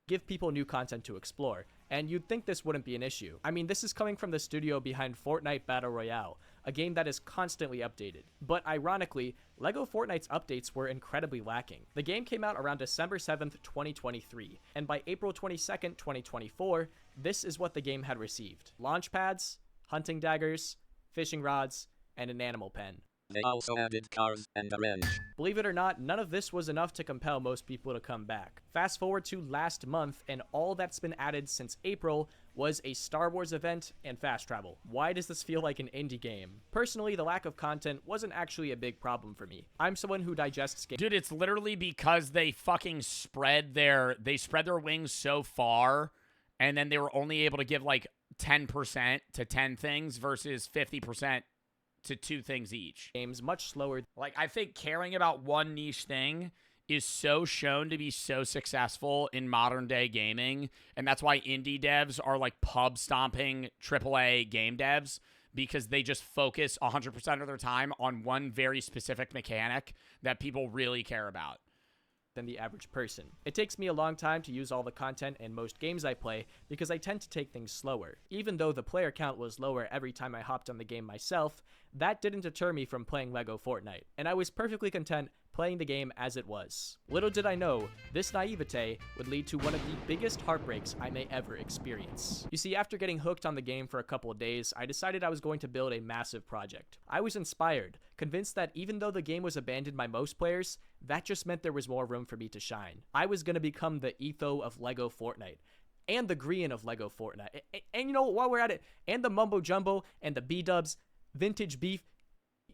Give people new content to explore. And you'd think this wouldn't be an issue. I mean, this is coming from the studio behind Fortnite Battle Royale, a game that is constantly updated. But ironically, LEGO Fortnite's updates were incredibly lacking. The game came out around December 7th, 2023, and by April 22nd, 2024, this is what the game had received. Launch pads, hunting daggers, fishing rods, and an animal pen. They also added cars and a wrench. Believe it or not, none of this was enough to compel most people to come back. Fast forward to last month, and all that's been added since April was a Star Wars event and fast travel. Why does this feel like an indie game? Personally, the lack of content wasn't actually a big problem for me. I'm someone who digests games. Dude, it's literally because they fucking spread their wings so far, and then they were only able to give like 10% to 10 things versus 50% to 2 things each. Games much slower. Like, I think caring about one niche thing is so shown to be so successful in modern day gaming, and that's why indie devs are like pub stomping AAA game devs, because they just focus 100% of their time on one very specific mechanic that people really care about. Than the average person. It takes me a long time to use all the content in most games I play because I tend to take things slower. Even though the player count was lower every time I hopped on the game myself, that didn't deter me from playing LEGO Fortnite, and I was perfectly content playing the game as it was. Little did I know, this naivete would lead to one of the biggest heartbreaks I may ever experience. You see, after getting hooked on the game for a couple of days, I decided I was going to build a massive project. I was inspired, convinced that even though the game was abandoned by most players, that just meant there was more room for me to shine. I was going to become the Etho of LEGO Fortnite, and the Grian of LEGO Fortnite. And you know, while we're at it, and the Mumbo Jumbo, and the B-Dubs, Vintage Beef,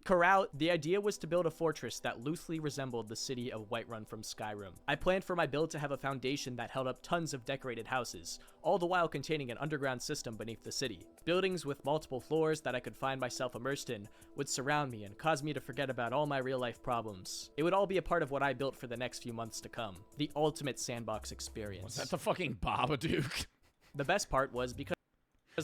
Corral. The idea was to build a fortress that loosely resembled the city of Whiterun from Skyrim. I planned for my build to have a foundation that held up tons of decorated houses, all the while containing an underground system beneath the city. Buildings with multiple floors that I could find myself immersed in would surround me and cause me to forget about all my real-life problems. It would all be a part of what I built for the next few months to come. The ultimate sandbox experience. Was that the fucking Babadook? The best part was because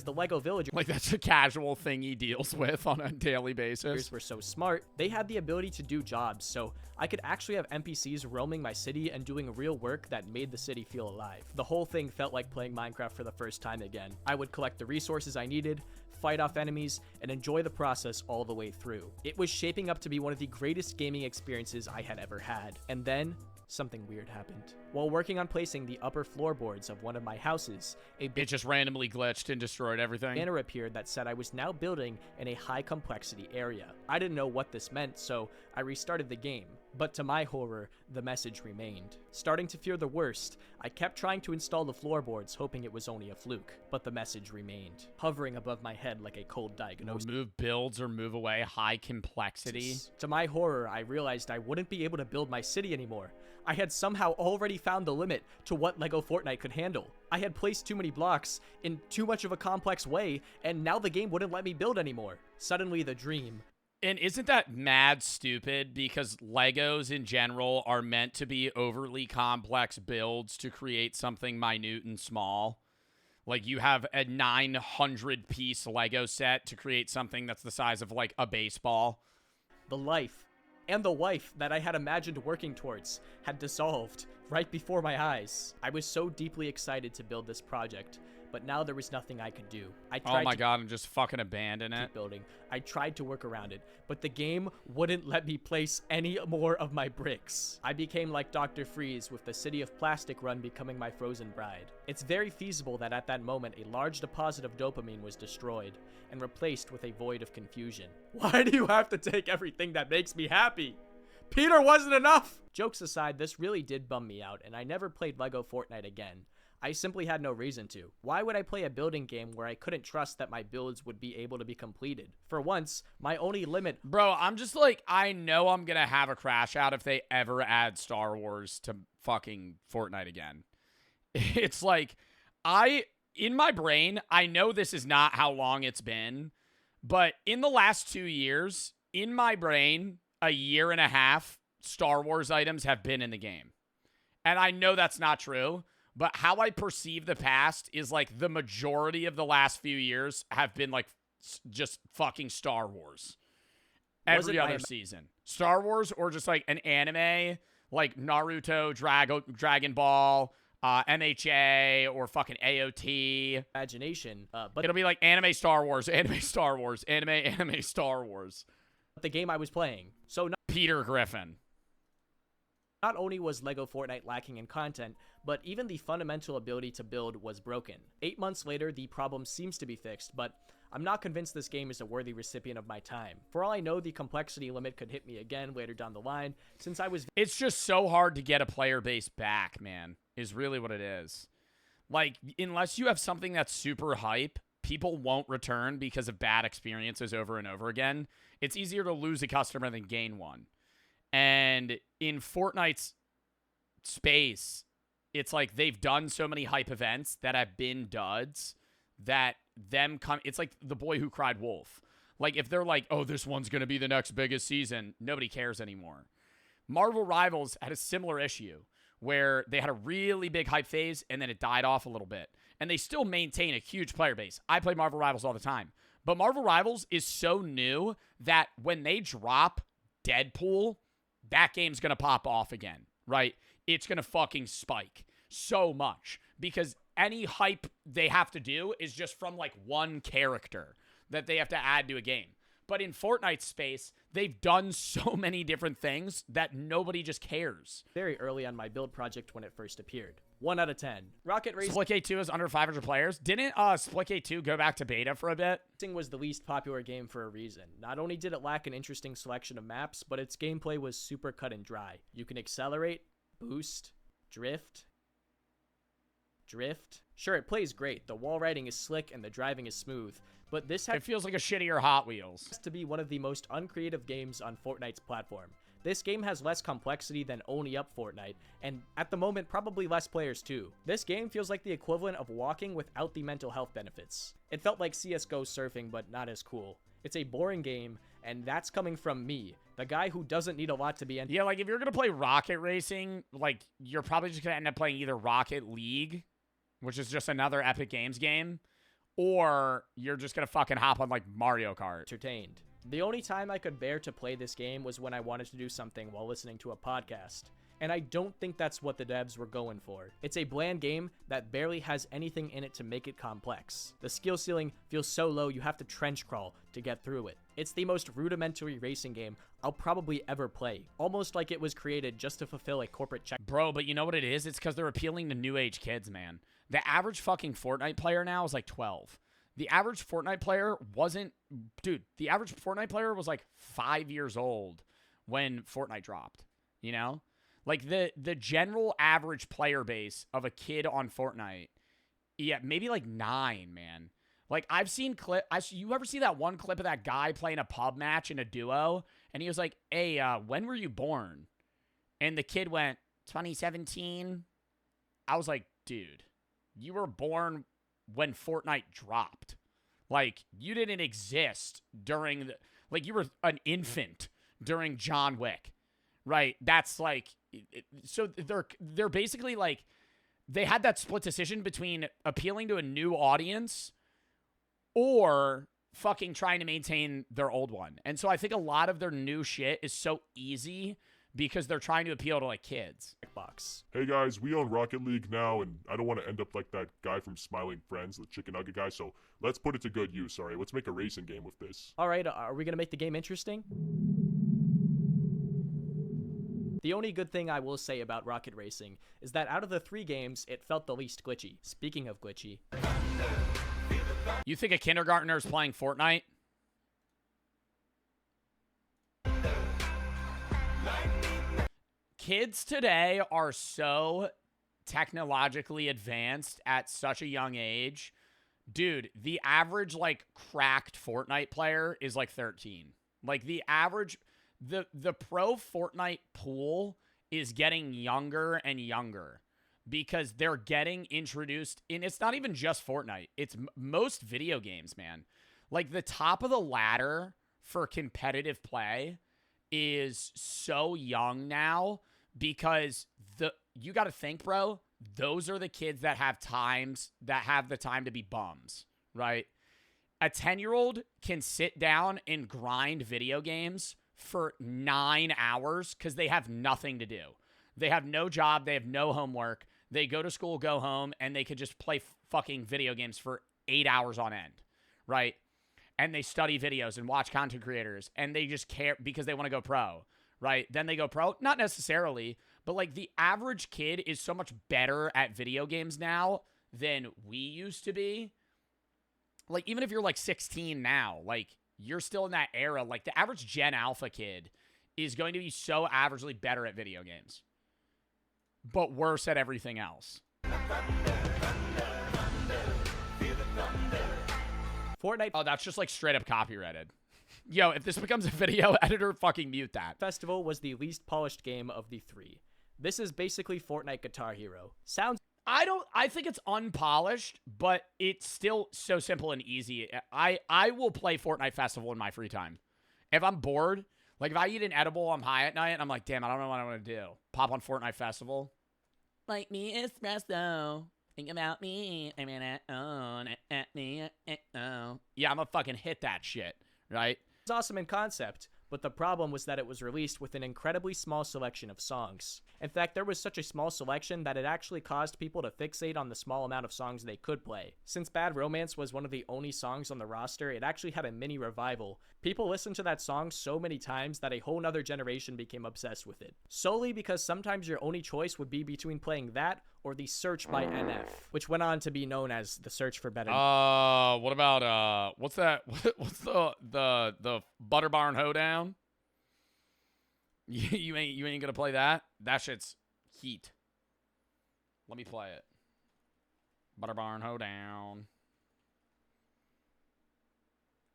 the LEGO villagers, like, that's a casual thing he deals with on a daily basis, were so smart, they had the ability to do jobs, so I could actually have NPCs roaming my city and doing real work that made the city feel alive. The whole thing felt like playing Minecraft for the first time again. I would collect the resources I needed, fight off enemies, and enjoy the process all the way through. It was shaping up to be one of the greatest gaming experiences I had ever had. And then something weird happened. While working on placing the upper floorboards of one of my houses, it just randomly glitched and destroyed everything. Banner appeared that said I was now building in a high complexity area. I didn't know what this meant, so I restarted the game. But to my horror, the message remained. Starting to fear the worst, I kept trying to install the floorboards, hoping it was only a fluke. But the message remained, hovering above my head like a cold diagnosis. Remove builds or move away high complexity. To my horror, I realized I wouldn't be able to build my city anymore. I had somehow already found the limit to what LEGO Fortnite could handle. I had placed too many blocks in too much of a complex way, and now the game wouldn't let me build anymore. Suddenly, the dream. And isn't that mad stupid? Because Legos in general are meant to be overly complex builds to create something minute and small. Like, you have a 900-piece Lego set to create something that's the size of, like, a baseball. The life and the wife that I had imagined working towards had dissolved right before my eyes. I was so deeply excited to build this project, but now there was nothing I could do. I tried oh my god, and just fucking abandon it. Building. I tried to work around it, but the game wouldn't let me place any more of my bricks. I became like Dr. Freeze, with the city of Plastic Run becoming my frozen bride. It's very feasible that at that moment a large deposit of dopamine was destroyed and replaced with a void of confusion. Why do you have to take everything that makes me happy? Peter wasn't enough! Jokes aside, this really did bum me out, and I never played LEGO Fortnite again. I simply had no reason to. Why would I play a building game where I couldn't trust that my builds would be able to be completed? For once, my only limit— Bro, I'm just like, I know I'm gonna have a crash out if they ever add Star Wars to fucking Fortnite again. It's like, in my brain, I know this is not how long it's been, but in the last 2 years, in my brain, a year and a half, Star Wars items have been in the game. And I know that's not true, but how I perceive the past is like the majority of the last few years have been like just fucking Star Wars. Every other season. Star Wars or just like an anime like Naruto, Dragon Ball, MHA, or fucking AOT. Imagination. But it'll be like anime Star Wars, anime Star Wars, anime Star Wars. The game I was playing. So Peter Griffin. Not only was LEGO Fortnite lacking in content, but even the fundamental ability to build was broken. 8 months later, the problem seems to be fixed, but I'm not convinced this game is a worthy recipient of my time. For all I know, the complexity limit could hit me again later down the line, since I was— It's just so hard to get a player base back, man, is really what it is. Like, unless you have something that's super hype, people won't return because of bad experiences over and over again. It's easier to lose a customer than gain one. And in Fortnite's space, it's like they've done so many hype events that have been duds that it's like The Boy Who Cried Wolf. Like, if they're like, oh, this one's going to be the next biggest season, nobody cares anymore. Marvel Rivals had a similar issue where they had a really big hype phase and then it died off a little bit. And they still maintain a huge player base. I play Marvel Rivals all the time. But Marvel Rivals is so new that when they drop Deadpool, that game's going to pop off again, right? It's going to fucking spike so much because any hype they have to do is just from like one character that they have to add to a game. But in Fortnite's space, they've done so many different things that nobody just cares. Very early on my build project when it first appeared. 1 out of 10. Rocket Racing Split K2 is under 500 players. Didn't Split K2 go back to beta for a bit? was the least popular game for a reason. Not only did it lack an interesting selection of maps, but its gameplay was super cut and dry. You can accelerate, boost, drift. Sure, it plays great. The wall riding is slick and the driving is smooth, but it feels like a shittier Hot Wheels. To be one of the most uncreative games on Fortnite's platform. This game has less complexity than Only Up Fortnite, and at the moment, probably less players too. This game feels like the equivalent of walking without the mental health benefits. It felt like CSGO surfing, but not as cool. It's a boring game, and that's coming from me, the guy who doesn't need a lot to be in. Yeah, like if you're going to play Rocket Racing, like you're probably just going to end up playing either Rocket League, which is just another Epic Games game, or you're just going to fucking hop on like Mario Kart. Entertained. The only time I could bear to play this game was when I wanted to do something while listening to a podcast. And I don't think that's what the devs were going for. It's a bland game that barely has anything in it to make it complex. The skill ceiling feels so low you have to trench crawl to get through it. It's the most rudimentary racing game I'll probably ever play. Almost like it was created just to fulfill a corporate check. Bro, but you know what it is? It's because they're appealing to new age kids, man. The average fucking Fortnite player now is like 12. The average Fortnite player the average Fortnite player was like 5 years old when Fortnite dropped, you know? Like the general average player base of a kid on Fortnite, yeah, maybe like 9, man. Like I've seen you ever see that one clip of that guy playing a pub match in a duo? And he was like, hey, when were you born? And the kid went, 2017. I was like, dude, you were born when Fortnite dropped. Like, you didn't exist during you were an infant during John Wick, right? That's like, so they're basically like, they had that split decision between appealing to a new audience or fucking trying to maintain their old one. And so I think a lot of their new shit is so easy because they're trying to appeal to like kids. Box. Hey guys, we own Rocket League now, and I don't want to end up like that guy from Smiling Friends, the chicken nugget guy, so let's put it to good use, alright? Let's make a racing game with this. Alright, are we gonna make the game interesting? The only good thing I will say about Rocket Racing is that out of the 3 games, it felt the least glitchy. Speaking of glitchy. You think a kindergartner is playing Fortnite? Kids today are so technologically advanced at such a young age. Dude, the average, like, cracked Fortnite player is, like, 13. Like, the average... The pro Fortnite pool is getting younger and younger because they're getting introduced... And it's not even just Fortnite. It's most video games, man. Like, the top of the ladder for competitive play is so young now... Because you got to think, bro, those are the kids that have the time to be bums, right? A 10-year-old can sit down and grind video games for 9 hours because they have nothing to do. They have no job. They have no homework. They go to school, go home, and they could just play fucking video games for 8 hours on end, right? And they study videos and watch content creators, and they just care because they want to go pro. Right? Then they go pro? Not necessarily, but like the average kid is so much better at video games now than we used to be. Like, even if you're like 16 now, like you're still in that era. Like the average Gen Alpha kid is going to be so averagely better at video games, but worse at everything else. Fortnite. Oh, that's just like straight up copyrighted. Yo, if this becomes a video editor, fucking mute that. Festival was the least polished game of the 3. This is basically Fortnite Guitar Hero. I think it's unpolished, but it's still so simple and easy. I will play Fortnite Festival in my free time. If I'm bored, Like, if I eat an edible, I'm high at night, and I'm like, damn, I don't know what I want to do. Pop on Fortnite Festival. Like me, espresso. Think about me. I mean, at me. Yeah, I'm gonna fucking hit that shit, right? It's awesome in concept, but the problem was that it was released with an incredibly small selection of songs. In fact, there was such a small selection that it actually caused people to fixate on the small amount of songs they could play. Since Bad Romance was one of the only songs on the roster, it actually had a mini revival. People listened to that song so many times that a whole nother generation became obsessed with it. Solely because sometimes your only choice would be between playing that or The Search by NF, which went on to be known as The Search for Better. What about, what's that? What's the Butter Barn Hoedown? You ain't gonna play that? That shit's heat. Let me play it. Butter Barn Hoedown.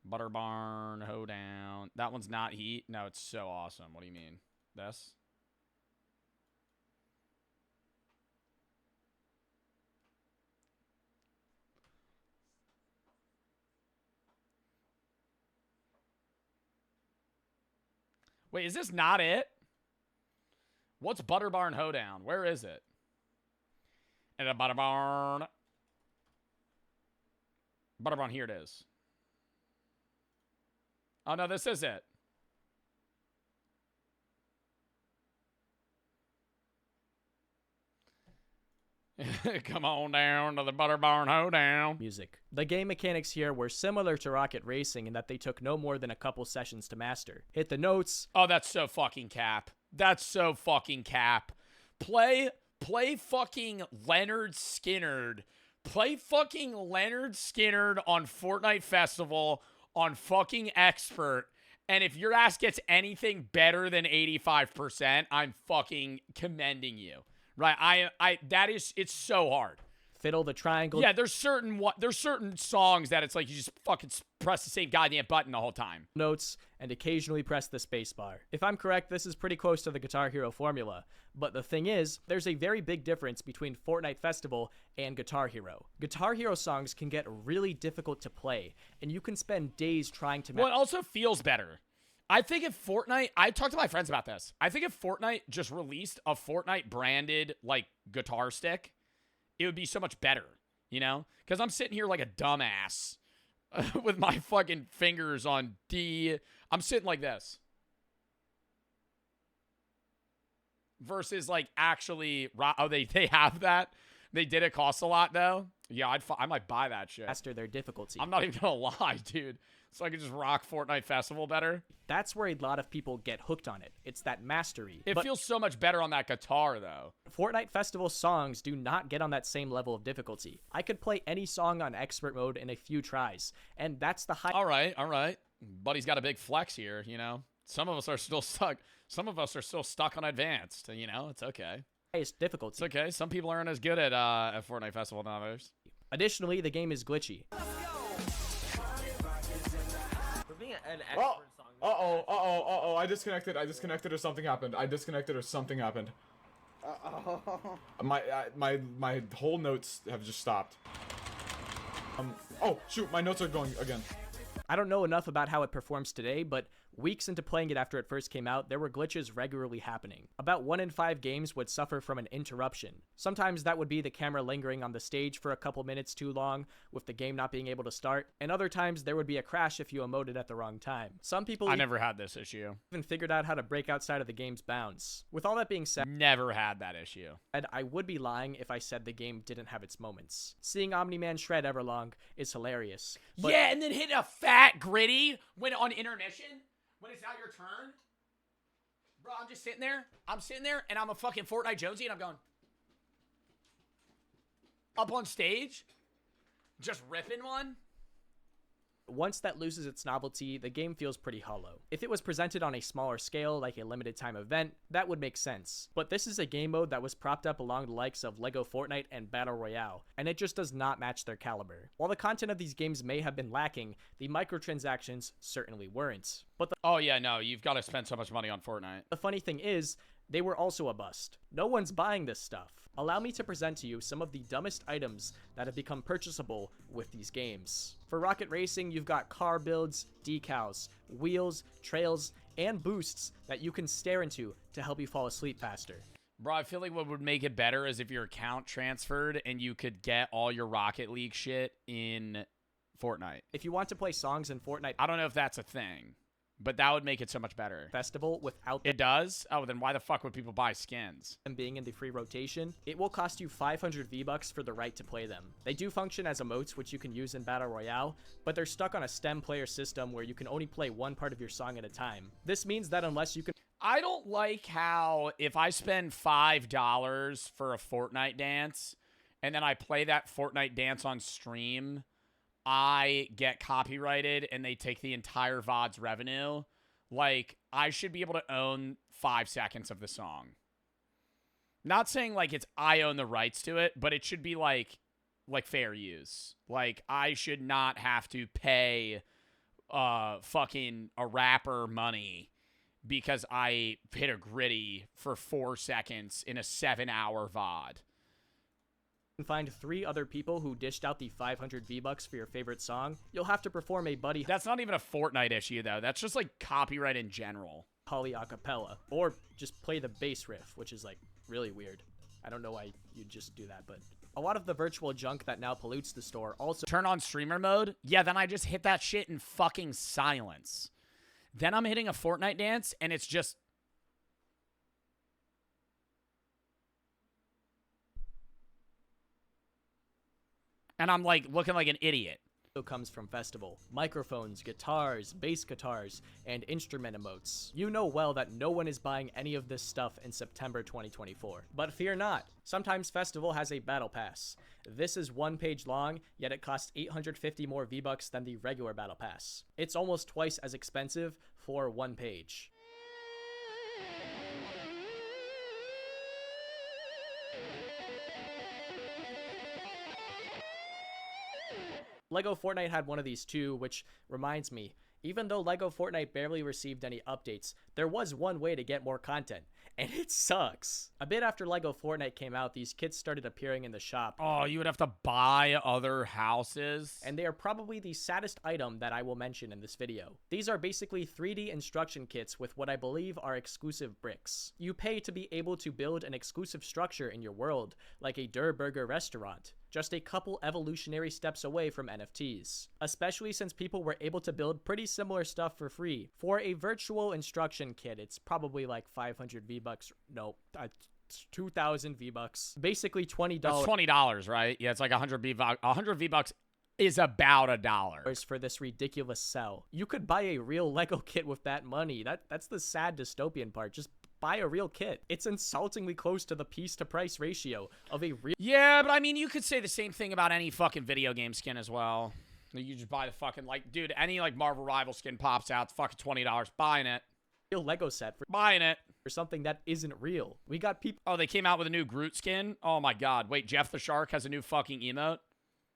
Butter Barn Hoedown. That one's not heat? No, it's so awesome. What do you mean? This? Wait, is this not it? What's Butter Barn Hoedown? Where is it? And a Butter Barn. Butter Barn, here it is. Oh, no, this is it. Come on down to the Butter Barn Hoedown. Music. The game mechanics here were similar to Rocket Racing in that they took no more than a couple sessions to master. Hit the notes. Oh, that's so fucking cap. That's so fucking cap. Play fucking Leonard Skinnard. Play fucking Leonard Skinnard on Fortnite Festival on fucking Expert. And if your ass gets anything better than 85%, I'm fucking commending you. Right, it's so hard. Fiddle the triangle. Yeah, there's certain songs that it's like you just fucking press the same goddamn button the whole time. Notes and occasionally press the space bar. If I'm correct, this is pretty close to the Guitar Hero formula. But the thing is, there's a very big difference between Fortnite Festival and Guitar Hero. Guitar Hero songs can get really difficult to play, and you can spend days trying to. Well, it also feels better. I think if Fortnite, I talked to my friends about this. I think if Fortnite just released a Fortnite branded like guitar stick, it would be so much better, you know? Because I'm sitting here like a dumbass with my fucking fingers on D. I'm sitting like this. Versus like actually, oh, they have that? They did it cost a lot though? Yeah, I might buy that shit. Master their difficulty. I'm not even gonna lie, dude. So I can just rock Fortnite Festival better. That's where a lot of people get hooked on it. It's that mastery. It feels so much better on that guitar, though. Fortnite Festival songs do not get on that same level of difficulty. I could play any song on expert mode in a few tries, and that's the high. All right. Buddy's got a big flex here, you know. Some of us are still stuck. Some of us are still stuck on advanced, you know. It's okay. Highest difficulty. It's okay. Some people aren't as good at Fortnite Festival than others. Additionally, the game is glitchy. An expert song. I disconnected or something happened. My whole notes have just stopped. Oh shoot, my notes are going again. I don't know enough about how it performs today, but weeks into playing it after it first came out, there were glitches regularly happening. About 1 in 5 games would suffer from an interruption. Sometimes that would be the camera lingering on the stage for a couple minutes too long, with the game not being able to start, and other times there would be a crash if you emoted at the wrong time. Some people I never had this issue. Even figured out how to break outside of the game's bounds. With all that being said, never had that issue. I would be lying if I said the game didn't have its moments. Seeing Omni-Man shred Everlong is hilarious. But yeah, and then hit a fat gritty when on intermission. When it's not your turn, bro, I'm just sitting there. And I'm a fucking Fortnite Jonesy, and I'm going up on stage, just ripping one. Once that loses its novelty, the game feels pretty hollow. If it was presented on a smaller scale, like a limited time event, that would make sense. But this is a game mode that was propped up along the likes of LEGO Fortnite and Battle Royale, and it just does not match their caliber. While the content of these games may have been lacking, the microtransactions certainly weren't. But oh yeah, no, you've got to spend so much money on Fortnite. The funny thing is, they were also a bust. No one's buying this stuff. Allow me to present to you some of the dumbest items that have become purchasable with these games. For Rocket Racing, you've got car builds, decals, wheels, trails, and boosts that you can stare into to help you fall asleep faster. Bro, I feel like what would make it better is if your account transferred and you could get all your Rocket League shit in Fortnite. If you want to play songs in Fortnite, I don't know if that's a thing, but that would make it so much better. Festival without it does? Oh, then why the fuck would people buy skins? And being in the free rotation, it will cost you 500 V-Bucks for the right to play them. They do function as emotes, which you can use in Battle Royale, but they're stuck on a stem player system where you can only play one part of your song at a time. This means that unless you can... I don't like how if I spend $5 for a Fortnite dance and then I play that Fortnite dance on stream, I get copyrighted and they take the entire VOD's revenue. Like, I should be able to own 5 seconds of the song. Not saying like it's I own the rights to it, but it should be like fair use. Like, I should not have to pay fucking a rapper money because I hit a gritty for 4 seconds in a 7-hour VOD. Find 3 other people who dished out the 500 V-Bucks for your favorite song, you'll have to perform a buddy... That's not even a Fortnite issue, though. That's just, like, copyright in general. Holly acapella. Or just play the bass riff, which is, like, really weird. I don't know why you'd just do that, but... A lot of the virtual junk that now pollutes the store also... Turn on streamer mode? Yeah, then I just hit that shit in fucking silence. Then I'm hitting a Fortnite dance, and it's just... And I'm, like, looking like an idiot. Comes from Festival. Microphones, guitars, bass guitars, and instrument emotes. You know well that no one is buying any of this stuff in September 2024. But fear not. Sometimes Festival has a battle pass. This is 1 page long, yet it costs 850 more V-Bucks than the regular battle pass. It's almost twice as expensive for 1 page. LEGO Fortnite had one of these too, which reminds me, even though LEGO Fortnite barely received any updates, there was one way to get more content, and it sucks. A bit after LEGO Fortnite came out, these kits started appearing in the shop. Oh, you would have to buy other houses? And they are probably the saddest item that I will mention in this video. These are basically 3D instruction kits with what I believe are exclusive bricks. You pay to be able to build an exclusive structure in your world, like a Der Burger restaurant. Just a couple evolutionary steps away from NFTs. Especially since people were able to build pretty similar stuff for free. For a virtual instruction kit, it's probably like 500 V-Bucks. Nope. 2,000 V-Bucks. Basically $20. That's $20, right? Yeah, it's like 100 V-Bucks. 100 V-Bucks is about $1. For this ridiculous sell. You could buy a real LEGO kit with that money. That's the sad dystopian part. Just buy a real kit. It's insultingly close to the piece to price ratio of a real... Yeah, but I mean, you could say the same thing about any fucking video game skin as well. You just buy the fucking, like, dude, any, like, Marvel Rival skin pops out, it's fucking $20. Buying it. Real LEGO set. Buying it. For something that isn't real. We got people... Oh, they came out with a new Groot skin? Oh my god. Wait, Jeff the Shark has a new fucking emote?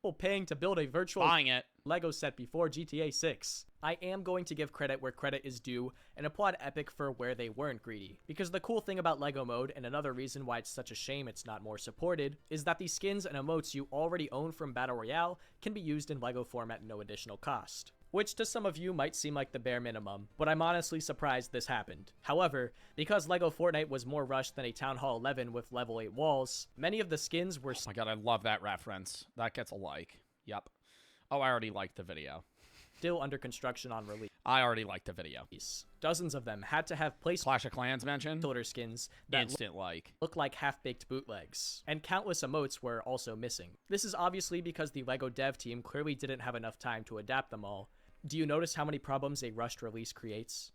People paying to build a virtual... Buying it. LEGO set before GTA 6. I am going to give credit where credit is due and applaud Epic for where they weren't greedy. Because the cool thing about LEGO mode, and another reason why it's such a shame it's not more supported, is that the skins and emotes you already own from Battle Royale can be used in LEGO form at no additional cost. Which to some of you might seem like the bare minimum, but I'm honestly surprised this happened. However, because LEGO Fortnite was more rushed than a Town Hall 11 with level 8 walls, many of the skins were... Oh my god, I love that reference. That gets a like. Yep. Oh, I already liked the video. Still under construction on release. I already liked the video. Dozens of them had to have place Clash of Clans mentioned. Filter skins that look like half-baked bootlegs. And countless emotes were also missing. This is obviously because the LEGO dev team clearly didn't have enough time to adapt them all. Do you notice how many problems a rushed release creates?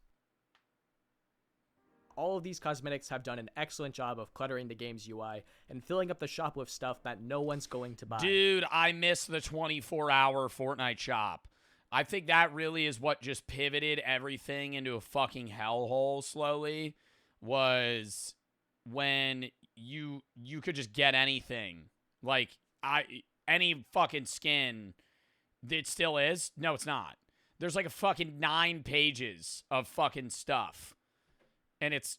All of these cosmetics have done an excellent job of cluttering the game's UI and filling up the shop with stuff that no one's going to buy. Dude, I miss the 24-hour Fortnite shop. I think that really is what just pivoted everything into a fucking hellhole slowly, was when you could just get anything. Like, any fucking skin. It still is? No, it's not. There's like a fucking 9 pages of fucking stuff. And it's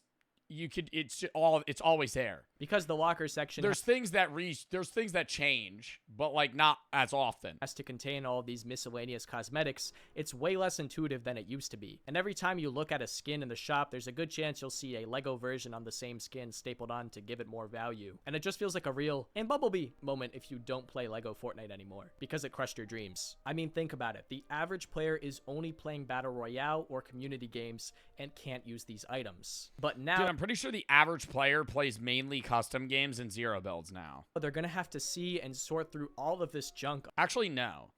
it's always there. Because the locker section There's things that change, but like not as often. has to contain all of these miscellaneous cosmetics, it's way less intuitive than it used to be. And every time you look at a skin in the shop, there's a good chance you'll see a Lego version on the same skin stapled on to give it more value. And it just feels like a real and Bumblebee moment if you don't play Lego Fortnite anymore, because it crushed your dreams. I mean, think about it. The average player is only playing Battle Royale or community games and can't use these items. But now, Dude, I'm pretty sure the average player plays mainly custom games and zero builds now. they're gonna have to see and sort through all of this junk. Actually, no.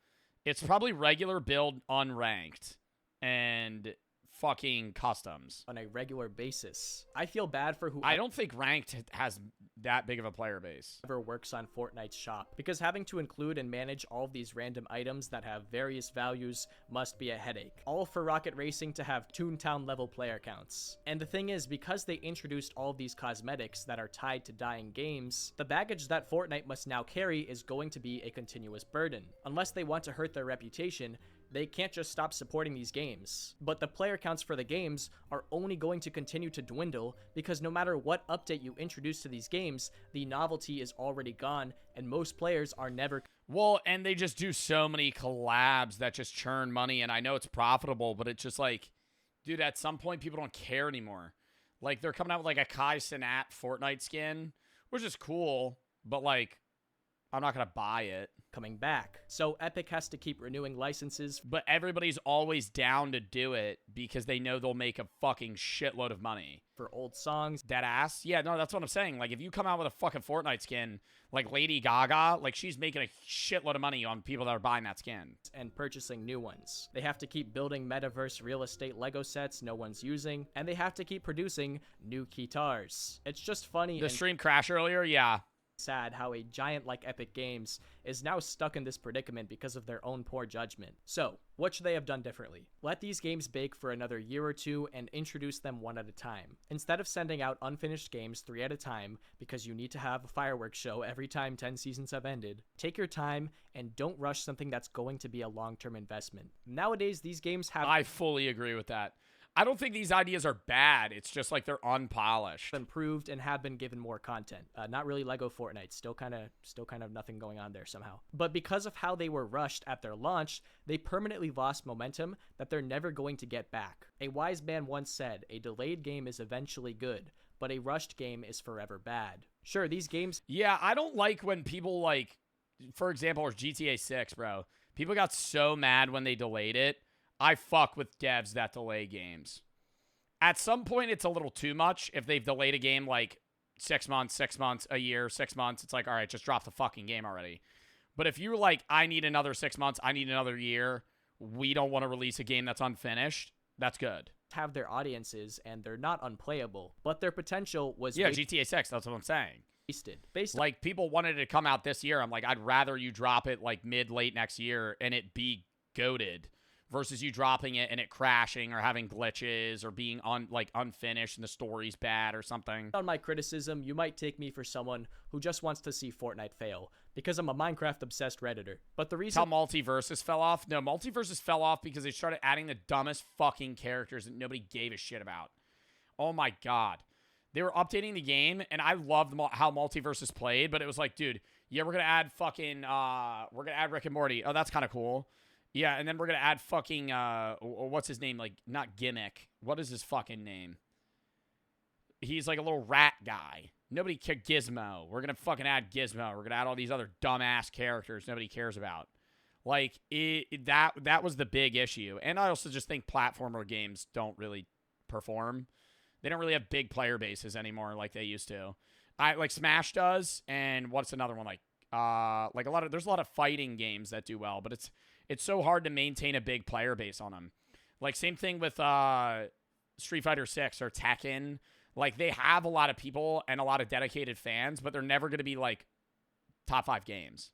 It's probably regular build unranked and fucking customs on a regular basis. I feel bad for who I don't think ranked has that big of a player base. Ever works on Fortnite's shop, because having to include and manage all of these random items that have various values must be a headache. All for Rocket Racing to have Toontown level player counts. And the thing is, because they introduced all of these cosmetics that are tied to dying games, the baggage that Fortnite must now carry is going to be a continuous burden. Unless they want to hurt their reputation, they can't just stop supporting these games. But the player counts for the games are only going to continue to dwindle because no matter what update you introduce to these games, the novelty is already gone and most players are never... Well, and they just do so many collabs that just churn money, and I know it's profitable, but it's just like, dude, at some point people don't care anymore. Like, they're coming out with like a Kai Cenat Fortnite skin, which is cool, but like, I'm not gonna buy it. Coming back. So Epic has to keep renewing licenses. But everybody's always down to do it because they know they'll make a fucking shitload of money. For old songs. Dead ass? Yeah, no, that's what I'm saying. Like, if you come out with a fucking Fortnite skin, like Lady Gaga, like, she's making a shitload of money on people that are buying that skin. And purchasing new ones. They have to keep building metaverse real estate Lego sets no one's using. And they have to keep producing new guitars. It's just funny. The stream crash earlier? Yeah. Sad how a giant like Epic Games is now stuck in this predicament because of their own poor judgment. So, what should they have done differently? Let these games bake for another year or two and introduce them one at a time. Instead of sending out unfinished games 3 at a time because you need to have a fireworks show every time 10 seasons have ended, take your time and don't rush something that's going to be a long-term investment. Nowadays, these games have... I fully agree with that. I don't think these ideas are bad. It's just like they're unpolished. Improved and have been given more content. Not really Lego Fortnite. Still kind of nothing going on there somehow. But because of how they were rushed at their launch, they permanently lost momentum that they're never going to get back. A wise man once said, "A delayed game is eventually good, but a rushed game is forever bad." Sure, these games... Yeah, I don't like when people like, for example, or GTA 6, bro. People got so mad when they delayed it. I fuck with devs that delay games. At some point, it's a little too much. If they've delayed a game like 6 months, a year, 6 months, it's like, all right, just drop the fucking game already. But if you're like, I need another 6 months, I need another year, we don't want to release a game that's unfinished, that's good. Have their audiences, and they're not unplayable, but their potential was... Yeah, GTA 6, that's what I'm saying. Based like, people wanted it to come out this year. I'm like, I'd rather you drop it like late next year and it be goated versus you dropping it and it crashing or having glitches or being unfinished and the story's bad or something. On my criticism, you might take me for someone who just wants to see Fortnite fail because I'm a Minecraft-obsessed Redditor. But the reason... How Multiverses fell off? No, Multiverses fell off because they started adding the dumbest fucking characters that nobody gave a shit about. Oh my god. They were updating the game, and I loved how Multiverses played, but it was like, dude, yeah, we're gonna add fucking, we're gonna add Rick and Morty. Oh, that's kind of cool. Yeah, and then we're going to add fucking, what's his name? Like, not Gimmick. What is his fucking name? He's like a little rat guy. Nobody cares. Gizmo. We're going to fucking add Gizmo. We're going to add all these other dumbass characters nobody cares about. Like, that was the big issue. And I also just think platformer games don't really perform. They don't really have big player bases anymore like they used to. Like, Smash does, and what's another one? Like there's a lot of fighting games that do well, but it's so hard to maintain a big player base on them. Like, same thing with Street Fighter 6 or Tekken. Like, they have a lot of people and a lot of dedicated fans, but they're never going to be, like, top 5 games.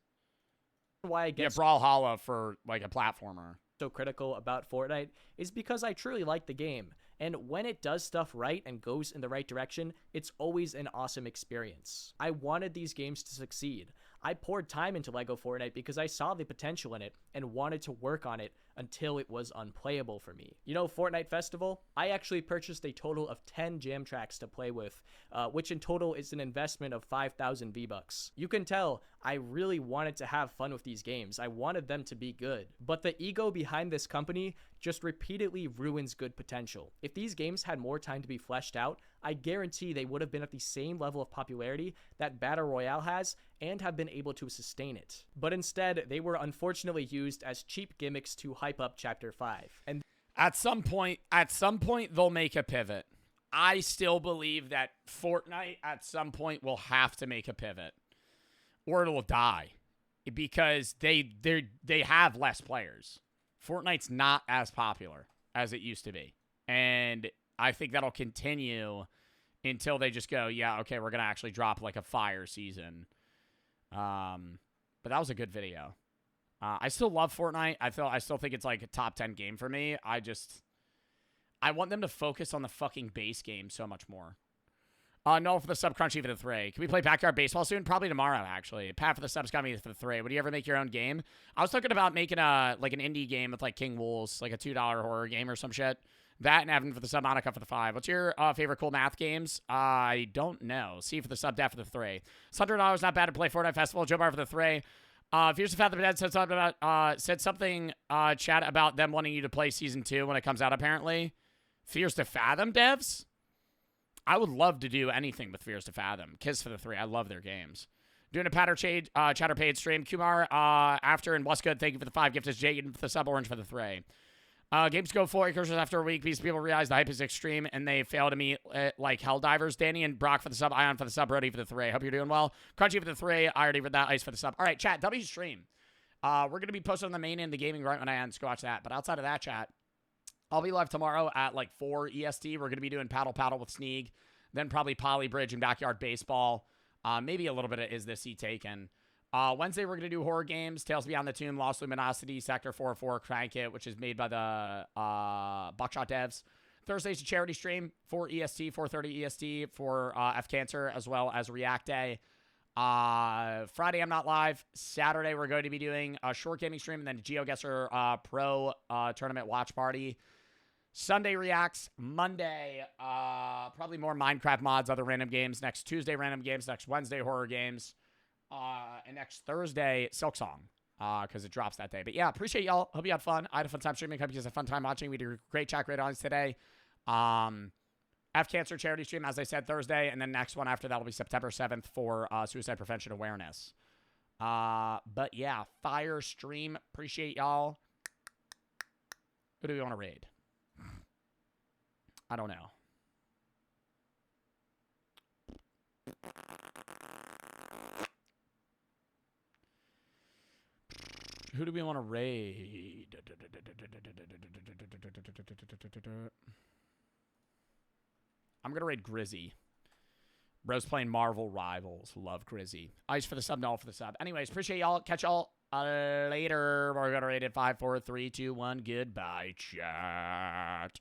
Why I guess Brawlhalla for, like, a platformer. So critical about Fortnite is because I truly like the game. And when it does stuff right and goes in the right direction, it's always an awesome experience. I wanted these games to succeed. I poured time into Lego Fortnite because I saw the potential in it and wanted to work on it until it was unplayable for me. You know, Fortnite Festival, I actually purchased a total of 10 jam tracks to play with, which in total is an investment of 5,000 V-Bucks. You can tell I really wanted to have fun with these games. I wanted them to be good. But the ego behind this company just repeatedly ruins good potential. If these games had more time to be fleshed out, I guarantee they would have been at the same level of popularity that Battle Royale has and have been able to sustain it. But instead, they were unfortunately used as cheap gimmicks to hype up Chapter 5. And at some point, they'll make a pivot. I still believe that Fortnite at some point will have to make a pivot, or it'll die, because they have less players. Fortnite's not as popular as it used to be, and I think that'll continue until they just go, yeah, okay, we're gonna actually drop like a fire season. But that was a good video. I still love Fortnite. I still think it's like a top 10 game for me. I want them to focus on the fucking base game so much more. No for the sub, Crunchy for the 3. Can we play Backyard Baseball soon? Probably tomorrow, actually. Pat for the subs, got me for the 3. Would you ever make your own game? I was thinking about making like an indie game with like King Wolves, like a $2 horror game or some shit. That and Evan for the sub, Monica for the 5. What's your favorite cool math games? I don't know. C for the sub, Dad for the 3. It's $100, not bad to play Fortnite Festival. Joe Bar for the 3. Fierce the Fathom Dad said something about chat about them wanting you to play season 2 when it comes out, apparently. Fears to Fathom devs? I would love to do anything with Fears to Fathom. Kiss for the 3. I love their games. Doing a chatter paid stream. Kumar, after, and what's good? Thank you for the 5. Gift is Jaden for the sub, Orange for the 3. Games go 4 acres after a week. These people realize the hype is extreme and they fail to meet like Helldivers. Danny and Brock for the sub. Ion for the sub. Brody for the 3. Hope you're doing well. Crunchy for the 3. I already read that. Ice for the sub. All right, chat. W stream. We're going to be posted on the main end of the gaming right when I end. So go watch that. But outside of that, chat, I'll be live tomorrow at like 4 EST. We're going to be doing Paddle with Sneeg. Then probably Poly Bridge and Backyard Baseball. Maybe a little bit of Is This He Taken. Wednesday, we're going to do horror games. Tales Beyond the Tomb, Lost Luminosity, Sector 404, Crank It, which is made by the Buckshot devs. Thursday's a charity stream, 4 EST, 4:30 EST for F Cancer, as well as React Day. Friday, I'm not live. Saturday, we're going to be doing a short gaming stream and then GeoGuessr Pro tournament watch party. Sunday reacts. Monday, probably more Minecraft mods, other random games. Next Tuesday, random games. Next Wednesday, horror games. And next Thursday, Silk Song, because it drops that day. But yeah, appreciate y'all. Hope you had fun. I had a fun time streaming. Hope you guys had a fun time watching. We did a great chat, great audience today. F Cancer charity stream, as I said, Thursday. And then next one after that will be September 7th for suicide prevention awareness. But yeah, fire stream. Appreciate y'all. Who do we want to raid? I don't know. Who do we want to raid? I'm going to raid Grizzy. Bro's playing Marvel Rivals. Love Grizzy. Ice for the sub, Null for the sub. Anyways, appreciate y'all. Catch y'all later. We're going to raid it 5, 4, 3, 2, 1. Goodbye, chat.